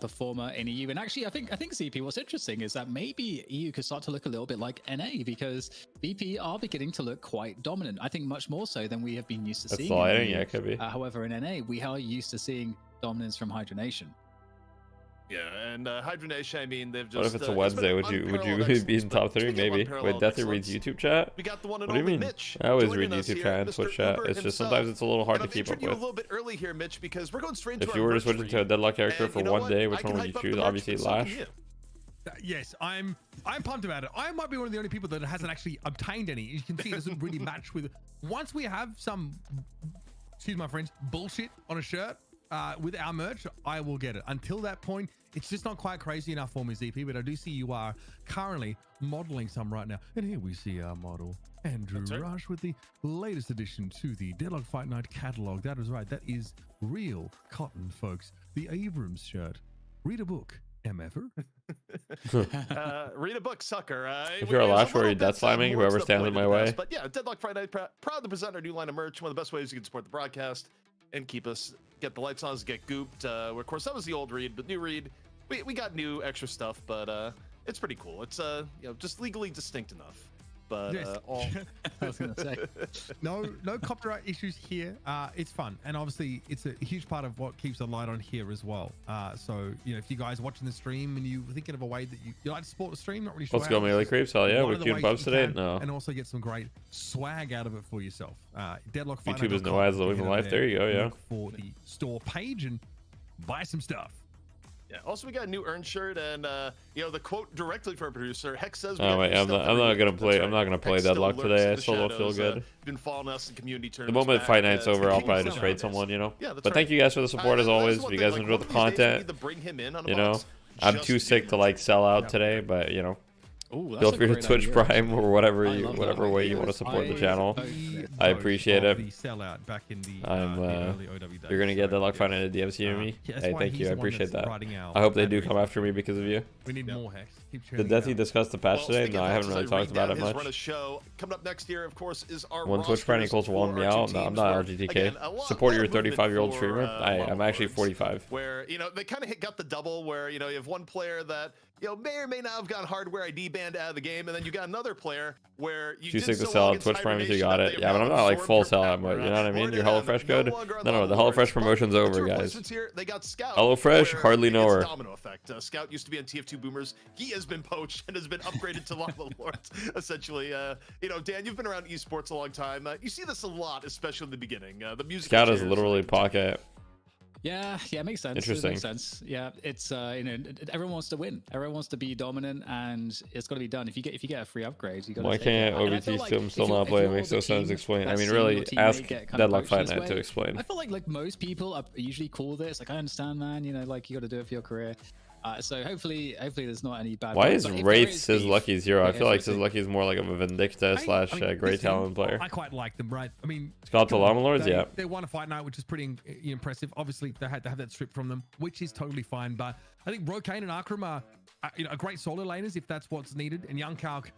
performer in EU. And actually, I think ZP, what's interesting is that maybe EU could start to look a little bit like NA, because VP are beginning to look quite dominant. I think much more so than we have been used to seeing. Sliding, yeah, it could be. However, in NA, we are used to seeing dominance from Hydra Nation. Yeah, and Hydra Nation, I mean, they've just. What if it's a Wednesday? Would you be in top 3? Maybe. Wait, Deathly reads YouTube chat? We got the one and what do you mean? Mitch I always read YouTube chat and Twitch chat. It's just sometimes it's a little hard to keep up you with. a little bit early here, Mitch, because we're going straight into if you were to switch into a Deadlock character for one day, which one would you choose? Obviously, Lash. Yes, I'm pumped about it. I might be one of the only people that hasn't actually obtained any. You can see it doesn't really match with. Once we have some, excuse my friends, bullshit on a shirt with our merch, I will get it. Until that point, it's just not quite crazy enough for me, ZP. But I do see you are currently modeling some right now, and here we see our model, Andrew Rush, with the latest addition to the Deadlock Fight Night catalog. That is right. That is real cotton, folks. The Abrams shirt. Read a book. MFer. Read a book, sucker. If you're a Lash or you're death sliming, whoever stands in my way. But yeah, Deadlock Friday, proud to present our new line of merch. One of the best ways you can support the broadcast and keep us, get the lights on, get gooped. Of course, that was the old read, but new read, we got new extra stuff, but it's pretty cool. It's just legally distinct enough. But yes. I was gonna say, no copyright issues here. It's fun, and obviously it's a huge part of what keeps the light on here as well. So if you guys watching the stream and you're thinking of a way that you like to support the stream, not really sure. Let's go, Melee Creeps. Hell yeah, we're queuing pubs today. No, and also get some great swag out of it for yourself. Deadlock YouTube is no ads living the life. There you go. Yeah. For the store page and buy some stuff. Yeah. Also, we got a new Earn shirt, and the quote directly from our producer. Hex says. Oh wait, I'm not gonna play. I'm not gonna play Deadlock today. I still don't feel good. Been following us in community the moment Fight Night's over, I'll probably just raid someone. But thank you guys for the support as always. If you guys enjoy the content, I'm too sick to like sell out today, but ooh, feel free to Twitch Prime or whatever way you want to support the channel. I appreciate it. You're gonna get the luck fight at DFC me. Hey, thank you. I appreciate that. I hope they do come after me because of you. We need more Hex. Did Deathy discuss the patch today? No, I haven't really talked about it much. Coming up next year, of course, is our one Twitch Prime equals one meow. No, I'm not LGTK. Support your 35-year-old streamer. I'm actually 45. Where they kind of got the double where you have one player that may or may not have gotten hardware ID banned out of the game, and then you got another player where you too sick to sell out Twitch Prime if you got it. Yeah, but I'm not like full sellout, but you know what I mean? Your HelloFresh code? No, the HelloFresh promotion's over, guys. They got Scout. HelloFresh, hardly know her. Domino effect. Scout used to be on TF2 Boomers. He has been poached and has been upgraded to Llama Lords. Essentially, Dan, you've been around esports a long time. You see this a lot, especially in the beginning. The music. Scout is literally Pocket. Yeah, it makes sense. Interesting. It makes sense. Yeah, it's everyone wants to win. Everyone wants to be dominant, and it's got to be done. If you get a free upgrade, you got. Why can't OBT still not play? It makes no sense. Explain. I mean, really, ask Deadlock Fight Night to explain. I feel like most people are usually cool with it. It's like, I understand, man. You got to do it for your career. So hopefully there's not any bad. Why is Wraith Sis Lucky 0? I feel like Sis Lucky is more like a Vindicta / great talent player. I quite like them, right? I mean, Scott to Llama Lords, yeah. They won a Fight Night, which is pretty impressive. Obviously, they had to have that stripped from them, which is totally fine. But I think Brocane and Akram are a great solo laners if that's what's needed. And Young Kalk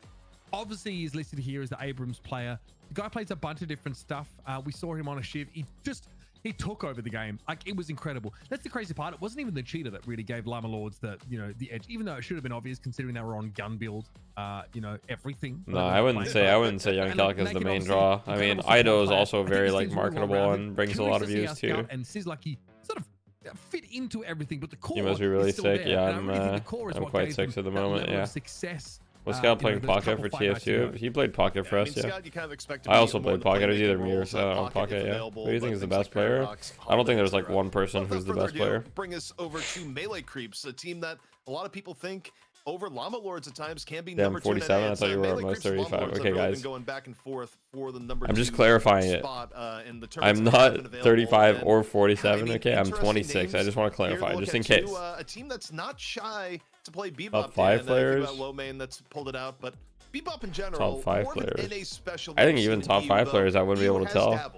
obviously is listed here as the Abrams player. The guy plays a bunch of different stuff. We saw him on a Shiv. He took over the game. Like, it was incredible. That's the crazy part. It wasn't even the cheater that really gave Llama Lords the edge, even though it should have been obvious considering they were on gun build, everything. No, I wouldn't say Young Kalk is the main draw. I mean, Ido is also very marketable and brings a lot of views too. And Sizlucky sort of fit into everything, but the core. He must be really sick. Yeah, I'm quite sick at the moment. Yeah. Success. Was Scout playing Pocket for TF2? He played Pocket for us, yeah. I also played Pocket. It was either me or on Pocket, yeah. Who do you think is the best player? I don't think there's one person who's the best player. Bring us over to Melee Creeps, a team that a lot of people think over Llama Lords at times can be number 47. I thought you were almost 35. Okay, guys. Going back and forth for the number I'm just clarifying it. I'm not 35 or 47. Okay, I'm 26. I just want to clarify, just in case. A team that's not shy to play Bebop. Top 5 players. Low main that's pulled it out, but Bebop in general. Top 5 players. I think even top 5 players, I wouldn't be able to tell.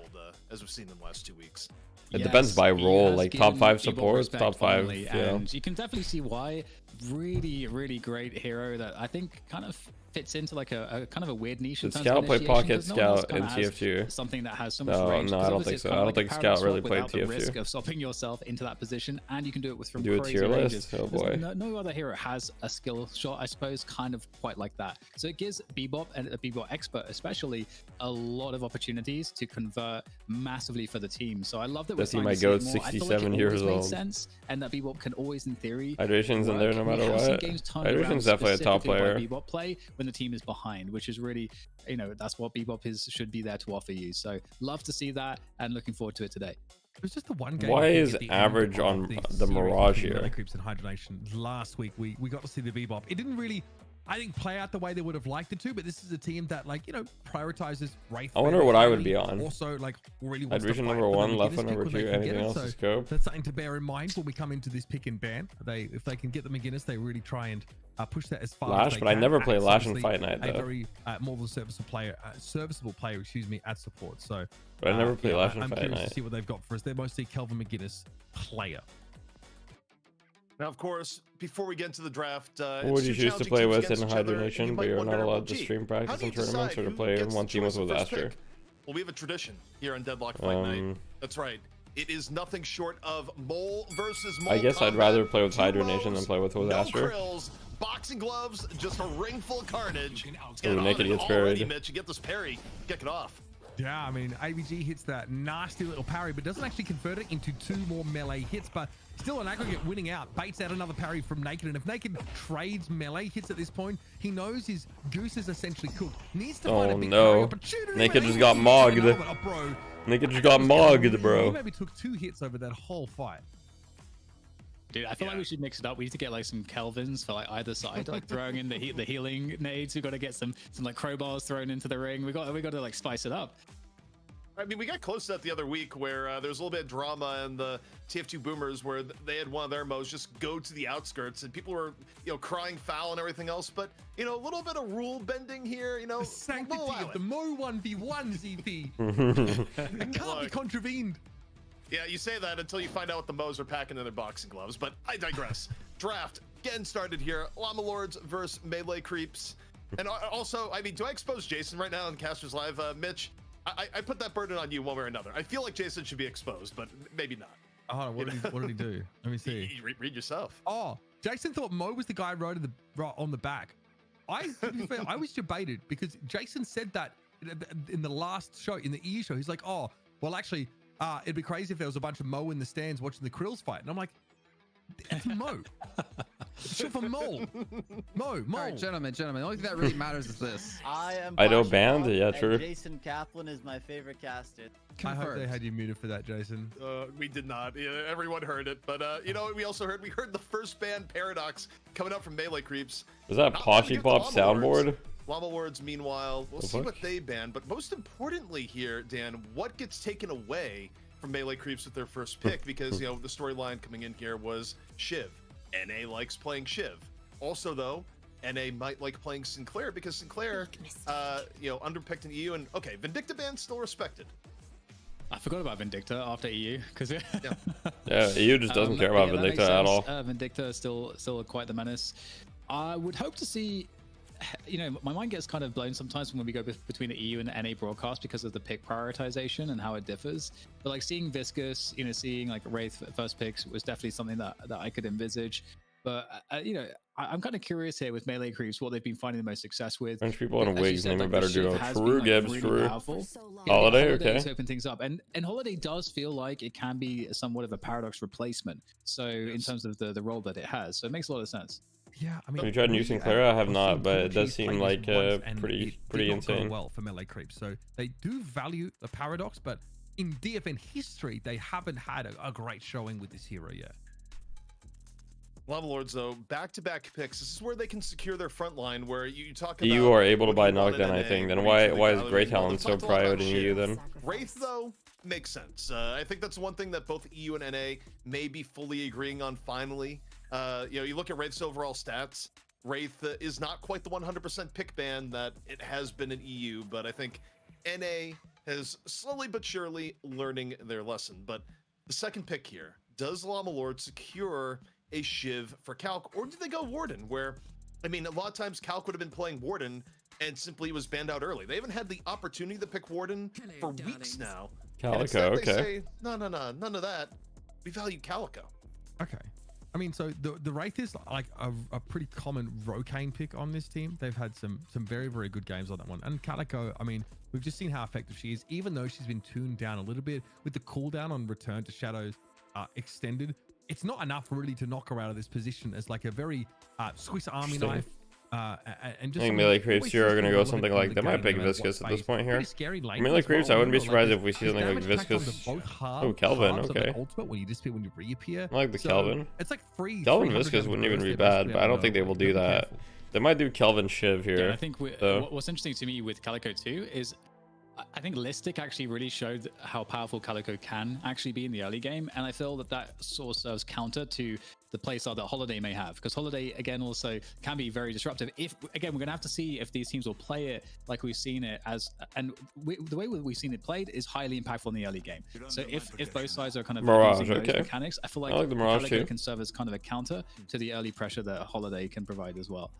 as we've seen in the last 2 weeks. It depends by role, like top 5 supports, top 5. And you can definitely see why. Really great hero that I think kind of fits into like a kind of a weird niche. Did Scout play Pocket Scout in TF2? Something that has so much range. No, I don't think so. I don't think Scout really played TF2. The risk TF2. of stopping yourself into that position, and you can do it with from Do a crazy tier ranges. list? Oh boy. No other hero has a skill shot, I suppose, kind of quite like that. So it gives Bebop, and a Bebop expert especially, a lot of opportunities to convert massively for the team. So I love that we're starting to see it more. I feel like it always makes sense, and that Bebop can always, in theory, Hydration's in there no matter what. Hydration's definitely a top player. Bebop play when the team is behind, which is really, you know, that's what Bebop should be there to offer you. So love to see that, and looking forward to it today. It was just the one game. Why is average on the Mirage here? Creeps and Hydration. Last week we got to see the Bebop. It didn't really, I think, play out the way they would have liked it to, but this is a team that, like, you know, prioritizes Wraith. I wonder what I would be on. Also, like, really wants Hydration number 1, left one number 2, anything else is scope. That's something to bear in mind when we come into this pick and ban. If they can get the McGinnis, they really try and push that as far as they but I can. never play Lash in Obviously, Fight Night, though. A very more of a serviceable player, excuse me, at support. So, but I never play Lash in I'm Fight curious Night. to see what they've got for us. They're mostly Kelvin McGinnis player. Now, of course, before we get into the draft, what would you choose to play with in Hydration, but you're not allowed to stream practice in tournaments or to play in one team with Disaster? Well, we have a tradition here on Deadlock Fight Night. That's right. It is nothing short of Mole versus Mole. I guess I'd rather play with Hydration than play with Disaster. No krills, boxing gloves, just a ring full of carnage. Ooh, Naked gets parried. Mitch, you get this parry, kick it off. Yeah, I mean, AVG hits that nasty little parry, but doesn't actually convert it into 2 more melee hits, but still an aggregate winning out. Baits out another parry from Naked, and if Naked trades melee hits at this point, he knows his goose is essentially cooked. Needs to find a big parry opportunity. Naked just got mogged. Naked just got mogged, bro. He maybe took 2 hits over that whole fight. Dude, I feel like we should mix it up. We need to get like some Kelvins for like either side, like throwing in the healing nades. We got to get some like crowbars thrown into the ring. We got to like spice it up. I mean, we got close to that the other week where there was a little bit of drama in the TF2 Boomers where they had one of their Mo's just go to the outskirts and people were, you know, crying foul and everything else. But, you know, a little bit of rule bending here, you know. The sanctity of the Mo 1v1 ZP. It can't be contravened. Yeah, you say that until you find out what the Mo's are packing in their boxing gloves, but I digress. Draft getting started here. Llama Lords versus Melee Creeps. And also, I mean, do I expose Jason right now on Casters Live? Mitch, I put that burden on you one way or another. I feel like Jason should be exposed, but maybe not. Oh, what did he do? Let me see. Read yourself. Oh, Jason thought Mo was the guy who rode on the back. To be fair, I was debated because Jason said that in the last show, in the EU show. He's like, oh, well, actually, it'd be crazy if there was a bunch of Mo in the stands watching the Krills fight. And I'm like, it's Mo. Shut for Mo. Mo. All right, gentlemen. The only thing that really matters is this. I know band. Yeah, true. Jason Kaplan is my favorite caster. Confirmed. I hope they had you muted for that, Jason. We did not. Yeah, everyone heard it. But you know what we also heard? We heard the first band Paradox coming up from Melee Creeps. Is that Poshy Pop soundboard? Llama Lords, meanwhile, we'll see what they ban. But most importantly here, Dan, what gets taken away from Melee Creeps with their first pick? Because, you know, the storyline coming in here was Shiv. NA likes playing Shiv. Also, though, NA might like playing Sinclair because Sinclair, you know, underpicked in EU. And, okay, Vindicta ban still respected. I forgot about Vindicta after EU because yeah, EU just doesn't care about Vindicta at all. Vindicta is still quite the menace. I would hope to see, you know, my mind gets kind of blown sometimes when we go between the EU and the NA broadcast because of the pick prioritization and how it differs. But like seeing Viscous, you know, seeing like Wraith first picks was definitely something that I could envisage. But you know, I'm kind of curious here with Melee Creeps what they've been finding the most success with. French people in wigs name a better duo. True Gibbs, True. Holiday, okay. Open things up, and Holiday does feel like it can be somewhat of a Paradox replacement. So in terms of the role that it has, so it makes a lot of sense. Yeah, I mean, have you tried new Sinclair? I have not, but it does seem like pretty insane. Well for Melee Creeps, so they do value the Paradox, but in DFN history, they haven't had a great showing with this hero yet. Llama Lords, though, back-to-back picks. This is where they can secure their front line. Where you talk about you are able to buy knockdown, I think. Then why is Grey Talon so prior to EU then? Wraith, though, makes sense. I think that's one thing that both EU and NA may be fully agreeing on finally. You know, you look at Wraith's overall stats. Wraith is not quite the 100% pick ban that it has been in EU, but I think NA has slowly but surely learning their lesson. But the second pick here, does Llama Lord secure a Shiv for Calc, or do they go Warden? Where, I mean, a lot of times Calc would have been playing Warden and simply was banned out early. They haven't had the opportunity to pick Warden for weeks now. Calico, okay. They say, no, none of that. We value Calico. Okay. I mean, so the Wraith is like a pretty common Rokane pick on this team. They've had some very, very good games on that one. And Calico, I mean, we've just seen how effective she is, even though she's been tuned down a little bit with the cooldown on Return to Shadows extended. It's not enough really to knock her out of this position as like a very Swiss Army knife. And just I think melee creeps here are going to go something like, they might pick Viscous at this point here. Melee creeps, I wouldn't be surprised if we see something like Viscous. Oh, Kelvin, okay. When you reappear. I like the Kelvin. It's like free. Kelvin Viscous wouldn't even be bad, but I don't think they will do that. They might do Kelvin Shiv here. Yeah, I think what's interesting to me with Calico too is I think Listic actually really showed how powerful Calico can actually be in the early game, and I feel that sort of serves counter to the playstyle that Holiday may have, because Holiday again also can be very disruptive. If again, we're gonna have to see if these teams will play it like we've seen it as, and the way we've seen it played is highly impactful in the early game. So if both sides are kind of Mirage, using those okay. mechanics, I feel like the Mirage Calico too. can serve as kind of a counter to the early pressure that Holiday can provide as well.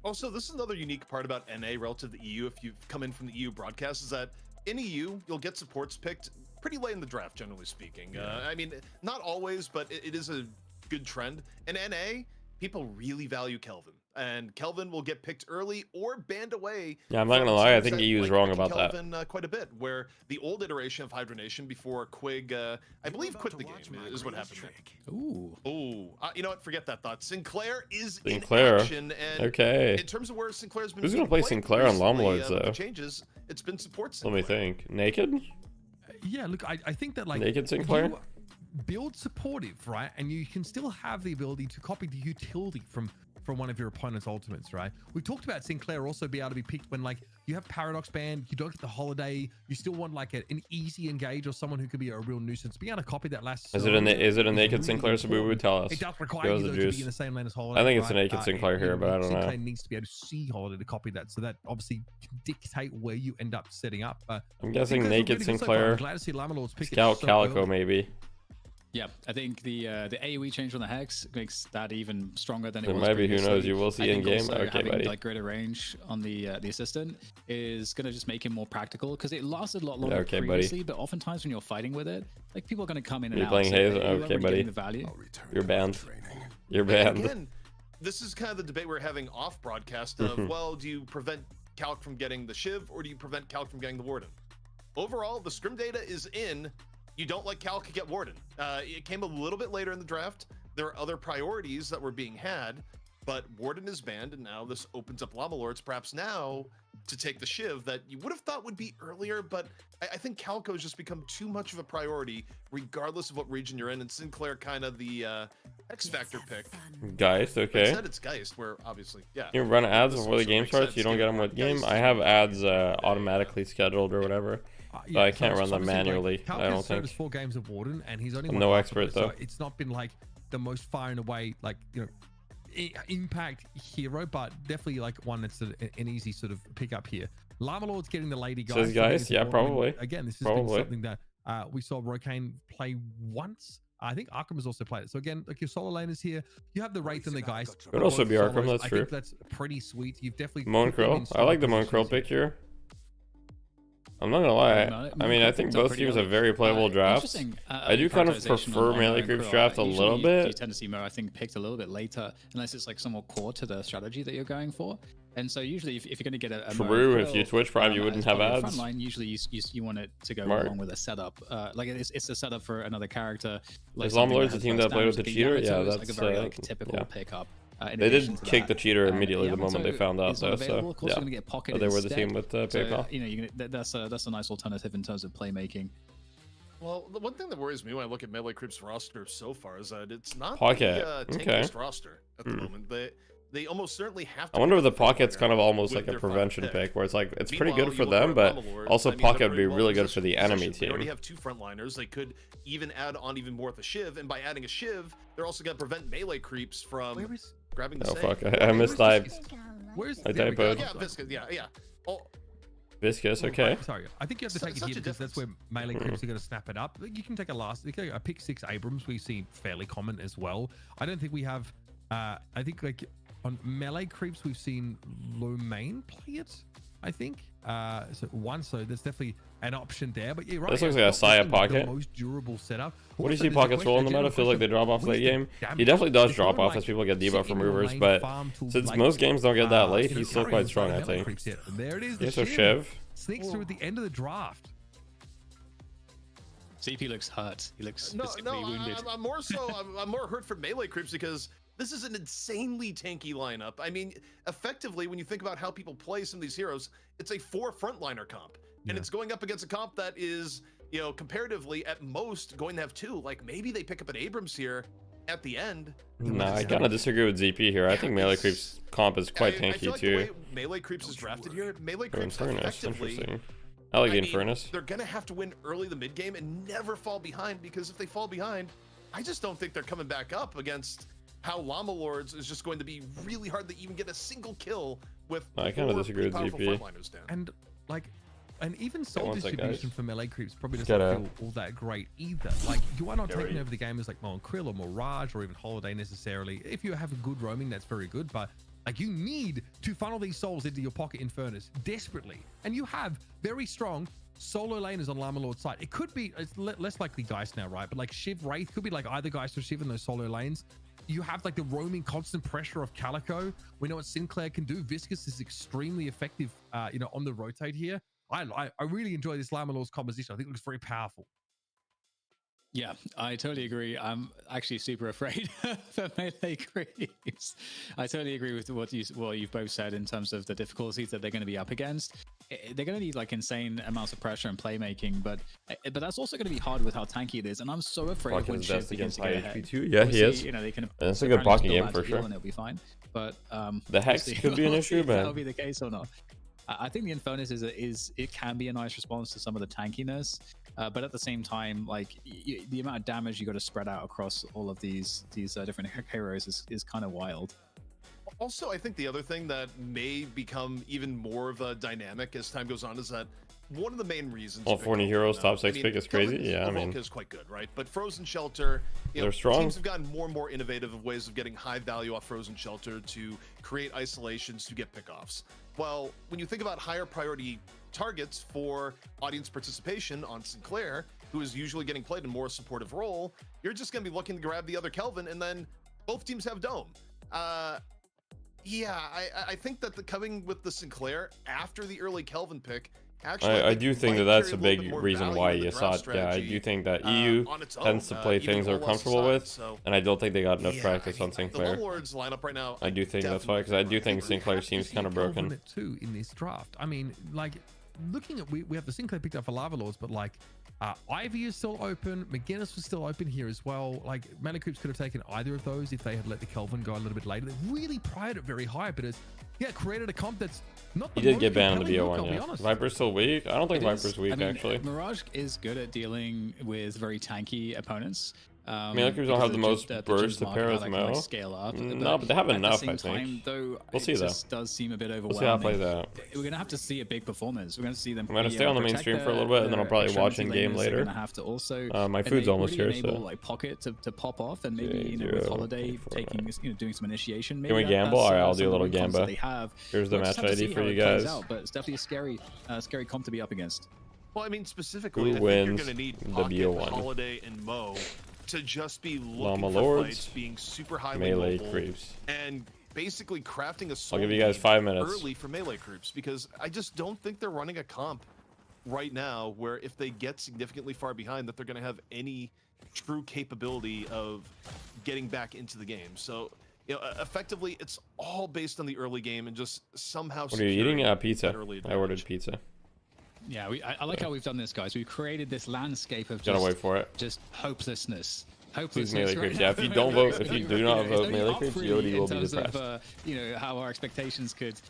Also, this is another unique part about NA relative to the EU. If you come in from the EU broadcast, is that in EU, you'll get supports picked pretty late in the draft, generally speaking. I mean, not always, but it is a good trend. In NA, people really value Kelvin, and Kelvin will get picked early or banned away. Yeah, I'm not gonna lie, I think EU is wrong about Kelvin, quite a bit, where the old iteration of Hydra Nation before Quig, I believe, quit the game is what happened there. Ooh. You know what? Forget that thought. Sinclair is Sinclair. in action, and Okay. in terms of where Sinclair's been, Who's gonna play Sinclair on Llama Lords though? Changes. It's been support. Let me think. Naked? Yeah, look, I think that like Naked Sinclair? Build supportive, right? And you can still have the ability to copy the utility from one of your opponent's ultimates, right? We talked about Sinclair also be able to be picked when like you have Paradox banned, you don't get the Holiday, you still want like an easy engage or someone who could be a real nuisance. Being able to copy that last. Is it a naked really Sinclair? Sabu would tell us. It does require you to be in the same lane as Holiday. I think it's a right? naked Sinclair here, but I don't know. Sinclair needs to be able to see Holiday to copy that, so that obviously can dictate where you end up setting up. I'm guessing naked Sinclair. I'm glad to see Llama Lords pick Scout Calico maybe. Yeah, I think the AoE change on the Hex makes that even stronger than it There was might be, who previously. knows, you will see in game. Okay, having, buddy. like greater range on the assistant is gonna just make him more practical, because it lasted a lot longer Okay, previously, buddy. but oftentimes when you're fighting with it, like people are gonna come in and You're out. playing so Haze? you aren't Okay, really buddy. getting the value. You're banned. You're banned. Again, this is kind of the debate we're having off broadcast of, well, do you prevent Calc from getting the Shiv, or do you prevent Calc from getting the Warden? Overall, the scrim data is in. You don't let Calc get Warden. It came a little bit later in the draft. There are other priorities that were being had, but Warden is banned, and now this opens up Llama Lords perhaps now to take the Shiv that you would have thought would be earlier, but I think Calico has just become too much of a priority regardless of what region you're in, and Sinclair kind of the X Factor pick. Geist, okay. I said it's Geist, where obviously, yeah. You run ads before the game starts, you don't get them with game. I have ads automatically scheduled or whatever. But I can't run them manually. Like, I don't think. 4 games of Warden, and he's only I'm no expert though. So it's not been like the most far and away, like, you know, impact hero, but definitely like one that's an easy sort of pick up here. Llama Lord's getting the lady guys. Says guys, yeah, probably. Again, this has been something that we saw Rokane play once. I think Arkham has also played it. So again, like your solo laners here, you have the Wraith and the guys. Could also be Arkham, that's I true. think that's pretty sweet. You've definitely Monkrell. I like the Monkrell pick here. I'm not gonna lie. I mean, I think both teams have very playable drafts. I do kind of prefer melee creeps draft a little bit. You tend to see Mo, I think, picked a little bit later, unless it's like somewhat core to the strategy that you're going for. And so usually, if you're going to get a true, if you Twitch Prime, you wouldn't have ads. Frontline, usually you want it to go along with a setup. Like it's a setup for another character. Like Is Llama Lords the team that played with the cheater? Yeah, that's like a very like typical pickup. They did kick the cheater immediately the moment they found out, though. So of course, you're gonna get pocketed. They were the team with PayPal. You know, that's a nice alternative in terms of playmaking. Well, the one thing that worries me when I look at Melee Creep's roster so far is that it's not Pocket. the tankiest roster at the moment. They almost certainly have to. I wonder if the Pocket's kind of almost like a prevention pick, where it's like it's pretty good for them, but also Pocket would be really good for the enemy team. They already have 2 frontliners. They could even add on even more with a Shiv, and by adding a Shiv, they're also going to prevent Melee Creeps from grabbing the Oh fuck! I mistyped. Where's I typoed. Yeah, Viscous. Yeah. Viscous, okay. Sorry, I think you have to take it here because that's where melee creeps are going to snap it up. You can take a pick 6 Abrams. We see fairly common as well. I don't think we have. I think like on melee creeps we've seen low main play it. I think so there's definitely an option there. But yeah, right. This looks like a Saya pocket. The most durable setup. What do you see pockets roll in the meta? Feel like they drop off late game. He definitely does drop off as people get debuff removers, but since most games don't get that late, he's still quite strong, I think. There it is. Yeah, so Shiv sneaks through at the end of the draft. CP looks hurt. He looks wounded. I'm more hurt for melee creeps because this is an insanely tanky lineup. I mean, effectively, when you think about how people play some of these heroes, it's a 4 frontliner comp, and it's going up against a comp that is, you know, comparatively at most going to have 2. Like maybe they pick up an Abrams here at the end. No, I kind of disagree with ZP here. I think melee creeps comp is quite tanky I feel like too. The way melee creeps is drafted here, melee creeps effectively. I like the Infernus. They're gonna have to win early the mid game and never fall behind, because if they fall behind, I just don't think they're coming back up against how Llama Lords is just going to be really hard to even get a single kill with. I kind of disagree with ZP. And like, and even soul distribution for melee creeps probably doesn't feel all that great either. Like, you are not taking over the gamers like Mon Krill or Mirage or even Holiday necessarily. If you have a good roaming, that's very good, but like, you need to funnel these souls into your pocket Infernus desperately, and you have very strong solo laners on Llama Lord's side. It could be, it's less likely Geist now, right? But like Shiv Wraith could be like either Geist or Shiv in those solo lanes. You have like the roaming constant pressure of Calico. We know what Sinclair can do. Viscous is extremely effective, you know, on the rotate here. I really enjoy this Llama Lord's composition. I think it looks very powerful. Yeah, I totally agree. I'm actually super afraid for melee creeps. I totally agree with what you've both said in terms of the difficulties that they're going to be up against. They're going to need like insane amounts of pressure and playmaking, but that's also going to be hard with how tanky it is. And I'm so afraid of when Shiv begins to get ahead. Yeah, he is. You know, they can. That's a good pocket game for sure. And it'll be fine. But the Hex could be an issue, but that'll be the case or not. I think the Infernus it can be a nice response to some of the tankiness, but at the same time, like the amount of damage you got to spread out across all of these different heroes is kind of wild. Also, I think the other thing that may become even more of a dynamic as time goes on is that one of the main reasons all 40 heroes top 6 pick is crazy. Yeah, I mean, is quite good, right? But Frozen Shelter, they're strong. Teams have gotten more and more innovative of ways of getting high value off Frozen Shelter to create isolations to get pickoffs. Well, when you think about higher priority targets for audience participation on Sinclair, who is usually getting played in more a supportive role, you're just going to be looking to grab the other Kelvin, and then both teams have Dome. Yeah, I think that coming with the Sinclair after the early Kelvin pick, actually, I do think that that's a big reason why you saw it. Yeah, I do think that EU tends to play things they're comfortable with, and I don't think they got enough practice on Sinclair. The Lords lineup right now, I do think that's why, because I do think Sinclair seems kind of broken. Too in this draft. I mean, like, looking at we have the Sinclair picked up for Lava Lords, but like Ivy is still open. McGinnis was still open here as well. Like, melee creeps could have taken either of those if they had let the Kelvin go a little bit later. They really pried it very high, but it's created a comp that's not. He did get banned on the BO1. Yeah, Viper's still weak. I don't think Viper's weak actually. Mirage is good at dealing with very tanky opponents. Melee creeps don't have the most burst to pair with Mo. Scale up, no, but they have enough, I think. Time, though, we'll see though. Does seem a bit overwhelming. We'll see how it plays out. We're gonna have to see a big performance. We're gonna see them. I'm gonna stay on the main stream for a little bit, and then I'll probably watch in game later. Gonna have to also. My food's almost here, so. Like Pocket to pop off, and maybe with Holiday taking doing some initiation. Maybe can we gamble? Alright, I'll do a little gamba. Have. Here's the match ID for you guys. But it's definitely a scary comp to be up against. Well, I mean, specifically, who I wins think you're gonna need Pocket, Holiday, and Mo to just be looking for fights, being super highly melee mobile, creeps, and basically crafting a I'll give you guys 5 minutes early for melee creeps, because I just don't think they're running a comp right now where if they get significantly far behind that they're going to have any true capability of getting back into the game. So, you know, effectively it's all based on the early game and just somehow. What are you eating? Pizza. I ordered pizza. Yeah, I like how we've done this, guys. We've created this landscape of gotta wait for it. Just hopelessness. Please melee creeps. Yeah, if you don't vote, if you do not vote melee creeps, Yodi will be depressed. You know how our expectations could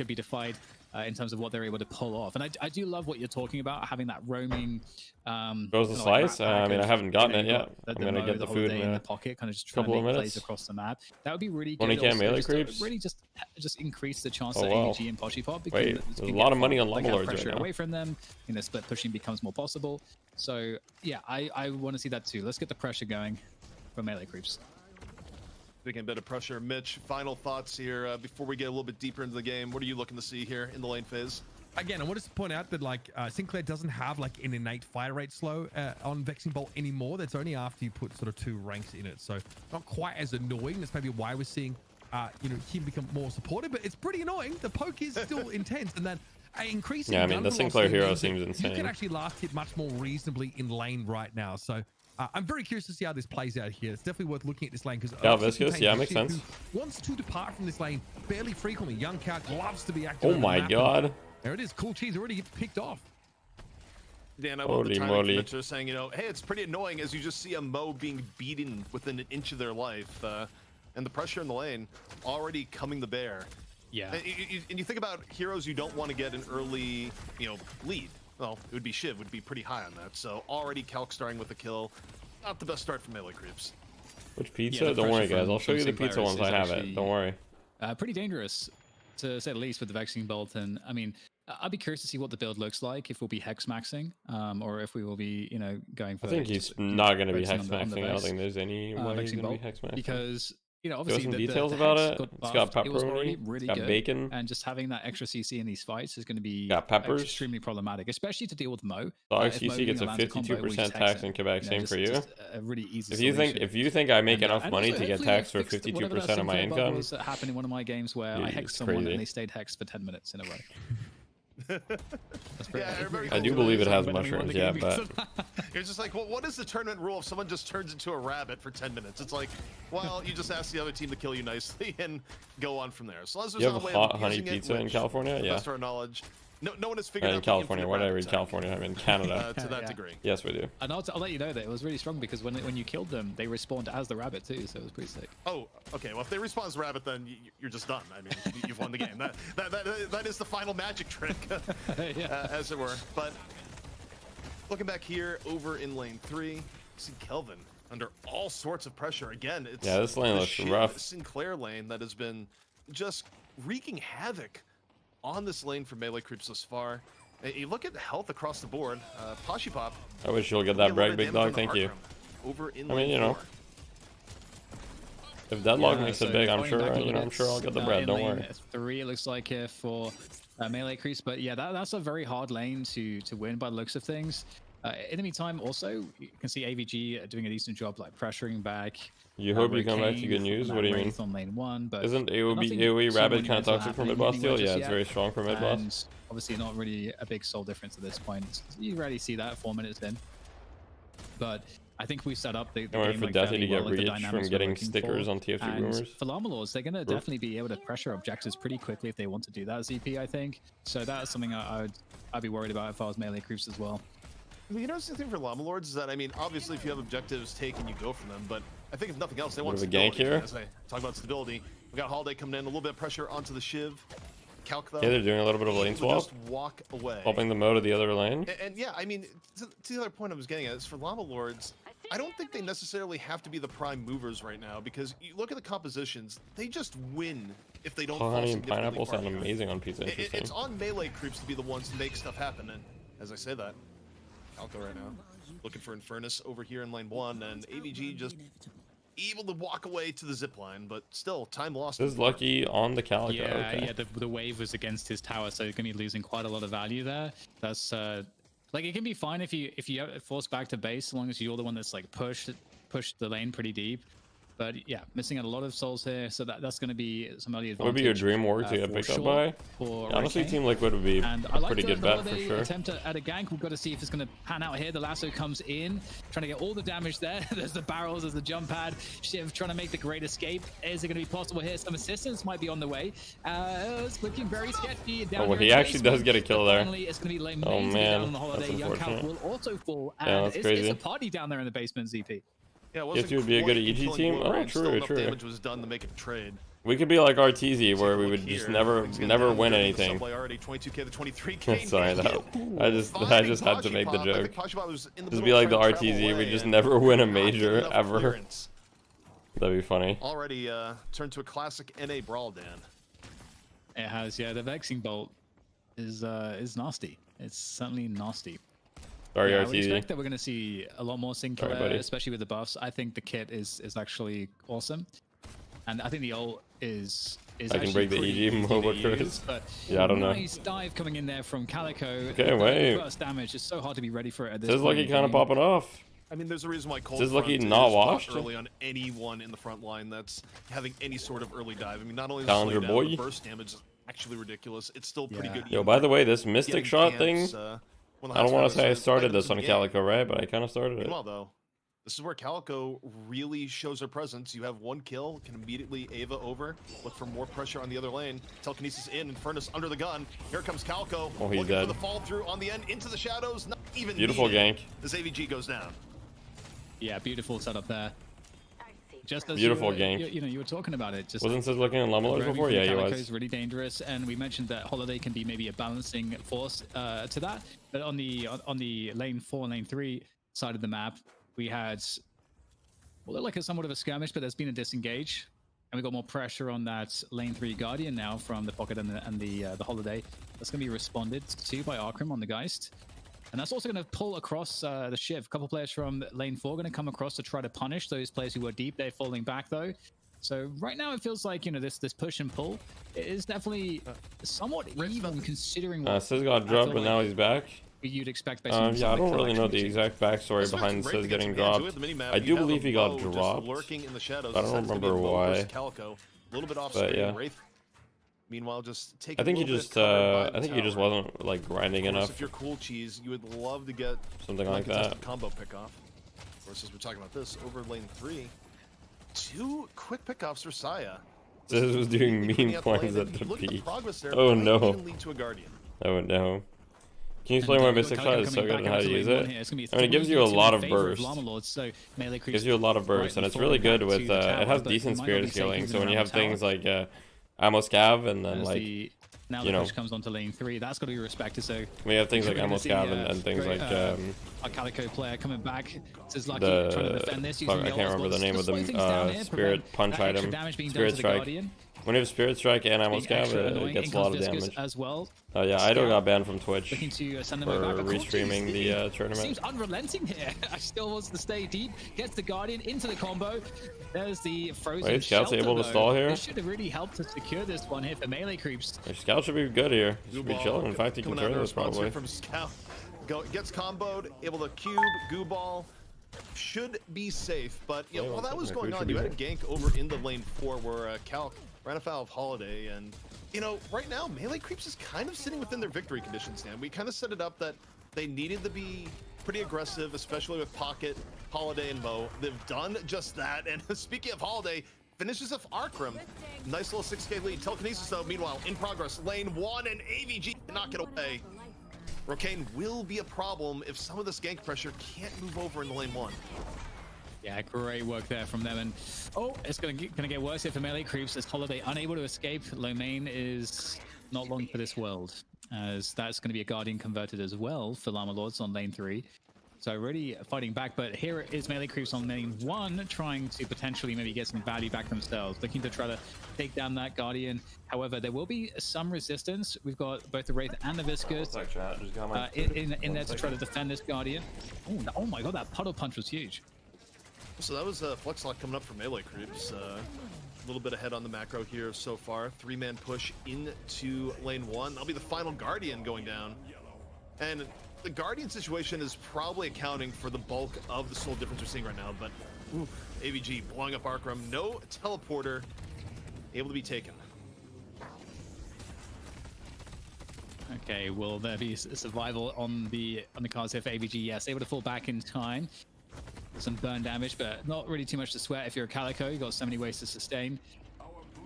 be defied. in terms of what they're able to pull off. And I do love what you're talking about, having that roaming. Goes the slice. I mean, I haven't gotten it yet. I'm gonna get the food in the pocket, kind of just couple of minutes. Plays across the map. That would be really good. 20k melee creeps. Really just increase the chance that AVG and Pop. Wait, there's a lot of money on Llama Lords right now. Away from them, split pushing becomes more possible. So yeah, I want to see that too. Let's get the pressure going for melee creeps. Taking a bit of pressure. Mitch, final thoughts here before we get a little bit deeper into the game. What are you looking to see here in the lane phase? Again, I want to point out that like Sinclair doesn't have like an innate fire rate slow on Vexing Bolt anymore. That's only after you put sort of 2 ranks in it. So not quite as annoying. That's maybe why we're seeing him become more supportive, but it's pretty annoying. The poke is still intense, and then increasing. Yeah, I mean the Sinclair hero seems insane. You can actually last hit much more reasonably in lane right now. So I'm very curious to see how this plays out here. It's definitely worth looking at this lane because Viscous, yeah, makes sense. Wants to depart from this lane fairly frequently. Young Calc loves to be active. Oh my god. There it is. Cool cheese already picked off. Dan, I love the timing Mitch are saying, hey, it's pretty annoying as you just see a Mo being beaten within an inch of their life. And the pressure in the lane already coming to bear. Yeah. And you think about heroes you don't want to get an early, lead. Well, it would be Shiv would be pretty high on that. So already Calc starting with a kill. Not the best start for melee creeps. Which pizza? Don't worry, guys. I'll show you the pizza once I have it. Don't worry. Pretty dangerous, to say the least, with the Vexing Bolt. And I mean, I'd be curious to see what the build looks like, if we'll be hex maxing, or if we will be, going for. I think he's not going to be hex maxing. I don't think there's any way he's going to be hex maxing. Because obviously some details about it. It's got pepperoni. It was already really got good, bacon, and just having that extra CC in these fights is going to be extremely problematic, especially to deal with Mo. The XCC gets a 52% tax in Quebec. Same for you. A really easy. If you think I make enough money to get taxed for 52% of my income, that happened in one of my games where I hexed someone and they stayed hexed for 10 minutes in a row. I do believe it has mushrooms, yeah, but it's just like, well, what is the tournament rule if someone just turns into a rabbit for 10 minutes? It's like, well, you just ask the other team to kill you nicely and go on from there. So as you have hot honey pizza in California, yeah. Best of our knowledge, no one has figured out. In California, why did I read California? I'm in Canada. To that degree. Yes, we do. And I'll let you know that it was really strong because when you killed them, they respawned as the rabbit too, so it was pretty sick. Oh, okay. Well, if they respawn as the rabbit, then you're just done. I mean, you've won the game. That is the final magic trick, as it were. But looking back here over in lane 3, see Kelvin under all sorts of pressure again. It's this lane looks rough. Sinclair lane that has been just wreaking havoc on this lane for melee creeps thus far. You look at the health across the board. Pop. I wish you'll get that brag, big dog. Thank you. Over in I mean, if Deadlock makes it big, I'm sure. I'm sure I'll get the bread. Don't worry. 3 it looks like here for melee creeps, but yeah, that's a very hard lane to win by the looks of things. In the meantime, also you can see AVG doing a decent job, like pressuring back. You hope you come back to good news. What do you mean? On lane 1, but isn't AOE Rabbit kind of toxic for mid boss deal? Yeah, it's very strong for mid boss. Obviously, not really a big soul difference at this point. You rarely see that 4 minutes in, but I think we set up the game for Deathy to get reach from getting stickers on TF2 rumors. For Llama Lords, they're going to definitely be able to pressure objectives pretty quickly if they want to do that, ZP, I think. So that's something I'd be worried about if I was melee creeps as well. The thing for Llama Lords is that, I mean, obviously if you have objectives taken, you go for them, but I think if nothing else, they want stability. Gank here. As I talk about stability, we got Holiday coming in, a little bit of pressure onto the Shiv. Calc though. Yeah, they're doing a little bit of lane swap. Just walk away. Swapping the Mo to the other lane. And yeah, I mean, to the other point I was getting at is for Llama Lords, I don't think they necessarily have to be the prime movers right now because you look at the compositions, they just win if they don't fall honey and pineapple sound amazing on pizza. It's on melee creeps to be the ones to make stuff happen, and as I say that, Calco right now looking for Infernus over here in lane 1, and AVG just able to walk away to the zip line, but still time lost. This is lucky on the Calico. Yeah, the wave was against his tower, so he's gonna be losing quite a lot of value there. That's like, it can be fine if you force back to base, as long as you're the one that's like pushed the lane pretty deep. But yeah, missing out a lot of souls here, so that's going to be some early advantage. Would be your dream work to get picked up by? Honestly, Team Liquid would be a pretty good bet for sure. Attempt at a gank. We've got to see if it's going to pan out here. The lasso comes in, trying to get all the damage there. There's the barrels, there's the jump pad. Shiv trying to make the great escape. Is it going to be possible here? Some assistance might be on the way. It's looking very sketchy. Oh, well, he actually does get a kill there. Finally, it's going to be late. Oh man, on the holiday. Young Calc will also fall. Yeah, that's crazy. It's a party down there in the basement, ZP. Yeah, if you would be a good EG team, oh true. Damage was done to make it a trade. We could be like RTZ, where we would just never win anything. Already 22K to 23K. Sorry, I just had to make the joke. Just be like the RTZ, we just never win a major ever. That'd be funny. Already turned to a classic NA brawl, Dan. It has, yeah. The Vexing Bolt is nasty. It's certainly nasty. Sorry, yeah, RTZ. I expect that we're going to see a lot more Sinclair, especially with the buffs. I think the kit is actually awesome. And I think the ult is I can break the EG mobile curse. Yeah, I don't know. Nice dive coming in there from Calico. Okay, wait. Burst damage is so hard to be ready for it at this point. This Lucky kind of popping off. I mean, there's a reason why Cold Is Lucky not washed early on anyone in the front line that's having any sort of early dive. I mean, not only Challenger boy. The burst damage is actually ridiculous. It's still pretty good. Yo, by the way, this Mystic shot thing. I don't want to say I started this on Calico, right? But I kind of started it. Meanwhile, though, this is where Calico really shows her presence. You have one kill, can immediately Ava over, look for more pressure on the other lane. Telekinesis in, Infernus under the gun. Here comes Calico. Oh, he's dead. For the fall through on the end, into the shadows. Not even beautiful gank. As AVG goes down. Yeah, beautiful setup there. Just as beautiful gank. You were talking about it. Just wasn't this looking in Lumberlords before? Yeah, he was. Is really dangerous, and we mentioned that Holiday can be maybe a balancing force to that. But on the lane 4 and lane 3 side of the map, we had like a somewhat of a skirmish, but there's been a disengage, and we got more pressure on that lane 3 Guardian now from the Pocket and the Holiday. That's going to be responded to by Arkham on the Geist. And that's also going to pull across the Shiv. A couple players from lane 4 going to come across to try to punish those players who were deep. They're falling back though. So right now it feels like, this push and pull is definitely somewhat even considering what Sis got dropped, but now he's back. You'd expect yeah, I don't really know the exact backstory behind Sis getting dropped. I do believe he got dropped. I don't remember why. But yeah. Meanwhile, just take. I think he just wasn't like grinding enough. If you're cool cheese, you would love to get something like that. Combo pick off. Versus we're talking about this over lane 3. 2 quick pickoffs for Saya. This was doing mean points at the peak. Oh no. Oh no. Can you explain why Mystic Shot is so good and how to use it? I mean, it gives you a lot of burst. It gives you a lot of burst, and it's really good with. It has decent spirit scaling, so when you have things like ammo scav and then now the push comes onto lane 3. That's got to be respected. So we have things like ammo scav and things like a Calico player coming back. Says Lucky trying to defend this. I can't remember the name of the spirit punch item. Spirit strike. When you have Spirit Strike and Ammo Scav, it gets a lot of damage. As well. Yeah, Ido got banned from Twitch for restreaming the tournament. Seems unrelenting here. I still wants to stay deep. Gets the Guardian into the combo. There's the frozen. Wait, Scout's able to stall here. This should have really helped to secure this one here for melee creeps. Scout should be good here. He should be chilling. In fact, he can turn this probably. From Scout. Gets comboed, able to cube, goo ball. Should be safe, but while that was going on, you had a gank over in the lane 4 where Cal ran afoul of Holiday, and right now melee creeps is kind of sitting within their victory conditions. And we kind of set it up that they needed to be pretty aggressive, especially with Pocket, Holiday, and Mo. They've done just that. And speaking of Holiday, finishes off Arkham. Nice little 6K lead. Telekinesis though, meanwhile, in progress. Lane 1 and AVG cannot get away. Rocane will be a problem if some of this gank pressure can't move over in the lane 1. Yeah, great work there from them. And it's gonna get worse here for melee creeps as Holiday unable to escape. Lomain is not long for this world, as that's going to be a Guardian converted as well for Llama Lords on lane 3. So really fighting back, but here is melee creeps on lane 1 trying to potentially maybe get some value back themselves, looking to try to take down that Guardian. However, there will be some resistance. We've got both the Wraith and the Viscous in there to try to defend this Guardian. Oh my god, that puddle punch was huge. So that was a flex lock coming up for melee creeps. A little bit ahead on the macro here so far. 3-man push into lane 1. That'll be the final Guardian going down. And the Guardian situation is probably accounting for the bulk of the soul difference we're seeing right now. But AVG blowing up Arkham. No teleporter able to be taken. Okay, will there be survival on the cards here for AVG? Yes, able to fall back in time. Some burn damage, but not really too much to sweat if you're a Calico. You've got so many ways to sustain.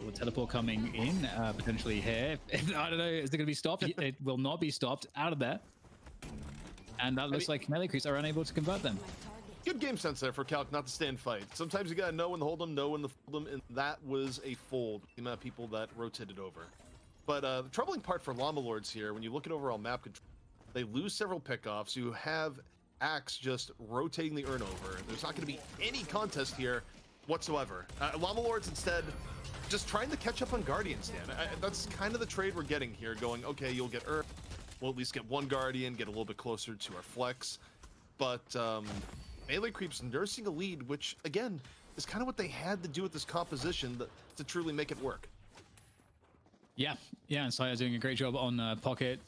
Will teleport coming in, potentially here. I don't know, is it going to be stopped? It will not be stopped. Out of there. And that looks like melee creeps are unable to convert them. Good good game sense there for Calc not to stay and fight. Sometimes you gotta know when to hold them, know when to fold them, and that was a fold. The amount of people that rotated over. But the troubling part for Llama Lords here, when you look at overall map control, they lose several pickoffs. You have Axe just rotating the urn over. There's not going to be any contest here whatsoever. Llama Lords instead just trying to catch up on Guardian stand. That's kind of the trade we're getting here, going, okay, you'll get urn. We'll at least get one Guardian, get a little bit closer to our flex. But Melee Creep's nursing a lead, which, again, is kind of what they had to do with this composition to truly make it work. Yeah, and Saya's doing a great job on Pocket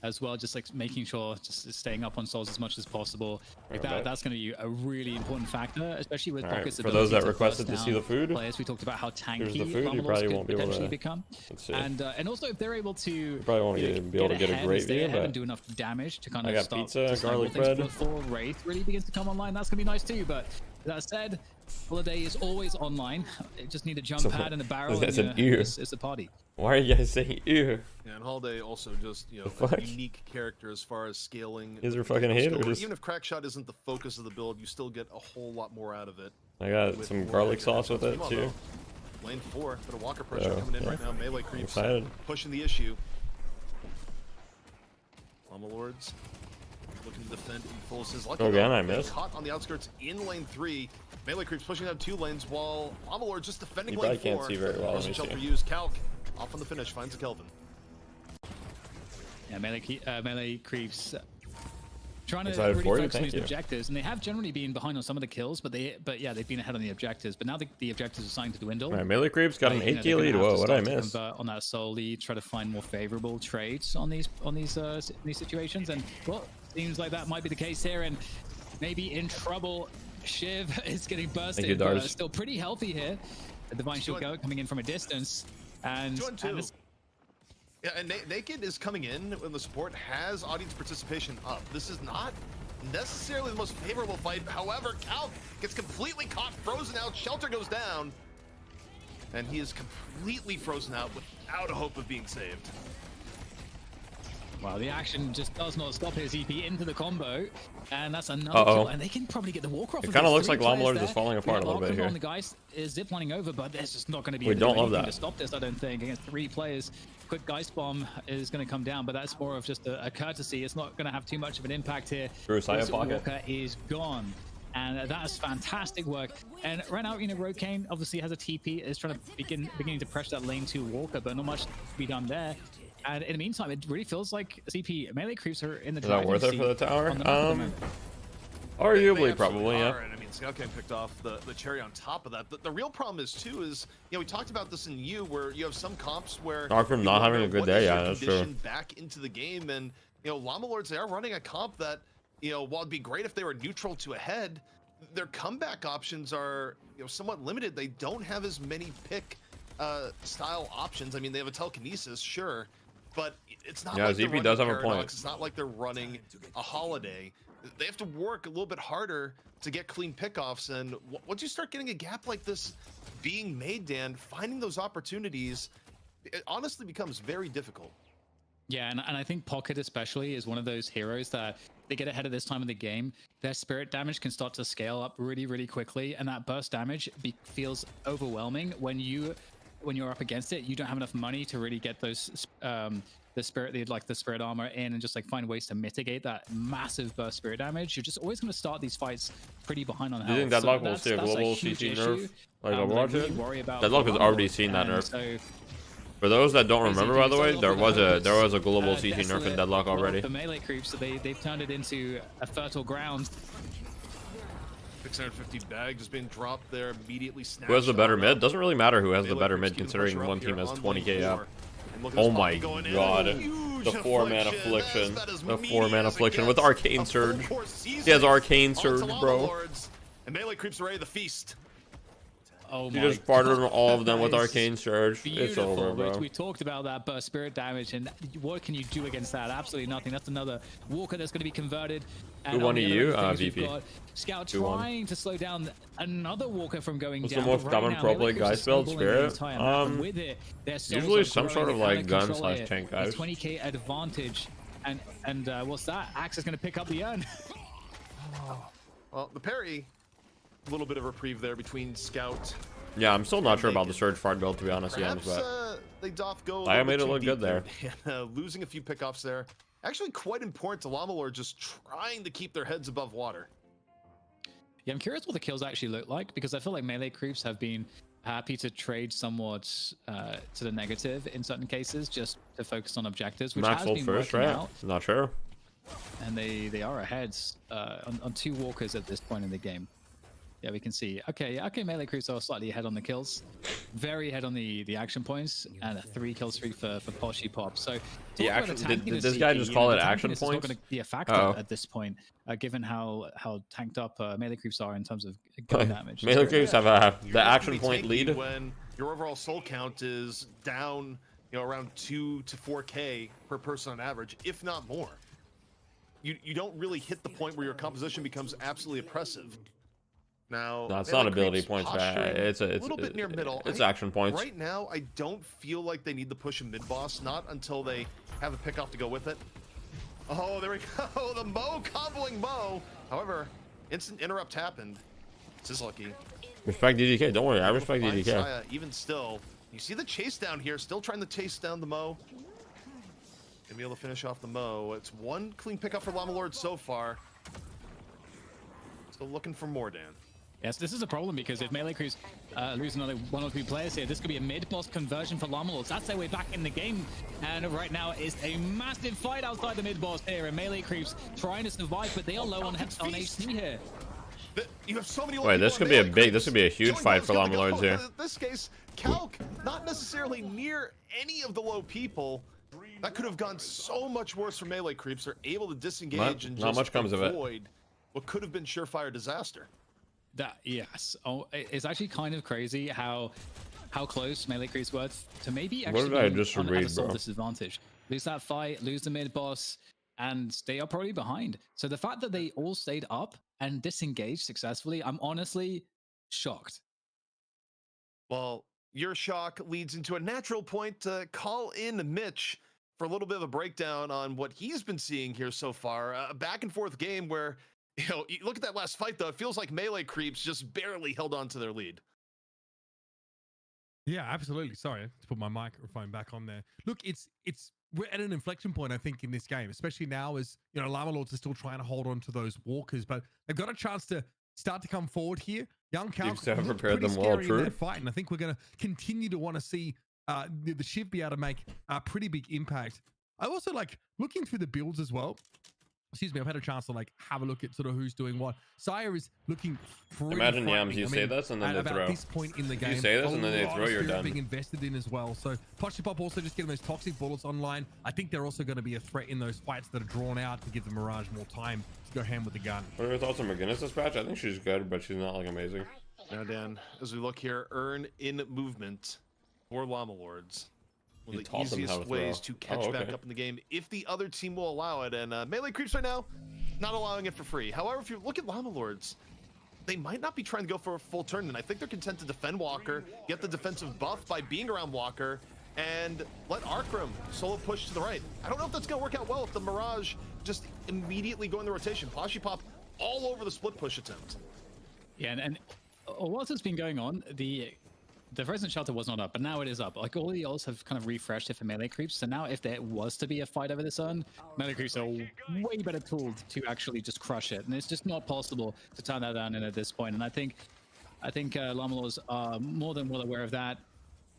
as well, just like making sure, just staying up on souls as much as possible. Like that's going to be a really important factor, especially with Pocket's for those that requested to see the food. Players, we talked about how tanky the food. You probably won't be able to become. And also if they're able to, you probably won't be able to get a great view, but and do enough damage to kind of start pizza, garlic bread before Wraith really begins to come online. That's going to be nice too. But that said, Holiday is always online. It just need a jump pad and a barrel. It's an ear. It's a party. Why are you guys saying ew? Yeah, and Holiday also just, you know, a unique character as far as scaling. These are fucking haters. Even if Crackshot isn't the focus of the build, you still get a whole lot more out of it. I got some garlic sauce with it too. Lane 4, bit of Walker pressure coming in right now. Melee Creeps pushing the issue. Llama Lords looking to defend in full. Says lucky again, I missed. Caught on the outskirts in lane 3. Melee Creeps pushing down 2 lanes while Llama Lords just defending lane 4. You can't see very well. Shelter used. Calc off on the finish, finds a Kelvin. Yeah, Melee Creeps trying to really focus on these objectives, and they have generally been behind on some of the kills, but yeah, they've been ahead on the objectives. But now the objectives are starting to dwindle. All right, Melee Creeps got an 8k lead. Whoa, what I missed? On that soul lead, try to find more favorable trades on these situations, and well, seems like that might be the case here, and maybe in trouble. Shiv is getting bursted, but still pretty healthy here. The Divine Shield coming in from a distance, and yeah, and Naked is coming in when the support has audience participation up. This is not necessarily the most favorable fight. However, Calc gets completely caught, frozen out. Shelter goes down, and he is completely frozen out without a hope of being saved. Wow, the action just does not stop his EP into the combo, and that's another kill, and they can probably get the walker off. It kind of looks like Llama Lords is falling apart a little bit here. The guy is ziplining over, but there's just not going to be anything to stop this, I don't think. Against 3 players, quick Geist Bomb is going to come down, but that's more of just a courtesy. It's not going to have too much of an impact here. Walker is gone. And that's fantastic work. And right now, you know, Rokane obviously has a TP, is trying to beginning to pressure that lane 2 Walker, but not much to be done there. And in the meantime, it really feels like CP Melee Creeps are in the Is that worth it for the tower? Arguably, probably, yeah. And I mean, Scoutcam picked off the cherry on top of that. The real problem is, too, is, you know, we talked about this in U, where you have some comps where... From not having a good day, yeah, that's true. Back into the game, and, you know, Llama Lords, they are running a comp that, you know, while it'd be great if they were neutral to ahead, their comeback options are, you know, somewhat limited. They don't have as many pick style options. I mean, they have a telekinesis, sure, but it's not like ZP does have a point. It's not like they're running a Holiday. They have to work a little bit harder to get clean pickoffs, and once you start getting a gap like this being made, Dan, finding those opportunities, it honestly becomes very difficult. Yeah, and I think Pocket especially is one of those heroes that they get ahead of this time of the game. Their spirit damage can start to scale up really, really quickly, and that burst damage feels overwhelming when you're up against it. You don't have enough money to really get those the spirit armor in and just like find ways to mitigate that massive burst spirit damage. You're just always going to start these fights pretty behind on health. Do you think Deadlock will see a global CC nerf like Overwatch? Deadlock has already seen that nerf. So, for those that don't remember, by the way, there was a global CC nerf in Deadlock already. The Melee Creeps, so they've turned it into a fertile ground. 650 bag just being dropped there, immediately snatched. Who has the better mid? Doesn't really matter who has the better mid, considering one team has 20k up. Oh my god. The 4-man affliction. The 4-man affliction with Arcane Surge. He has Arcane Surge, bro. And Melee Creeps are ready to feast. Oh you just bartered all of them with Arcane Surge. It's over, bro. We talked about that burst spirit damage, and what can you do against that? Absolutely nothing. That's another Walker that's going to be converted. Who won you? VP. Scout trying to slow down another Walker from going What's down. What's the most common pro play guys build? Spirit? Usually some sort of like gun / tank guys. 20k advantage, and what's that? Axe is going to pick up the urn. Well, the parry, a little bit of reprieve there between Scout. Yeah, I'm still not sure about the Surge Fart build, to be honest. Perhaps, But they doth go. I made it look good there. Losing a few pickoffs there. Actually, quite important to Llama Lord, just trying to keep their heads above water. Yeah, I'm curious what the kills actually look like, because I feel like melee creeps have been happy to trade somewhat to the negative in certain cases, just to focus on objectives, which Max has been first, working right? out. Not sure. And they are ahead on 2 walkers at this point in the game. Yeah, we can see. Okay, melee creeps are slightly ahead on the kills, very ahead on the action points, and a 3 kill streak for Poshy Pop. So the action, did this guy just call it action points? It's not going to be a factor at this point, given how tanked up melee creeps are in terms of gun damage. Melee creeps have the action point lead. When your overall soul count is down, around 2 to 4K per person on average, if not more. You don't really hit the point where your composition becomes absolutely oppressive. Now, no, it's not ability points, it's a little bit near middle. It's action points. Right now, I don't feel like they need to push a mid boss, not until they have a pick off to go with it. Oh, there we go. The Mo comboing Mo. However, instant interrupt happened. It's just lucky. Respect DDK. Don't worry, I respect DDK. Saya, even still, you see the chase down here, still trying to chase down the Mo. Gonna be able to finish off the Mo. It's 1 clean pickup for Llama Lord so far. Still looking for more, Dan. Yes, this is a problem, because if melee creeps lose another 1 or 2 players here, this could be a mid-boss conversion for Llama Lords. That's their way back in the game. And right now it's a massive fight outside the mid-boss here, and melee creeps trying to survive, but they are low on HP here. You have so many. Wait, this could be a huge fight for Llama Lords here. In this case, Calc not necessarily near any of the low people. That could have gone so much worse for melee creeps. They're able to disengage and not just much comes of it. avoid what could have been surefire disaster. Yes. Oh, it's actually kind of crazy how close melee creeps were to maybe actually on a soul disadvantage. Lose that fight, lose the mid boss, and they are probably behind. So the fact that they all stayed up and disengaged successfully, I'm honestly shocked. Well, your shock leads into a natural point to call in Mitch for a little bit of a breakdown on what he's been seeing here so far. A back and forth game where, you look at that last fight, though, it feels like melee creeps just barely held on to their lead. Yeah, absolutely. Sorry to put my microphone back on there. Look, we're at an inflection point, I think, in this game, especially now as, Llama Lords are still trying to hold on to those walkers, but they've got a chance to start to come forward here. Young Calc looked pretty scary in that fight, and I think we're going to continue to want to see the Shiv be able to make a pretty big impact. I also like looking through the builds as well. Excuse me, I've had a chance to have a look at sort of who's doing what. Saya is looking pretty Imagine Yams, you say this and then they throw. At this point in the game, you say this and then they throw, you're done. Being invested in as well. So Poshy Pop also just getting those toxic bullets online. I think they're also going to be a threat in those fights that are drawn out to give the Mirage more time to go hand with the gun. What are your thoughts on McGinnis' patch? I think she's good, but she's not amazing. Now, Dan, as we look here, earn in movement for Llama Lords. One of the easiest ways to catch back up in the game if the other team will allow it. And melee creeps right now, not allowing it for free. However, if you look at Llama Lords, they might not be trying to go for a full turn. And I think they're content to defend Walker, get the defensive buff by being around Walker, and let Arkram solo push to the right. I don't know if that's going to work out well if the Mirage just immediately go in the rotation. Poshy Pop all over the split push attempt. Yeah, and whilst it's been going on, the Frozen Shelter was not up, but now it is up. Like, all the ults have kind of refreshed it for melee creeps, so now if there was to be a fight over the sun, melee creeps are way better tooled to actually just crush it, and it's just not possible to turn that down in at this point. And I think Llama Lords are more than well aware of that.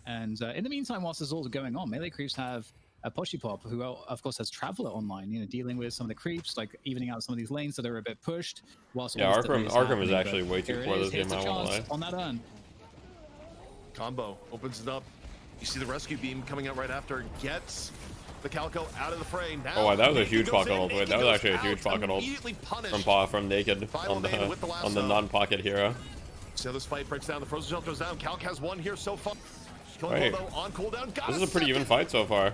And in the meantime, whilst this is all going on, melee creeps have a Poshy Pop, who of course has Traveler online, dealing with some of the creeps, like evening out some of these lanes that are a bit pushed. Whilst Arkram is actually way too poor this game, I won't lie. On that urn. Combo opens it up. You see the rescue beam coming out right after, gets the Calico out of the fray. Now, oh, that was a huge pocket ult. Wait, that was actually a huge pocket ult from Naked on the non-pocket hero. So this fight breaks down. The Frozen Shelter goes down. Calc has one here so far. Wait, on cooldown. This is a pretty even fight so far.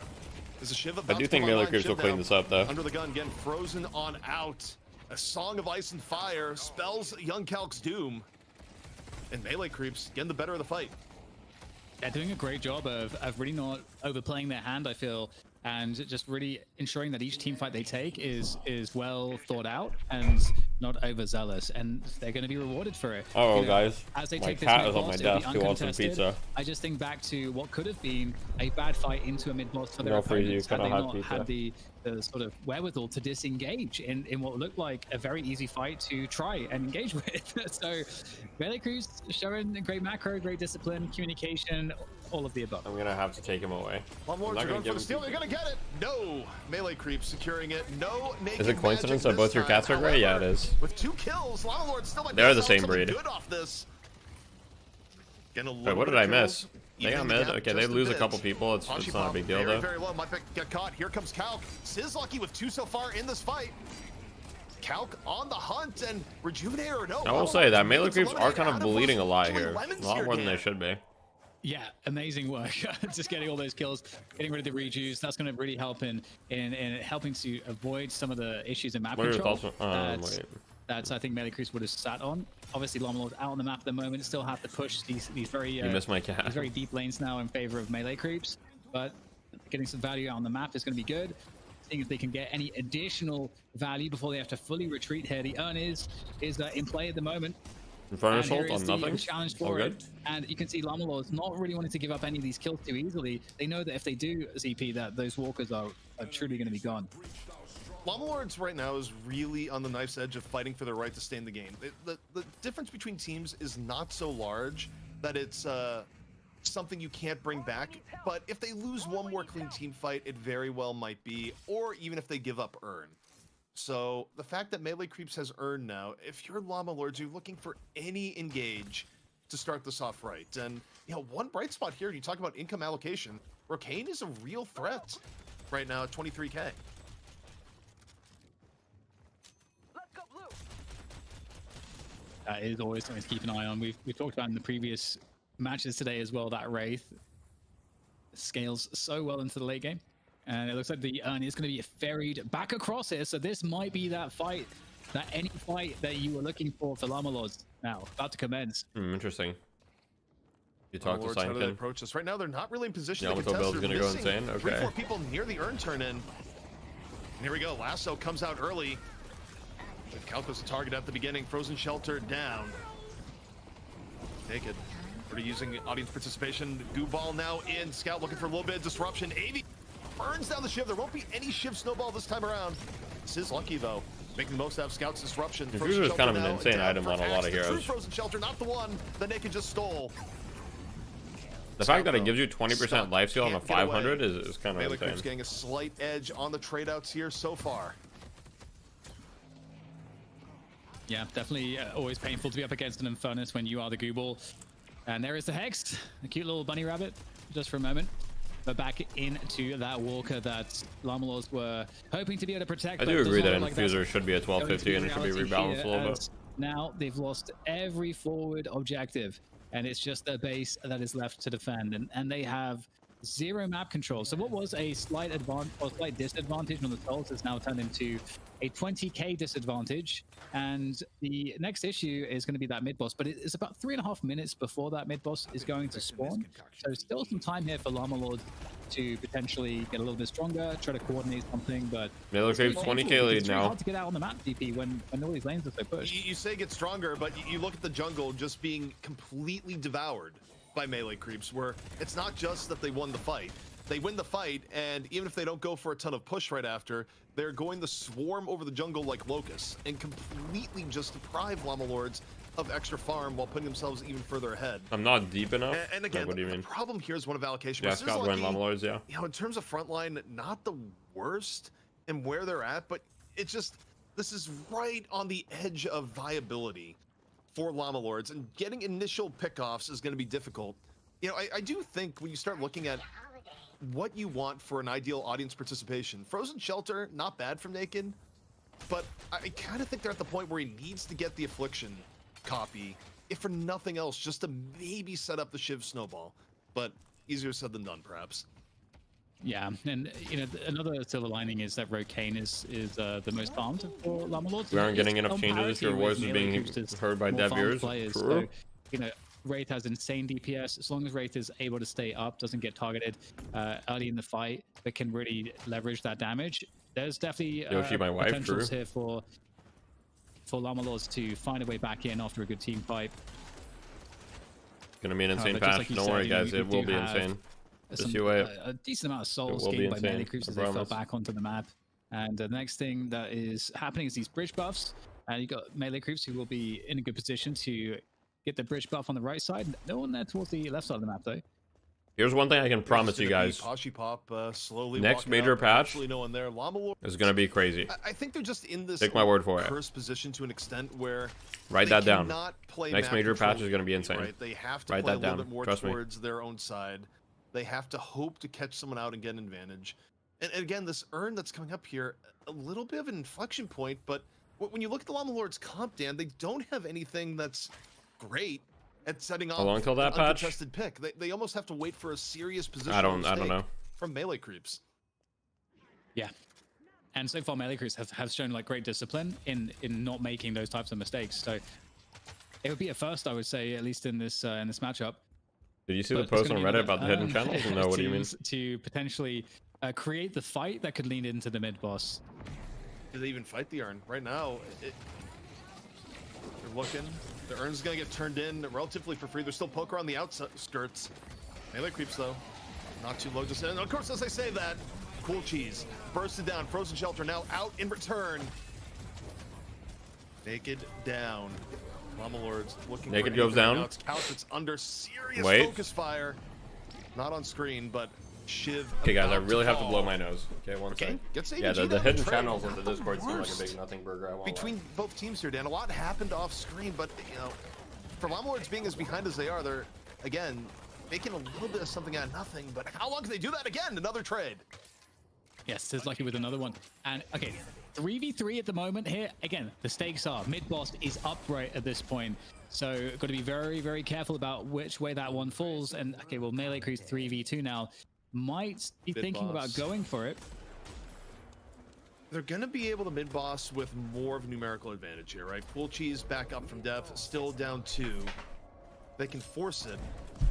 I do think melee creeps will clean this up, though. Under the gun, again, Frozen on out. A song of ice and fire spells young Calc's doom. And melee creeps getting the better of the fight. They're doing a great job of really not overplaying their hand, I feel, and just really ensuring that each team fight they take is well thought out and not overzealous, and they're going to be rewarded for it. Oh, you know, guys, as they my take cat this is on my desk. Who wants some pizza? I just think back to what could have been a bad fight into a mid boss for their opponents had they not had the sort of wherewithal to disengage in what looked like a very easy fight to try and engage with. So Melee Creeps showing great macro, great discipline, communication, all of the above. I'm gonna have to take him away. Lords are going for the steal. They're gonna get it. No, Melee Creeps securing it. No naked. Is it coincidence that both your cats are gray? Yeah, it is. With 2 kills, Lords still might they're the same breed. Good off this. Wait, what did I miss? They got mid. Okay, they lose a couple people. It's not a big deal though. Very low. Might get caught. Here comes Calc. Sizlucky with 2 so far in this fight. Calc on the hunt, and Rejuvenate or no. I will say that Melee Creeps are kind of bleeding a lot here. A lot more than they should be. Yeah, amazing work. Just getting all those kills, getting rid of the rejuice. That's going to really help in helping to avoid some of the issues in map control. That's I think Melee Creeps would have sat on. Obviously, Llamalord's out on the map at the moment. Still have to push these very you missed my cat. These very deep lanes now in favor of Melee Creeps. But getting some value out on the map is going to be good. Seeing if they can get any additional value before they have to fully retreat here. The urn is in play at the moment. Infernus ult on nothing. Challenge for it. And you can see Llamalord's not really wanting to give up any of these kills too easily. They know that if they do ZP, that those walkers are truly going to be gone. Llamalords right now is really on the knife's edge of fighting for their right to stay in the game. The difference between teams is not so large that it's something you can't bring back. But if they lose one more clean team fight, it very well might be, or even if they give up urn. So the fact that Melee Creeps has earned now, if you're Llamalords, you're looking for any engage to start this off right. And you know, one bright spot here, you talk about income allocation, Rocane is a real threat right now at 23k. That is always something to keep an eye on. We've talked about in the previous matches today as well, that Wraith scales so well into the late game. And it looks like the urn is going to be ferried back across here. So this might be that fight, that any fight that you were looking for Llamalords now, about to commence. Interesting. You talk to how do they approach this? Right now, they're not really in position to contest. Build's going to go insane. Okay. 3-4 people near the urn turn in. And here we go. Lasso comes out early. Calc was the target at the beginning. Frozen Shelter down. Naked. Already using audience participation. Goo Ball now in. Scout looking for a little bit of disruption. AV burns down the Shiv. There won't be any Shiv snowball this time around. Sizlucky though, making the most out of Scout's disruption. Frozen is kind of an insane item on a lot of heroes. True Frozen Shelter, not the one that Naked just stole. The fact that it gives you 20% life steal on a 500 is kind of insane. Getting a slight edge on the trade outs here so far. Yeah, definitely always painful to be up against an Infernus when you are the Goo Ball. And there is the Hex, a cute little bunny rabbit, just for a moment. But back into that Walker that Llamalords were hoping to be able to protect. I do agree that Infuser should be at 1250 and it should be rebalanced a little bit. Now they've lost every forward objective, and it's just their base that is left to defend. And they have 0 map control. So what was a slight advantage or slight disadvantage on the Souls has now turned into a 20k disadvantage. And the next issue is going to be that mid boss, but it's about 3.5 minutes before that mid boss is going to spawn. So still some time here for Llamalord to potentially get a little bit stronger, try to coordinate something. But Melee Creeps 20k lead now. It's hard to get out on the map, DP, when all these lanes are so pushed. You say get stronger, but you look at the jungle just being completely devoured by Melee Creeps, where it's not just that they won the fight. They win the fight, and even if they don't go for a ton of push right after, they're going to swarm over the jungle like locusts and completely just deprive Llamalords of extra farm while putting themselves even further ahead. I'm not deep enough. And again, what do you mean? The problem here is one of allocation. Yeah, Scott went Llamalords, yeah. You know, in terms of frontline, not the worst in where they're at, but it's just, this is right on the edge of viability for Llamalords, and getting initial pickoffs is going to be difficult. You know, I do think when you start looking at what you want for an ideal audience participation, Frozen Shelter, not bad from Naked, but I kind of think they're at the point where he needs to get the Affliction copy, if for nothing else, just to maybe set up the Shiv Snowball. But easier said than done, perhaps. Yeah, and you know, another silver lining is that Rocane is the most farmed for Llamalords. We aren't getting enough changes if your voice is being heard by dev viewers. So, you know, Wraith has insane DPS. As long as Wraith is able to stay up, doesn't get targeted early in the fight, but can really leverage that damage, there's definitely potentials here for Llama Lords to find a way back in after a good team fight. It's gonna be an insane patch. Like don't worry, guys. It will be insane. Just you wait. A decent amount of souls gained by melee creeps as they fell back onto the map. And the next thing that is happening is these bridge buffs. And you got melee creeps who will be in a good position to get the bridge buff on the right side. No one there towards the left side of the map, though. Here's one thing I can promise you guys. Slowly next major patch no one there. is going to be crazy. I think they're just in this take my word for it. Cursed position to an extent where write that down. Next major patch is going to be insane. Right? They have to play a little bit more towards their own side. They have to hope to catch someone out and get an advantage. And again, this urn that's coming up here, a little bit of an inflection point, but when you look at the Llama Lords comp, Dan, they don't have anything that's great at setting off an uncontested pick. They almost have to wait for a serious position. I don't know. From melee creeps. Yeah. And so far, melee creeps have shown like great discipline in not making those types of mistakes. So it would be a first, I would say, at least in this matchup. Did you see the post on Reddit about the hidden channels? No, what do you mean? To potentially create the fight that could lean into the mid boss. Do they even fight the urn right now? They're looking. The urn's gonna get turned in relatively for free. There's still poker on the outskirts. Melee creeps though, not too low. Just and of course, as I say that, cool cheese bursted down. Frozen shelter now out in return. Naked down. Llama Lords looking. Naked goes down. Now it's Couch. It's under serious focus fire. Not on screen, but Shiv. Okay, guys, I really have to blow my nose. Okay, one second. Yeah, the hidden channels in the Discord seem like a big nothing burger. I won't between both teams here, Dan, a lot happened off screen, but you know, for Llama Lords being as behind as they are, they're again making a little bit of something out of nothing. But how long can they do that again? Another trade. Yes, Sid's lucky with another one. And okay, 3v3 at the moment here. Again, the stakes are mid boss is upright at this point. So got to be very, very careful about which way that one falls. And okay, well, melee creeps 3v2 now. Might be thinking about going for it. They're going to be able to mid-boss with more of a numerical advantage here, right? Cool cheese back up from death, still down 2. They can force it.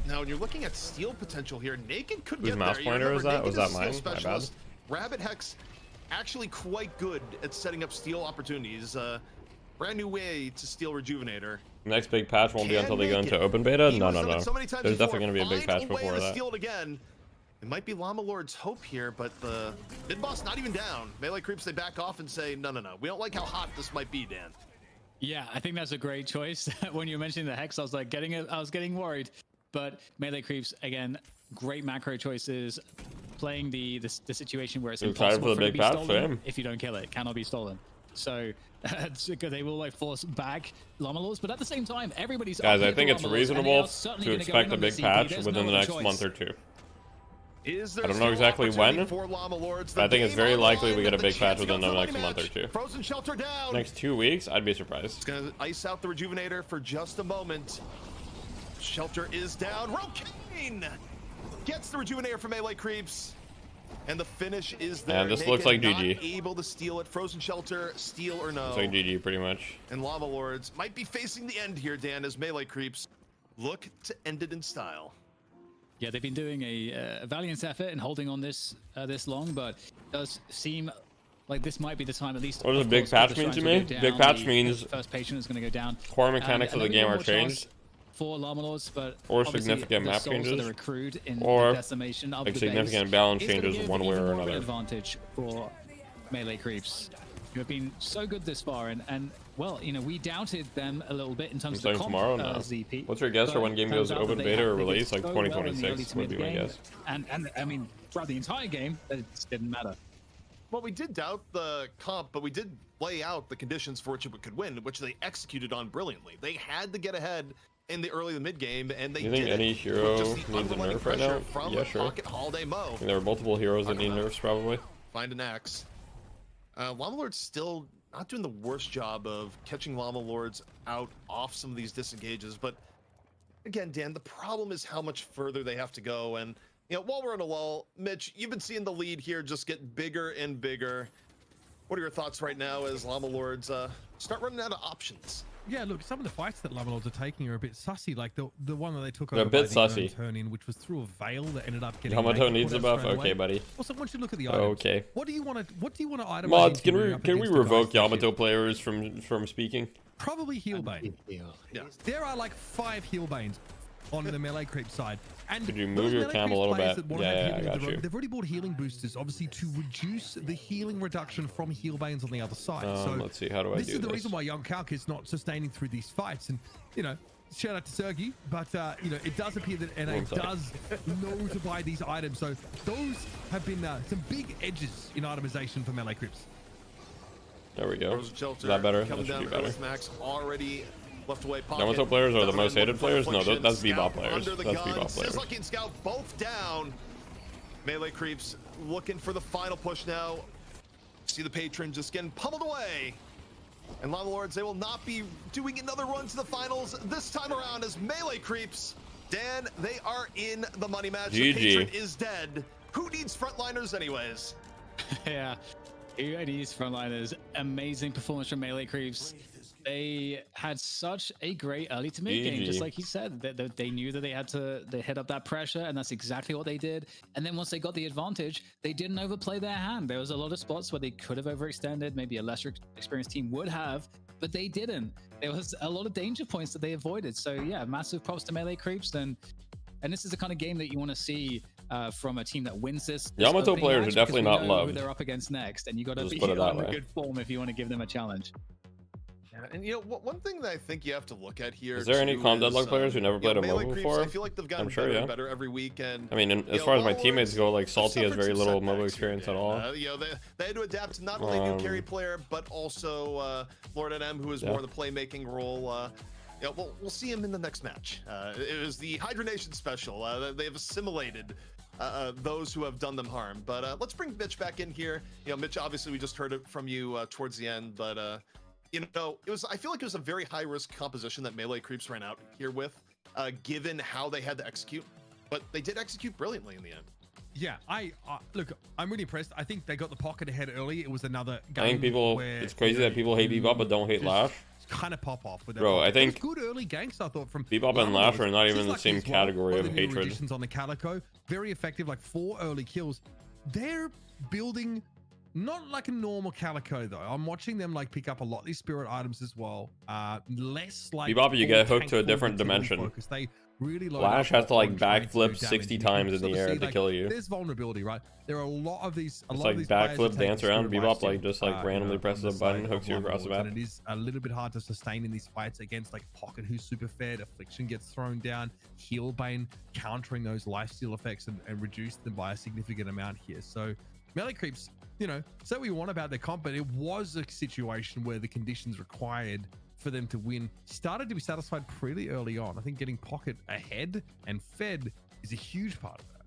Now, when you're looking at steal potential here, Naked could get mouse there. Pointer is that? Was that mine? My bad. Rabbit Hex actually quite good at setting up steal opportunities. Brand new way to steal Rejuvenator. Next big patch won't be until they go into open beta? No. There's definitely going to be a big patch before that. Steal it again. It might be Llama Lord's hope here, but the mid boss not even down. Melee creeps, they back off and say, no. We don't like how hot this might be, Dan. Yeah, I think that's a great choice. When you mentioned the Hex, I was like I was getting worried. But melee creeps, again, great macro choices. Playing the situation where it's impossible for it to be stolen if you don't kill it. Cannot be stolen. So they will like force back Llama Lords, but at the same time, everybody's guys. I think it's reasonable to expect a big patch within the next month or two. I don't know exactly when, but I think it's very likely we get a big patch within the next month or two. Frozen shelter down. Next 2 weeks, I'd be surprised. It's gonna ice out the Rejuvenator for just a moment. Shelter is down. Rokane gets the Rejuvenator for melee creeps, and the finish is there. And this looks like GG. Able to steal it. Frozen shelter, steal or no? Looks like GG pretty much. And Llama Lords might be facing the end here, Dan, as melee creeps look to end it in style. Yeah, they've been doing a valiant effort in holding on this long, but it does seem like this might be the time at least. What does a big patch mean to me? Big patch means first patient is going to go down. Core mechanics of the game are changed. For Llama Lords, but or significant map changes, or decimation of like significant balance changes one way or another. Advantage for melee creeps, who have been so good this far, and well, you know, we doubted them a little bit in terms of the tomorrow now. ZP. What's your guess for when game goes open beta or release? Like 2026 would be my guess. And I mean, throughout the entire game, it didn't matter. Well, we did doubt the comp, but we did lay out the conditions for which it could win, which they executed on brilliantly. They had to get ahead in the early to mid game, and they did. You think any hero needs a nerf right now? Yeah, sure. There are multiple heroes that need nerfs, probably. Find an axe. Llama Lord's still not doing the worst job of catching Llama Lords out off some of these disengages, but again, Dan, the problem is how much further they have to go. And you know, while we're in a lull, Mitch, you've been seeing the lead here just get bigger and bigger. What are your thoughts right now as Llama Lords start running out of options? Yeah, look, some of the fights that Lamalords are taking are a bit sussy. Like the one that they took They're over a bit by the sussy. turn in, which was through a veil that ended up getting. Yamato needs a put buff. straight Okay, away. buddy. Also, once you look at the items, Okay. what do you want to itemize? Mods, into can up we against the revoke guys Yamato this year? players from speaking? Probably Healbane. Yeah. There are like 5 Healbanes on the melee creep side. And Could you move those your melee cam a creeps little players bit? that wanna have Yeah, healing I in got the room, you. they've already bought healing boosters, obviously, to reduce the healing reduction from Healbanes on the other side. So Let's see, how do I this do is the this? reason why Young Kalk is not sustaining through these fights. And, you know, shout out to Sergi, but, you know, it does appear that NA does know to buy these items. So those have been some big edges in itemization for melee creeps. There we go. Rose Is Shelter that better? That coming should be down better. Earth Max already left away pocket. Yamato players are the Doesn't most hated look for players? No, affliction. that's Bebop Scout players. under the That's gun. Bebop players. Sizzlucky and Scout both down. Melee creeps looking for the final push now. See the patron just getting pummeled away. And Lava Lords, they will not be doing another run to the finals this time around as Melee creeps. Dan, they are in the money match. The GG. patron is dead. Who needs frontliners anyways? Yeah, UID's frontliners, amazing performance from Melee Creeps. They had such a great early to mid game, just like he said. They knew that they had to hit up that pressure, and that's exactly what they did. And then once they got the advantage, they didn't overplay their hand. There was a lot of spots where they could have overextended, maybe a lesser experienced team would have, but they didn't. There was a lot of danger points that they avoided. So yeah, massive props to Melee Creeps. And this is the kind of game that you want to see from a team that wins this. Yamato opening players match, are definitely because not we know who loved. they're up against next, and you got to Just be put it that on way. good form if you want to give them a challenge. And you know, one thing that I think you have to look at here. Is there any too Calm is, Deadlock players who never played a Melee MOBA creeps, before? I feel like they've gotten I'm sure, better yeah. and better every week. And I mean, as far as my teammates go, like Salty has very little MOBA experience at all. You know, they had to adapt to not only a new carry player, but also Lord NM, who is more in the playmaking role. Yeah, we'll see him in the next match. It was the Hydronation special. They have assimilated those who have done them harm. But let's bring Mitch back in here. You know, Mitch, obviously we just heard it from you towards the end, but you know, I feel like it was a very high risk composition that Melee Creeps ran out here with, given how they had to execute. But they did execute brilliantly in the end. Yeah, look, I'm really impressed. I think they got the pocket ahead early. It was another game. I think people, it's crazy that people hate Bebop but don't hate Lash. Kind of pop off with that. Bro, I think good early gangster, I thought, from Bebop and Lash are not even in the same as well. category of One the new hatred. additions on the Calico, very effective, like 4 early kills. They're building not like a normal Calico though. I'm watching them like pick up a lot of these spirit items as well. Less like Bebop, you get hooked to a tank different forward dimension. focus. They really load Lash up has to like on trying to do backflip damage. 60 You can times in sort the of air see, to like, kill you. There's vulnerability, right? There are a lot of these. It's like backflip, dance around. Bebop like just like randomly presses a button, hooks you across the map. And it is a little bit hard to sustain in these fights against like Pocket, who's super fed. Affliction gets thrown down. Healbane countering those lifesteal effects and reduce them by a significant amount here. So Melee Creeps, you know, say what you want about their comp, but it was a situation where the conditions required for them to win started to be satisfied pretty early on. I think getting Pocket ahead and fed is a huge part of that.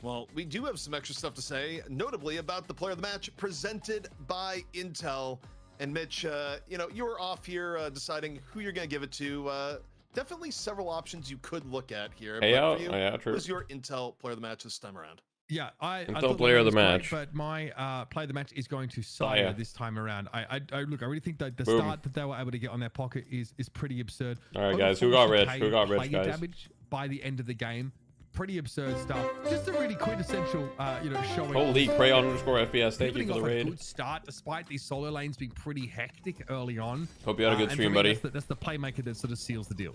Well, we do have some extra stuff to say, notably about the player of the match presented by Intel. And Mitch, you know, you were off here deciding who you're going to give it to. Definitely several options you could look at here. Hey, but for you, yeah, true. who's your Intel player of the match this time around? Yeah, I Intel thought player of the was great, match. but my player of the match is going to Saya this time around. I look, I really think that the Boom. start that they were able to get on their Pocket is pretty absurd. All right, guys, who got rich? Who got rich, Player guys? damage by the end of the game, pretty absurd stuff. Just a really quintessential, you know, showing. Holy Crayon _ FPS, thank you Pivoting for the off a raid. good start, despite these solo lanes being pretty hectic early on. Hope you had a good and stream, for me, buddy. That's the playmaker that sort of seals the deal.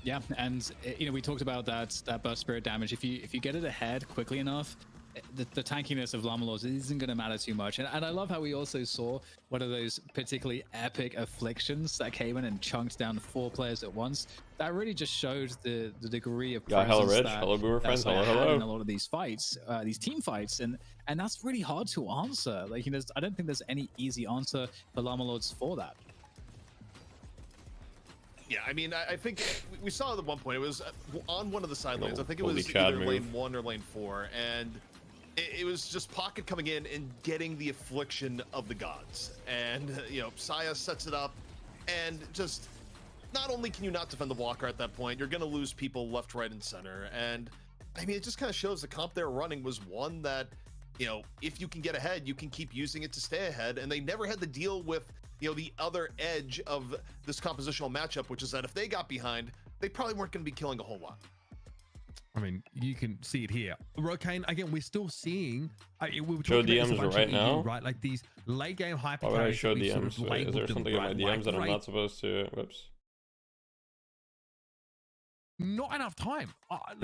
Yeah, and you know, we talked about that burst spirit damage. If you get it ahead quickly enough, the tankiness of Lamalords isn't going to matter too much. And I love how we also saw one of those particularly epic afflictions that came in and chunked down 4 players at once. That really just showed the degree of Yeah, hello, presence Rich. that, Hello, Boomer that friends. Slayer Hello, had hello. in a lot of these fights, these team fights, and that's really hard to answer. Like, you know, I don't think there's any easy answer for Lamalords for that. Yeah, I mean, I think we saw at one point, it was on one of the side lanes. I think it Holy was Chad either move. lane 1 or lane 4, and it was just Pocket coming in and getting the affliction of the gods. And, you know, Saya sets it up, and just not only can you not defend the walker at that point, you're going to lose people left, right, and center. And I mean, it just kind of shows the comp they were running was one that you know, if you can get ahead, you can keep using it to stay ahead. And they never had to deal with, you know, the other edge of this compositional matchup, which is that if they got behind, they probably weren't going to be killing a whole lot. I mean, you can see it here. Rokane, again, we're still seeing. We were show talking DMs about right now, right? Like these late game hyper. Why would I show DMs? Wait, is there something in my DMs that I'm not supposed to? Whoops. Not enough time.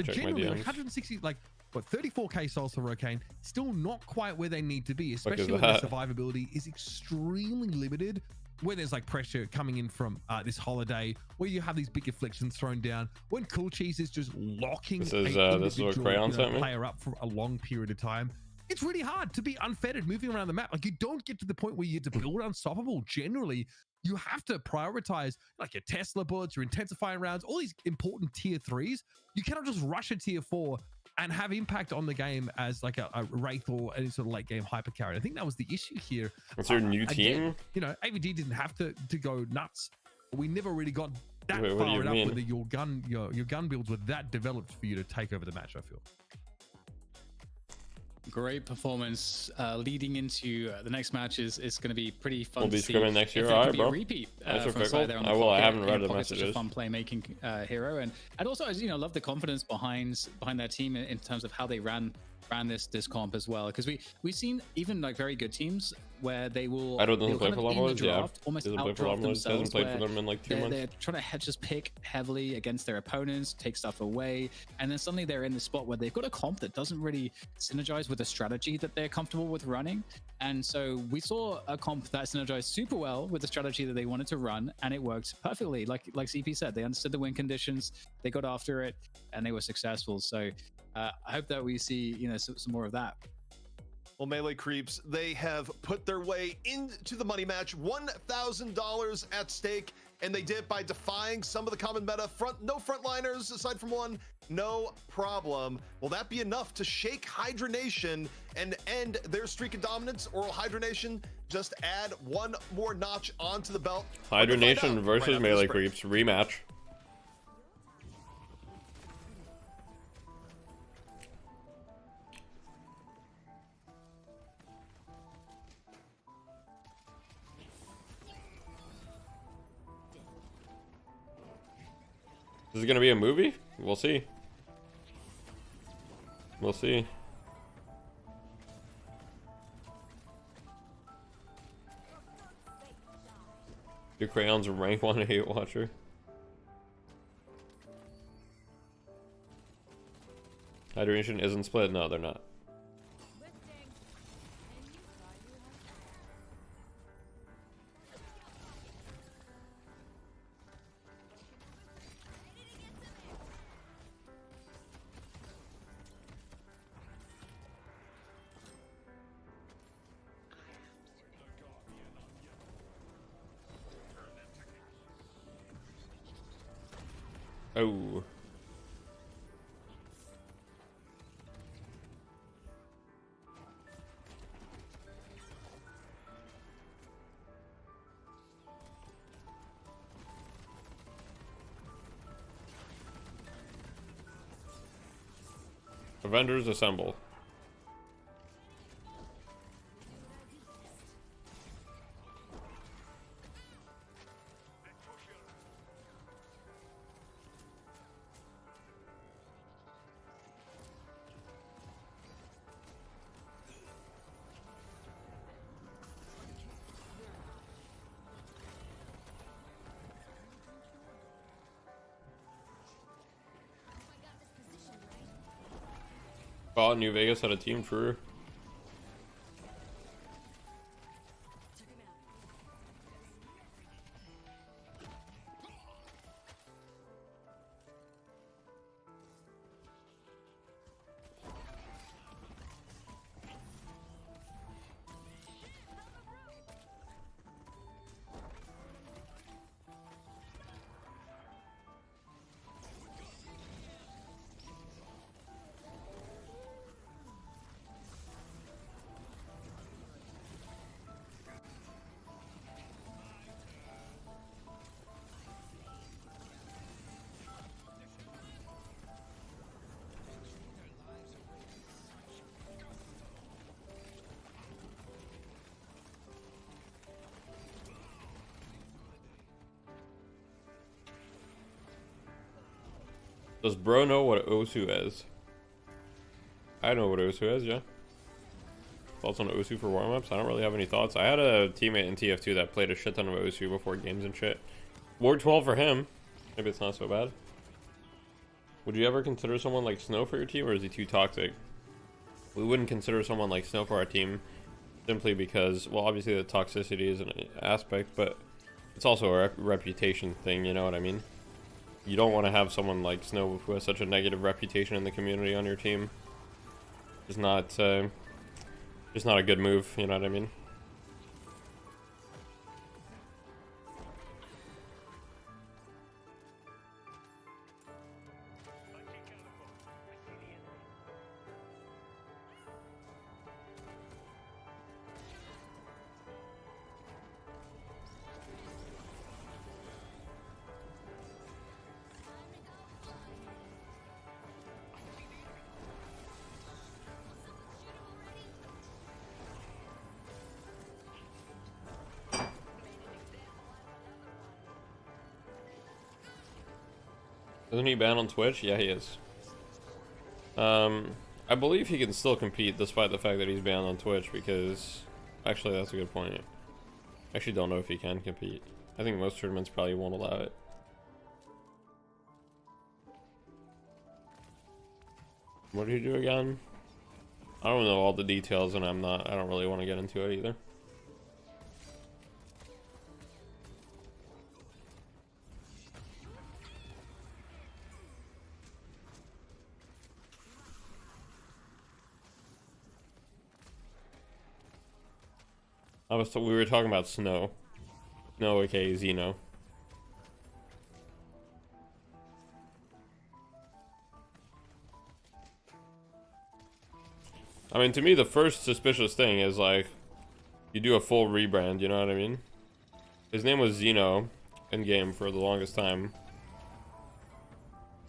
Generally, like 160, like what, 34k souls for Rokane, still not quite where they need to be, especially when their survivability is extremely limited. When there's like pressure coming in from this holiday, where you have these big afflictions thrown down, when Cool Cheese is just locking this is what Crayon sent me. Player up for a long period of time, it's really hard to be unfettered moving around the map. Like, you don't get to the point where you get to build unstoppable. Generally, you have to prioritize like your Tesla bullets, your intensifying rounds, all these important tier 3s. You cannot just rush a tier 4 and have impact on the game as like a Wraith or any sort of late game hyper carry. I think that was the issue here. What's your new team? You know, AVG didn't have to go nuts. We never really got that Wait, far enough whether your gun builds were that developed for you to take over the match, I feel. Great performance leading into the next match is going to be pretty fun. We'll be to see scrimming next year, if alright, bro. A repeat That's from there on the I haven't read the Pocket's such a messages. fun playmaking hero, and also, as you know, love the confidence behind their team in terms of how they ran this comp as well, because we've seen even like very good teams where they will. I don't play for Lomos, yeah. Almost outdraft themselves. Hasn't played for them in like 2 months. They're trying to just pick heavily against their opponents, take stuff away, and then suddenly they're in the spot where they've got a comp that doesn't really synergize with the strategy that they're comfortable with running. And so we saw a comp that synergized super well with the strategy that they wanted to run, and it worked perfectly. Like CP said, they understood the win conditions, they got after it, and they were successful. So I hope that we see, you know, some more of that. Well, Melee Creeps, they have put their way into the money match, $1,000 at stake, and they did it by defying some of the common meta. No frontliners aside from one, no problem. Will that be enough to shake Hydra Nation and end their streak of dominance, or will Hydra Nation just add one more notch onto the belt? Hydra Nation versus Melee Creeps rematch. This is gonna be a movie? We'll see. We'll see. Do Crayon's rank 1 hate watcher? Hydration isn't split? No, they're not. Oh. Avengers assemble. Oh, New Vegas had a team, true. Does bro know what Osu is? I know what Osu is, yeah. Thoughts on Osu for warm-ups? I don't really have any thoughts. I had a teammate in TF2 that played a shit ton of Osu before games and shit. Ward 12 for him. Maybe it's not so bad. Would you ever consider someone like Snow for your team, or is he too toxic? We wouldn't consider someone like Snow for our team simply because, well, obviously the toxicity is an aspect, but it's also a reputation thing, you know what I mean? You don't want to have someone like Snow who has such a negative reputation in the community on your team. It's not a good move, you know what I mean? Isn't he banned on Twitch? Yeah, he is. I believe he can still compete despite the fact that he's banned on Twitch, because actually that's a good point. I actually don't know if he can compete. I think most tournaments probably won't allow it. What did he do again? I don't know all the details, and I don't really want to get into it either. We were talking about Snow. No, aka Xeno. I mean, to me, the first suspicious thing is like, you do a full rebrand, you know what I mean? His name was Xeno in game for the longest time.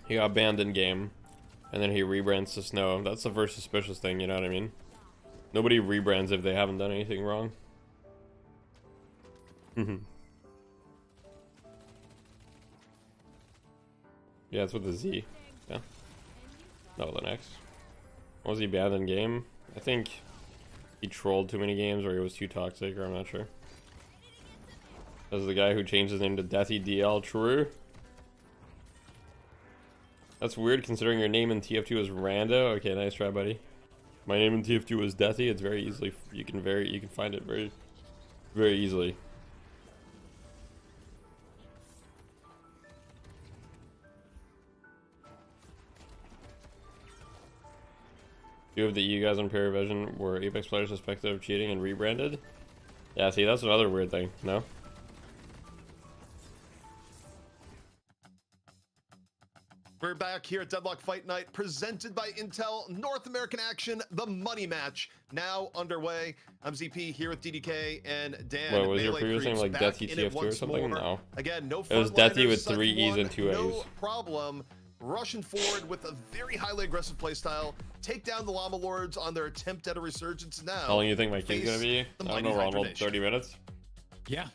He got banned in game, and then he rebrands to Snow. That's the first suspicious thing, you know what I mean? Nobody rebrands if they haven't done anything wrong. Yeah, it's with a Z. Yeah. No, the next. Was he banned in game? I think he trolled too many games, or he was too toxic, or I'm not sure. That's the guy who changed his name to Deathy DL. True. That's weird considering your name in TF2 is Rando. Okay, nice try, buddy. My name in TF2 is Deathy. It's very easily you can find it very easily. Two of the EU guys on Parivision were Apex players suspected of cheating and rebranded. Yeah, see, that's another weird thing, no? We're back here at Deadlock Fight Night, presented by Intel North American Action, the money match, now underway. I'm ZP here with DDK and Dan. Wait, was your previous name like Deathy TF2 or something? No. Again, no. It was Deathy with 3 E's and 2 A's. No problem. Rushing forward with a very highly aggressive playstyle, take down the Llama Lords on their attempt at a resurgence now. How long do you think my kid's gonna be? I don't know, Ronald. 30 minutes? Yeah,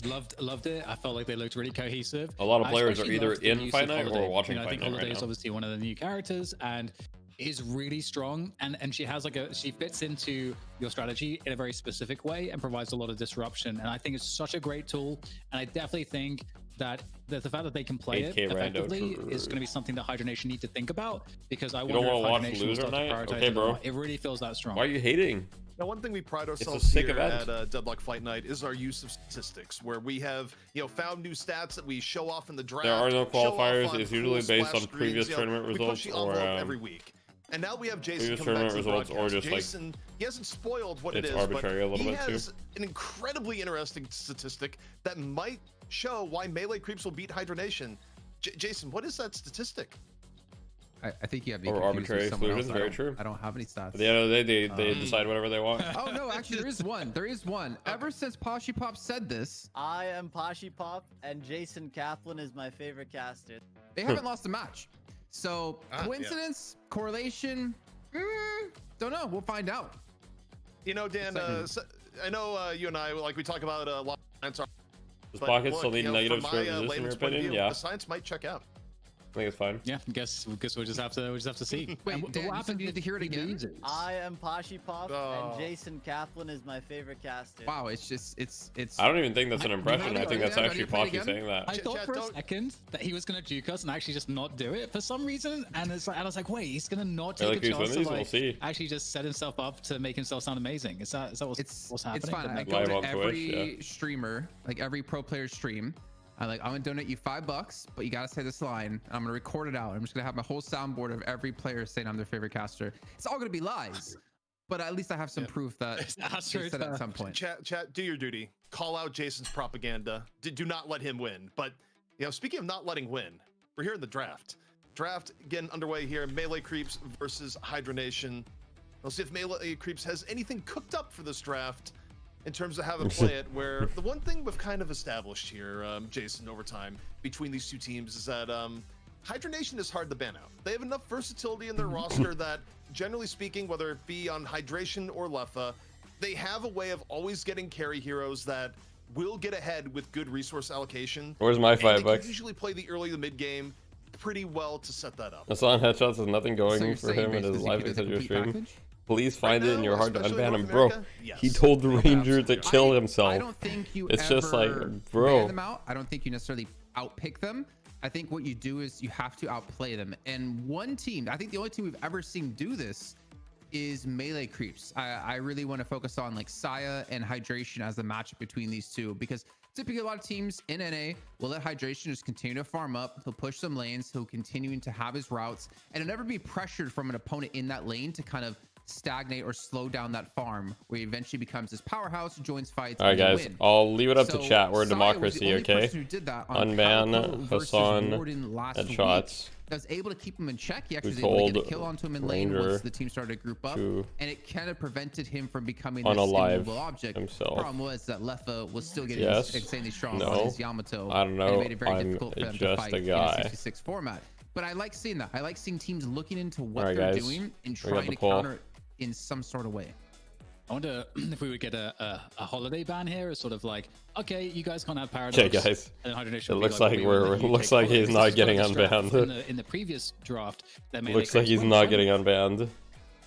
loved it. I felt like they looked really cohesive. A lot of players are either in Fight Night or watching Fight Night. I think Holiday right is obviously one of the new characters and is really strong. And she has she fits into your strategy in a very specific way and provides a lot of disruption. And I think it's such a great tool. And I definitely think that the fact that they can play it effectively is going to be something that Hydra Nation need to think about, because I wonder if Hydra Nation will start to prioritize it more. It really feels that strong. Why are you hating? Now, one thing we pride ourselves here at Deadlock Fight Night is our use of statistics, where we have, found new stats that we show off in the draft. There are no qualifiers. It's usually based on previous tournament results or every week. And now we have Jason coming back to the results, or just Jason, he hasn't spoiled what it is, arbitrary but a little he bit has too. an incredibly interesting statistic that might show why melee creeps will beat Hydra Nation. Jason, what is that statistic? I think you have or arbitrary exclusions. Very true. I don't have any stats. At the end of the day, they decide whatever they want. Oh no, actually there is one. There is one. Ever since Poshy Pop said this, I am Poshy Pop, and Jason Kaplan is my favorite caster. They haven't lost a match. So coincidence, correlation, don't know. We'll find out. You know, Dan, I know you and I, like, we talk about a lot of science. Does Pocket still need negative score resistance in your opinion? Yeah. The science might check out. I think it's fine. Yeah, I guess we'll just have to see. Wait, Dan, what happens if to hear it again? I am Pashi Pop, and Jason Kaplan is my favorite caster. Wow, it's. I don't even think that's an impression. I think that's actually Poppy saying that. I thought for a second that he was gonna juke us and actually just not do it for some reason, and it's like, I was like, wait, he's gonna not take a chance to we'll see. actually just set himself up to make himself sound amazing. Is that what's happening? It's fine. I go to every streamer, like every pro player stream. I'm gonna donate you $5, but you gotta say this line, and I'm gonna record it out. I'm just gonna have my whole soundboard of every player saying I'm their favorite caster. It's all gonna be lies, but at least I have some proof that they said at some point. Chat, do your duty. Call out Jason's propaganda. Do not let him win. But speaking of not letting win, we're here in the draft. Draft getting underway here. Melee Creeps versus Hydra Nation. We'll see if Melee Creeps has anything cooked up for this draft in terms of how to play it, where the one thing we've kind of established here, Jason, over time between these two teams is that Hydra Nation is hard to ban out. They have enough versatility in their roster that, generally speaking, whether it be on Hydration or Lefa, they have a way of always getting carry heroes that will get ahead with good resource allocation. Where's my $5? They usually play the early to mid game pretty well to set that up. Aslan Headshots has nothing going for him in his live etc stream. Please find it in your heart to unban him, bro. Yes. He told the Ranger to kill himself. I don't think you it's ever just like, bro. ban them out. I don't think you necessarily outpick them. I think what you do is you have to outplay them. And one team, I think the only team we've ever seen do this is Melee Creeps. I really want to focus on like Saya and Hydration as the matchup between these two, because typically a lot of teams in NA will let Hydration just continue to farm up. He'll push some lanes. He'll continue to have his routes, and he'll never be pressured from an opponent in that lane to kind of stagnate or slow down that farm, where he eventually becomes this powerhouse, joins fights. All right, guys, I'll leave it up to chat. We're a democracy, okay? Unban Hassan Headshots. I was able to keep him in check. He actually was able to get a kill onto him in lane once the team started to group up, and it kind of prevented him from becoming this immovable object. Himself. The problem was that Lefa was still getting insanely strong on his Yamato. I don't know. And it made it very difficult for them to just fight a guy. in a 66 format. But I like seeing that. I like seeing teams looking into what right, they're guys. doing and trying to counter it in some sort of way. I wonder if we would get a holiday ban here, as sort of like, okay, you guys can't have Paradox. Okay, guys. And it looks like looks like he's not getting unbanned. In the previous draft, looks like he's not getting unbanned.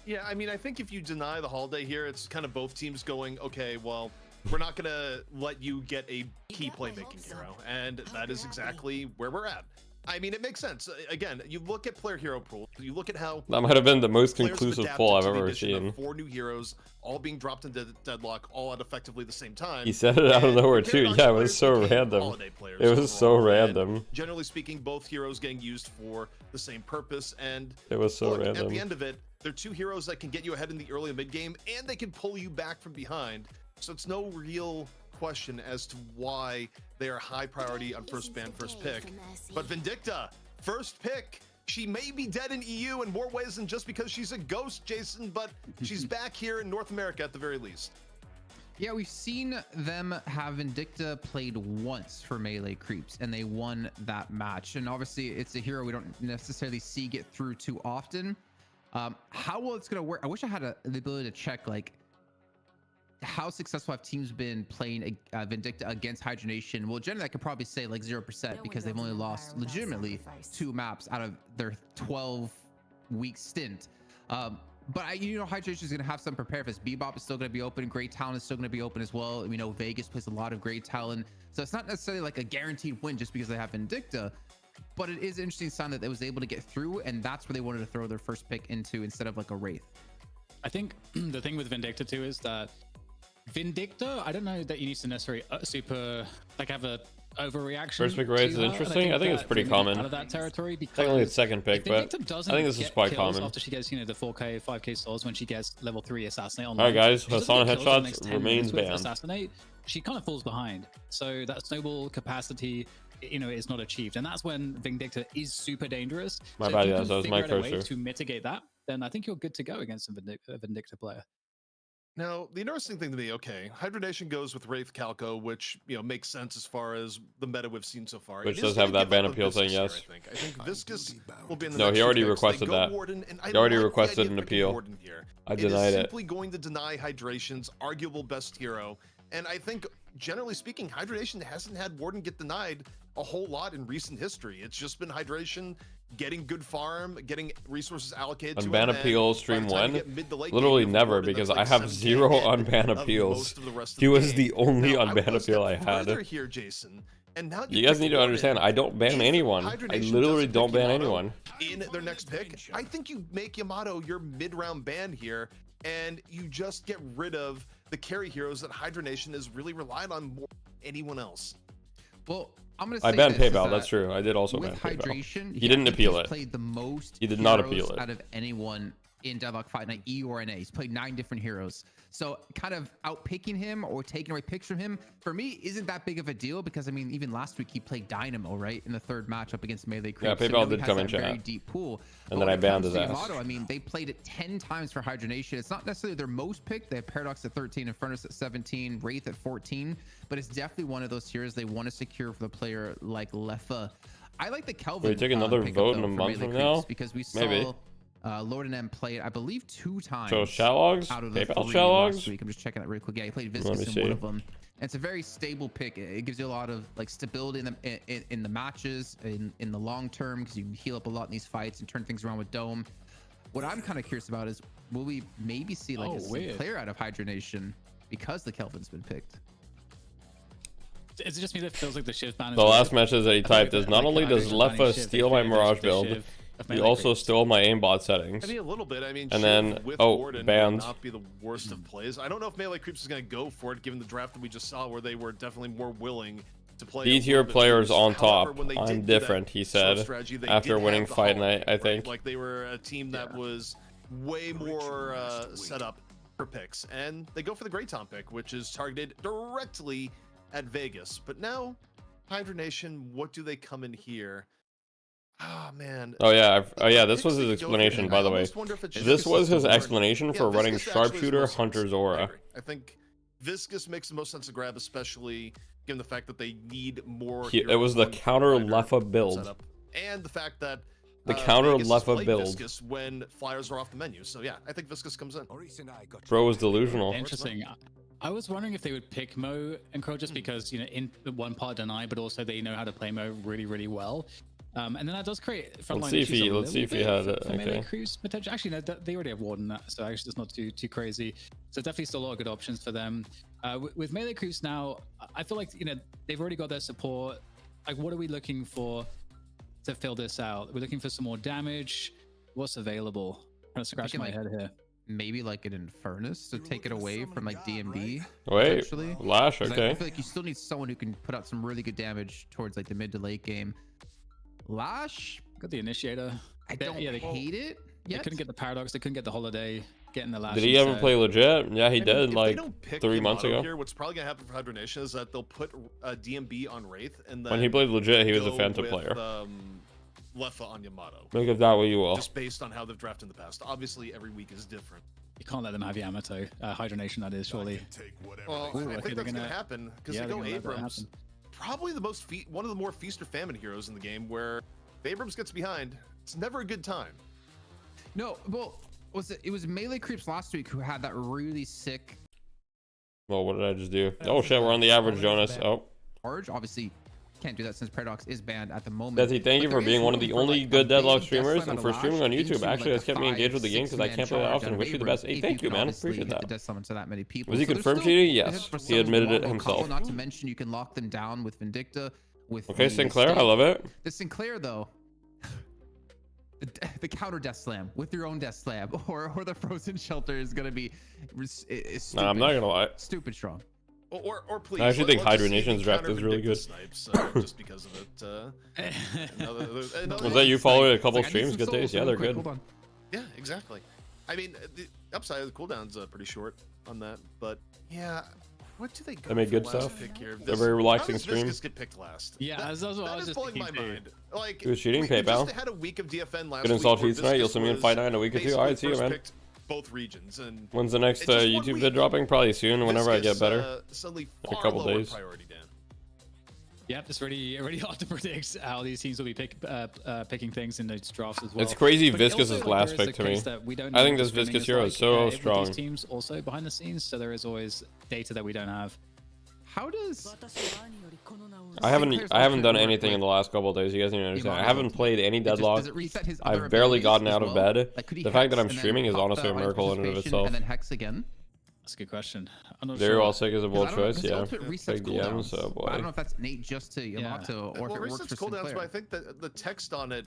Yeah, I mean, I think if you deny the holiday here, it's kind of both teams going, okay, well, we're not gonna let you get a key playmaking hero, and that is exactly where we're at. I mean, it makes sense. Again, you look at player hero pool. You look at how that might have been the most conclusive poll I've ever seen. 4 new heroes, all being dropped into deadlock, all at effectively the same time. He said it out of nowhere too. Yeah, it was so random. It was so random. Generally speaking, both heroes getting used for the same purpose, and it was so random. At the end of it, they're 2 heroes that can get you ahead in the early and mid game, and they can pull you back from behind. So it's no real question as to why they are high priority on first ban, first pick. But Vindicta, first pick. She may be dead in EU in more ways than just because she's a ghost, Jason, but she's back here in North America at the very least. Yeah, we've seen them have Vindicta played once for Melee Creeps, and they won that match. And obviously, it's a hero we don't necessarily see get through too often. How well it's going to work, I wish I had the ability to check, like, how successful have teams been playing Vindicta against Hydra Nation? Well, generally I could probably say like 0%, because they've only lost legitimately 2 maps out of their 12-week stint. But Hydra Nation is going to have some prepared for this. Bebop is still going to be open. Great Talon is still going to be open as well. We know Vegas plays a lot of Great Talon, so it's not necessarily like a guaranteed win just because they have Vindicta. But it is an interesting sign that they was able to get through, and that's where they wanted to throw their first pick into instead of like a Wraith. I think the thing with Vindicta too is that Vindicta, I don't know that you need to necessarily have a overreaction. First pick Wraith is interesting. I think it's pretty common. Out of that territory, because technically it's second pick, but I think this is quite common. After she gets, the 4K, 5K souls, when she gets level 3 assassinate on. All right, guys, Hassan Headshots remains banned. Assassinate, she kind of falls behind, so that snowball capacity, is not achieved, and that's when Vindicta is super dangerous. My bad, guys. That was my cursor. To mitigate that, then I think you're good to go against a Vindicta player. Now, the interesting thing to me, okay, Hydra Nation goes with Wraith Calco, which, makes sense as far as the meta we've seen so far. Which does have that ban appeal saying yes. I think Viscous will be in the No, next he already picks. requested that. He already requested an appeal. I denied it. Simply going to deny Hydration's arguable best hero. And I think generally speaking, Hydration hasn't had Warden get denied a whole lot in recent history. It's just been Hydration getting good farm, getting resources allocated to Unban him, appeal stream 1? Literally never, because I have 0 unban appeals. He was the only unban appeal I had. Here, Jason. And now you guys need to understand, I don't ban anyone. I literally don't ban anyone. In their next pick, I think you make Yamato your mid-round ban here, and you just get rid of the carry heroes that Hydra Nation is really relied on more than anyone else. Well, I'm gonna say I banned PayPal. That's true. I did also ban Hydration. He didn't appeal it. Played the most. He did not appeal it out of anyone in Deadlock Fight Night, E or NA. He's played 9 different heroes. So kind of outpicking him or taking away picks from him, for me, isn't that big of a deal, because I mean, even last week he played Dynamo, right, in the 3rd matchup against Melee Creeps. Yeah, PayPal did come in chat. Very deep pool. And then I banned his ass. Yamato, I mean, they played it 10 times for Hydra Nation. It's not necessarily their most picked. They have Paradox at 13, Infernus at 17, Wraith at 14, but it's definitely one of those heroes they want to secure for the player like Lefa. I like the Kelvin. We take another vote in a month from now? Because we saw maybe. Lord and M played, I believe, 2 times. So chat logs? Out of the PayPal 3 chat logs? last week. I'm just checking that really quick. Yeah, he played Viscous in one of them. And it's a very stable pick. It gives you a lot of like stability in the matches, in the long term, because you can heal up a lot in these fights and turn things around with Dome. What I'm kind of curious about is, will we maybe see like a player out of Hydra Nation because the Kelvin's been picked? Is it just me that feels like the shift ban is the last message that he typed is, not only does Lefa steal my Mirage build, he also stole my aimbot settings. I mean, a little bit. I mean, and then Warden banned. Would not be the worst of plays. I don't know if Melee Creeps is going to go for it, given the draft that we just saw, where they were definitely more willing to play. D-tier players on top. I'm different, he said, after winning Fight Night, I think. Like they were a team that was way more set up for picks, and they go for the Great Tom pick, which is targeted directly at Vegas. But now, Hydra Nation, what do they come in here? Oh man. Oh yeah, this was his explanation, by the way. This was his explanation for running Sharpshooter Hunter Zora. I think Viscous makes the most sense to grab, especially given the fact that they need more. It was the counter Lefa build. And the fact that the counter Lefa build. Viscous when flyers are off the menu. So yeah, I think Viscous comes in. Bro was delusional. Interesting. I was wondering if they would pick Mo and Crow just because, you know, in the one part deny, but also they know how to play Mo really, really well. And then that does create frontline issues. Let's see if he had it. Okay. Crews potential. Actually, no, they already have Warden that, so actually it's not too crazy. So definitely still a lot of good options for them. With Melee Crews now, I feel like, you know, they've already got their support. Like, what are we looking for to fill this out? We're looking for some more damage. What's available? I'm trying to scratch my head here. Maybe like an Infernus to take it away from like DMB. Wait, Lash, okay. I feel like you still need someone who can put out some really good damage towards like the mid to late game. Lash, got the Initiator. I don't hate it. They couldn't get the Paradox. They couldn't get the Holiday. Getting the Lash. Did he ever play legit? Yeah, he did. Like 3 months ago. Here, what's probably gonna happen for Hydra Nation is that they'll put DMB on Wraith, and then when he played legit, he was a Phantom player. Lefa on Yamato. Make of that what you will. Just based on how they've drafted in the past. Obviously, every week is different. You can't let them have Yamato. Hydra Nation, that is, surely. Well, I think that's gonna happen because they go Abrams. Probably the most one of the more feast or famine heroes in the game, where if Abrams gets behind, it's never a good time. No, well, it was Melee Creeps last week who had that really sick. Well, what did I just do? Oh shit, we're on the average, Jonas. Oh. Charge, obviously. Can't do that since Paradox is banned at the moment. Desi, thank you for being one of the only good Deadlock streamers and for streaming on YouTube. Actually, that's kept me engaged with the game because I can't play that often. Wish you the best. Hey, thank you, man. Appreciate that. Was he confirmed cheating? Yes, he admitted it himself. Not to mention, you can lock them down with Vindicta. Okay, Sinclair, I love it. The Sinclair, though, the counter Death Slam with your own Death Slam or the Frozen Shelter is gonna be. Nah, I'm not gonna lie. Stupid strong. Or please. I actually think Hydra Nation's draft is really good. Snipes, just because of it. Was that you following a couple streams? Good days. Yeah, they're good. Yeah, exactly. I mean, the upside of the cooldown's pretty short on that, but yeah. What do they go? They made good stuff. They're very relaxing stream. Get picked last. Yeah, that's what I was just blowing my mind. Like, he was cheating. PayPal. Just had a week of DFN last Good install cheats tonight. You'll see me in Fight Night in a week or two. Alright, see you, man. Both regions, and when's the next YouTube vid dropping? Probably soon, whenever I get better. In a couple days. Yep, it's really hard to predict how these teams will be picking things in these drafts as well. It's crazy. Viscous' last pick to me. I think this Viscous hero is so strong. These teams also behind the scenes, so there is always data that we don't have. How does I haven't done anything in the last couple of days. You guys need to understand. I haven't played any Deadlock. Does it reset his I've other barely abilities gotten as out of well? bed. Like, could he The fact that hex I'm and then streaming is pop honestly a the miracle in and of participation itself. And then hex again. That's a good question. I'm not Very sure. well sick is a bold choice, His yeah. ultimate resets Big DMs, cooldowns. so boy. I don't know if that's innate just to Yamato or Well, if it it works resets for cooldowns, Sinclair. but I think that the text on it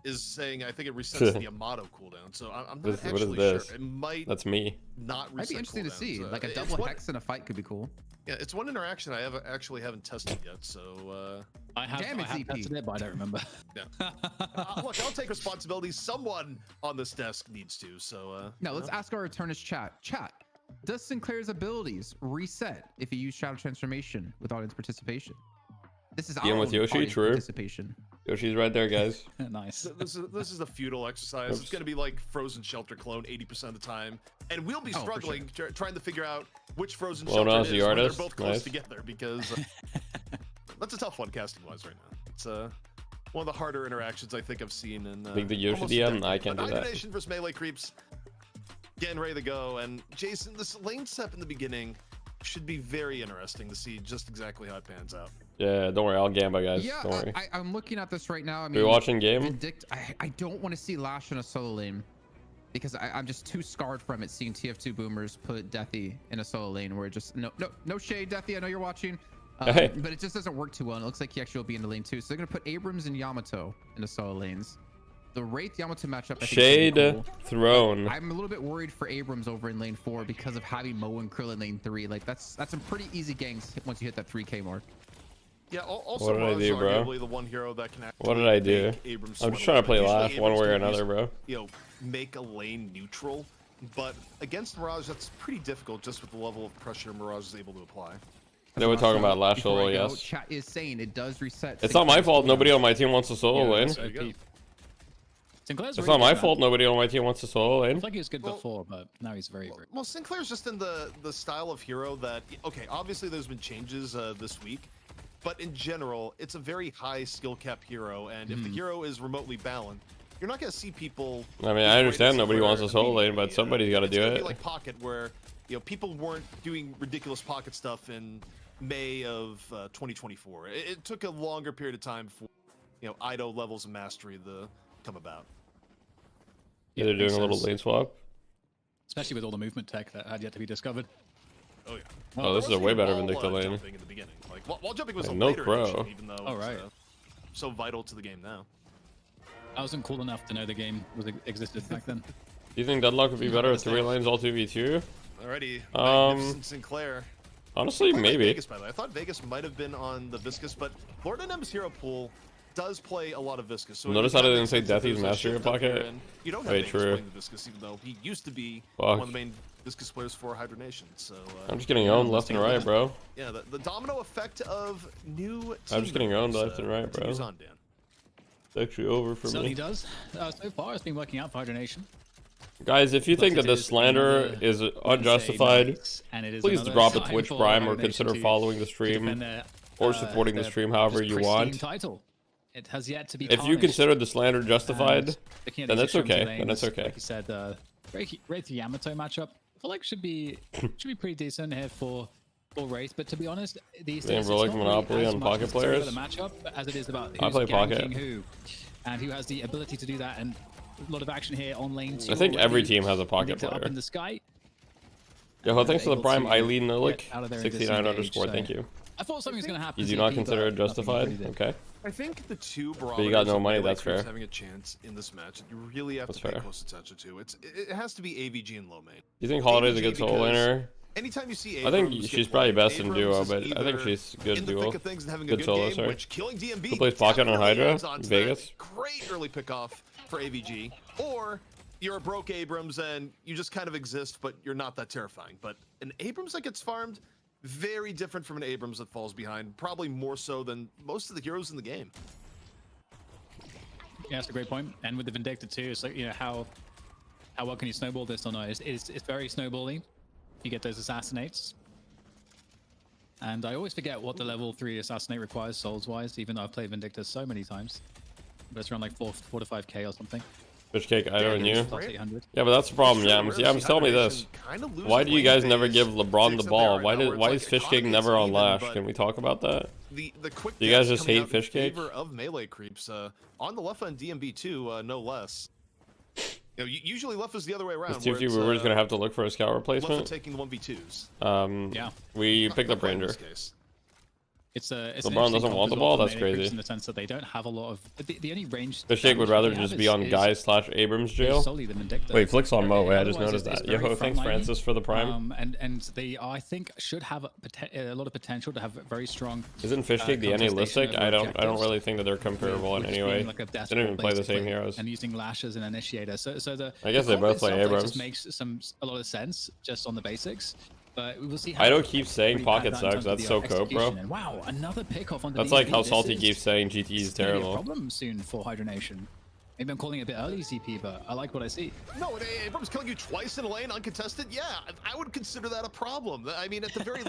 is saying I think it resets the Yamato cooldown. So I'm not What is actually this? sure. It might That's me. not reset. Might be interesting to see. Like a it's double one- hex in a fight could be cool. Yeah, it's one interaction I haven't tested yet. So I have tested it, but I don't remember. yeah. Look, I'll take responsibility. Someone on this desk needs to. So Now let's ask our Eternus chat. Chat. Does Sinclair's abilities reset if you use Shadow Transformation with audience participation? This is Dealing with Yoshi, audience true. participation. Yoshi's right there, guys. Nice. This is a futile exercise. Oops. It's gonna be like Frozen Shelter clone 80% of the time, and we'll be struggling trying to figure out which Frozen Well, Shelter no, it it's is the when artist. they're both close Nice. together because that's a tough one casting wise right now. It's one of the harder interactions I think I've seen in Think the Yoshi almost a DM? decade. I can't But do that. Hibernation versus melee creeps getting ready to go, and Jason, this lane step in the beginning should be very interesting to see just exactly how it pans out. Yeah, don't worry. I'll gamba, guys. Yeah, Don't worry. I'm looking at this right now. I mean, Are you watching game? I don't want to see Lash in a solo lane because I'm just too scarred from it seeing TF2 boomers put Deathy in a solo lane where it just no shade, Deathy. I know you're watching, Hey. but it just doesn't work too well. And it looks like he actually will be in the lane too. So they're gonna put Abrams and Yamato in the solo lanes. The Wraith Yamato matchup. I think, is Shade gonna be cool. Throne. I'm a little bit worried for Abrams over in lane 4 because of having Mo and Krill in lane 3. Like that's some pretty easy ganks once you hit that 3K mark. Yeah, also What did I Raz do, bro? arguably the one hero that can actually What did I do? make Abrams I'm sweat just a trying to little play bit. Lash Usually one way or Abrams another, can bro. make a lane neutral, but against Mirage that's pretty difficult just with the level of pressure Mirage is able to apply. They were talking about Lash Before solo, I go, yes. Chat is saying it does reset. It's not my Sinclair's fault cooldown. nobody on my team wants to solo lane. There you go. Sinclair's It's really not my good, fault man. nobody on my team wants to solo I lane. feel like he was good before, but now he's very, very. Well, Sinclair's just in the style of hero that okay, obviously there's been changes this week, but in general, it's a very high skill cap hero, and if the hero is remotely balanced, you're not going to see people. I mean, I just understand raid nobody wants to Sinclair solo lane, but immediately. somebody's got to It's do gonna be it. like Pocket, where people weren't doing ridiculous Pocket stuff in May of 2024. It took a longer period of time for Ido levels of mastery to come about. Yeah, they're doing makes a little sense. lane swap. Especially with all the movement tech that had yet to be discovered. Oh yeah. Oh, this is a way better Vindicta lane. Jumping in the beginning. Like wall jumping was Hey, a no later crow. addition, even though Oh, it's right. so vital to the game now. I wasn't cool enough to know the game existed back then. Do you think Deadlock would be better at 3 lanes all 2v2? Alrighty. Um, Magnificent Sinclair. Honestly, What about maybe. Vegas, by the way? I thought Vegas might have been on the Viscous, but Lord NM's hero pool does play a lot of Viscous. So Notice it how they kinda didn't say makes sense that Deathy's there's a master shift up here, pocket? and you don't have Wait, Vegas true. playing the Viscous, even though he used to be Fuck. one of the main Viscous players for Hibernation. So I'm just getting owned left and right, bro. yeah, the domino effect of new. I'm just getting owned team left and right, bro. continues on, Dan. It's actually over for Certainly me. does. So far, it's been working out for Hibernation. Guys, if you think that this slander is unjustified, and it is please another drop a sign Twitch for Prime or Hibernation consider to following the defend stream their, or supporting the their stream however just you pristine want. title. It has yet to be If you tarnished. consider the slander justified, And looking at then these that's okay. extreme Then that's lanes, okay. Like you said, Wraith Yamato matchup, I feel like should be pretty decent here for Wraith. But to be honest, these Damn, days bro, it's like not Monopoly really as on much pocket necessarily players. the matchup as it is about I who's play pocket. ganking who, and who has the ability to do that. And a lot of action here on lane 2. I think every already. team has a pocket Vindicta up player. in the sky. Yo, thanks for the able Prime, to Eileen Nolik, get out of there and 69 disengage, underscore. so- Thank you. I thought something was going to happen. You do to not CP, consider it but nothing justified? really did. Okay. I think the two you got barometers no of money, melee that's creeps fair. having a chance in this match that you really have That's to pay fair. close attention to. It has to be AVG and low main. You think Holiday's a AVG good solo because laner? Anytime you see I think Abrams she's get probably wiped, best in Abrams duo, is but I think either she's good in the duo. thick of things and having a Good good solo, game, sorry. which killing DMB Who plays pocket on definitely Hydra? adds on to Vegas? that. Great early pickoff for AVG. Or you're a broke Abrams and you just kind of exist, but you're not that terrifying. But an Abrams that gets farmed, very different from an Abrams that falls behind. Probably more so than most of the heroes in the game. Yeah, that's a great point. And with the Vindicta too, it's like, how well can you snowball this or not? It's very snowballing. You get those assassinates. And I always forget what the level 3 assassinate requires souls wise, even though I've played Vindicta so many times. But it's around like 4 to 5k or something. Fishcake, I don't you. Right? Yeah, but that's the problem, Yams. Yams, tell me this. Why do you guys never give LeBron the ball? Why is Fishcake never on Lash? Can we talk about that? The quick do you guys just hate in Fishcake? favor of melee creeps on the left and DMB too, no less. You know, usually left is the other way around. It's 2v, we're just gonna have to look for a scout replacement. Left taking the 1v2s. Yeah. We picked up Ranger. It's LeBron doesn't want the ball. That's crazy. In the sense that they don't have a lot of the only range. Fishcake would rather just be on guys / Abrams jail. Wait, Flick's on Mo. Wait, I just noticed that. Yo, thanks Francis for the prime. And they I think should have a lot of potential to have very strong. Isn't Fishcake the analytic? I don't really think that they're comparable in any way. They didn't even play the same heroes. And using Lash as an initiator. So the I guess they both play Abrams. Just makes a lot of sense just on the basics. But we will see. I don't keep saying Pocket sucks. That's so cope, bro. And wow, another pick off on the That's like how Salty keeps saying GT is terrible. Problem soon for Hydronation. Maybe I'm calling it a bit early, CP, but I like what I see. No, Abrams killing you twice in a lane uncontested. Yeah, I would consider that a problem. I mean, at the very,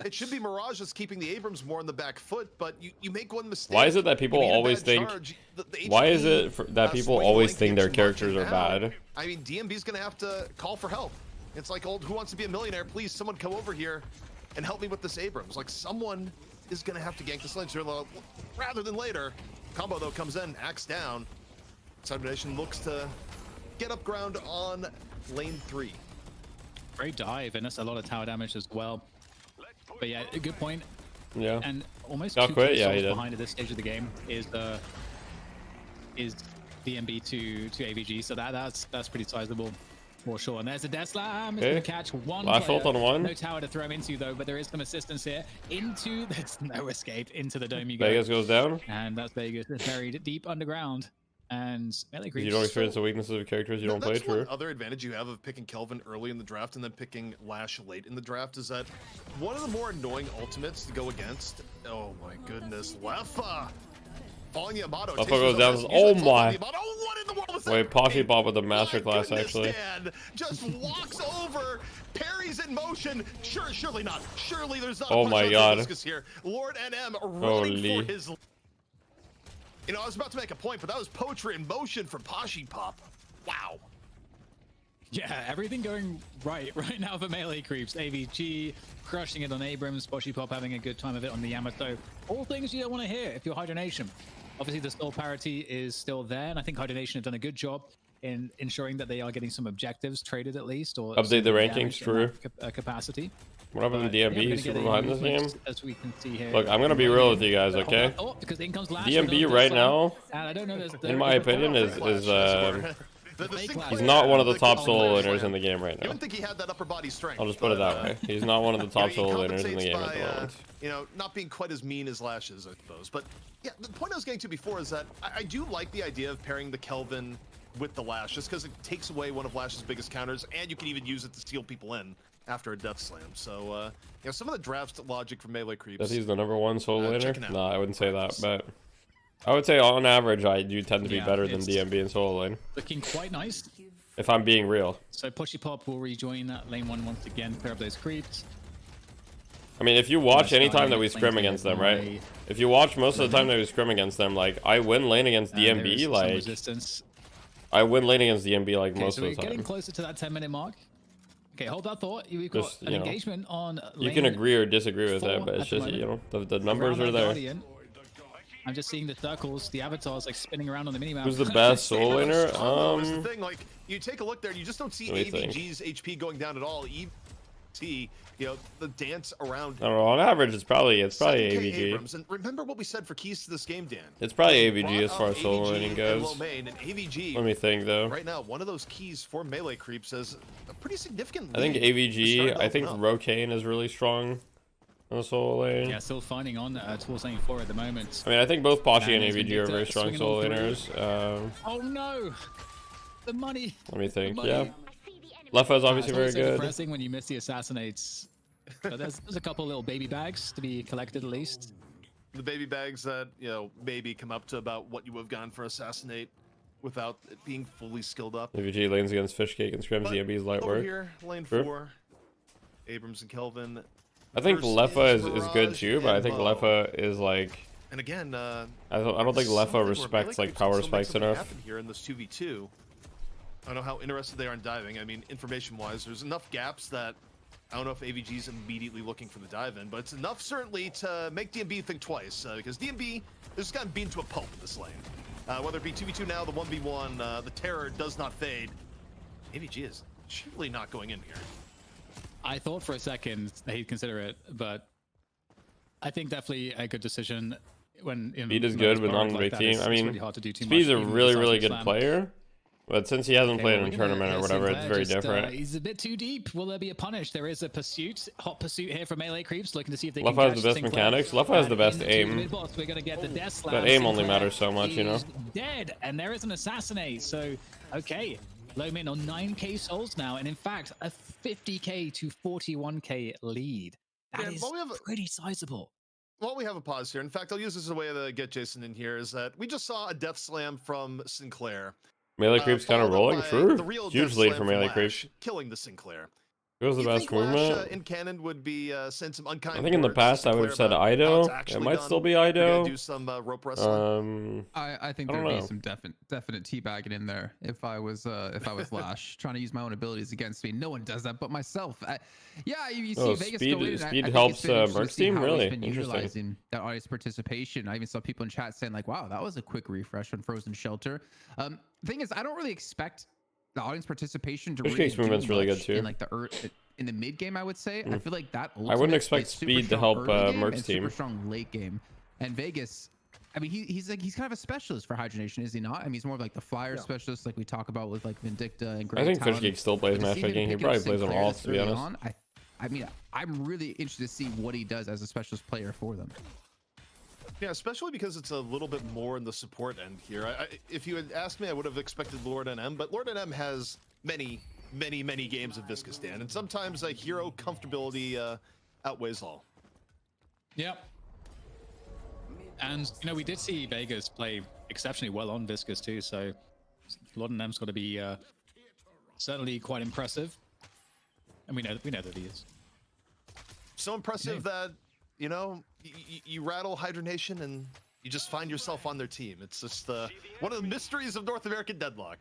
it should be Mirage that's keeping the Abrams more on the back foot. But you make one mistake. Why is it that people always think? Why is it that people always think their characters are bad? I mean, DMB's gonna have to call for help. It's like old Who Wants to Be a Millionaire? Please, someone come over here and help me with this Abrams. Like, someone is going to have to gank this lane sooner rather than later. Combo, though, comes in, axe down. Hydronation looks to get up ground on lane 3. Great dive, and that's a lot of tower damage as well. But yeah, a good point. Yeah. And almost Got two quit? Yeah, kills he did. behind at this stage of the game is DMB to AVG, so that's pretty sizable. For sure, and there's a death slam. It's gonna catch one. Last ult on one. No tower to throw him into though, but there is some assistance here. There's no escape into the dome. You go. Vegas goes down, and that's Vegas. It's buried deep underground. And melee creeps. You don't experience the weaknesses of characters you don't play. True. Other advantage you have of picking Kelvin early in the draft and then picking Lash late in the draft is that one of the more annoying ultimates to go against. Oh my goodness, Lefa. Following the Yamato. Lefa goes down. Oh my. What in the world was that? Wait, Posse Bob with the masterclass actually. Just walks over, parries in motion. Surely not. Surely there's not. Oh my god. Here. Lord NM running for his. You know, I was about to make a point, but that was poetry in motion from Pashi Pop. Wow. Yeah, everything going right now for melee creeps. AVG crushing it on Abrams, Pashi Pop having a good time of it on the Yamato. All things you don't want to hear if you're Hydronation. Obviously, the stall parity is still there, and I think Hydronation have done a good job in ensuring that they are getting some objectives traded at least, or update the rankings. True. Capacity. What happened to DMB? He's super behind this game. As we can see here. Look, I'm gonna be real with you guys, okay? Oh, because in comes Lash DMB right now, I don't know, in my opinion, is he's not one of the top solo laners in the game right now. I don't think he had that upper body strength. I'll just put it that way. He's not one of the top solo laners in the game at the moment. You know, not being quite as mean as Lash is, I suppose. But yeah, the point I was getting to before is that I do like the idea of pairing the Kelvin with the Lash, just because it takes away one of Lash's biggest counters, and you can even use it to steal people in after a death slam. So, you know, some of the draft logic for melee creeps. That he's the #1 solo laner? No, I wouldn't say that, but I would say on average, I do tend to be better than DMB in solo lane. Looking quite nice. If I'm being real. So Pashi Pop will rejoin that lane 1 once again, clear up those creeps. I mean, if you watch any time that we scrim against them, right? If you watch most of the time that we scrim against them, like, I win lane against DMB, like... resistance. I win lane against DMB, like, most of the time. So we're getting closer to that 10-minute mark. Okay, hold that thought. We've got an engagement on lane. You can agree or disagree with it, but it's just, you know, the numbers are there. Guardian. I'm just seeing the circles, the avatars, like, spinning around on the minimap. Who's the best solo laner? That's the thing, like, you take a look there, and you just don't see AVG's HP going down at all. You know, the dance around. I don't know. On average, it's probably AVG. Abrams. And remember what we said for keys to this game, Dan. It's probably AVG as far as solo laning goes. And AVG, let me think though. Right now, one of those keys for melee creeps is a pretty significant. I think AVG. I think Rokane is really strong on the solo lane. Yeah, still finding on towards lane 4 at the moment. I mean, I think both Pashi and AVG are very strong solo laners. Oh no, the money. Let me think. Yeah. Lefa is obviously very good. It's depressing when you miss the assassinates. But there's a couple little baby bags to be collected at least. The baby bags that, you know, maybe come up to about what you would have gone for assassinate without it being fully skilled up. AVG lanes against Fishcake and scrims DMB's light work. Here, lane 4, Abrams and Kelvin. I think Lefa is good too, but I think Lefa is like. And again, I don't think Lefa respects like power spikes enough. Here in this 2v2. I don't know how interested they are in diving. I mean, information-wise, there's enough gaps that I don't know if AVG is immediately looking for the dive-in, but it's enough certainly to make DMB think twice, because DMB has gotten beaten to a pulp in this lane. Whether it be 2v2 now, the 1v1, the terror does not fade. AVG is surely not going in here. I thought for a second that he'd consider it, but I think definitely a good decision. When Speed is good, but not on a big team. I mean, Speed's a really good player. But since he hasn't played in a tournament or whatever, it's very different. He's a bit too deep. Will there be a punish? There is a pursuit, hot pursuit here from melee creeps, looking to see if they can Leffa has the best mechanics. Leffa has the best aim. We're gonna get the death slam. But aim only matters so much, you know. Dead, and there is an assassinate. So, okay, Lomin on 9k souls now, and in fact, a 50k to 41k lead. That is pretty sizable. While we have a pause here, in fact, I'll use this as a way to get Jason in here, is that we just saw a death slam from Sinclair. Melee creeps kind of rolling through. Huge lead for melee Lash, creeps. killing the Sinclair. Who's the best movement? In canon would be send some unkind. I think in the past I would have said Ido. It might still be Ido. Do some rope wrestling. I think there'd be some definite teabagging in there if I was Lash trying to use my own abilities against me. No one does that but myself. Yeah, you see Vegas go in. Speed helps Merc's team, really interesting. Utilizing that audience participation. I even saw people in chat saying like, "Wow, that was a quick refresh on Frozen Shelter." Thing is, I don't really expect the audience participation to really movement's really good too. In like in the mid game, I would say. I feel like that. I wouldn't expect Speed to help Merc's team. Super strong late game, and Vegas. I mean, he's kind of a specialist for hydronation, is he not? I mean, he's more of like the flyer specialist, like we talk about with like Vindicta and Great. I think Fish Geek still plays matchmaking. He probably plays on all, to be honest. I mean, I'm really interested to see what he does as a specialist player for them. Yeah, especially because it's a little bit more in the support end here. If you had asked me, I would have expected Lord NM, but Lord NM has many games of Viscostan, and sometimes a hero comfortability outweighs all. Yep. And, you know, we did see Vegas play exceptionally well on Viscous too, so Lord NM's got to be certainly quite impressive. And we know that he is. So impressive that, you know, you rattle Hydronation and you just find yourself on their team. It's just one of the mysteries of North American Deadlock.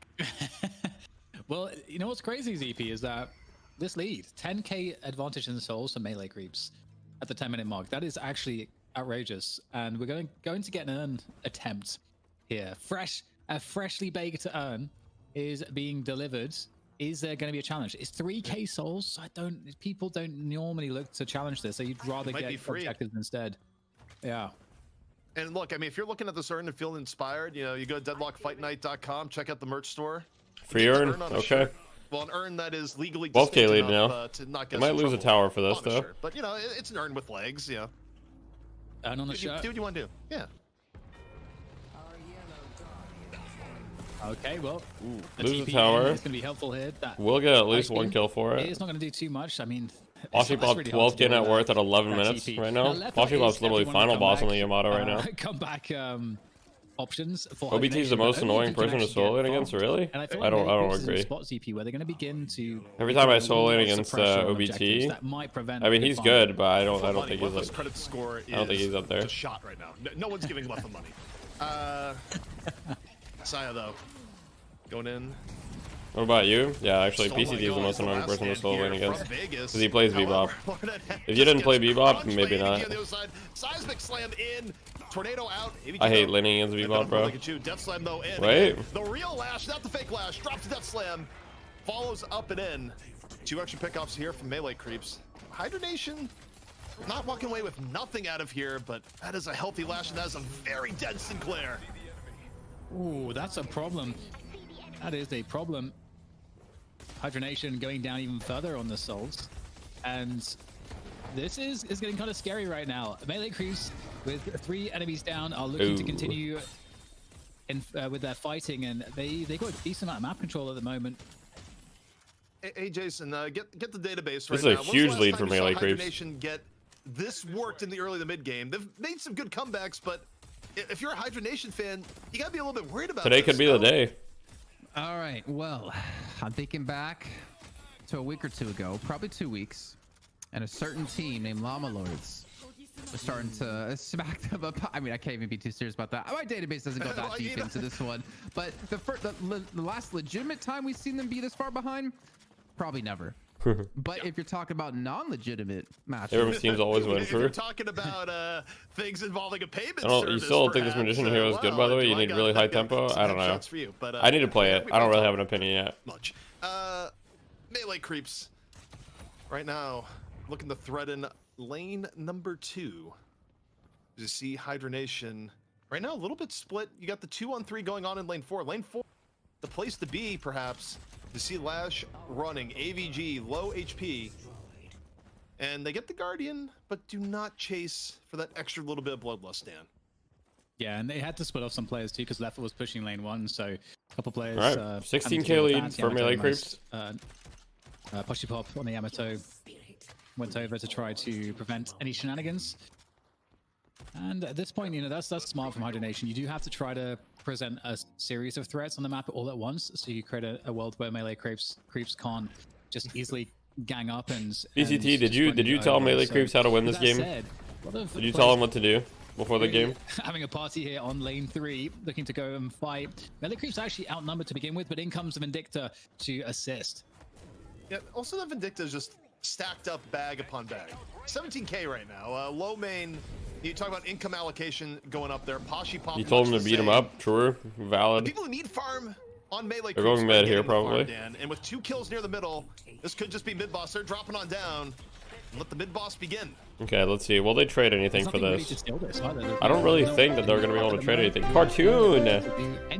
Well, you know what's crazy, ZP, is that this lead, 10k advantage in souls for melee creeps at the 10-minute mark. That is actually outrageous, and we're going to get an earn attempt here. A freshly baked earn is being delivered. Is there going to be a challenge? It's 3k souls. People don't normally look to challenge this, so you'd rather get objectives instead. Yeah. And look, I mean, if you're looking at this earn and feeling inspired, you know, you go to deadlockfightnight.com, check out the merch store. Free earn, okay. Well, an earn that is legally both K lead now. To not get might lose a tower for this though. But you know, it's an earn with legs, yeah. And on the shirt. Do what you want to do. Yeah. Okay, well, lose the tower. It's going to be helpful here. We'll get at least one kill for it. It's not going to do too much. I mean, Poshibop 12k net worth at 11 minutes right now. Poshibop's literally final boss on the Yamato right now. Comeback options for OBT's the most annoying person to solo lane against, really? I don't agree. Spot ZP where they're going to begin to every time I solo lane against OBT, I mean he's good, but I don't think he's like credit score I don't think he's up there. It's a shot right now. No one's giving Leffa money. Saya though, going in. What about you? Yeah, actually, PCD is the most annoying person to solo lane against because he plays Bebop. If you didn't play Bebop, maybe not. Seismic slam in. Tornado out. I hate laning against Bebop, bro. Death slam though in. Wait. The real Lash, not the fake Lash. Drops Death slam. Follows up and in. 2 extra pickoffs here from melee creeps. Hydronation not walking away with nothing out of here, but that is a healthy Lash and that is a very dead Sinclair. Ooh, that's a problem. That is a problem. Hydronation going down even further on the souls, and this is getting kind of scary right now. Melee creeps with 3 enemies down are looking to continue with their fighting, and they got a decent amount of map control at the moment. Hey Jason, get the database right now. This is a huge lead for melee creeps. Hydronation get this worked in the early to mid game. They've made some good comebacks, but if you're a Hydronation fan, you gotta be a little bit worried about today. Could be the day. All right, well, I'm thinking back to a week or two ago, probably 2 weeks, and a certain team named Llama Lords We're starting to smack them up. I mean, I can't even be too serious about that. My database doesn't go that deep into this one. But the last legitimate time we've seen them be this far behind, probably never. But if you're talking about non-legitimate matches, everyone seems always win. If you're talking about things involving a payment service, you still don't think this Magician hero is good, by the way? You need really high tempo? I don't know. For you, but, I need to play it. I don't really have an opinion yet. Much. Melee creeps. Right now, looking to threaten lane number 2. You see Hydronation right now a little bit split. You got the 2-on-3 going on in lane 4. Lane 4, the place to be, perhaps. You see Lash running, AVG, low HP. And they get the Guardian, but do not chase for that extra little bit of bloodlust, Dan. Yeah, and they had to split off some players too, because Leffa was pushing lane 1, so a couple players... All right, 16k lead for melee creeps. Poshy Pop on the Yamato went over to try to prevent any shenanigans. And at this point, you know, that's smart from Hydronation. You do have to try to present a series of threats on the map all at once, so you create a world where melee creeps can't just easily gang up and... BCT, did you tell melee creeps how to win this game? Did you tell them what to do before the game? Having a party here on lane 3, looking to go and fight. Melee creeps actually outnumbered to begin with, but in comes the Vindicta to assist. Yeah, also the Vindicta is just stacked up bag upon bag. 17k right now. Low main, you talk about income allocation going up there. Poshy Pop. You told them to beat him up. True. Valid. The people who need farm on melee. They're going mid here probably. Farm, and with 2 kills near the middle, this could just be mid boss. They're dropping on down. Let the mid boss begin. Okay, let's see. Will they trade anything for this? I don't really think that they're going to be able to trade anything. Cartoon!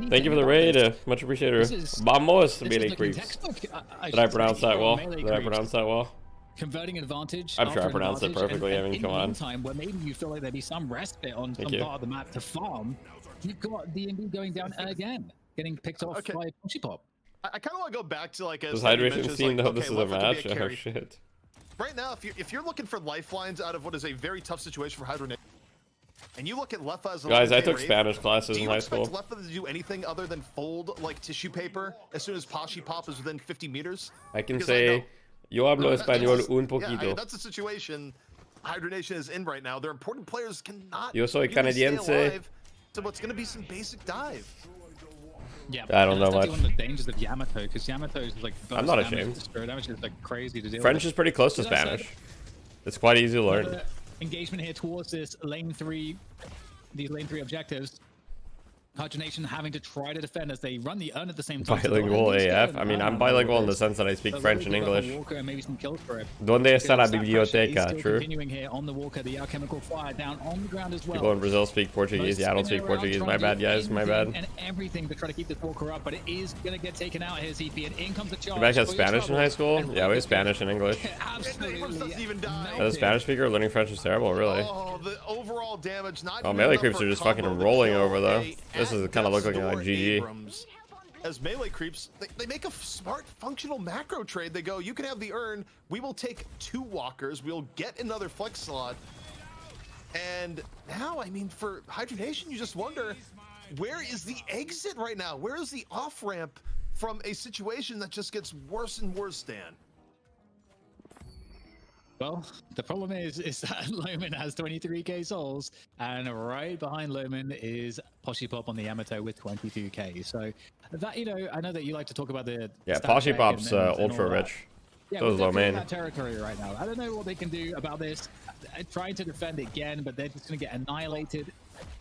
Thank you for the raid. Much appreciated. Vamos, melee creeps. Did I pronounce that well? Did I pronounce that well? Converting advantage. I'm sure I pronounced it perfectly. I mean, come on. Time where maybe you feel like there'd be some respite on some part of the map to farm, you've got D&D going down again, getting picked off by Poshy Pop. I kind of want to go back to like a... Does Hydration seem to know this is a match? Oh, shit. Right now, if you're looking for lifelines out of what is a very tough situation for Hydronation, and you look at Leffa as a... Guys, I took Spanish classes in high school. Do you expect Leffa to do anything other than fold like tissue paper as soon as Poshy Pop is within 50 meters? I can say, yo hablo español un poquito. Yeah, that's the situation Hydronation is in right now. Their important players cannot... Yo soy canadiense. So what's going to be some basic dive. Yeah, I don't know much. One of the dangers of Yamato, because Yamato is like... I'm not ashamed. Damage is like crazy to deal French with. is pretty close to Spanish. It's quite easy to learn. Engagement here towards this lane 3, these lane 3 objectives. Hydronation having to try to defend as they run the urn at the same time. Bilingual AF. I mean, I'm bilingual in the sense that I speak French and English. Donde está la biblioteca? True. Continuing here on the Walker, the alchemical fire down on the ground as well. People in Brazil speak Portuguese. Yeah, I don't speak Portuguese. My bad, guys. My bad. And everything to try to keep this Walker up, but it is going to get taken out here, ZP, and in comes the charge. You guys had Spanish in high school? Yeah, we had Spanish and English. As a Spanish speaker, learning French is terrible, really. Oh, the overall damage. Oh, melee creeps are just fucking rolling over, though. This is kind of looking like GG. As melee creeps, they make a smart, functional macro trade. They go, you can have the urn. We will take 2 walkers. We'll get another flex slot. And now, I mean, for Hydronation, you just wonder, where is the exit right now? Where is the off-ramp from a situation that just gets worse and worse, Dan? Well, the problem is that Loman has 23k souls, and right behind Loman is Poshy Pop on the Yamato with 22k. So that, you know, I know that you like to talk about the... Yeah, Poshy Pop's ultra rich. Yeah, so is Loman. That territory right now. I don't know what they can do about this. Trying to defend again, but they're just going to get annihilated.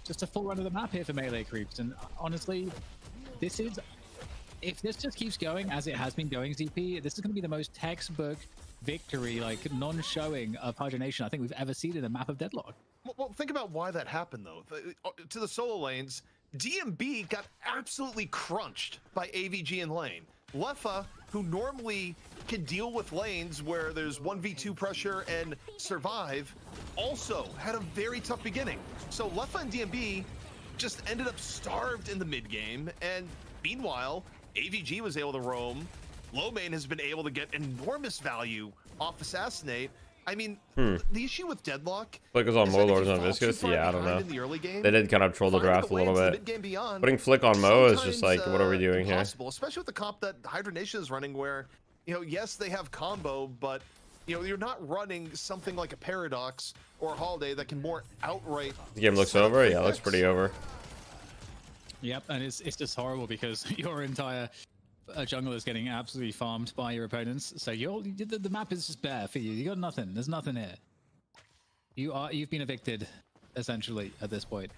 Just a full run of the map here for melee creeps. And honestly, this is... If this just keeps going as it has been going, ZP, this is going to be the most textbook victory, like non-showing of Hydronation I think we've ever seen in a map of Deadlock. Well, think about why that happened, though. To the solo lanes, DMB got absolutely crunched by AVG in lane. Leffa, who normally can deal with lanes where there's 1v2 pressure and survive, also had a very tough beginning. So Leffa and DMB just ended up starved in the mid game, and meanwhile, AVG was able to roam. Low main has been able to get enormous value off Assassinate. I mean, the issue with Deadlock... Flick is on Mo, Lords on Viscous? Yeah, I don't know. They did kind of troll the draft a little bit. Putting Flick on Mo is just like, what are we doing here? Especially with the comp that Hydronation is running where, you know, yes, they have combo, but You know, you're not running something like a Paradox or a Holiday that can more outright. The game looks over. Yeah, it looks pretty over. Yep, and it's just horrible because your entire jungle is getting absolutely farmed by your opponents. So the map is just bare for you. You got nothing. There's nothing here. You've been evicted, essentially, at this point.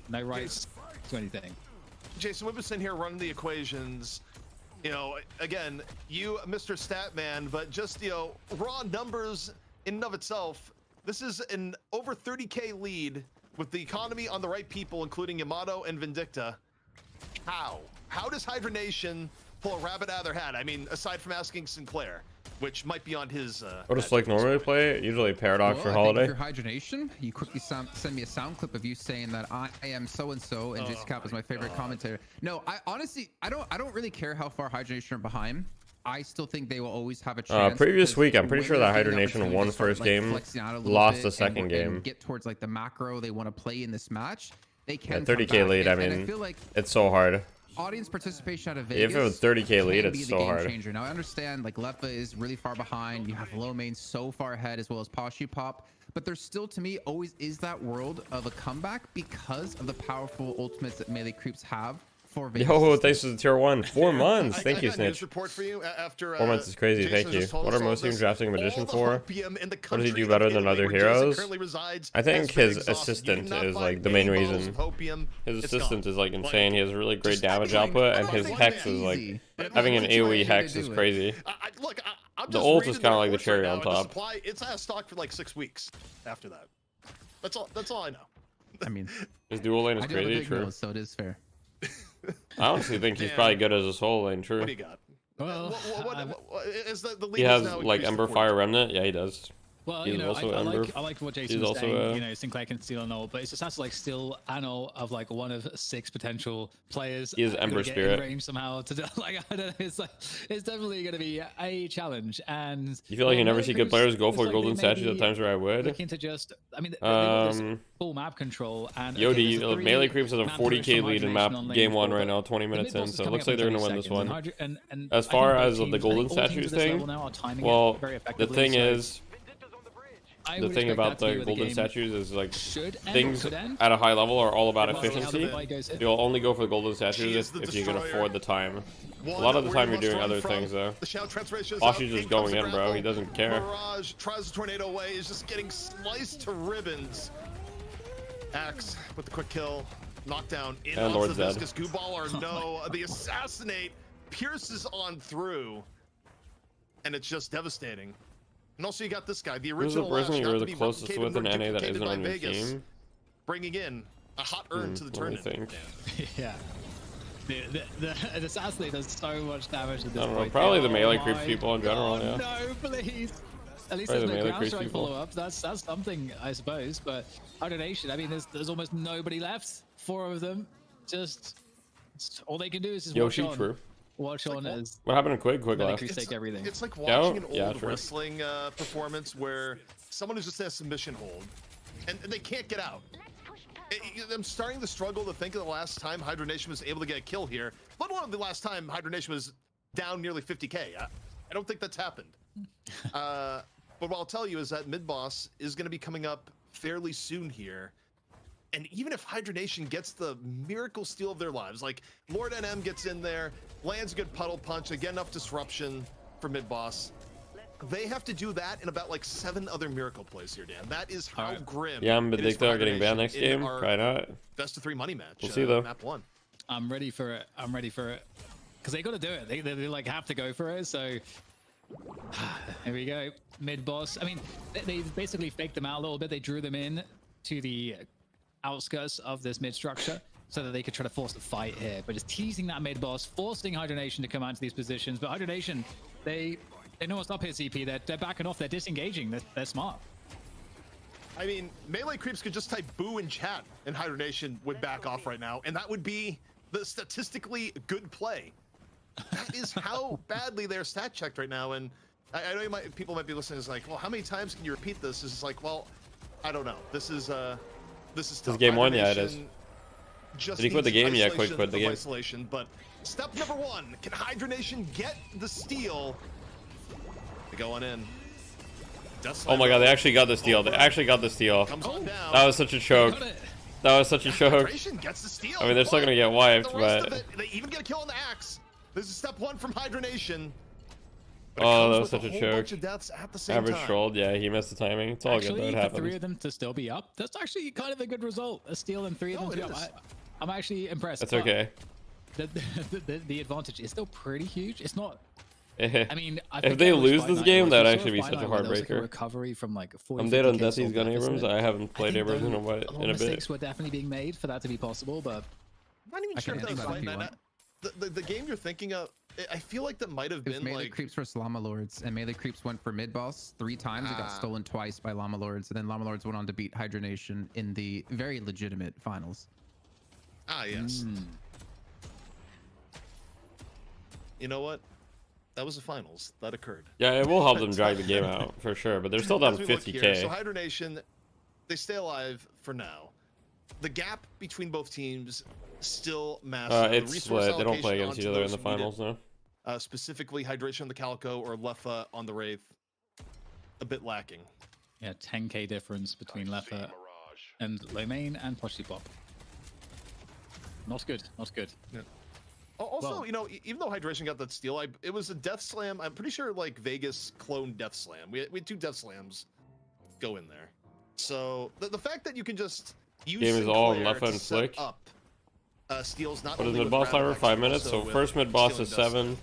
No rights to anything. Jason, we've been sitting here running the equations. You know, again, you, Mr. Statman, but just, you know, raw numbers in and of itself. This is an over 30K lead with the economy on the right people, including Yamato and Vindicta. How does Hydra Nation pull a rabbit out of their hat? I mean, aside from asking Sinclair, which might be on his. What does Slick normally play? Usually Paradox for Holiday. If you're Hydra Nation, you quickly send me a sound clip of you saying that I am so and so, and Jason Cap is my favorite commentator. No, I honestly, I don't really care how far Hydra Nation are behind. I still think they will always have a chance. Previous week, I'm pretty sure that Hydra Nation won first game, lost the second game. Get towards like the macro they want to play in this match. They can. 30K lead. I mean, I feel like it's so hard. Audience participation out of Vegas. If it was 30K lead, it's so hard. Changer. Now I understand like Lefa is really far behind. You have low main so far ahead, as well as Poshu Pop. But there's still, to me, always is that world of a comeback because of the powerful ultimates that melee creeps have. Yo, thanks to the tier 1. 4 months. Thank you, Snitch. Report for you after, 4 months is crazy. Thank you. What are most teams drafting a magician for? What does he do better than other heroes? I think his assistant is like the main reason. His assistant is like insane. He has really great damage output, and his hex is like having an AoE hex is crazy. The ult is kind of like the cherry on top. It's out of stock for like 6 weeks after that. That's all I know. I mean, his dual lane is crazy. True. So it is fair. I honestly think he's probably good as a solo lane. True. What do you got? Well, what is the lead he has like Ember Fire Remnant. Yeah, he does. Well, you know, I like what Jason was saying. You know, Sinclair can steal an ult, but it's just has to like steal an ult of like one of 6 potential players. He is Ember Spirit. Range somehow to like I don't know. It's like it's definitely going to be a challenge. And you feel like you never see good players go for golden statues at times where I would. Looking to just, I mean, they full map control and. Yodi, melee creeps has a 40K lead in map game 1 right now, 20 minutes in, so it looks like they're going to win this one. As far as the golden statues thing, well, the thing is. The thing about the golden statues is like things at a high level are all about efficiency. You'll only go for the golden statues if you can afford the time. A lot of the time you're doing other things though. Poshu's just going in, bro. He doesn't care. Mirage tries the tornado away, is just getting sliced to ribbons. Axe with the quick kill, knockdown in and Lord's dead. Gooball or no, the assassinate pierces on through, and it's just devastating. And also you got this guy, the original Who's the person you're the closest with in NA that isn't on your team? Bringing in a hot urn to the tournament. Yeah. The assassinate does so much damage at this point. Probably the melee creeps people in general, yeah. No, please. At least there's no ground strike follow-ups. That's something, I suppose. But Hydra Nation, I mean, there's almost nobody left. 4 of them. Just all they can do is just Yoshi, true. Watch on as what happened to Quig left. It's like watching an old wrestling performance where someone who's just in a submission hold and they can't get out. I'm starting to struggle to think of the last time Hydra Nation was able to get a kill here, let alone the last time Hydra Nation was down nearly 50K. I don't think that's happened. But what I'll tell you is that mid-boss is going to be coming up fairly soon here. And even if Hydra Nation gets the miracle steal of their lives, like Lord NM gets in there, lands a good puddle punch, they get enough disruption for mid-boss, they have to do that in about like 7 other miracle plays here, Dan. That is how grim. Yeah, I'm Vindicta are getting banned next game. Try not. Best of 3 money match. We'll see though. Map 1. I'm ready for it. I'm ready for it. Because they got to do it. They like have to go for it. So here we go. Mid-boss. I mean, they basically faked them out a little bit. They drew them in to the outskirts of this mid structure so that they could try to force the fight here, but just teasing that mid boss, forcing Hydra Nation to come out to these positions. But Hydra Nation, they know what's up here, CP. They're backing off, they're disengaging, they're smart. I mean, melee creeps could just type boo in chat and Hydra Nation would back off right now, and that would be the statistically good play. That is how badly they're stat checked right now. And I know people might be listening, is like, well, how many times can you repeat this? It's like, well, I don't know. This is tough. This is game 1, yeah, it is. Did he quit the game? Yeah, quit the game. Isolation, but step number 1, can Hydra Nation get the steal? They're going in. Oh my god, they actually got the steal. They actually got the steal. That was such a choke. That was such a choke. Gets the steal, I mean, they're still gonna get wiped, but they even get a kill on the axe. This is step 1 from Hydronation. Oh, that was such a choke. Average trolled. Yeah, he missed the timing. It's all actually, good. That for 3 of them to still be up, that's actually kind of a good result. A steal and 3 of them to be up. I'm actually impressed. That's okay. The advantage is still pretty huge. It's not. I mean, if they lose this game, that would actually be such a heartbreaker. Like a recovery from like 40, I'm dead on Desi's gun Abrams. I haven't played Abrams in a bit. Mistakes were definitely being made for that to be possible, but I'm not even sure if that was right. The game you're thinking of, I feel like that might have been melee like creeps versus Llama Lords, and melee creeps went for mid boss 3 times. It got stolen twice by Llama Lords, and then Llama Lords went on to beat Hydronation in the very legitimate finals. Yes. You know what? That was the finals. That occurred. Yeah, it will help them drag the game out for sure, but they're still down 50k. So Hydronation, they stay alive for now. The gap between both teams still massive. It's split. They don't play against each other in the finals now. Specifically, Hydration on the Calico or Leffa on the Wraith, a bit lacking. Yeah, 10k difference between Leffa and Lomain and Poshipop. Not good. Not good. Yeah. Also, you know, even though Hydration got that steal, it was a Death Slam. I'm pretty sure like Vegas cloned Death Slam. We had 2 Death Slams go in there. So the fact that you can just use game is all Leffa and Slick. Up steals not what is only mid boss timer? 5 minutes. So first mid boss is 7.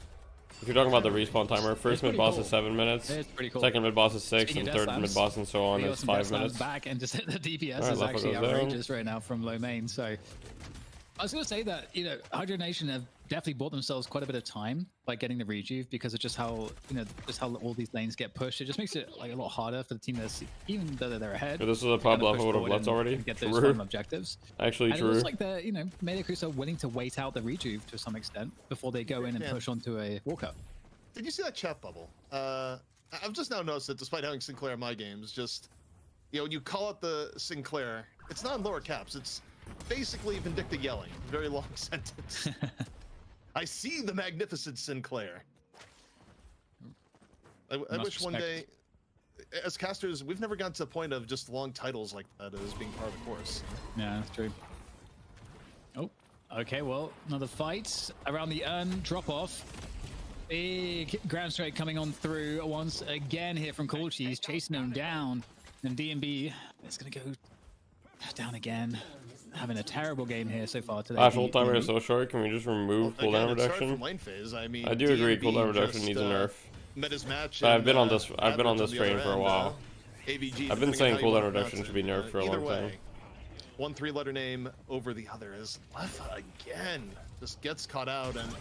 If you're talking about the respawn timer, first mid boss is 7 minutes. It's pretty cool. Second mid boss is 6, and third mid boss and so on is 5 minutes. Back and just hit the DPS is actually outrageous right now from Lomain. So I was going to say that, you know, Hydronation have definitely bought themselves quite a bit of time by getting the rejuve because of just how, you know, just how all these lanes get pushed. It just makes it like a lot harder for the team that's, even though they're ahead. Yeah, this is a problem I would have left already. Get those final objectives. Actually, and true. It looks like the, you know, melee crews are willing to wait out the rejuve to some extent before they go in and push onto a walkout. Did you see that chat bubble? I've just now noticed that despite having Sinclair in my games, just, you know, you call out the Sinclair, it's not in lower caps, it's basically Vindicta yelling. Very long sentence. I see the magnificent Sinclair. I wish one day, as casters, we've never gotten to the point of just long titles like that as being part of the course. Yeah, that's true. Oh, okay, well, another fight around the urn, drop off. Big ground strike coming on through once again here from Cool Cheese, chasing him down. And DMB is going to go down again. Having a terrible game here so far today. Ult timer is so short. Can we just remove cooldown reduction? I mean, I do agree. Cooldown reduction needs a nerf. Met his match. I've been on this. I've been on this train for a while. I've been saying cooldown reduction should be nerfed for a long time. 1 3-letter name over the other is Leffa again. Just gets caught out and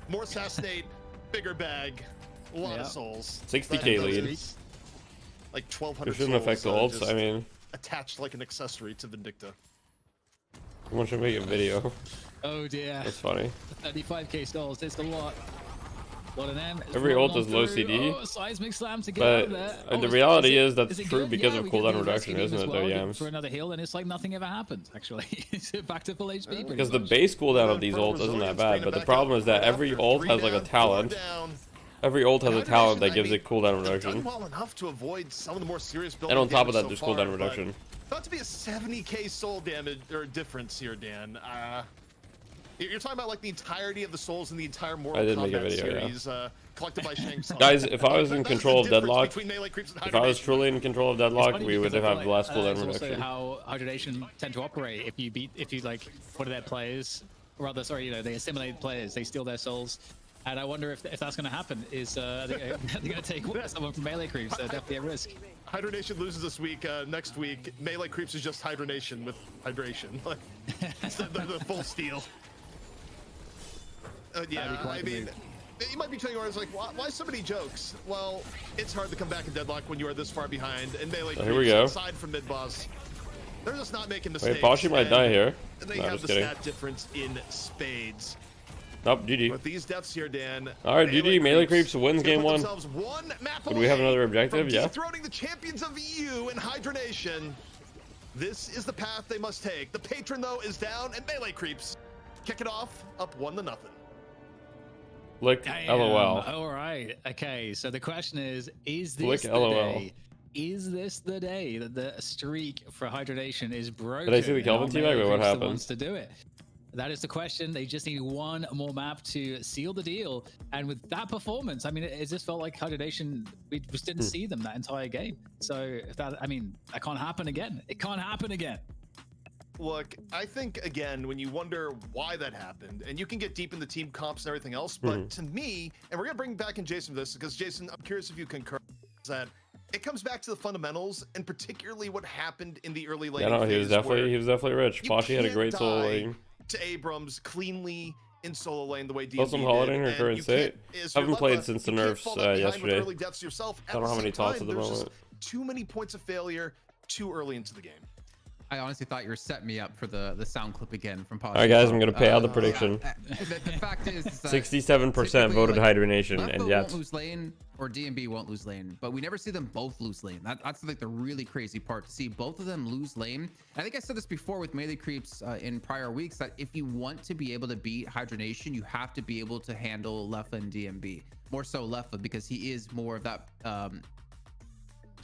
more assassinate, bigger bag, a lot of souls. 60k lead. Like 1,200. It shouldn't affect the ults. I mean, attached like an accessory to Vindicta. Someone should make a video. Oh dear. That's funny. 35k stalls. It's a lot. Lot of them. Every ult is low CD. Oh, seismic slam to get out of there. But the reality is that's true because of cooldown reduction, isn't it, though, Yams? For another heal, and it's like nothing ever happened, actually. It's back to full HP. Because the base cooldown of these ults isn't that bad, but the problem is that every ult has like a talent. Every ult has a talent that gives it cooldown reduction. Well enough to avoid some of the more serious and on top of that, there's cooldown reduction. Not to be a 70k soul damage or difference here, Dan. You're talking about like the entirety of the souls in the entire Mortal Kombat series, collected by Shang Tsung. Guys, if I was in control of Deadlock, if I was truly in control of Deadlock, we would have less cooldown reduction. Also how Hydronation tend to operate. If you like one of their players, or rather, sorry, you know, they assimilate players, they steal their souls. And I wonder if that's going to happen. Is they're going to take someone from melee creeps? So definitely a risk. Hydronation loses this week. Next week, melee creeps is just Hydronation with hydration, like the full steal. Yeah, I mean, you might be telling yours like, why so many jokes? Well, it's hard to come back in Deadlock when you are this far behind. And melee creeps, aside from mid boss, they're just not making mistakes. Wait, Poshi might die here. And they have the stat difference in spades. Nope, GG. With these deaths here, Dan. Alright, GG. Melee creeps wins game 1. Would we have another objective? Yeah. Dethroning the champions of EU in Hydronation. This is the path they must take. The patron, though, is down, and melee creeps kick it off up 1-0. Look, LOL. All right. Okay. So the question is this Look, the LOL. day? Is this the day that the streak for hydration is broken? Did I see the Kelvin team? Wait, what happened? Wants to do it. That is the question. They just need one more map to seal the deal. And with that performance, I mean, it just felt like hydration. We just didn't see them that entire game. So if that, I mean, that can't happen again. It can't happen again. Look, I think, again, when you wonder why that happened, and you can get deep in the team comps and everything else, but to me, and we're going to bring back in Jason for this, because Jason, I'm curious if you concur, is that it comes back to the fundamentals, and particularly what happened in the early lane. Yeah, no, he was definitely rich. Pashy had a great solo lane. To Abrams cleanly in solo lane the way DMB Plus, I'm Holiday in her did, current state. Haven't played since the nerfs yesterday. I don't know how many tots at the moment. Too many points of failure too early into the game. I honestly thought you were setting me up for the sound clip again from Pasha. All right, guys, I'm gonna pay out the prediction. The fact is, 67% voted hydration, and yet won't lose lane or DMB won't lose lane, but we never see them both lose lane. That's like the really crazy part, to see both of them lose lane. I think I said this before with melee creeps in prior weeks, that if you want to be able to beat hydration, you have to be able to handle Leffa and DMB. More so Leffa, because he is more of that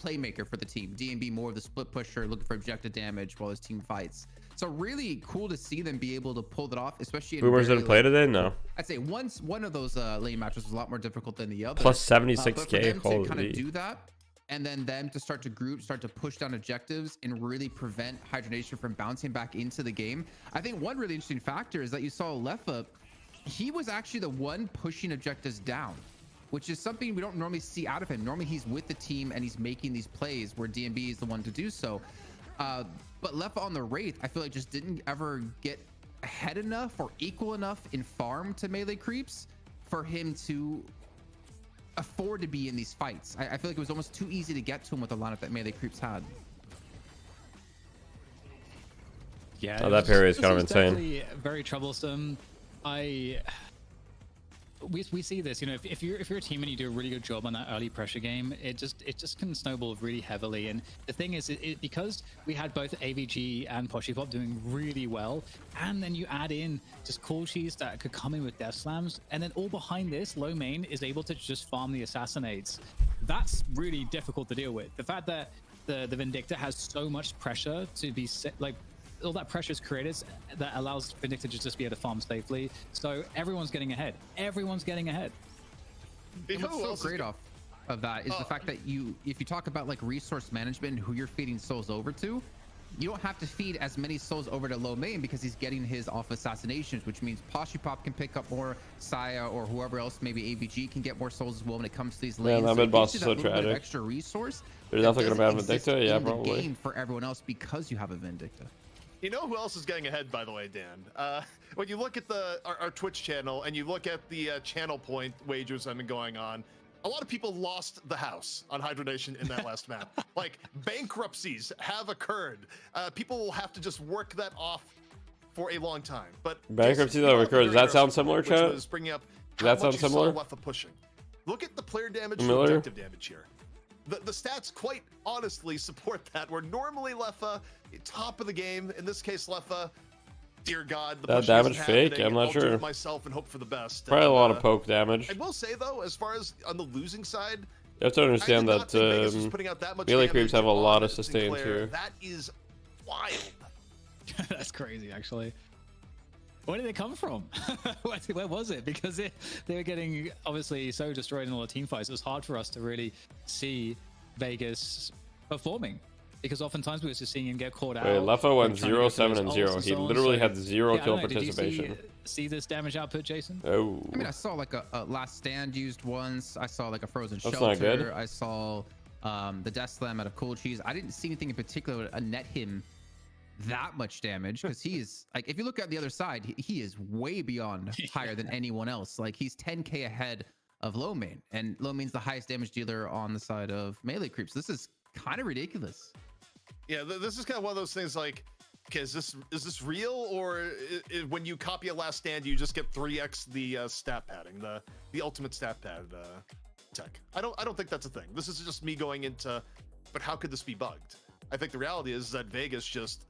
playmaker for the team. DMB more of the split pusher, looking for objective damage while his team fights. So really cool to see them be able to pull that off, especially in Boomers didn't play today. No, I'd say one of those lane matches was a lot more difficult than the other. Plus 76k. But for them to kind of do that, and then them to start to group, start to push down objectives and really prevent hydration from bouncing back into the game. I think one really interesting factor is that you saw Leffa, he was actually the one pushing objectives down, which is something we don't normally see out of him. Normally he's with the team and he's making these plays where DMB is the one to do so. But Leffa on the Wraith, I feel like just didn't ever get ahead enough or equal enough in farm to melee creeps for him to afford to be in these fights. I feel like it was almost too easy to get to him with the lineup that melee creeps had. Yeah, that parry is kind of insane. Definitely very troublesome. We see this, you know, if you're a team and you do a really good job on that early pressure game, it just can snowball really heavily. And the thing is, because we had both AVG and Poshipop doing really well, and then you add in just cool cheese that could come in with death slams, and then all behind this, low main is able to just farm the assassinates. That's really difficult to deal with. The fact that the Vindicta has so much pressure to be like, all that pressure is created that allows Vindicta to just be able to farm safely. So everyone's getting ahead. Everyone's getting ahead. And what's so great off of that is the fact that if you talk about like resource management and who you're feeding souls over to, you don't have to feed as many souls over to low main because he's getting his off assassinations, which means Poshipop can pick up more, Saya or whoever else, maybe AVG can get more souls as well when it comes to these lanes. Man, that mid boss is so tragic. Extra resource. They're definitely gonna ban Vindicta, yeah, probably. Game for everyone else because you have a Vindicta. You know who else is getting ahead, by the way, Dan? When you look at our Twitch channel and you look at the channel point wagers that have been going on, a lot of people lost the house on hydration in that last map. Like, bankruptcies have occurred. People will have to just work that off for a long time. But bankruptcy that occurred. Does that sound similar, chat? Does that sound similar? Pushing. Look at the player damage and objective damage here. The stats quite honestly support that. Where normally Leffa, top of the game, in this case Leffa, dear God, the that damage fake? I'm not sure. Do it myself and hope for the best. Probably a lot of poke damage. I will say though, as far as on the losing side, you have to understand that melee creeps have a lot of sustains here. That is wild. That's crazy, actually. Where did they come from? Where was it? Because they were getting obviously so destroyed in all the team fights. It was hard for us to really see Vegas performing because oftentimes we were just seeing him get caught out. Leffa went 0-7-0. He literally had zero kill participation. Did you see this damage output, Jason? Oh. I mean, I saw like a last stand used once. I saw like a frozen That's shelter. Not good. I saw the death slam out of cool cheese. I didn't see anything in particular to net him that much damage because he is like, if you look at the other side, he is way beyond higher than anyone else. Like, he's 10k ahead of low main, and low main's the highest damage dealer on the side of melee creeps. This is kind of ridiculous. Yeah, this is kind of one of those things like, okay, is this real, or when you copy a last stand you just get 3x the stat padding, the ultimate stat pad tech? I don't think that's a thing. This is just me going into, but how could this be bugged? I think the reality is that Vegas just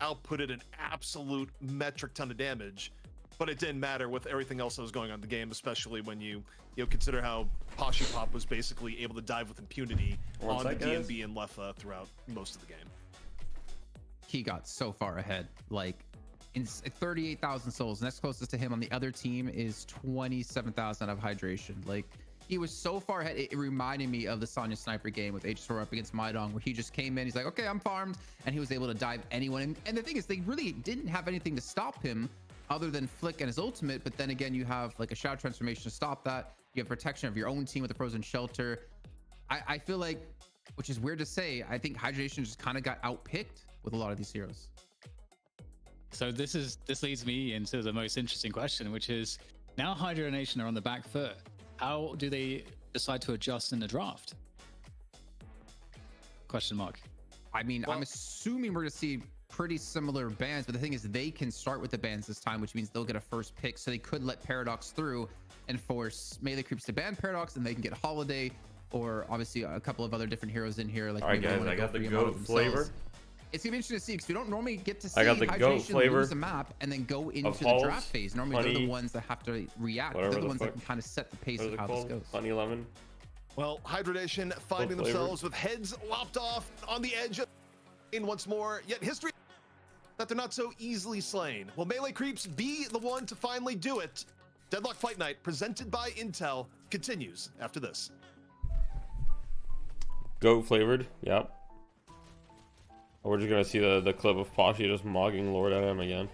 outputted an absolute metric ton of damage but it didn't matter with everything else that was going on in the game, especially when you consider how Pop was basically able to dive with impunity on the DMB and Leffa throughout most of the game. He got so far ahead, like in 38,000 souls. Next closest to him on the other team is 27,000 of hydration. Like, he was so far ahead. It reminded me of the Sonya Sniper game with H4 up against Maidong, where he just came in, he's like, okay, I'm farmed, and he was able to dive anyone. And the thing is, they really didn't have anything to stop him other than Flick and his ultimate. But then again, you have like a Shadow Transformation to stop that. You have protection of your own team with the Frozen Shelter. I feel like, which is weird to say, I think hydration just kind of got outpicked with a lot of these heroes. So this leads me into the most interesting question, which is, now Hydra Nation are on the back foot. How do they decide to adjust in the draft? Question mark. I mean, well, I'm assuming we're going to see pretty similar bans, but the thing is, they can start with the bans this time, which means they'll get a first pick. So they could let Paradox through and force melee creeps to ban Paradox, and they can get Holiday, or obviously a couple of other different heroes in here. Like, all right, guys, I got the goat flavor. It's gonna be interesting to see, because we don't normally get to see I got the goat flavor lose a map and then go into the draft phase. Normally they're the ones that have to react. They're the ones that can kind of set the pace of how this goes. Honey lemon. Well, Hydra Nation finding themselves with heads lopped off on the edge in once more, yet history that they're not so easily slain. Will melee creeps be the one to finally do it? Deadlock Fight Night, presented by Intel, continues after this. Goat flavored, yep. We're just gonna see the clip of Pasha just mogging Lord at him again.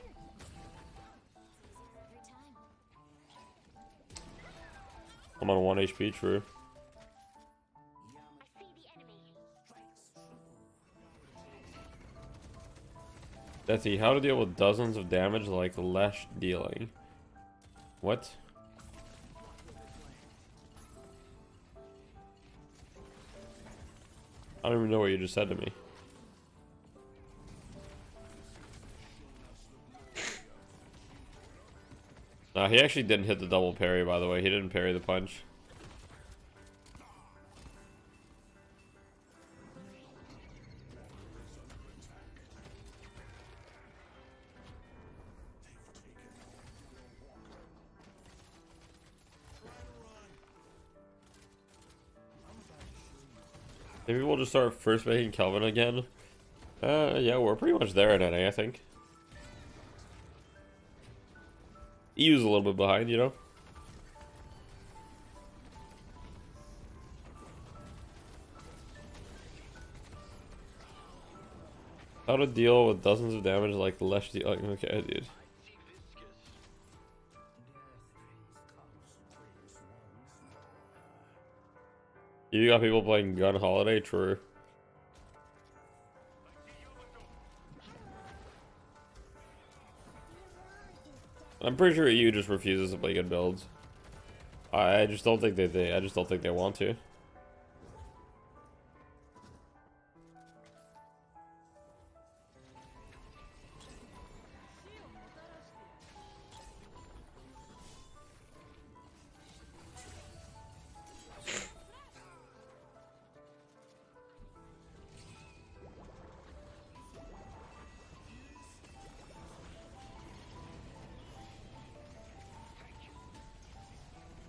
I'm on 1 HP, true. Betsy, how to deal with dozens of damage like Lesh dealing? What? I don't even know what you just said to me. He actually didn't hit the double parry, by the way. He didn't parry the punch. Maybe we'll just start first making Kelvin again. Yeah, we're pretty much there at NA, I think. EU's a little bit behind, you know? How to deal with dozens of damage like Lesh dealing. Okay, dude. You got people playing Gun Holiday, true. I'm pretty sure EU just refuses to play good builds. I just don't think I just don't think they want to.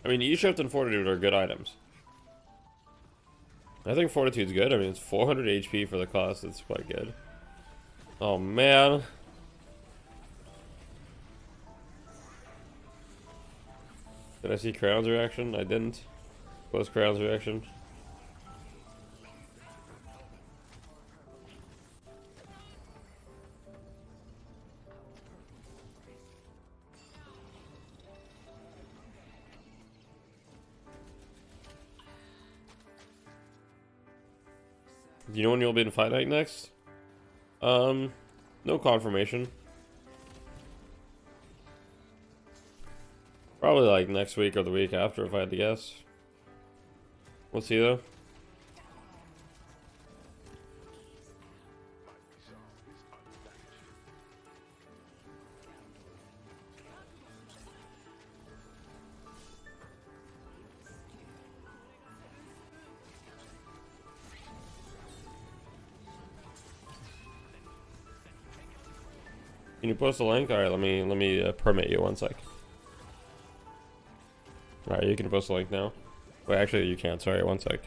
I mean, E-Shift and Fortitude are good items. I think Fortitude's good. I mean, it's 400 HP for the cost. It's quite good. Oh, man. Did I see Crown's reaction? I didn't. What was Crown's reaction? Do you know when you'll be in Fight Night next? No confirmation. Probably like next week or the week after, if I had to guess. We'll see though. Can you post a link? All right, let me permit you 1 sec. All right, you can post a link now. Wait, actually, you can't. Sorry, 1 sec.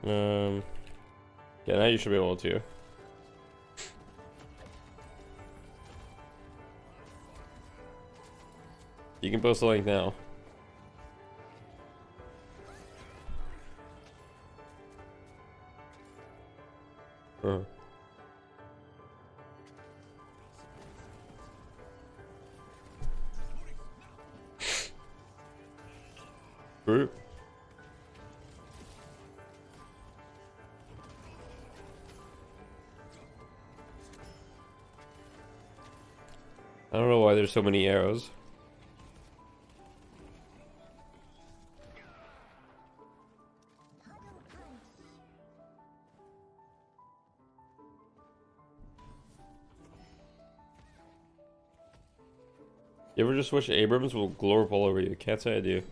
Yeah, now you should be able to. You can post a link now. Group. I don't know why there's so many arrows. You ever just wish Abrams will glow up all over you? Can't say I do.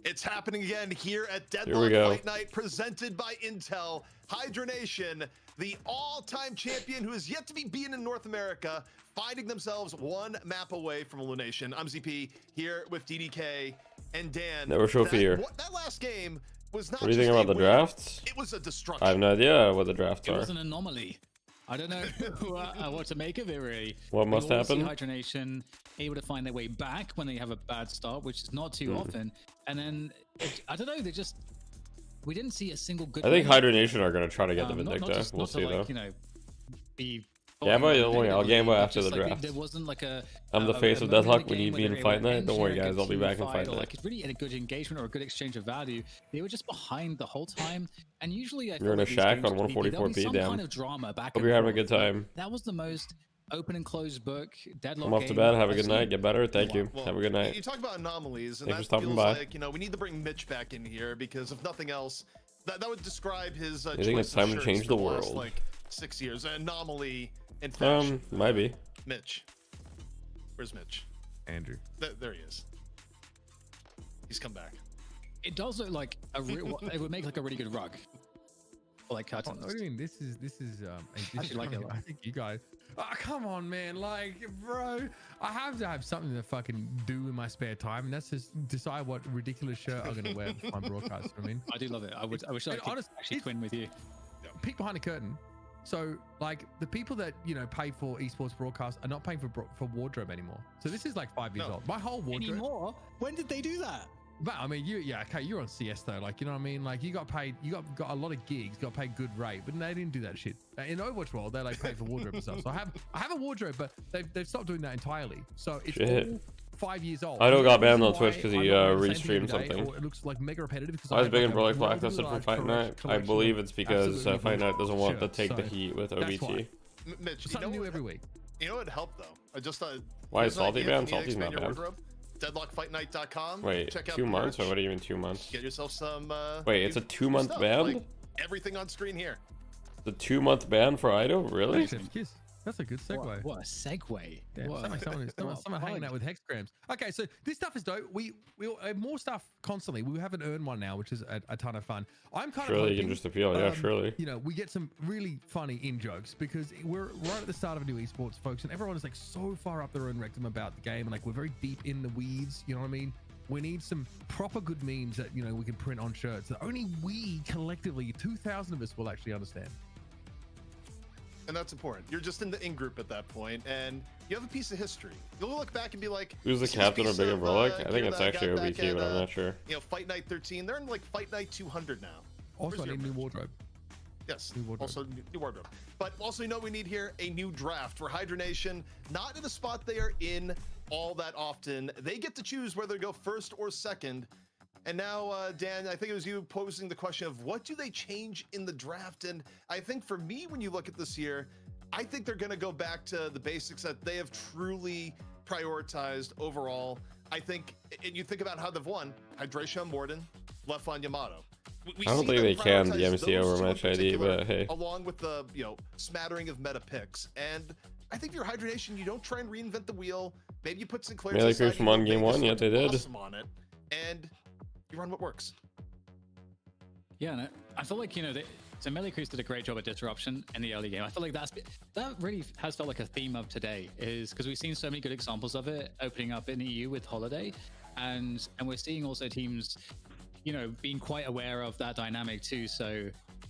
It's happening again here at Deadlock Fight Night, presented by Intel. Hydra Nation, the all-time champion who is yet to be beaten in North America, finding themselves 1 map away from elimination. I'm ZP here with DDK and Dan. Never show fear. That last game was not. What do you think about the drafts? It was a destruction. I have no idea what the drafts are. It was an anomaly. I don't know what to make of it, really. What must happen? Hydra Nation able to find their way back when they have a bad start, which is not too often. And then, I don't know, we didn't see a single good... I think Hydra Nation are going to try to get the Vindicta. We'll see, though. You know, be... I'll gamble after the draft. There wasn't like I'm the face of Deadlock. We need me in Fight Night. Don't worry, guys. I'll be back in Fight Night. Like, it's really a good engagement or a good exchange of value. They were just behind the whole time. And usually, you're in a shack on 144p down. Kind of drama back Hope you're having a good time. That was the most open and closed book Deadlock. I'm off to bed. Have a good night. Get better. Thank you. Have a good night. You talk about anomalies, and Thanks that feels like, you know, we need to bring Mitch back in here because if nothing else, that would describe his. I think it's time to change the world. Last, like 6 years, an anomaly. In fashion. Might be. Mitch. Where's Mitch? Andrew. There he is. He's come back. It does look like it would make like a really good rug. Or like curtains. What do you mean? This is like it. I think you guys. Oh, come on, man. Like, bro, I have to have something to fucking do in my spare time, and that's just decide what ridiculous shirt I'm gonna wear for my broadcast. You know what I mean, I do love it. I wish I could actually twin with you. Peek behind the curtain. So, like, the people that, you know, pay for esports broadcasts are not paying for wardrobe anymore. So this is like 5 years old. My whole wardrobe. Anymore? When did they do that? But I mean, okay, you're on CS though. Like, you know what I mean? Like, you got paid, you got a lot of gigs, got paid good rate, but they didn't do that shit. In Overwatch world, they like pay for wardrobe and stuff. So I have a wardrobe, but they've stopped doing that entirely. So it's all 5 years old. I know got banned on Twitch because he restreamed something. It looks like mega repetitive because I was big in Brawlhalla Blacklisted from Fight Night. I believe it's because Fight Night doesn't want to take the heat with OBT. Mitch, something new every week. You know what helped though? I just thought. Why is Salty banned? Salty's not banned. Deadlockfightnight.com. Wait, check out 2 months? Or what do you mean 2 months? Get yourself some. Wait, it's a 2 month ban? Like everything on screen here. The 2 month ban for Ido? Really? That's a good segue. What a segue. Yeah, someone hanging out with hexgrams. Okay, so this stuff is dope. We have more stuff constantly. We haven't earned one now, which is a ton of fun. I'm kind of hoping, you can just appeal. Yeah, surely. You know, we get some really funny in jokes because we're right at the start of a new esports, folks, and everyone is like so far up their own rectum about the game, and like we're very deep in the weeds. You know what I mean? We need some proper good memes that, you know, we can print on shirts that only we collectively, 2,000 of us, will actually understand. And that's important. You're just in the in-group at that point, and you have a piece of history. You'll look back and be like, who's the captain of Big and Brolic? I think it's actually OBT, but I'm not sure. You know, Fight Night 13. They're in like Fight Night 200 now. Also, I need new wardrobe. Yes, also new wardrobe. But also, you know, we need here a new draft for Hydra Nation. Not in the spot they are in all that often. They get to choose whether to go first or second. And now, Dan, I think it was you posing the question of what do they change in the draft? And I think for me, when you look at this year, I think they're going to go back to the basics that they have truly prioritized overall. I think, and you think about how they've won: hydration on Morden, left on Yamato. I don't think they can the MC over match ID, but hey. Along with the smattering of meta picks, and I think if you're Hydration, you don't try and reinvent the wheel. Maybe you put Sinclair. Melee creeps from on game 1, yeah, they did. Awesome on it, and you run what works. Yeah, and I feel like so Melee Creeps did a great job at disruption in the early game. I feel like that really has felt like a theme of today, is because we've seen so many good examples of it opening up in EU with Holiday, and we're seeing also teams, being quite aware of that dynamic too. So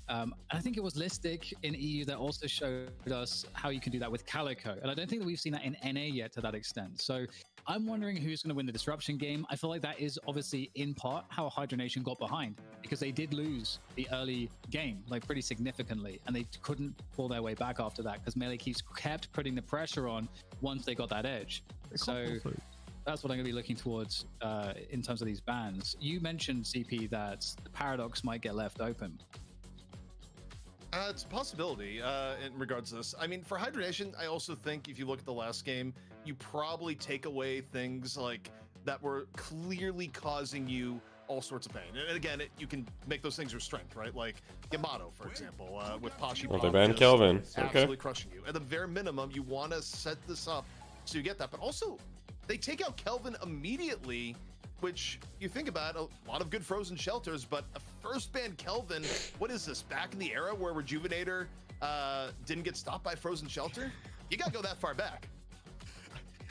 I think it was Listic in EU that also showed us how you can do that with Calico, and I don't think that we've seen that in NA yet to that extent. So I'm wondering who's going to win the disruption game. I feel like that is obviously in part how Hydronation got behind, because they did lose the early game like pretty significantly, and they couldn't pull their way back after that because Melee kept putting the pressure on once they got that edge. So that's what I'm going to be looking towards in terms of these bans. You mentioned, CP, that the Paradox might get left open. It's a possibility in regards to this. I mean, for Hydronation, I also think if you look at the last game, you probably take away things like that were clearly causing you all sorts of pain. And again, you can make those things your strength, right? Like Yamato, for example, with Pashi. Well, they banned Kelvin. Absolutely crushing you. At the very minimum, you want to set this up so you get that. But also, they take out Kelvin immediately, which you think about, a lot of good frozen shelters, but a first ban Kelvin, what is this, back in the era where Rejuvenator didn't get stopped by frozen shelter? You gotta go that far back.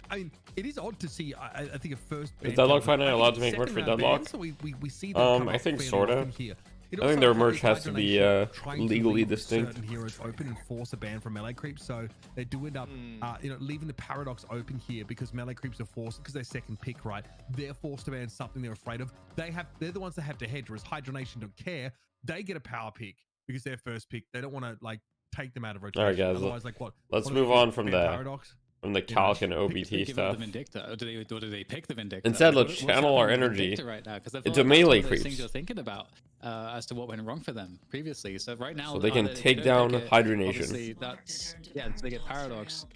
I mean, it is odd to see, I think, a first ban. Is Deadlock finally allowed to make merge for Deadlock? So we see them I think sorta. here. I think their merge has to be legally distinct. Certain heroes open and force a ban from Melee Creeps, so they do end up, leaving the Paradox open here because Melee Creeps are forced, because they're second pick, right? They're forced to ban something they're afraid of. They're the ones that have to hedge, whereas Hydronation don't care. They get a power pick because they're first pick. They don't want to take them out of rotation. All right, guys. Otherwise, Let's move on from that. Paradox? From the Calc and OBT stuff. Or do they pick the Vindicta? Instead, let's channel our energy into Melee Creeps. Things you're thinking about as to what went wrong for them previously. So right now, so they can take down Hydronation. So they get Paradox.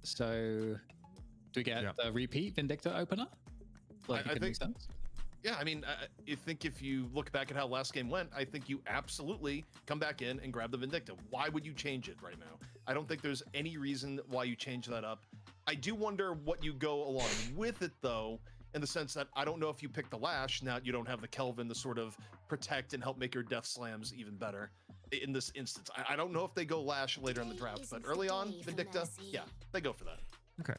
So do we get a repeat Vindicta opener? I think. Yeah, I mean, I think if you look back at how last game went, I think you absolutely come back in and grab the Vindicta. Why would you change it right now? I don't think there's any reason why you change that up. I do wonder what you go along with it, though, in the sense that I don't know if you pick the Lash, now you don't have the Kelvin to sort of protect and help make your death slams even better in this instance. I don't know if they go Lash later in the draft, but early on, Vindicta, yeah, they go for that. Okay.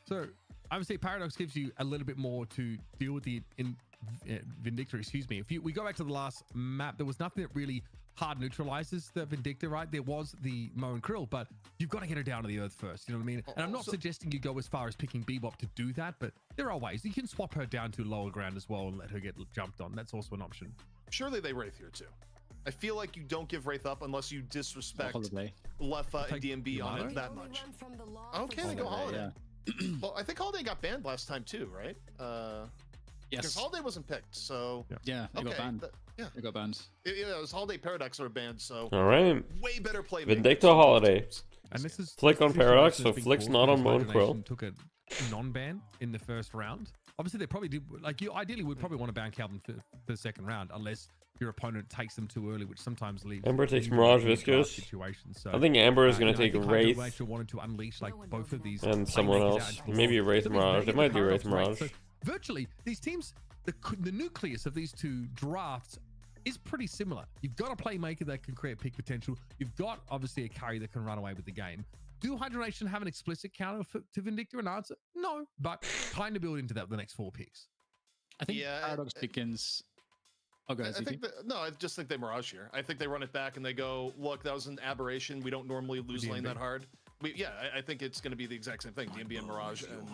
So, obviously, Paradox gives you a little bit more to deal with the Vindicta, excuse me. If we go back to the last map, there was nothing that really hard neutralizes the Vindicta, right? There was the Mo and Krill, but you've got to get her down to the earth first, you know what I mean? And I'm not suggesting you go as far as picking Bebop to do that, but there are ways. You can swap her down to lower ground as well and let her get jumped on. That's also an option. Surely they Wraith here too. I feel like you don't give Wraith up unless you disrespect Lefa and DMB on it that much. Okay, they go Holiday. Yeah. Well, I think Holiday got banned last time too, right? Yes. Because Holiday wasn't picked, so yeah, they got banned. They got banned. Yeah, it was Holiday Paradox are banned, so all right. Way better play. Vindicta Holiday. And this is Flick on Paradox, so Flick's not on Moan Quill. Took a non-ban in the first round. Obviously, they probably did. Like you, ideally, would probably want to ban Calvin for the second round, unless your opponent takes them too early, which sometimes leaves. Amber takes Mirage Viscous. So, I think Amber is going to take Wraith. Wanted to unleash both of these and someone else. Maybe Wraith Mirage. They might do Wraith Mirage. So virtually, these teams, the nucleus of these two drafts is pretty similar. You've got a playmaker that can create peak potential. You've got obviously a carry that can run away with the game. Do Hydronation have an explicit counter to Vindicta? An answer? No, but kind of build into that the next 4 picks. I think Paradox begins. I just think they Mirage here. I think they run it back and they go, look, that was an aberration. We don't normally lose lane that hard. I think it's going to be the exact same thing. DMB and Mirage. And,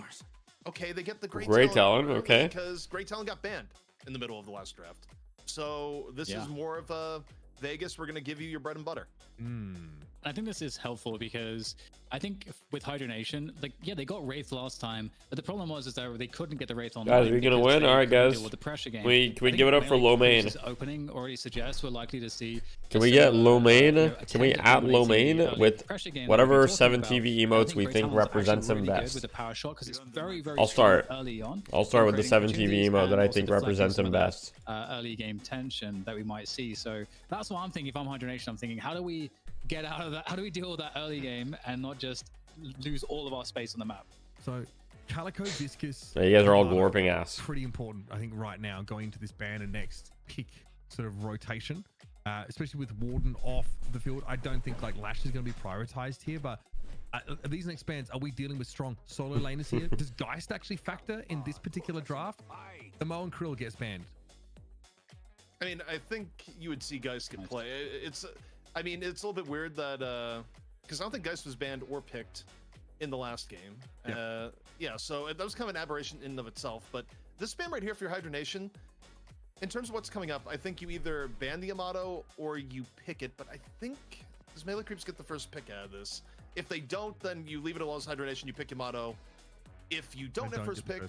okay, they get the Great Talon. Okay. Because Great Talon got banned in the middle of the last draft. So this is more of a Vegas. We're going to give you your bread and butter. I think this is helpful because I think with Hydronation, like, yeah, they got Wraith last time, but the problem was is that they couldn't get the Wraith on. Guys, are we gonna win? All right, guys. With the pressure game. Can we give it up for low main? Opening already suggests we're likely to see. Can we get low main? Can we at low main with whatever 7 TV emotes we think represents him best? With the power shot, because it's very, very I'll start. Early on. I'll start with the 7 TV emote that I think represents him best. Early game tension that we might see. So that's what I'm thinking. If I'm Hydronation, I'm thinking, how do we get out of that? How do we deal with that early game and not just lose all of our space on the map? So Calico, Viscous, yeah, you guys are all glorping ass. Pretty important, I think, right now going into this ban and next pick sort of rotation, especially with Warden off the field. I don't think like Lash is going to be prioritized here, but these next bans, are we dealing with strong solo laners here? Does Geist actually factor in this particular draft? The Mo and Krill gets banned. I mean, I think you would see Geist get play. I mean, it's a little bit weird that because I don't think Geist was banned or picked in the last game. Yeah, so that was kind of an aberration in and of itself. But this ban right here for your Hydronation, in terms of what's coming up, I think you either ban the Yamato or you pick it. But I think does Melee Creeps get the first pick out of this? If they don't, then you leave it alone as Hydronation, you pick Yamato. If you don't have first pick,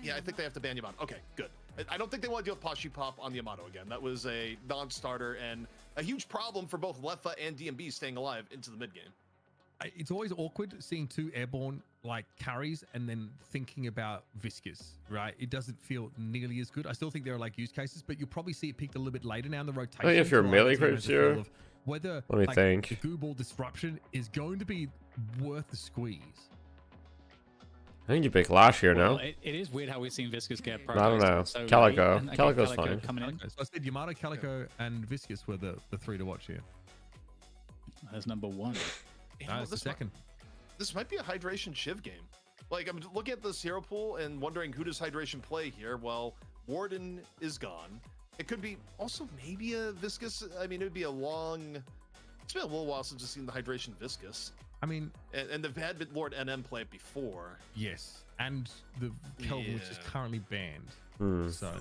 yeah, I think they have to ban Yamato. Okay, good. I don't think they want to deal with Pashi Pop on the Yamato again. That was a non-starter and a huge problem for both Lefa and DMB staying alive into the mid game. It's always awkward seeing 2 airborne like carries and then thinking about Viscous, right? It doesn't feel nearly as good. I still think there are like use cases, but you'll probably see it picked a little bit later now in the rotation. I think if you're Melee Creeps here, whether let me think. The goo ball disruption is going to be worth the squeeze. I think you pick Lash here now. It is weird how we've seen Viscous get I don't know. So Calico. late, Calico's fine. Coming in. So I said Yamato, Calico, and Viscous were the 3 to watch here. That's number 1. That's the second. This might be a Hydration Shiv game. Like, I'm looking at this hero pool and wondering who does Hydration play here. Well, Warden is gone. It could be also maybe a Viscous. I mean, it would be a long... It's been a little while since I've seen the Hydration Viscous. I mean... And they've had Lord NM play it before. Yes. And the Kelvin, which is currently banned. So...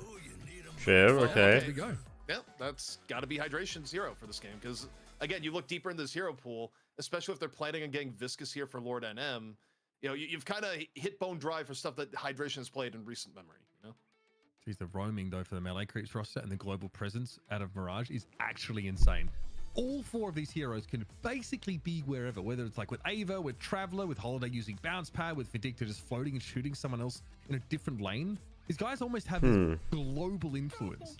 Shiv, okay. There we go. Yeah, that's got to be Hydration 0 for this game. Because, again, you look deeper in this hero pool, especially if they're planning on getting Viscous here for Lord NM, you know, you've kind of hit bone dry for stuff that Hydration has played in recent memory, you know? Geez, the roaming, though, for the Melee Creeps roster and the global presence out of Mirage is actually insane. All 4 of these heroes can basically be wherever, whether it's like with Ava, with Traveler, with Holiday using Bounce Pad, with Vindicta just floating and shooting someone else in a different lane. These guys almost have this global influence.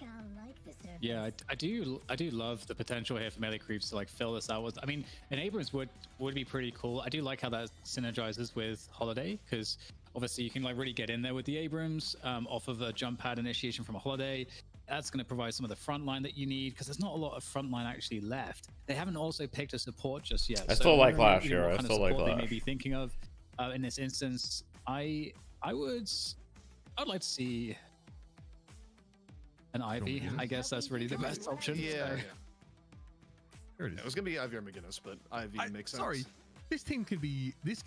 Yeah, I do love the potential here for Melee Creeps to like fill this out with. I mean, an Abrams would be pretty cool. I do like how that synergizes with Holiday, because obviously you can like really get in there with the Abrams off of a jump pad initiation from a Holiday. That's going to provide some of the front line that you need, because there's not a lot of front line actually left. They haven't also picked a support just yet. I still like Lash here. I still like Lash. They may be thinking of in this instance. I'd like to see an Ivy. I guess that's really the best option. Yeah. Here it is. It was gonna be Ivy or McGinnis, but Ivy makes sense. Sorry, this team could be this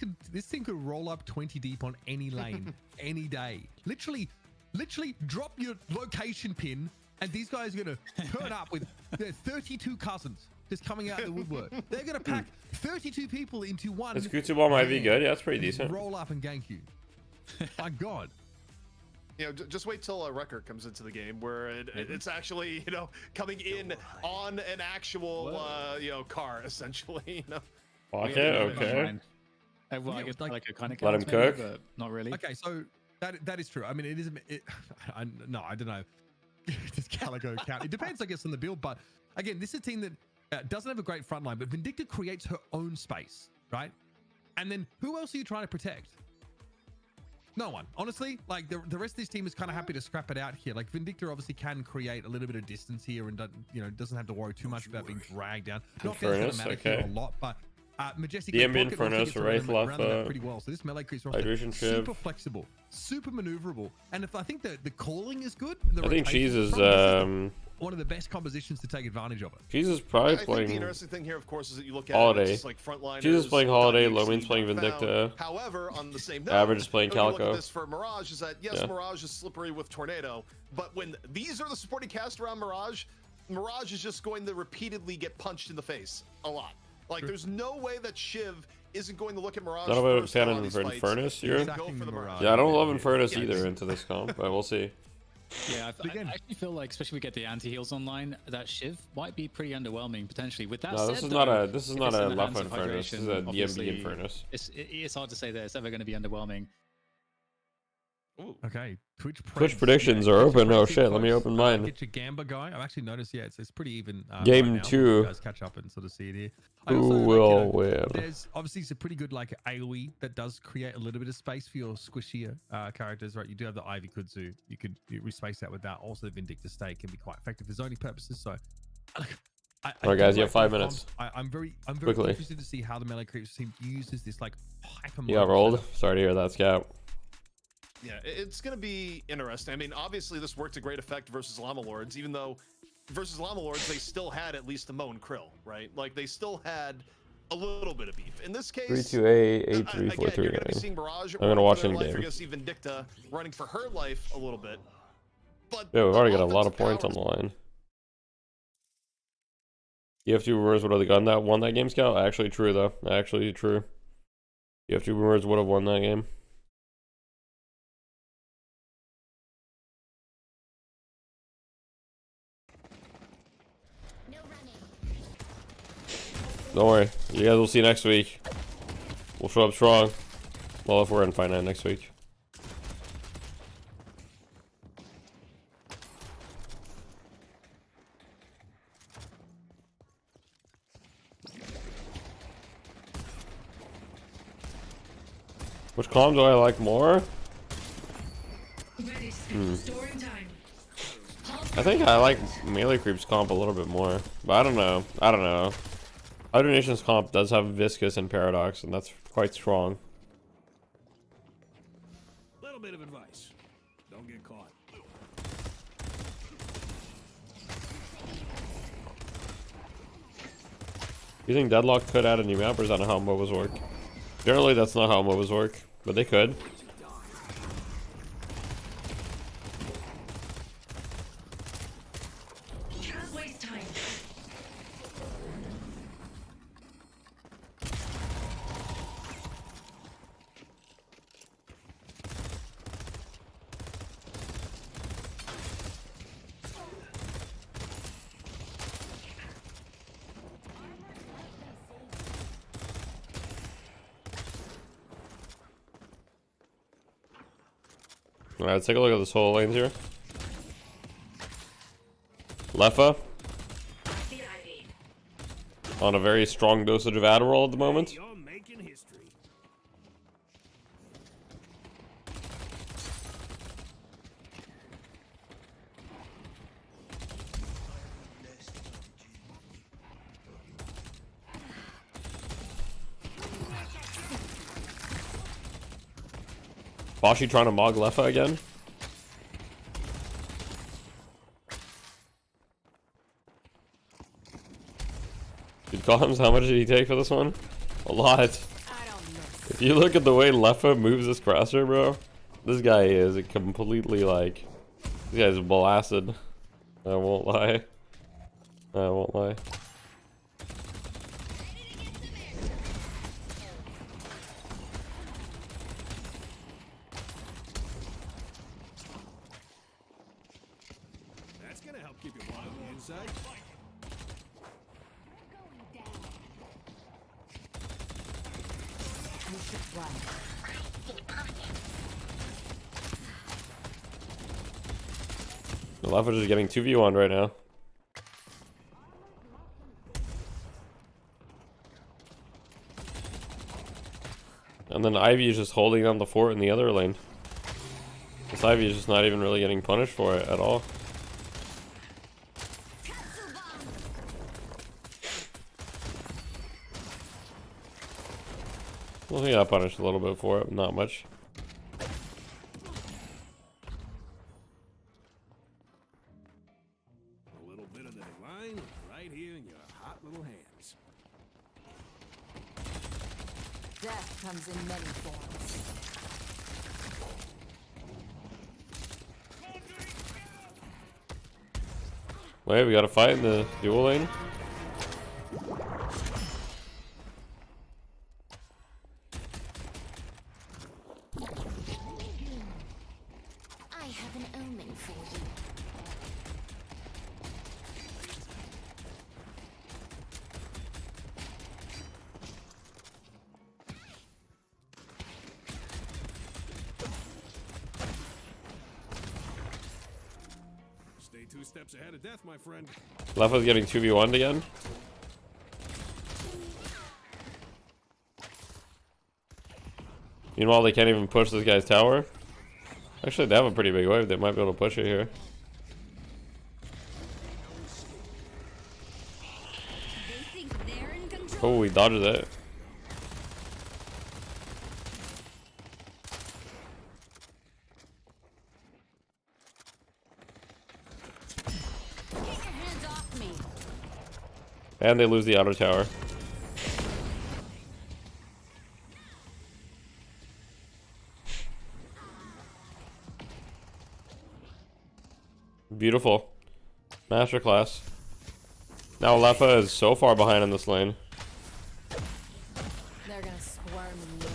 team could roll up 20 deep on any lane, any day. Literally drop your location pin, and these guys are gonna turn up with their 32 cousins just coming out of the woodwork. They're gonna pack 32 people into one. Is Kutu Bomb Ivy good? Yeah, that's pretty decent. Roll up and gank you. My God. You know, just wait till a record comes into the game where it's actually, you know, coming in on an actual, you know, car, essentially, you know. Okay. Well, I guess like a kind of let him cook, but not really. Okay, so that is true. I mean, it is. No, I don't know. Does Calico count? It depends, I guess, on the build. But again, this is a team that doesn't have a great front line, but Vindicta creates her own space, right? And then who else are you trying to protect? No one. Honestly, like the rest of this team is kind of happy to scrap it out here. Like Vindicta obviously can create a little bit of distance here and doesn't have to worry too much about being dragged down. Not Furnace, okay. A lot, but Majestic. The ambient Furnace, Wraith Left, pretty well. So this Melee Creeps Hydration Shiv, super flexible, super maneuverable, and if I think that the calling is good, I think Cheese is one of the best compositions to take advantage of it. Cheese is probably playing. I think the interesting thing here, of course, is that you look at Holiday. It's like frontliners. Cheese is playing Holiday. Lomin's playing Vindicta. However, on the same note, Average is playing Calico. Calico. This for Mirage is that yes, Mirage is slippery with Tornado, but when these are the supporting cast around Mirage, Mirage is just going to repeatedly get punched in the face a lot. Like, there's no way that Shiv isn't going to look at Mirage. Not about first in a lot Cannon of these for fights. Infernus, Go you're? for the Mirage. Yeah, I don't love Infernus either into this comp, but we'll see. Yeah, I actually feel like, especially if we get the anti-heals online, that Shiv might be pretty underwhelming potentially. With that No, said, this is though, not a if it's in the Left hands of Infernus. This is a hydration, DMB obviously, Infernus. It's hard to say that it's ever going to be underwhelming. Ooh. Okay, Twitch predictions are open. Oh shit, let me open mine. Get your Gamba guy. I've actually noticed, yeah, it's pretty even. Game right 2. You guys catch up and sort of see it here. Who will win? There's obviously some pretty good like AoE that does create a little bit of space for your squishier characters, right? You do have the Ivy Kudzu. You could respace that with that. Also, the Vindictor Stake can be quite effective for zoning purposes. So, Alright, guys, you have 5 minutes. I'm very Quickly. interested to see how the melee creeps team uses this like hyper. You got rolled. Sorry to hear that, Scout. Yeah, it's going to be interesting. I mean, obviously, this worked to great effect versus Llama Lords, even though versus Llama Lords, they still had at least a Mo and Krill, right? Like, they still had a little bit of beef. In this case, 3-2-A, 8-3-4-3. you're going to be seeing Mirage. I'm going to watch in You're game. going to see Vindicta running for her life a little bit. But yeah, we've already got a lot of points on the line. You have 2 Boomers would have won that game, Scout? Actually true, though. Actually true. You have 2 Boomers would have won that game. Don't worry. You guys will see next week. We'll show up strong. Well, if we're in Fight Night next week. Which comp do I like more? I think I like Melee Creep's comp a little bit more. But I don't know. I don't know. Other Nations comp does have Viscous and Paradox, and that's quite strong. Little bit of advice. Don't get caught. You think Deadlock could add a new map, or is that not how MOBAs work? Generally, that's not how MOBAs work, but they could. Alright, let's take a look at this whole lane here. Leffa. On a very strong dosage of Adderall at the moment. You're making history. Bashi trying to mog Leffa again. Dude, Columns, how much did he take for this one? A lot. If you look at the way Leffa moves this crosser, bro, this guy is completely like, this guy's blasted. I won't lie. I won't lie. That's gonna help keep your blood on the inside. The Leffa is getting 2v1 right now. And then Ivy is just holding on the fort in the other lane. This Ivy is just not even really getting punished for it at all. Well, he got punished a little bit for it, not much. A little bit of the divine right here in your hot little hands. Death comes in many forms. Wait, we gotta fight in the dual lane. Stay 2 steps ahead of death, my friend. Lefa's getting 2v1'd again. Meanwhile, they can't even push this guy's tower. Actually, they have a pretty big wave. They might be able to push it here. Oh, he dodges it. And they lose the outer tower. Beautiful. Masterclass. Now Lefa is so far behind in this lane. They're gonna squirm in the air.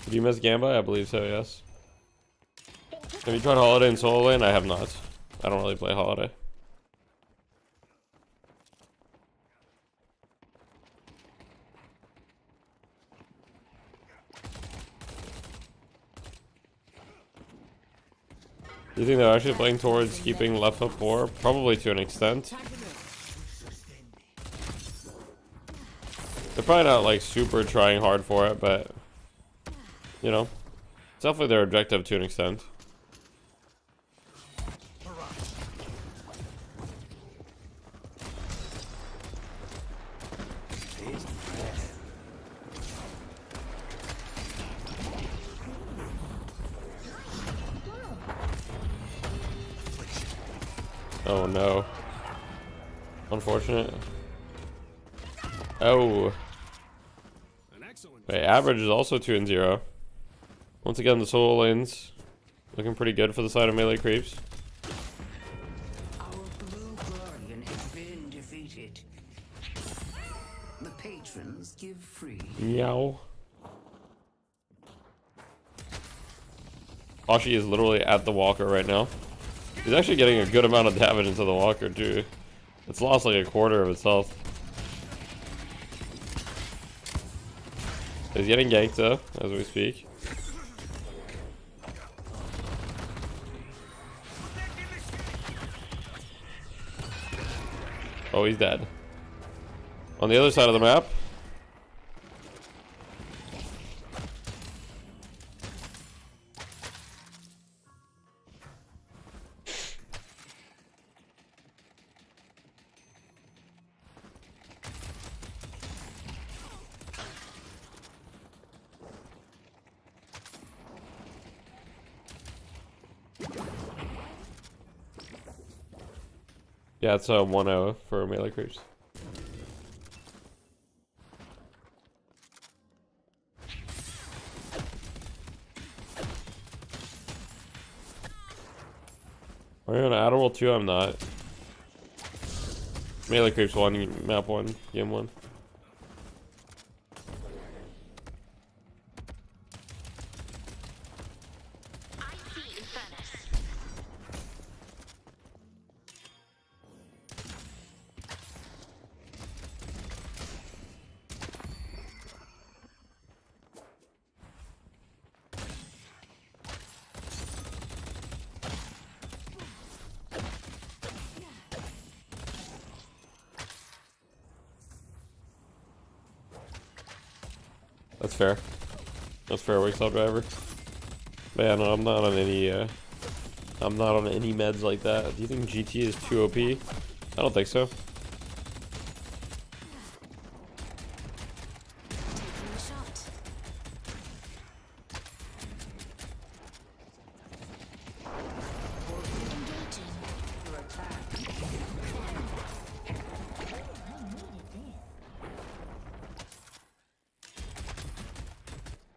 Did you miss Gamba? I believe so, yes. Have you tried Holiday in solo lane? I have not. I don't really play Holiday. Do you think they're actually playing towards keeping Lefa 4? Probably to an extent. They're probably not like super trying hard for it, but you know, it's definitely their objective to an extent. Oh no. Unfortunate. Oh. Wait, average is also 2 and 0. Once again, the solo lanes looking pretty good for the side of melee creeps. Our blue guardian has been defeated. The patrons give free. Meow. Ashi is literally at the walker right now. He's actually getting a good amount of damage into the walker too. It's lost like a quarter of its health. He's getting ganked though, as we speak. Oh, he's dead. On the other side of the map. Yeah, it's a 1-0 for melee creeps. Are you on Admiral 2? I'm not. Melee creeps 1, map 1, game 1. That's fair. That's fair, Wixel driver. But yeah, no, I'm not on any meds like that. Do you think GT is too OP? I don't think so.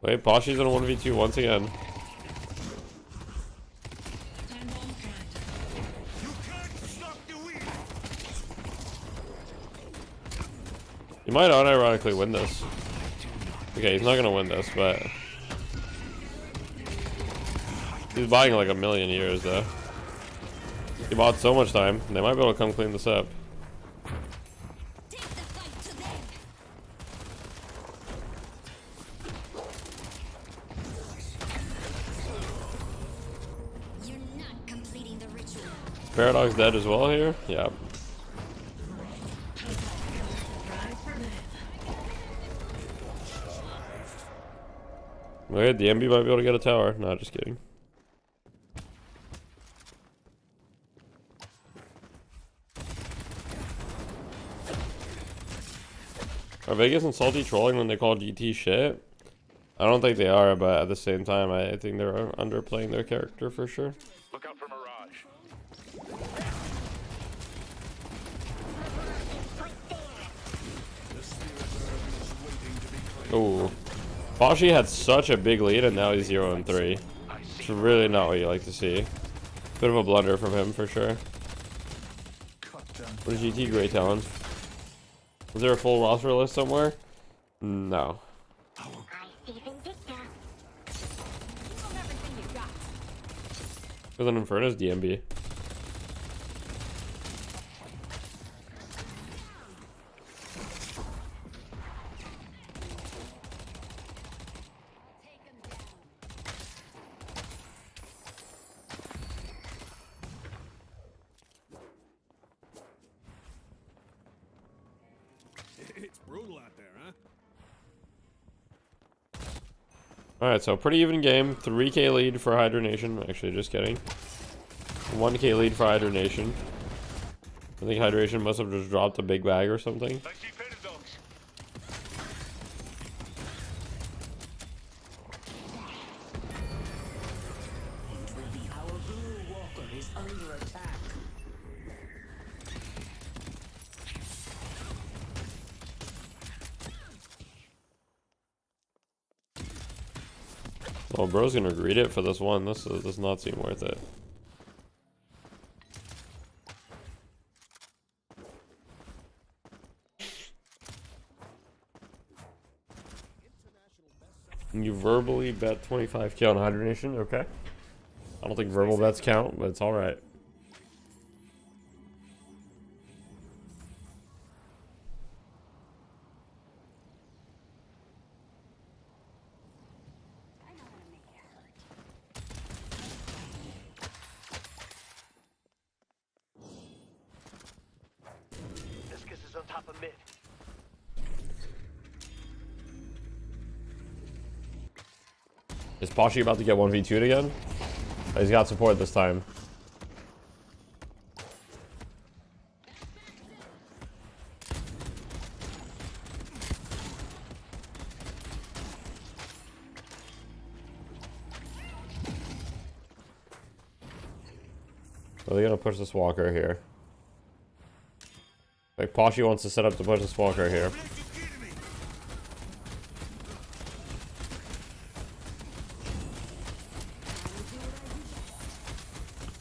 Wait, Boshi's in a 1v2 once again. might unironically win this. Okay, he's not gonna win this, but he's buying like 1,000,000 years though. He bought so much time. They might be able to come clean this up. Paradox dead as well here? Yeah. Okay, the MB might be able to get a tower. No, just kidding. Are Vegas and Salty trolling when they call GT shit? I don't think they are, but at the same time, I think they're underplaying their character for sure. Look out for Mirage. Ooh. Bashi had such a big lead and now he's 0-3. It's really not what you like to see. Bit of a blunder from him for sure. What is GT Great Talon? Is there a full roster list somewhere? No. With an Inferno's DMB. It's brutal out there, huh? Alright, so pretty even game. 3k lead for Hydra Nation. Actually, just kidding. 1k lead for Hydra Nation. I think Hydration must have just dropped a big bag or something. Oh, bro's gonna greet it for this one. This does not seem worth it. You verbally bet 25k on Hydra Nation? Okay. I don't think verbal bets count, but it's alright. Is Pashi about to get 1v2'd again? Oh, he's got support this time. Are they gonna push this walker here? Like Pashi wants to set up to push this walker here.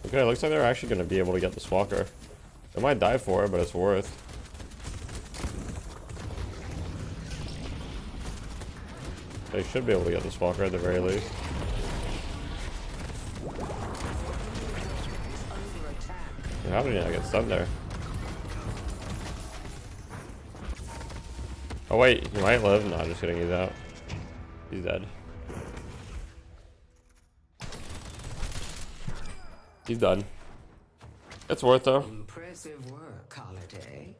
Okay, looks like they're actually going to be able to get this walker. They might die for it, but it's worth. They should be able to get this walker at the very least. How did he not get stunned there? Oh wait, he might live. No, just kidding, he's out. He's dead. He's done. It's worth though. Impressive work, Holiday.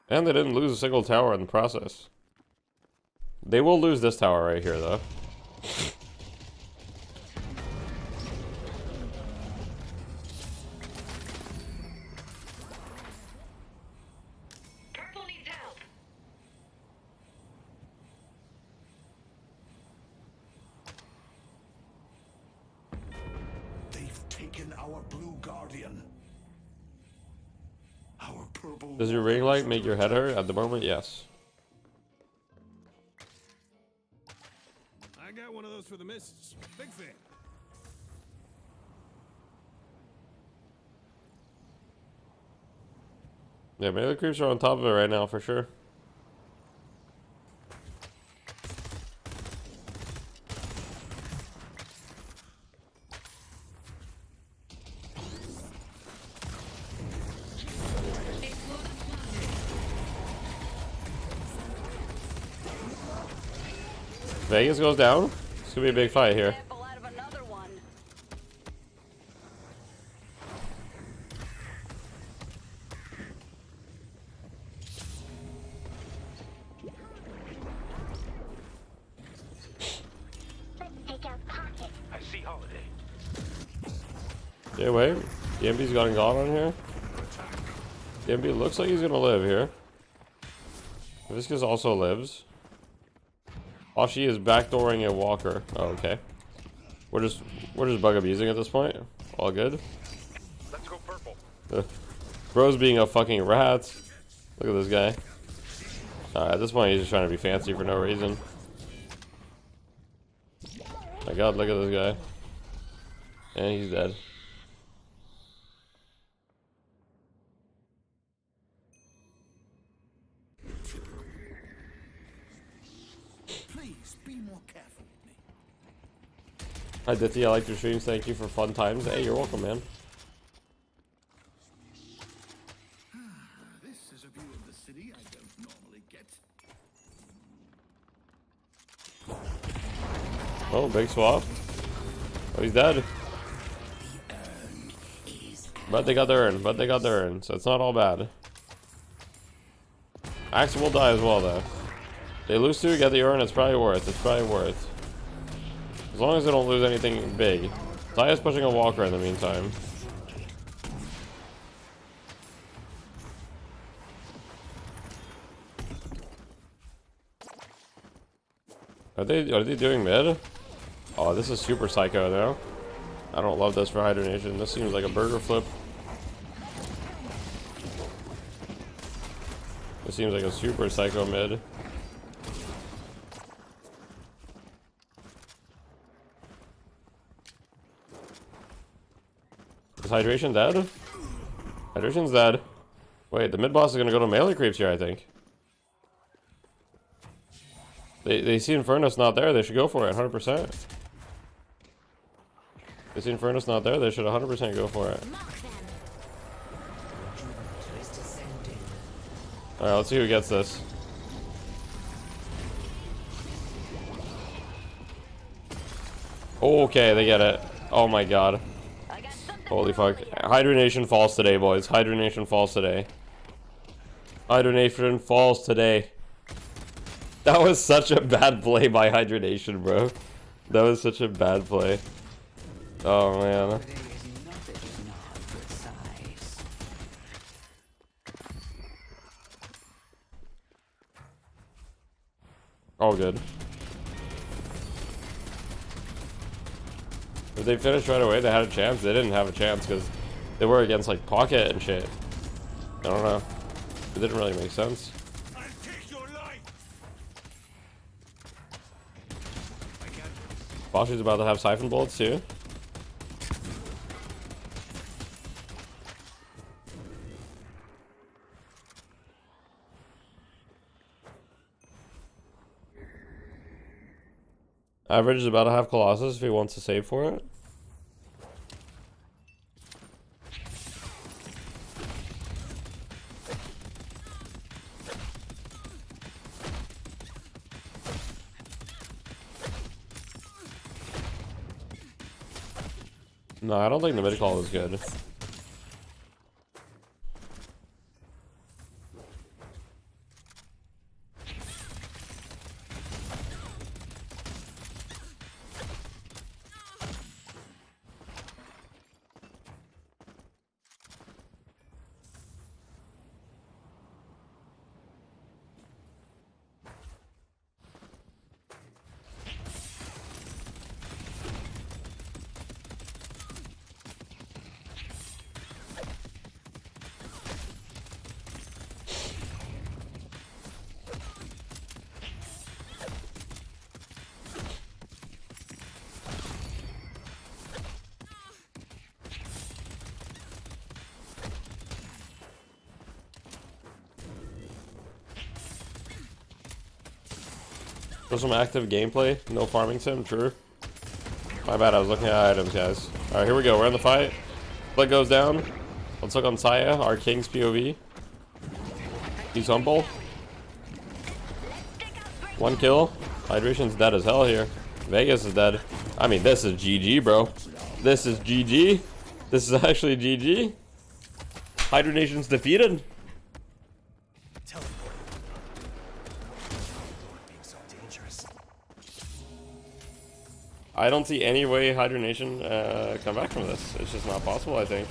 And they didn't lose a single tower in the process. They will lose this tower right here though. Does your ring light make your head hurt at the moment? Yes. I got one of those for the missus. Big fan. Yeah, melee creeps are on top of it right now for sure. Vegas goes down. It's gonna be a big fight here. I see Holiday. Okay, wait. DMB's got a god on here. DMB looks like he's gonna live here. Viscus also lives. Oh, she is backdooring a walker. Oh, okay. We're just bug abusing at this point. All good. Let's go purple. Bro's being a fucking rat. Look at this guy. At this point, he's just trying to be fancy for no reason. My god, look at this guy. And he's dead. Please be more careful with me. Hi Ditty, I like your streams. Thank you for fun times. Hey, you're welcome, man. This is a view of the city I don't normally get. Oh, big swap. Oh, he's dead. But they got their urn. But they got their urn. So it's not all bad. Axe will die as well, though. They lose 2, get the urn. It's probably worth. It's probably worth. As long as they don't lose anything big. Zaya's pushing a walker in the meantime. Are they doing mid? Oh, this is super psycho though. I don't love this for hydronation. This seems like a burger flip. This seems like a super psycho mid. Is hydration dead? Hydration's dead. Wait, the mid boss is gonna go to melee creeps here, I think. They see Inferno's not there, they should go for it 100%. They see Inferno's not there, they should 100% go for it. Alright, let's see who gets this. Okay, they get it. Oh my god. Holy fuck. Hydronation falls today, boys. Hydronation falls today. Hydronation falls today. That was such a bad play by hydronation, bro. That was such a bad play. Oh man. All good. If they finished right away, they had a chance. They didn't have a chance because they were against like Pocket and shit. I don't know. It didn't really make sense. Boshy's about to have siphon bullets too. Average is about to have Colossus if he wants to save for it. No, I don't think the mid call is good. There's some active gameplay. No farming sim. True. My bad. I was looking at items, guys. All right, here we go. We're in the fight. Flick goes down. Let's look on Saya, our King's POV. He's humble. 1 kill. Hydration's dead as hell here. Vegas is dead. I mean, this is GG, bro. This is GG. This is actually GG. Hydration's defeated. I don't see any way Hydronation come back from this. It's just not possible, I think.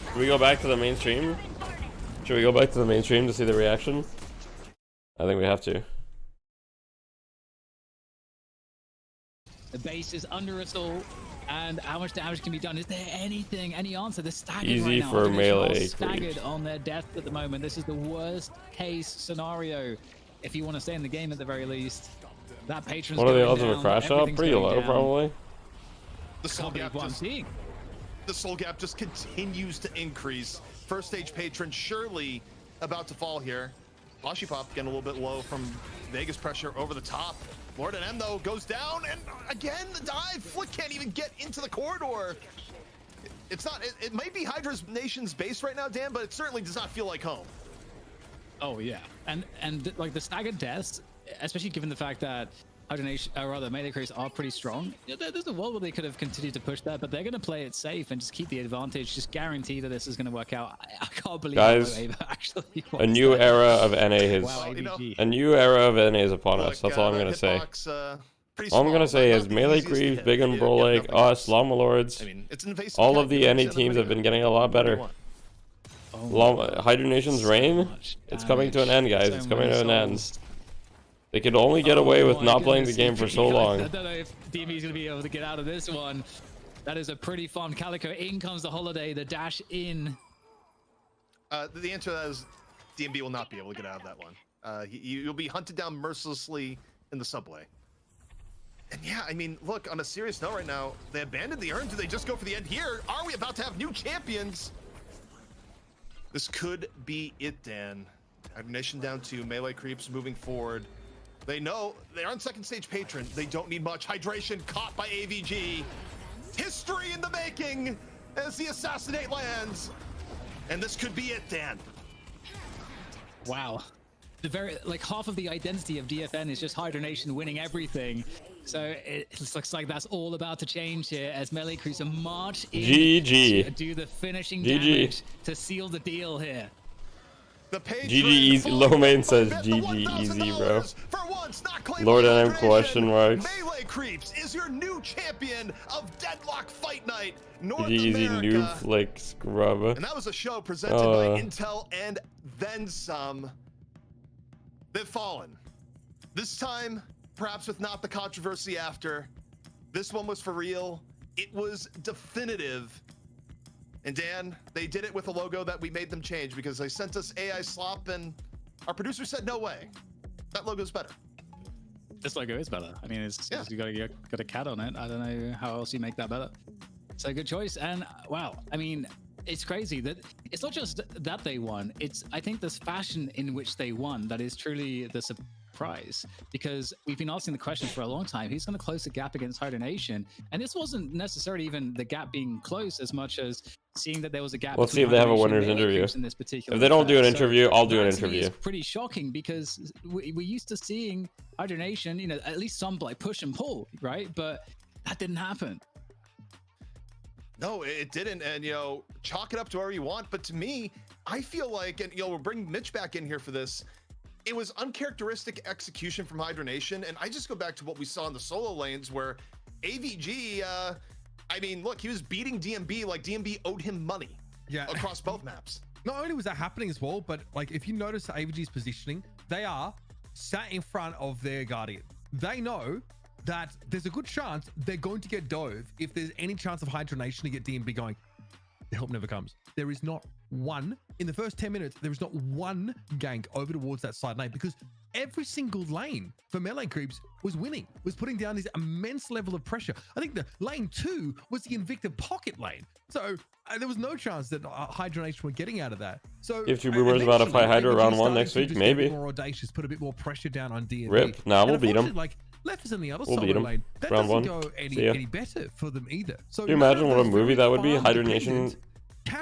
Should we go back to the mainstream? Should we go back to the mainstream to see the reaction? I think we have to. The base is under assault, and how much damage can be done? Is there anything, any answer? They're staggered Easy right now. for melee staggered creeps. on their death at the moment. This is the worst case scenario. If you want to stay in the game at the very least. That patron's what are the odds of a crash out? Pretty low, probably. The soul gap just continues to increase. First stage patron surely about to fall here. Flashy Pop getting a little bit low from Vegas pressure over the top. Lord and M though goes down, and again the dive. Flick can't even get into the corridor. It's not. It might be Hydra's Nation's base right now, Dan, but it certainly does not feel like home. Oh yeah, and like the staggered deaths, especially given the fact that Hydronation, or rather melee creeps are pretty strong. There's a world where they could have continued to push that, but they're going to play it safe and just keep the advantage. Just guarantee that this is going to work out. I can't believe guys, actually a new era of NA is a new era of NA is upon us. That's all I'm going to say. All I'm going to say is melee creeps, Big and Bro like us, Llama Lords. I mean, it's all of the NA teams have been getting a lot better. Hydronation's reign, it's coming to an end, guys. It's coming to an end. They could only get away with not playing the game for so long. I don't know if DMB is going to be able to get out of this one. That is a pretty fun Calico. In comes the holiday, the dash in. The answer to that is DMB will not be able to get out of that one. You'll be hunted down mercilessly in the subway. And yeah, I mean, look, on a serious note right now, they abandoned the urn. Do they just go for the end here? Are we about to have new champions? This could be it, Dan. Nation down 2, melee creeps moving forward. They know they're on second stage patron. They don't need much. Hydration caught by AVG. History in the making as the assassinate lands. And this could be it, Dan. Wow. The very, like, half of the identity of DFN is just Hydronation winning everything. So it looks like that's all about to change here as melee creeps march in GG. to do the finishing damage to seal the deal here. GG easy. Low main says GG easy, bro. Lord and M question marks. Melee Creeps is your new champion of Deadlock Fight Night North GG easy America. noob flick scrub. And that was a show presented by Intel and then some. They've fallen. This time, perhaps with not the controversy after. This one was for real. It was definitive. And Dan, they did it with a logo that we made them change because they sent us AI slop and our producer said, no way. That logo's better. This logo is better. I mean, it's you got a cat on it. I don't know how else you make that better. So good choice. And wow, I mean, it's crazy that it's not just that they won. It's, I think, this fashion in which they won that is truly the surprise, because we've been asking the question for a long time. Who's going to close the gap against Hydronation? And this wasn't necessarily even the gap being close as much as seeing that there was a gap. We'll see if they have a winner's interview. In this particular if they don't do an interview, I'll do an interview. It's pretty shocking because we're used to seeing Hydronation, you know, at least some like push and pull, right? But that didn't happen. No, it didn't. And, you know, chalk it up to wherever you want. But to me, I feel like, and, you know, we'll bring Mitch back in here for this. It was uncharacteristic execution from Hydronation. And I just go back to what we saw in the solo lanes where AVG, I mean, look, he was beating DMB like DMB owed him money across both maps. Not only was that happening as well, but like if you notice AVG's positioning, they are sat in front of their Guardian. They know that there's a good chance they're going to get dove if there's any chance of Hydronation to get DMB going. The help never comes. There is not one, in the first 10 minutes, there is not one gank over towards that side lane because every single lane for melee creeps was winning, was putting down this immense level of pressure. I think the lane 2 was the Invicta pocket lane. So there was no chance that Hydra Nation were getting out of that. So if two rumors about to fight Hydra round 1 next week, maybe. More audacious, put a bit more pressure down on DFN. Rip. Nah, we'll beat them. Like, Left is in the other solo lane. That round doesn't 1. go any better for them either. So can you imagine what a movie that would be? Hydra Nation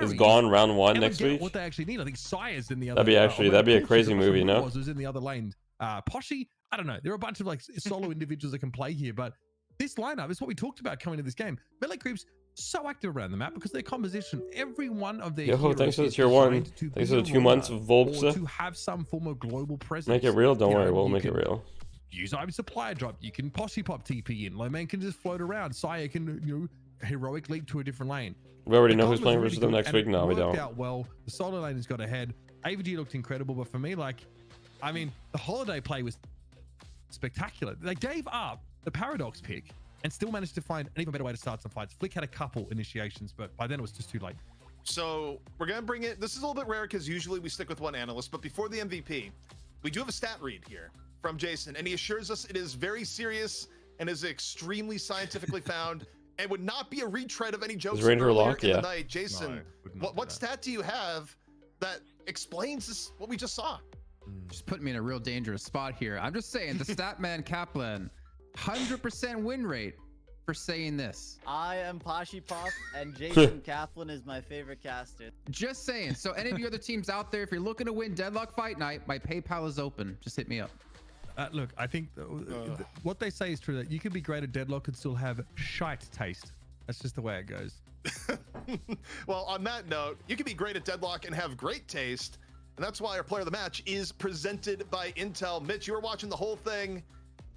is gone round 1 next week. What they actually need, I think Sire's in the other. That'd be a crazy movie, no? Was in the other lane. Poshy, I don't know. There are a bunch of like solo individuals that can play here, but this lineup is what we talked about coming to this game. Melee creeps so active around the map because their composition, every one of their heroes thanks for the tier 1. Thanks for the 2 months of Volpsa. To have some form of global presence. Make it real. Don't worry, we'll make it real. Use item supply drop. You can Poshy pop TP in. Lowman can just float around. Sire can heroic leap to a different lane. We already know who's playing versus them next week. No, we don't. Out well. The solo lane has got ahead. AVG looked incredible, but for me, like, I mean, the holiday play was spectacular. They gave up the Paradox pick and still managed to find an even better way to start some fights. Flick had a couple initiations, but by then it was just too late. So we're gonna bring it. This is a little bit rare because usually we stick with one analyst, but before the MVP, we do have a stat read here from Jason, and he assures us it is very serious and is extremely scientifically found and would not be a retread of any jokes earlier in the night. Jason, what stat do you have that explains this, what we just saw? Just put me in a real dangerous spot here. I'm just saying, the Statman Kaplan, 100% win rate for saying this. I am Poshy Pop, and Jason Kaplan is my favorite caster. Just saying. So any of you other teams out there, if you're looking to win Deadlock Fight Night, my PayPal is open. Just hit me up. Look, I think what they say is true, that you can be great at Deadlock and still have shite taste. That's just the way it goes. Well, on that note, you can be great at Deadlock and have great taste. And that's why our player of the match is presented by Intel. Mitch, you were watching the whole thing.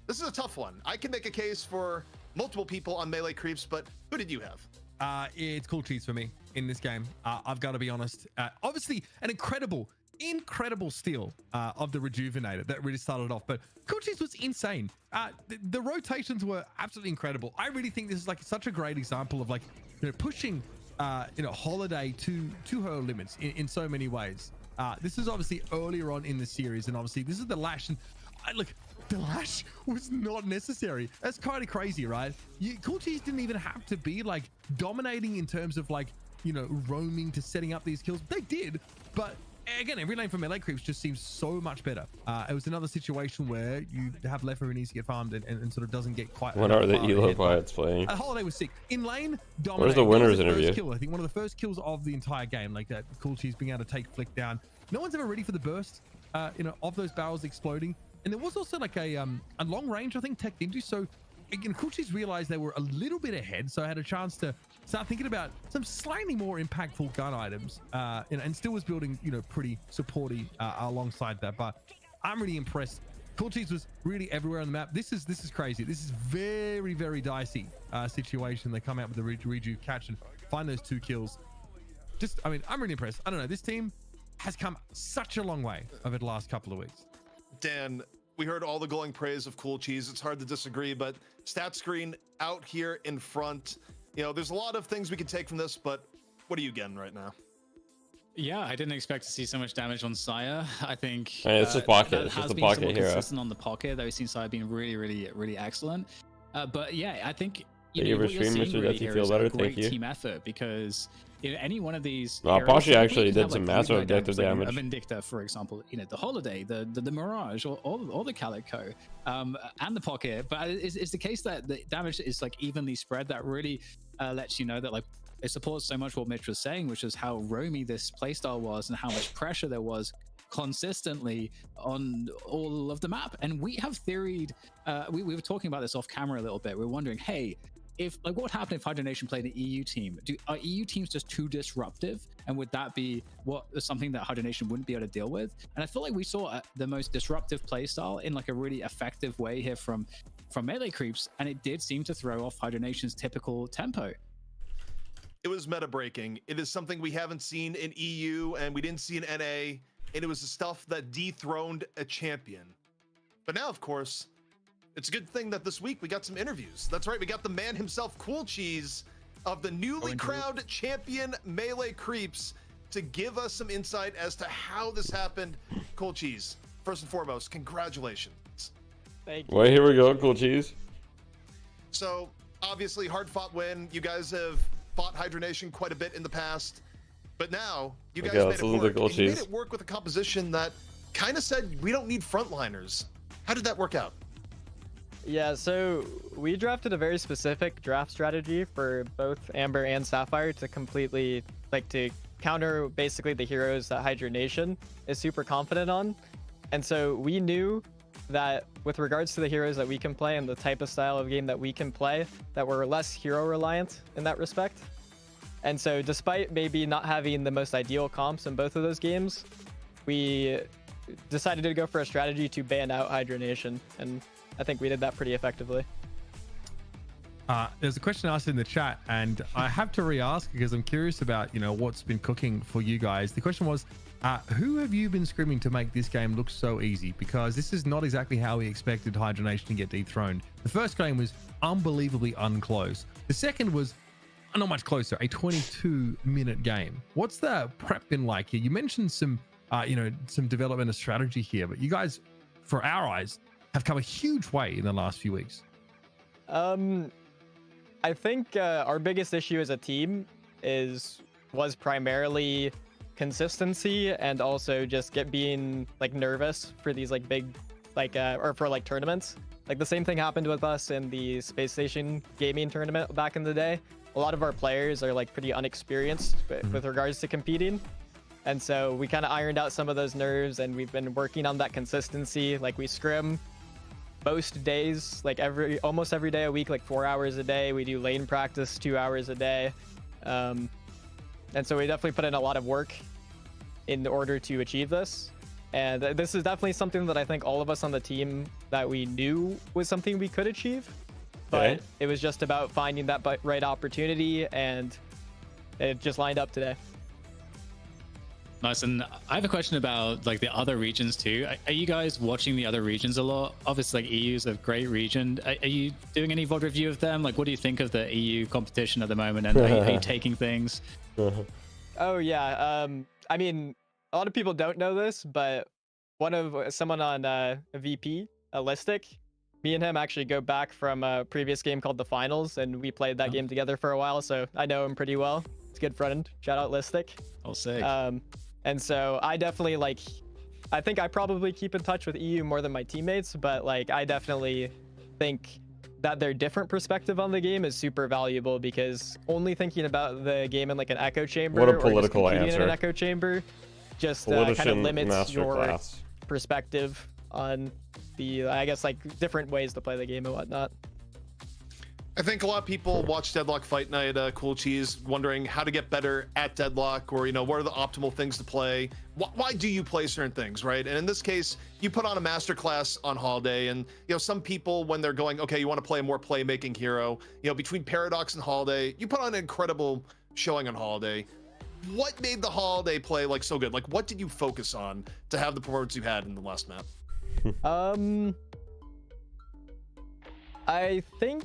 This is a tough one. I can make a case for multiple people on melee creeps, but who did you have? It's Cool Cheese for me in this game. I've got to be honest. Obviously, an incredible steal of the Rejuvenator that really started off, but Cool Cheese was insane. The rotations were absolutely incredible. I really think this is like such a great example of like, pushing Holiday to her limits in so many ways. This is obviously earlier on in the series, and obviously this is the Lash, and look, the Lash was not necessary. That's kind of crazy, right? Cool Cheese didn't even have to be like dominating in terms of like, roaming to setting up these kills. They did, but again, every lane for melee creeps just seems so much better. It was another situation where you have Leffer who needs to get farmed and sort of doesn't get quite. What are the elo quiets playing? Holiday was sick. In lane, dominating. Where's the winners interview? Kill, I think one of the first kills of the entire game, like that. Cool Cheese being able to take Flick down. No one's ever ready for the burst, of those barrels exploding. And there was also like a long range, I think, tech into. So again, Cool Cheese realized they were a little bit ahead, so I had a chance to start thinking about some slightly more impactful gun items, and still was building, pretty supporty alongside that. But I'm really impressed. Cool Cheese was really everywhere on the map. This is crazy. This is very, very dicey situation. They come out with the reju catch and find those 2 kills. I'm really impressed. I don't know. This team has come such a long way over the last couple of weeks. Dan, we heard all the glowing praise of Cool Cheese. It's hard to disagree, but stat screen out here in front. There's a lot of things we can take from this, but what are you getting right now? Yeah, I didn't expect to see so much damage on Sire. I think it's just pocket. It's just a pocket hero. Consistent on the pocket, though. We've seen Sire being really, really, really excellent. But yeah, I think what you're seeing here is a great team effort, because any one of these. Poshy actually did some massive objective damage. A Vindicta, for example, the Holiday, the Mirage, or the Calico, and the Pocket. But it's the case that the damage is like evenly spread. That really lets you know that like it supports so much what Mitch was saying, which is how roamy this playstyle was and how much pressure there was consistently on all of the map. And we have theoried, we were talking about this off camera a little bit. We're wondering, hey, if like what happened if Hydra Nation played an EU team? Are EU teams just too disruptive? And would that be something that Hydra Nation wouldn't be able to deal with? And I feel like we saw the most disruptive playstyle in like a really effective way here from melee creeps, and it did seem to throw off Hydra Nation's typical tempo. It was meta breaking. It is something we haven't seen in EU and we didn't see in NA, and it was the stuff that dethroned a champion. But now, of course, it's a good thing that this week we got some interviews. That's right, we got the man himself, Cool Cheese, of the newly crowned champion Melee Creeps, to give us some insight as to how this happened. Cool Cheese, first and foremost, congratulations. Thank you. Well, here we go, Cool Cheese. So, obviously, hard-fought win. You guys have fought Hydronation quite a bit in the past, but now you guys made it work. And you made it work with a composition that kind of said we don't need frontliners. How did that work out? Yeah, so we drafted a very specific draft strategy for both Amber and Sapphire to completely, like, to counter basically the heroes that Hydronation is super confident on. And so we knew that with regards to the heroes that we can play and the type of style of game that we can play, that we're less hero reliant in that respect. And so despite maybe not having the most ideal comps in both of those games, we decided to go for a strategy to ban out Hydronation, and I think we did that pretty effectively. There's a question asked in the chat, and I have to re-ask because I'm curious about, you know, what's been cooking for you guys. The question was, who have you been screaming to make this game look so easy? Because this is not exactly how we expected Hydronation to get dethroned. The first game was unbelievably unclose. The second was not much closer, a 22-minute game. What's the prep been like here? You mentioned some, you know, some development of strategy here, but you guys, for our eyes, have come a huge way in the last few weeks. I think our biggest issue as a team was primarily consistency, and also just being like nervous for these like big or for like tournaments. Like the same thing happened with us in the Space Station gaming tournament back in the day. A lot of our players are like pretty unexperienced with regards to competing. And so we kind of ironed out some of those nerves, and we've been working on that consistency. Like we scrim most days, like almost every day a week, like 4 hours a day. We do lane practice 2 hours a day. And so we definitely put in a lot of work in order to achieve this. And this is definitely something that I think all of us on the team that we knew was something we could achieve. But it was just about finding that right opportunity, and it just lined up today. Nice. And I have a question about like the other regions too. Are you guys watching the other regions a lot? Obviously, like EU's a great region. Are you doing any VOD review of them? Like, what do you think of the EU competition at the moment? And are you taking things? Oh yeah. I mean, a lot of people don't know this, but someone on VP, Listic, me and him actually go back from a previous game called The Finals, and we played that game together for a while, so I know him pretty well. It's a good friend. Shout out Listic. Oh, sick. And so I definitely I think I probably keep in touch with EU more than my teammates, but like I definitely think that their different perspective on the game is super valuable, because only thinking about the game in like an echo chamber, what a political answer, in an echo chamber, just kind of limits your perspective on the, I guess, like different ways to play the game and whatnot. I think a lot of people watch Deadlock Fight Night, Cool Cheese, wondering how to get better at Deadlock, or, you know, what are the optimal things to play? Why do you play certain things, right? And in this case, you put on a masterclass on Holiday, and, you know, some people, when they're going, okay, you want to play a more playmaking hero, you know, between Paradox and Holiday, you put on an incredible showing on Holiday. What made the Holiday play like so good? Like, what did you focus on to have the performance you had in the last map? I think,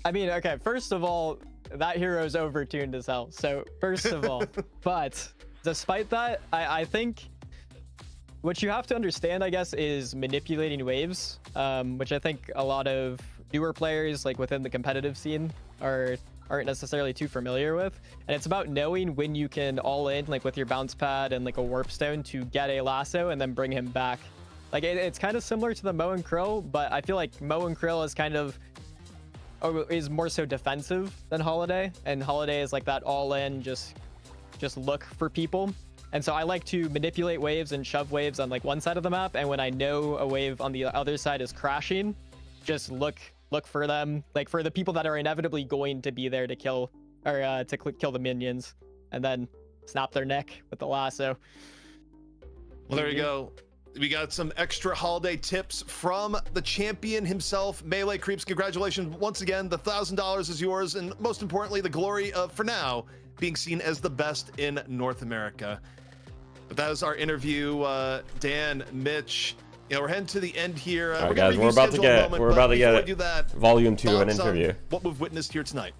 I mean, okay, first of all, that hero's overtuned as hell. So first of all, but despite that, I think what you have to understand, I guess, is manipulating waves, which I think a lot of newer players like within the competitive scene aren't necessarily too familiar with. And it's about knowing when you can all in, like with your bounce pad and like a warp stone, to get a lasso and then bring him back. Like it's kind of similar to the Mo and Krill, but I feel like Mo and Krill is more so defensive than Holiday, and Holiday is like that all in, just look for people. And so I like to manipulate waves and shove waves on like one side of the map, and when I know a wave on the other side is crashing, just look for them, like for the people that are inevitably going to be there to kill, or to kill the minions, and then snap their neck with the lasso. Well, there you go. We got some extra Holiday tips from the champion himself, Melee Creeps. Congratulations once again. The $1,000 is yours, and most importantly, the glory of, for now, being seen as the best in North America. But that is our interview. Dan, Mitch, you know, we're heading to the end here. All right, guys, we're about to get Volume 2 of an interview. What we've witnessed here tonight.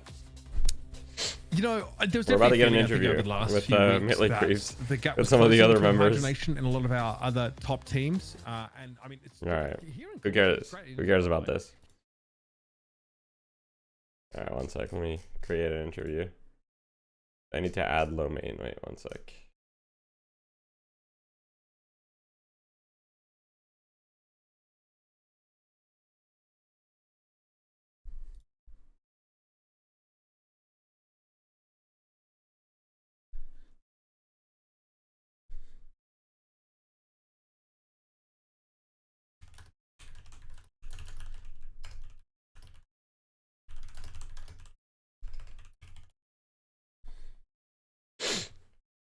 You know, there's We're about to get an definitely a interview feeling, I think, over the last with few weeks Mitley that Creeps the gap with was some of the closing other between members. Hydrogen and a lot of our other top teams. And I mean, it's All right. here in Who Colombia, it's cares? great. Who cares about this? All right, one sec. Let me create an interview. I need to add low main. Wait, one sec.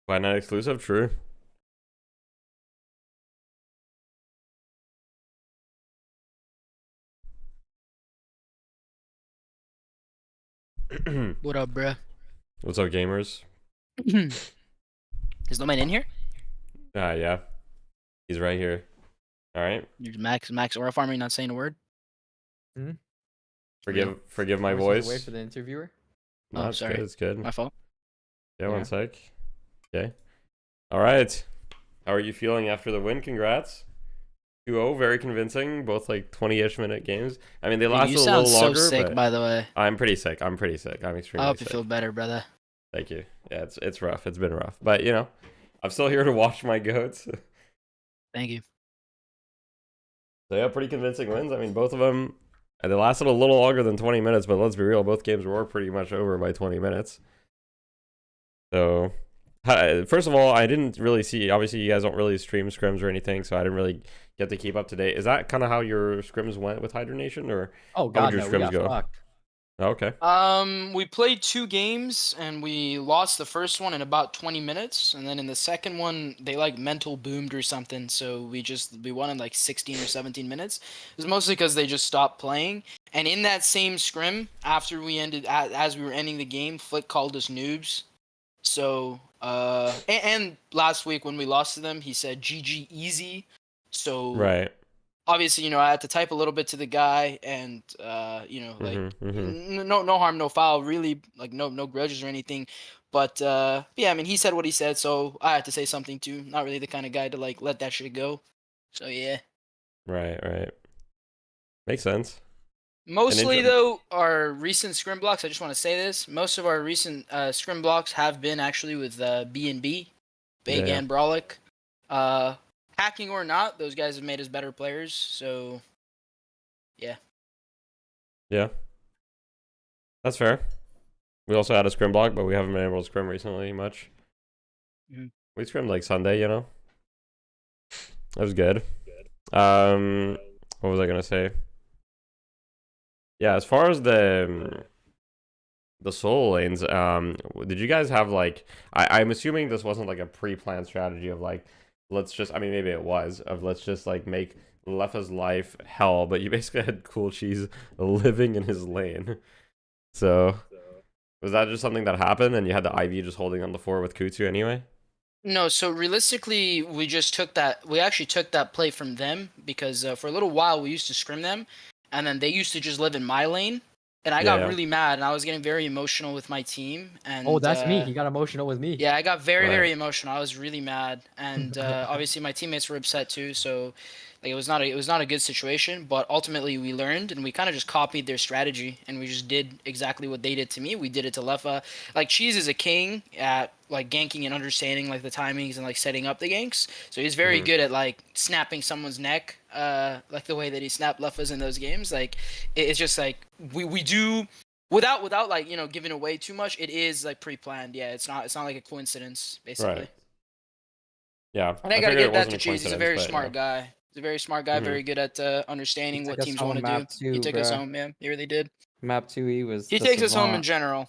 Why not exclusive? True. What up, bruh? What's up, gamers? Is no man in here? Yeah. He's right here. All right. You're Max aura farming, not saying a word. Forgive my Wait voice. for the interviewer. No, it's sorry. good. It's good. My fault. Yeah, one sec. Okay. All right. How are you feeling after the win? Congrats. 2-0, very convincing. Both like 20-ish minute games. I mean, they lasted a little longer. You sound so sick, but by the way. I'm pretty sick. I'm extremely I hope sick. you feel better, brother. Thank you. Yeah, it's rough. It's been rough. But, you know, I'm still here to watch my goats. Thank you. So, yeah, pretty convincing wins. I mean, both of them, they lasted a little longer than 20 minutes, but let's be real. Both games were pretty much over by 20 minutes. So, first of all, I didn't really see, obviously, you guys don't really stream scrims or anything, so I didn't really get to keep up to date. Is that kind of how your scrims went with Hydronation, or Oh, how would God, your no, scrims we got go? fucked. Oh, okay. We played 2 games and we lost the first one in about 20 minutes, and then in the second one they like mental boomed or something, so we won in like 16 or 17 minutes. It was mostly because they just stopped playing. And in that same scrim, after we ended, as we were ending the game, Flick called us noobs. So and last week when we lost to them, he said GG easy. So Right. obviously, you know, I had to type a little bit to the guy, and you know, like no harm, no foul, really, like no grudges or anything. But yeah, I mean, he said what he said, so I had to say something too. Not really the kind of guy to like let that shit go. So yeah. Right. Makes sense. Mostly though, our recent scrim blocks, I just want to say this, most of our recent scrim blocks have been actually with B&B, Big and Brolic. Hacking or not, those guys have made us better players, so yeah. Yeah. That's fair. We also had a scrim block, but we haven't been able to scrim recently much. We scrimmed like Sunday, you know? That was good. What was I gonna say? Yeah, as far as the solo lanes, did you guys have like, I'm assuming this wasn't like a pre-planned strategy of like, let's just, I mean, maybe it was, of let's just like make Lefa's life hell, but you basically had Cool Cheese living in his lane. So was that just something that happened and you had the Ivy just holding on the floor with Kutsu anyway? No, so realistically, we actually took that play from them, because for a little while we used to scrim them, and then they used to just live in my lane. And I got really mad, and I was getting very emotional with my team. And oh, that's me. He got emotional with me. Yeah, I got very emotional. I was really mad, and obviously my teammates were upset too. So, like, it was not a good situation. But ultimately, we learned, and we kind of just copied their strategy, and we just did exactly what they did to me. We did it to Lefa. Like, Cheese is a king at like ganking and understanding like the timings and like setting up the ganks. So he's very good at like snapping someone's neck, like the way that he snapped Lefa's in those games. Like, it's just like we do without like, you know, giving away too much. It is like pre-planned. Yeah, it's not like a coincidence basically. Right. Yeah. And I gotta give that to Cheese. He's a very smart guy. He's a very smart guy. Very good at understanding what teams want to do. He took us home. Yeah, he really did. Map 2, he takes us home in general.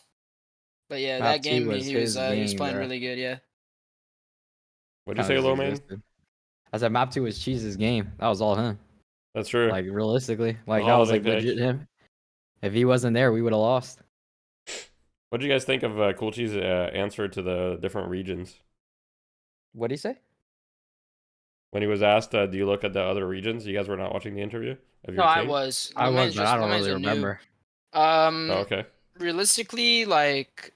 But yeah, Map that game he was game, playing really good. Yeah. What'd you say, low main? I said Map 2 was Cheese's game. That was all him. That's true. Like, realistically, like that was like legit him. If he wasn't there, we would have lost. What do you guys think of Cool Cheese's answer to the different regions? What did he say? When he was asked, do you look at the other regions? You guys were not watching the interview? No, I was. But I don't really remember. Oh, okay. Realistically, like,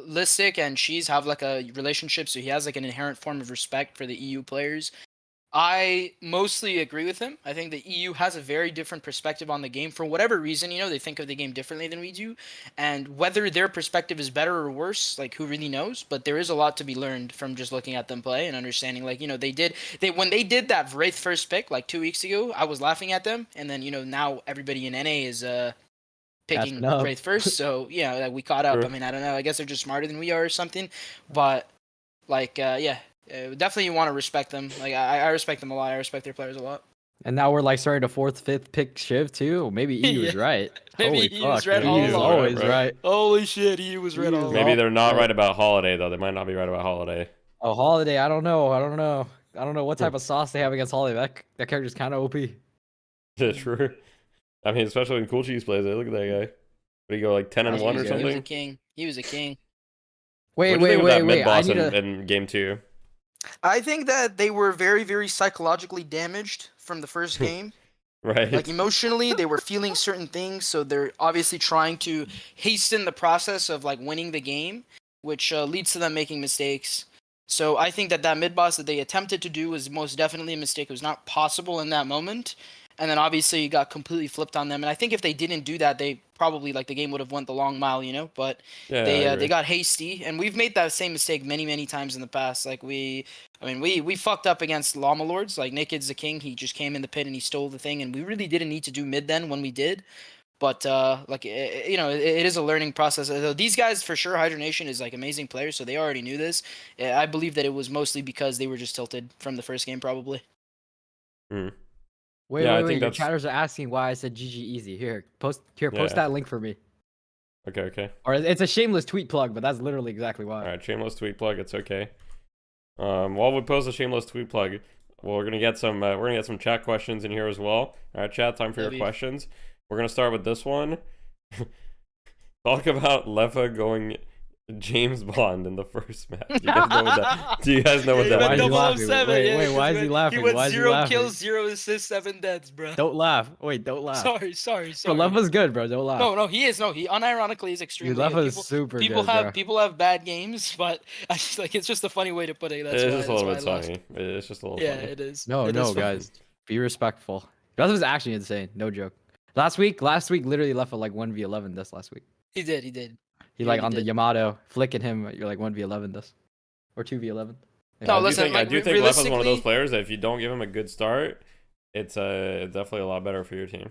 Listic and Cheese have like a relationship, so he has like an inherent form of respect for the EU players. I mostly agree with him. I think the EU has a very different perspective on the game. For whatever reason, they think of the game differently than we do. And whether their perspective is better or worse, like, who really knows? But there is a lot to be learned from just looking at them play and understanding, like, when they did that Wraith first pick, like, 2 weeks ago, I was laughing at them. And then, now everybody in NA is picking Wraith first. So, like, we caught up. Sure. I mean, I don't know. I guess they're just smarter than we are or something. But, like, yeah. Definitely you want to respect them. Like, I respect them a lot. I respect their players a lot. And now we're like starting to 4th, 5th pick Shiv too. Maybe EU is right. Maybe EU is right all along. Always right. Holy shit, EU was right all along. Maybe they're not right about Holiday though. They might not be right about Holiday. Oh, Holiday, I don't know. I don't know what type of sauce they have against Holiday. That character's kind of OP. Yeah, true. I mean, especially when Cool Cheese plays it. Look at that guy. What do you go, like 10-1 or something? He was a king. He was a king. Wait. I need in game 2. I think that they were very, very psychologically damaged from the first game. Right. Like, emotionally, they were feeling certain things, so they're obviously trying to hasten the process of, like, winning the game, which leads to them making mistakes. So I think that mid boss that they attempted to do was most definitely a mistake. It was not possible in that moment. And then obviously it got completely flipped on them. And I think if they didn't do that, they probably, like, the game would have went the long mile, But they got hasty. And we've made that same mistake many, many times in the past. Like, we fucked up against Llama Lords. Like, Naked's the king. He just came in the pit and he stole the thing. And we really didn't need to do mid then when we did. But, like, it is a learning process. These guys, for sure, Hydra Nation is, like, amazing players. So they already knew this. I believe that it was mostly because they were just tilted from the first game, probably. Wait, your chatters are asking why I said GG easy. Post that link for me. Okay. Or it's a shameless tweet plug, but that's literally exactly why. All right, shameless tweet plug. It's okay. While we post a shameless tweet plug, we're gonna get some chat questions in here as well. All right, chat, time for your questions. We're gonna start with this one. Talk about Leffa going James Bond in the first match. Do you guys know what that? Why is he laughing? Wait, why is he laughing? He went 0 kills, 0 assists, 7 deaths, bro. Don't laugh. Wait, don't laugh. Sorry. But Leffa's good, bro. Don't laugh. No, he is. No, he unironically is extremely good. Leffa's super good, People have bad games, but I just, like, it's just a funny way to put it. It's just a little bit funny. It's just a little funny. Yeah, it is. No, guys. Be respectful. Leffa's actually insane. No joke. Last week, literally Leffa like 1v11 this last week. He did. He like on the Yamato, flicking him, you're like 1v11 this. Or 2v11. Yeah. No, listen, I do think Leffa's one of those players that if you don't give him a good start, it's definitely a lot better for your team.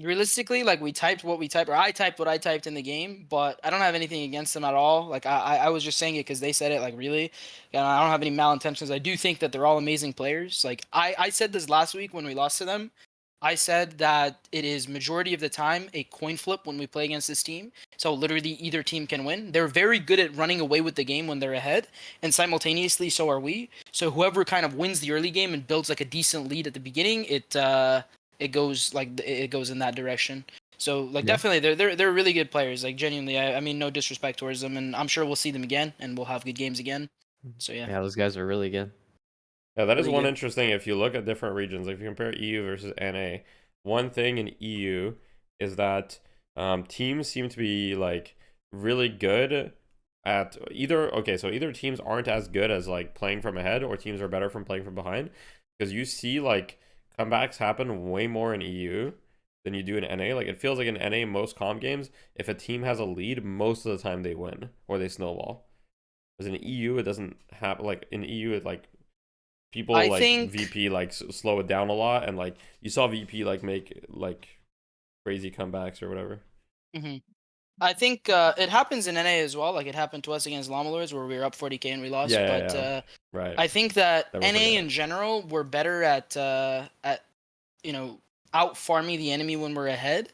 Realistically, like, we typed what we typed, or I typed what I typed in the game, but I don't have anything against them at all. Like, I was just saying it because they said it, like, really. And I don't have any malintentions. I do think that they're all amazing players. Like, I said this last week when we lost to them. I said that it is majority of the time a coin flip when we play against this team. So literally either team can win. They're very good at running away with the game when they're ahead, and simultaneously so are we. So whoever kind of wins the early game and builds like a decent lead at the beginning, it goes in that direction. So like definitely they're really good players. Like genuinely, I mean no disrespect towards them, and I'm sure we'll see them again and we'll have good games again. So yeah. Yeah, those guys are really good. Yeah, that is one interesting. If you look at different regions, like if you compare EU versus NA, one thing in EU is that teams seem to be like really good at either teams aren't as good as like playing from ahead, or teams are better from playing from behind, because you see like comebacks happen way more in EU than you do in NA. Like it feels like in NA most comp games, if a team has a lead, most of the time they win or they snowball. Because in EU it doesn't happen. Like in EU it like people VP like slow it down a lot, and like you saw VP like make like crazy comebacks or whatever. Mm-hmm. I think it happens in NA as well. Like it happened to us against Llama Lords where we were up 40k and we lost. Right. I think that NA in general we're better at out farming the enemy when we're ahead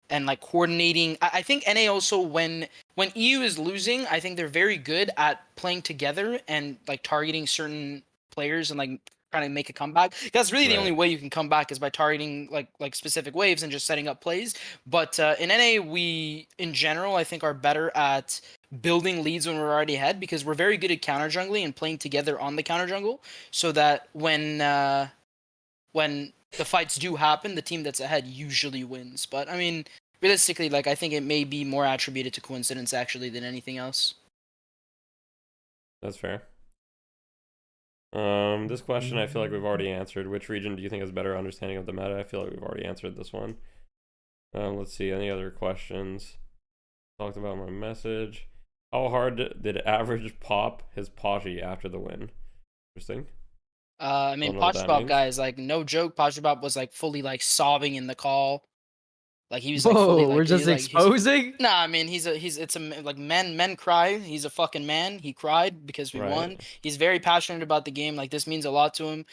and like coordinating. I think NA also when EU is losing, I think they're very good at playing together and like targeting certain players and like trying to make a comeback. That's really the only way you can come back is by targeting like specific waves and just setting up plays. But in NA, we in general I think are better at building leads when we're already ahead, because we're very good at counter jungling and playing together on the counter jungle, so that when the fights do happen, the team that's ahead usually wins. But I mean, realistically, like I think it may be more attributed to coincidence actually than anything else. That's fair. This question I feel like we've already answered. Which region do you think has better understanding of the meta? I feel like we've already answered this one. Let's see, any other questions? Talked about my message. How hard did Average pop his Poshy after the win? Interesting. I mean, Pachybop guys, like no joke, Pachybop was like fully like sobbing in the call. Like he was like fully like we're just exposing? Nah, I mean like men cry. He's a fucking man. He cried because we won. He's very passionate about the game. Like this means a lot to him.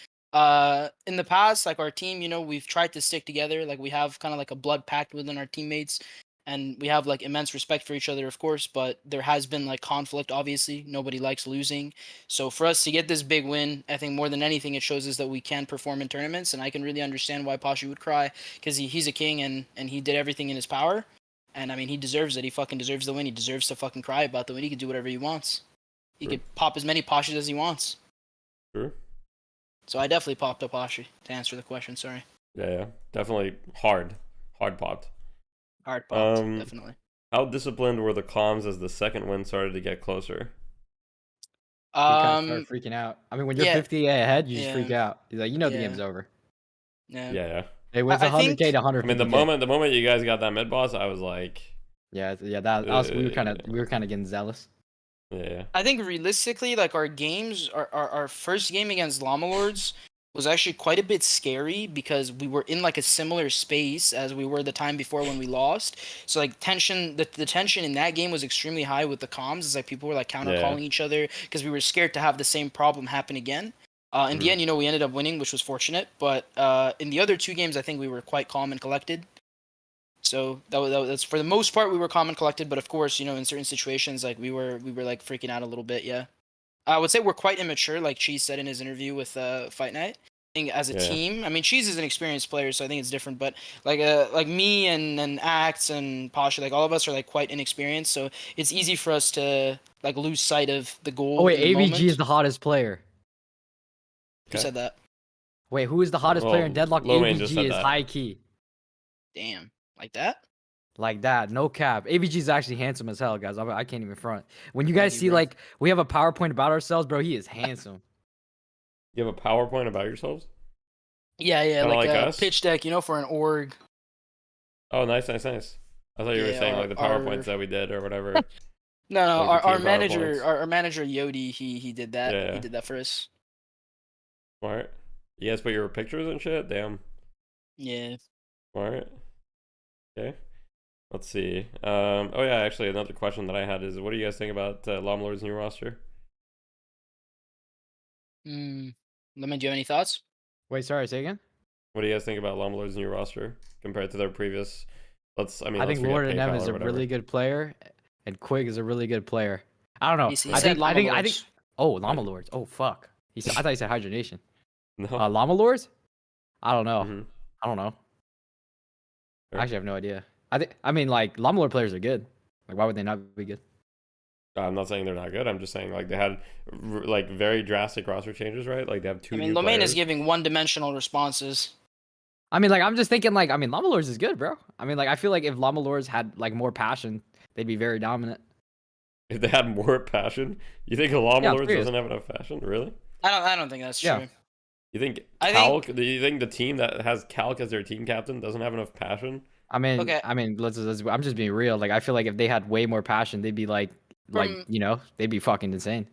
In the past, like our team, you know, we've tried to stick together. Like we have kind of like a blood pact within our teammates. And we have like immense respect for each other, of course, but there has been like conflict, obviously. Nobody likes losing. So for us to get this big win, I think more than anything, it shows us that we can perform in tournaments. And I can really understand why Pasha would cry, because he's a king and he did everything in his power. And I mean, he deserves it. He fucking deserves the win. He deserves to fucking cry about the win. He can do whatever he wants. He could pop as many Pashas as he wants. Sure. So I definitely popped a Pashi to answer the question. Sorry. Yeah. Definitely hard popped. Hard popped, definitely. How disciplined were the comms as the second win started to get closer? You kind of start freaking out. I mean, when you're 50 ahead, you just freak out. You're like, you know, the game's over. Yeah. It was 100K to 100. I mean, the moment you guys got that mid boss, I was like, that was, we were kind of getting zealous. Yeah. I think realistically, like our games, our first game against Llama Lords was actually quite a bit scary because we were in like a similar space as we were the time before when we lost. So like the tension in that game was extremely high with the comms. It's like people were like counter calling each other because we were scared to have the same problem happen again. In the end, you know, we ended up winning, which was fortunate. But in the other two games, I think we were quite calm and collected. So that's for the most part we were calm and collected. But of course, you know, in certain situations, like we were like freaking out a little bit. Yeah. I would say we're quite immature, like Cheese said in his interview with Fight Night. I think as a team, I mean, Cheese is an experienced player, so I think it's different. But like me and Acts and Pasha, like all of us are like quite inexperienced, so it's easy for us to like lose sight of the goal. Oh wait, AVG is the hottest player. Who said that? Wait, who is the hottest player in Deadlock? AVG is high key. Damn, like that? Like that, no cap. AVG is actually handsome as hell, guys. I can't even front. When you guys see like we have a PowerPoint about ourselves, bro, he is handsome. You have a PowerPoint about yourselves? Yeah, Kinda like a us? pitch deck, you know, for an org. Oh, nice. I thought you were saying like the PowerPoints that we did or whatever. No, like our manager Yodi, he did that. Yeah. He did that for us. Smart. You guys put your pictures and shit? Damn. Yeah. Smart. Okay. Let's see. Oh yeah, actually another question that I had is, what do you guys think about Llama Lord's new roster? Lemon, do you have any thoughts? Wait, sorry, say again? What do you guys think about Llama Lord's new roster compared to their previous? I think Lord and M is a really good player, and Quig is a really good player. I don't know. I think. Oh, Llama Lords. Oh fuck. I thought he said Hydra Nation. No. Llama Lords? I don't know. Mm-hmm. I don't know. Sure. I actually have no idea. I mean, like Llama Lord players are good. Like, why would they not be good? I'm not saying they're not good. I'm just saying like they had like very drastic roster changes, right? Like they have two. I mean, Lomain is giving one-dimensional responses. I mean, like I'm just thinking, like Llama Lords is good, bro. I mean, like I feel like if Llama Lords had like more passion, they'd be very dominant. If they had more passion, you think a Llama Lords doesn't have enough passion? Really? I don't think that's true. You think Calc? Do you think the team that has Calc as their team captain doesn't have enough passion? I mean, let's I'm just being real. Like I feel like if they had way more passion, they'd be like you know, they'd be fucking insane.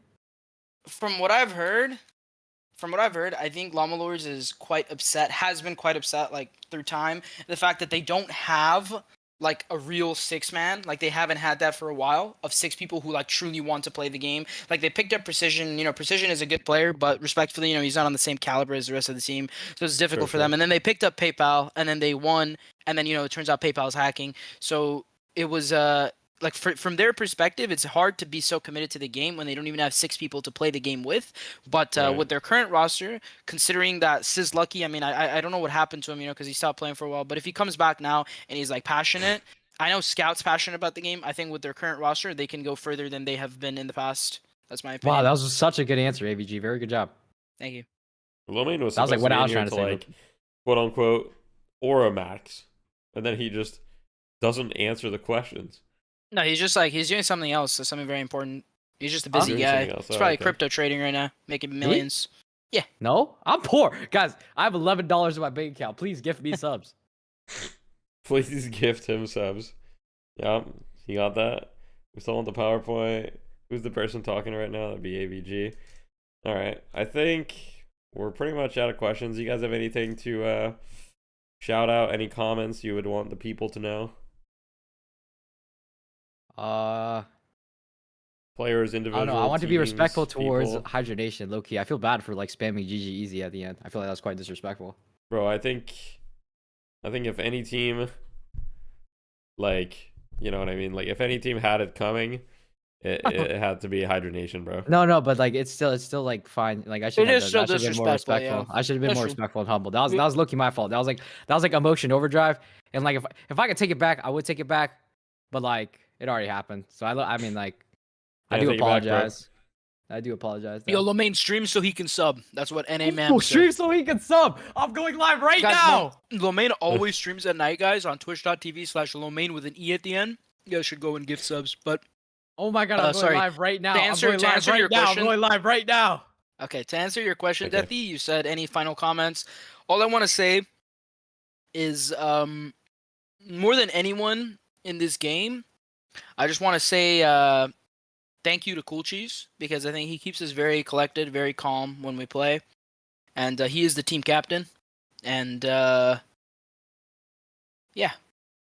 From what I've heard, I think Llama Lords is quite upset, has been quite upset, like through time. The fact that they don't have like a real 6-man, like they haven't had that for a while, of 6 people who like truly want to play the game. Like they picked up Precision. You know, Precision is a good player, but respectfully, you know, he's not on the same caliber as the rest of the team, so it's difficult for them. And then they picked up PayPal, and then they won, and then, you know, it turns out PayPal is hacking. So it was like from their perspective, it's hard to be so committed to the game when they don't even have 6 people to play the game with. But with their current roster, considering that Sis Lucky, I mean, I don't know what happened to him, you know, because he stopped playing for a while. But if he comes back now and he's like passionate, I know Scout's passionate about the game. I think with their current roster, they can go further than they have been in the past. That's my opinion. Wow, that was such a good answer, AVG. Very good job. Thank you. Lomain was that was like what I was trying to say. Like, quote unquote, Aura Max, and then he just doesn't answer the questions. No, he's just like, he's doing something else, so something very important. He's just a busy guy. He's probably crypto trading right now, making millions. Yeah. No, I'm poor. Guys, I have $11 in my bank account. Please gift me subs. Please gift him subs. Yeah, he got that. We still want the PowerPoint. Who's the person talking right now? That'd be AVG. All right. I think we're pretty much out of questions. You guys have anything to shout out? Any comments you would want the people to know? Players, individuals. I want to be respectful towards people. hydration, low key. I feel bad for like spamming GG easy at the end. I feel like that was quite disrespectful. Bro, I think if any team, like, you know what I mean? Like, if any team had it coming, it had to be hydration, bro. No, but like it's still like fine. Like I should have been more respectful. Yeah. I should have been more respectful and humble. That was low-key my fault. That was like emotion overdrive. And like if I could take it back, I would take it back. But like it already happened. So I mean like I do apologize. I do apologize. Yo, Lomain streams so he can sub. That's what NA man. Stream so he can sub. I'm going live right now. Lomain always streams at night, guys, on twitch.tv/Lomain with an E at the end. You guys should go and gift subs. But oh my god, I'm going live right now. I'm going live right now. Okay, to answer your question, Deathy, you said any final comments. All I want to say is more than anyone in this game, I just want to say thank you to Cool Cheese, because I think he keeps us very collected, very calm when we play. And he is the team captain. And yeah.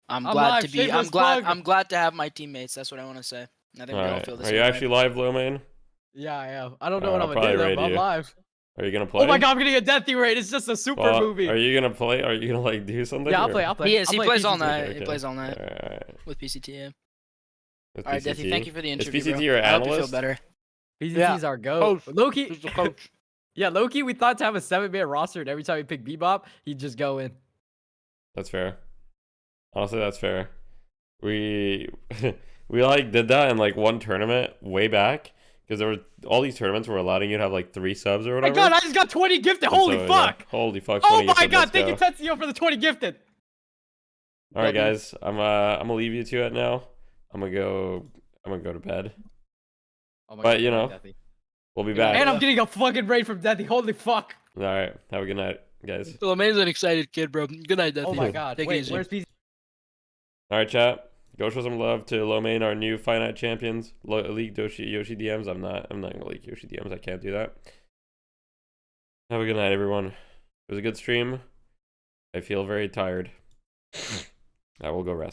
I'm glad to have my teammates. That's what I want to say. I think we all feel the same. Are you actually live, Lomain? Yeah, I am. I don't know what I'm gonna do though, but I'm live. Are you gonna play? Oh my god, I'm getting a deathy raid. It's just a super movie. Are you gonna play? Are you gonna like do something? Yeah, I'll play. He is. He plays all night. Okay. He plays all night. All right. With PCT, yeah. With all right, PCT. Deathy, thank you for the interview. Is PCT bro. your I analyst? hope you feel better. PCT's our goat. Loki. He's the coach. Yeah, Loki, we thought to have a 7-man roster, and every time we pick Bebop, he'd just go in. That's fair. Honestly, that's fair. We like did that in like one tournament way back, because there were all these tournaments were allowing you to have like 3 subs or whatever. Oh my god, I just got 20 gifted. Holy fuck! Yeah. Holy fuck! Oh my god, thank you Tetsuo for the 20 gifted. All right, guys, I'm gonna leave you to it now. I'm gonna go to bed. Oh my but god, you know, we'll be back. And I'm getting a fucking raid from Deathy. Holy fuck! All right, have a good night, guys. Lomain's an excited kid, bro. Good night, Deathy. Oh my god, Take it easy. Where's PCT? All right, chat. Go show some love to Lomain, our new Fight Night champions. Leak Yoshi DMs. I'm not gonna leak Yoshi DMs. I can't do that. Have a good night, everyone. It was a good stream. I feel very tired. I will go rest.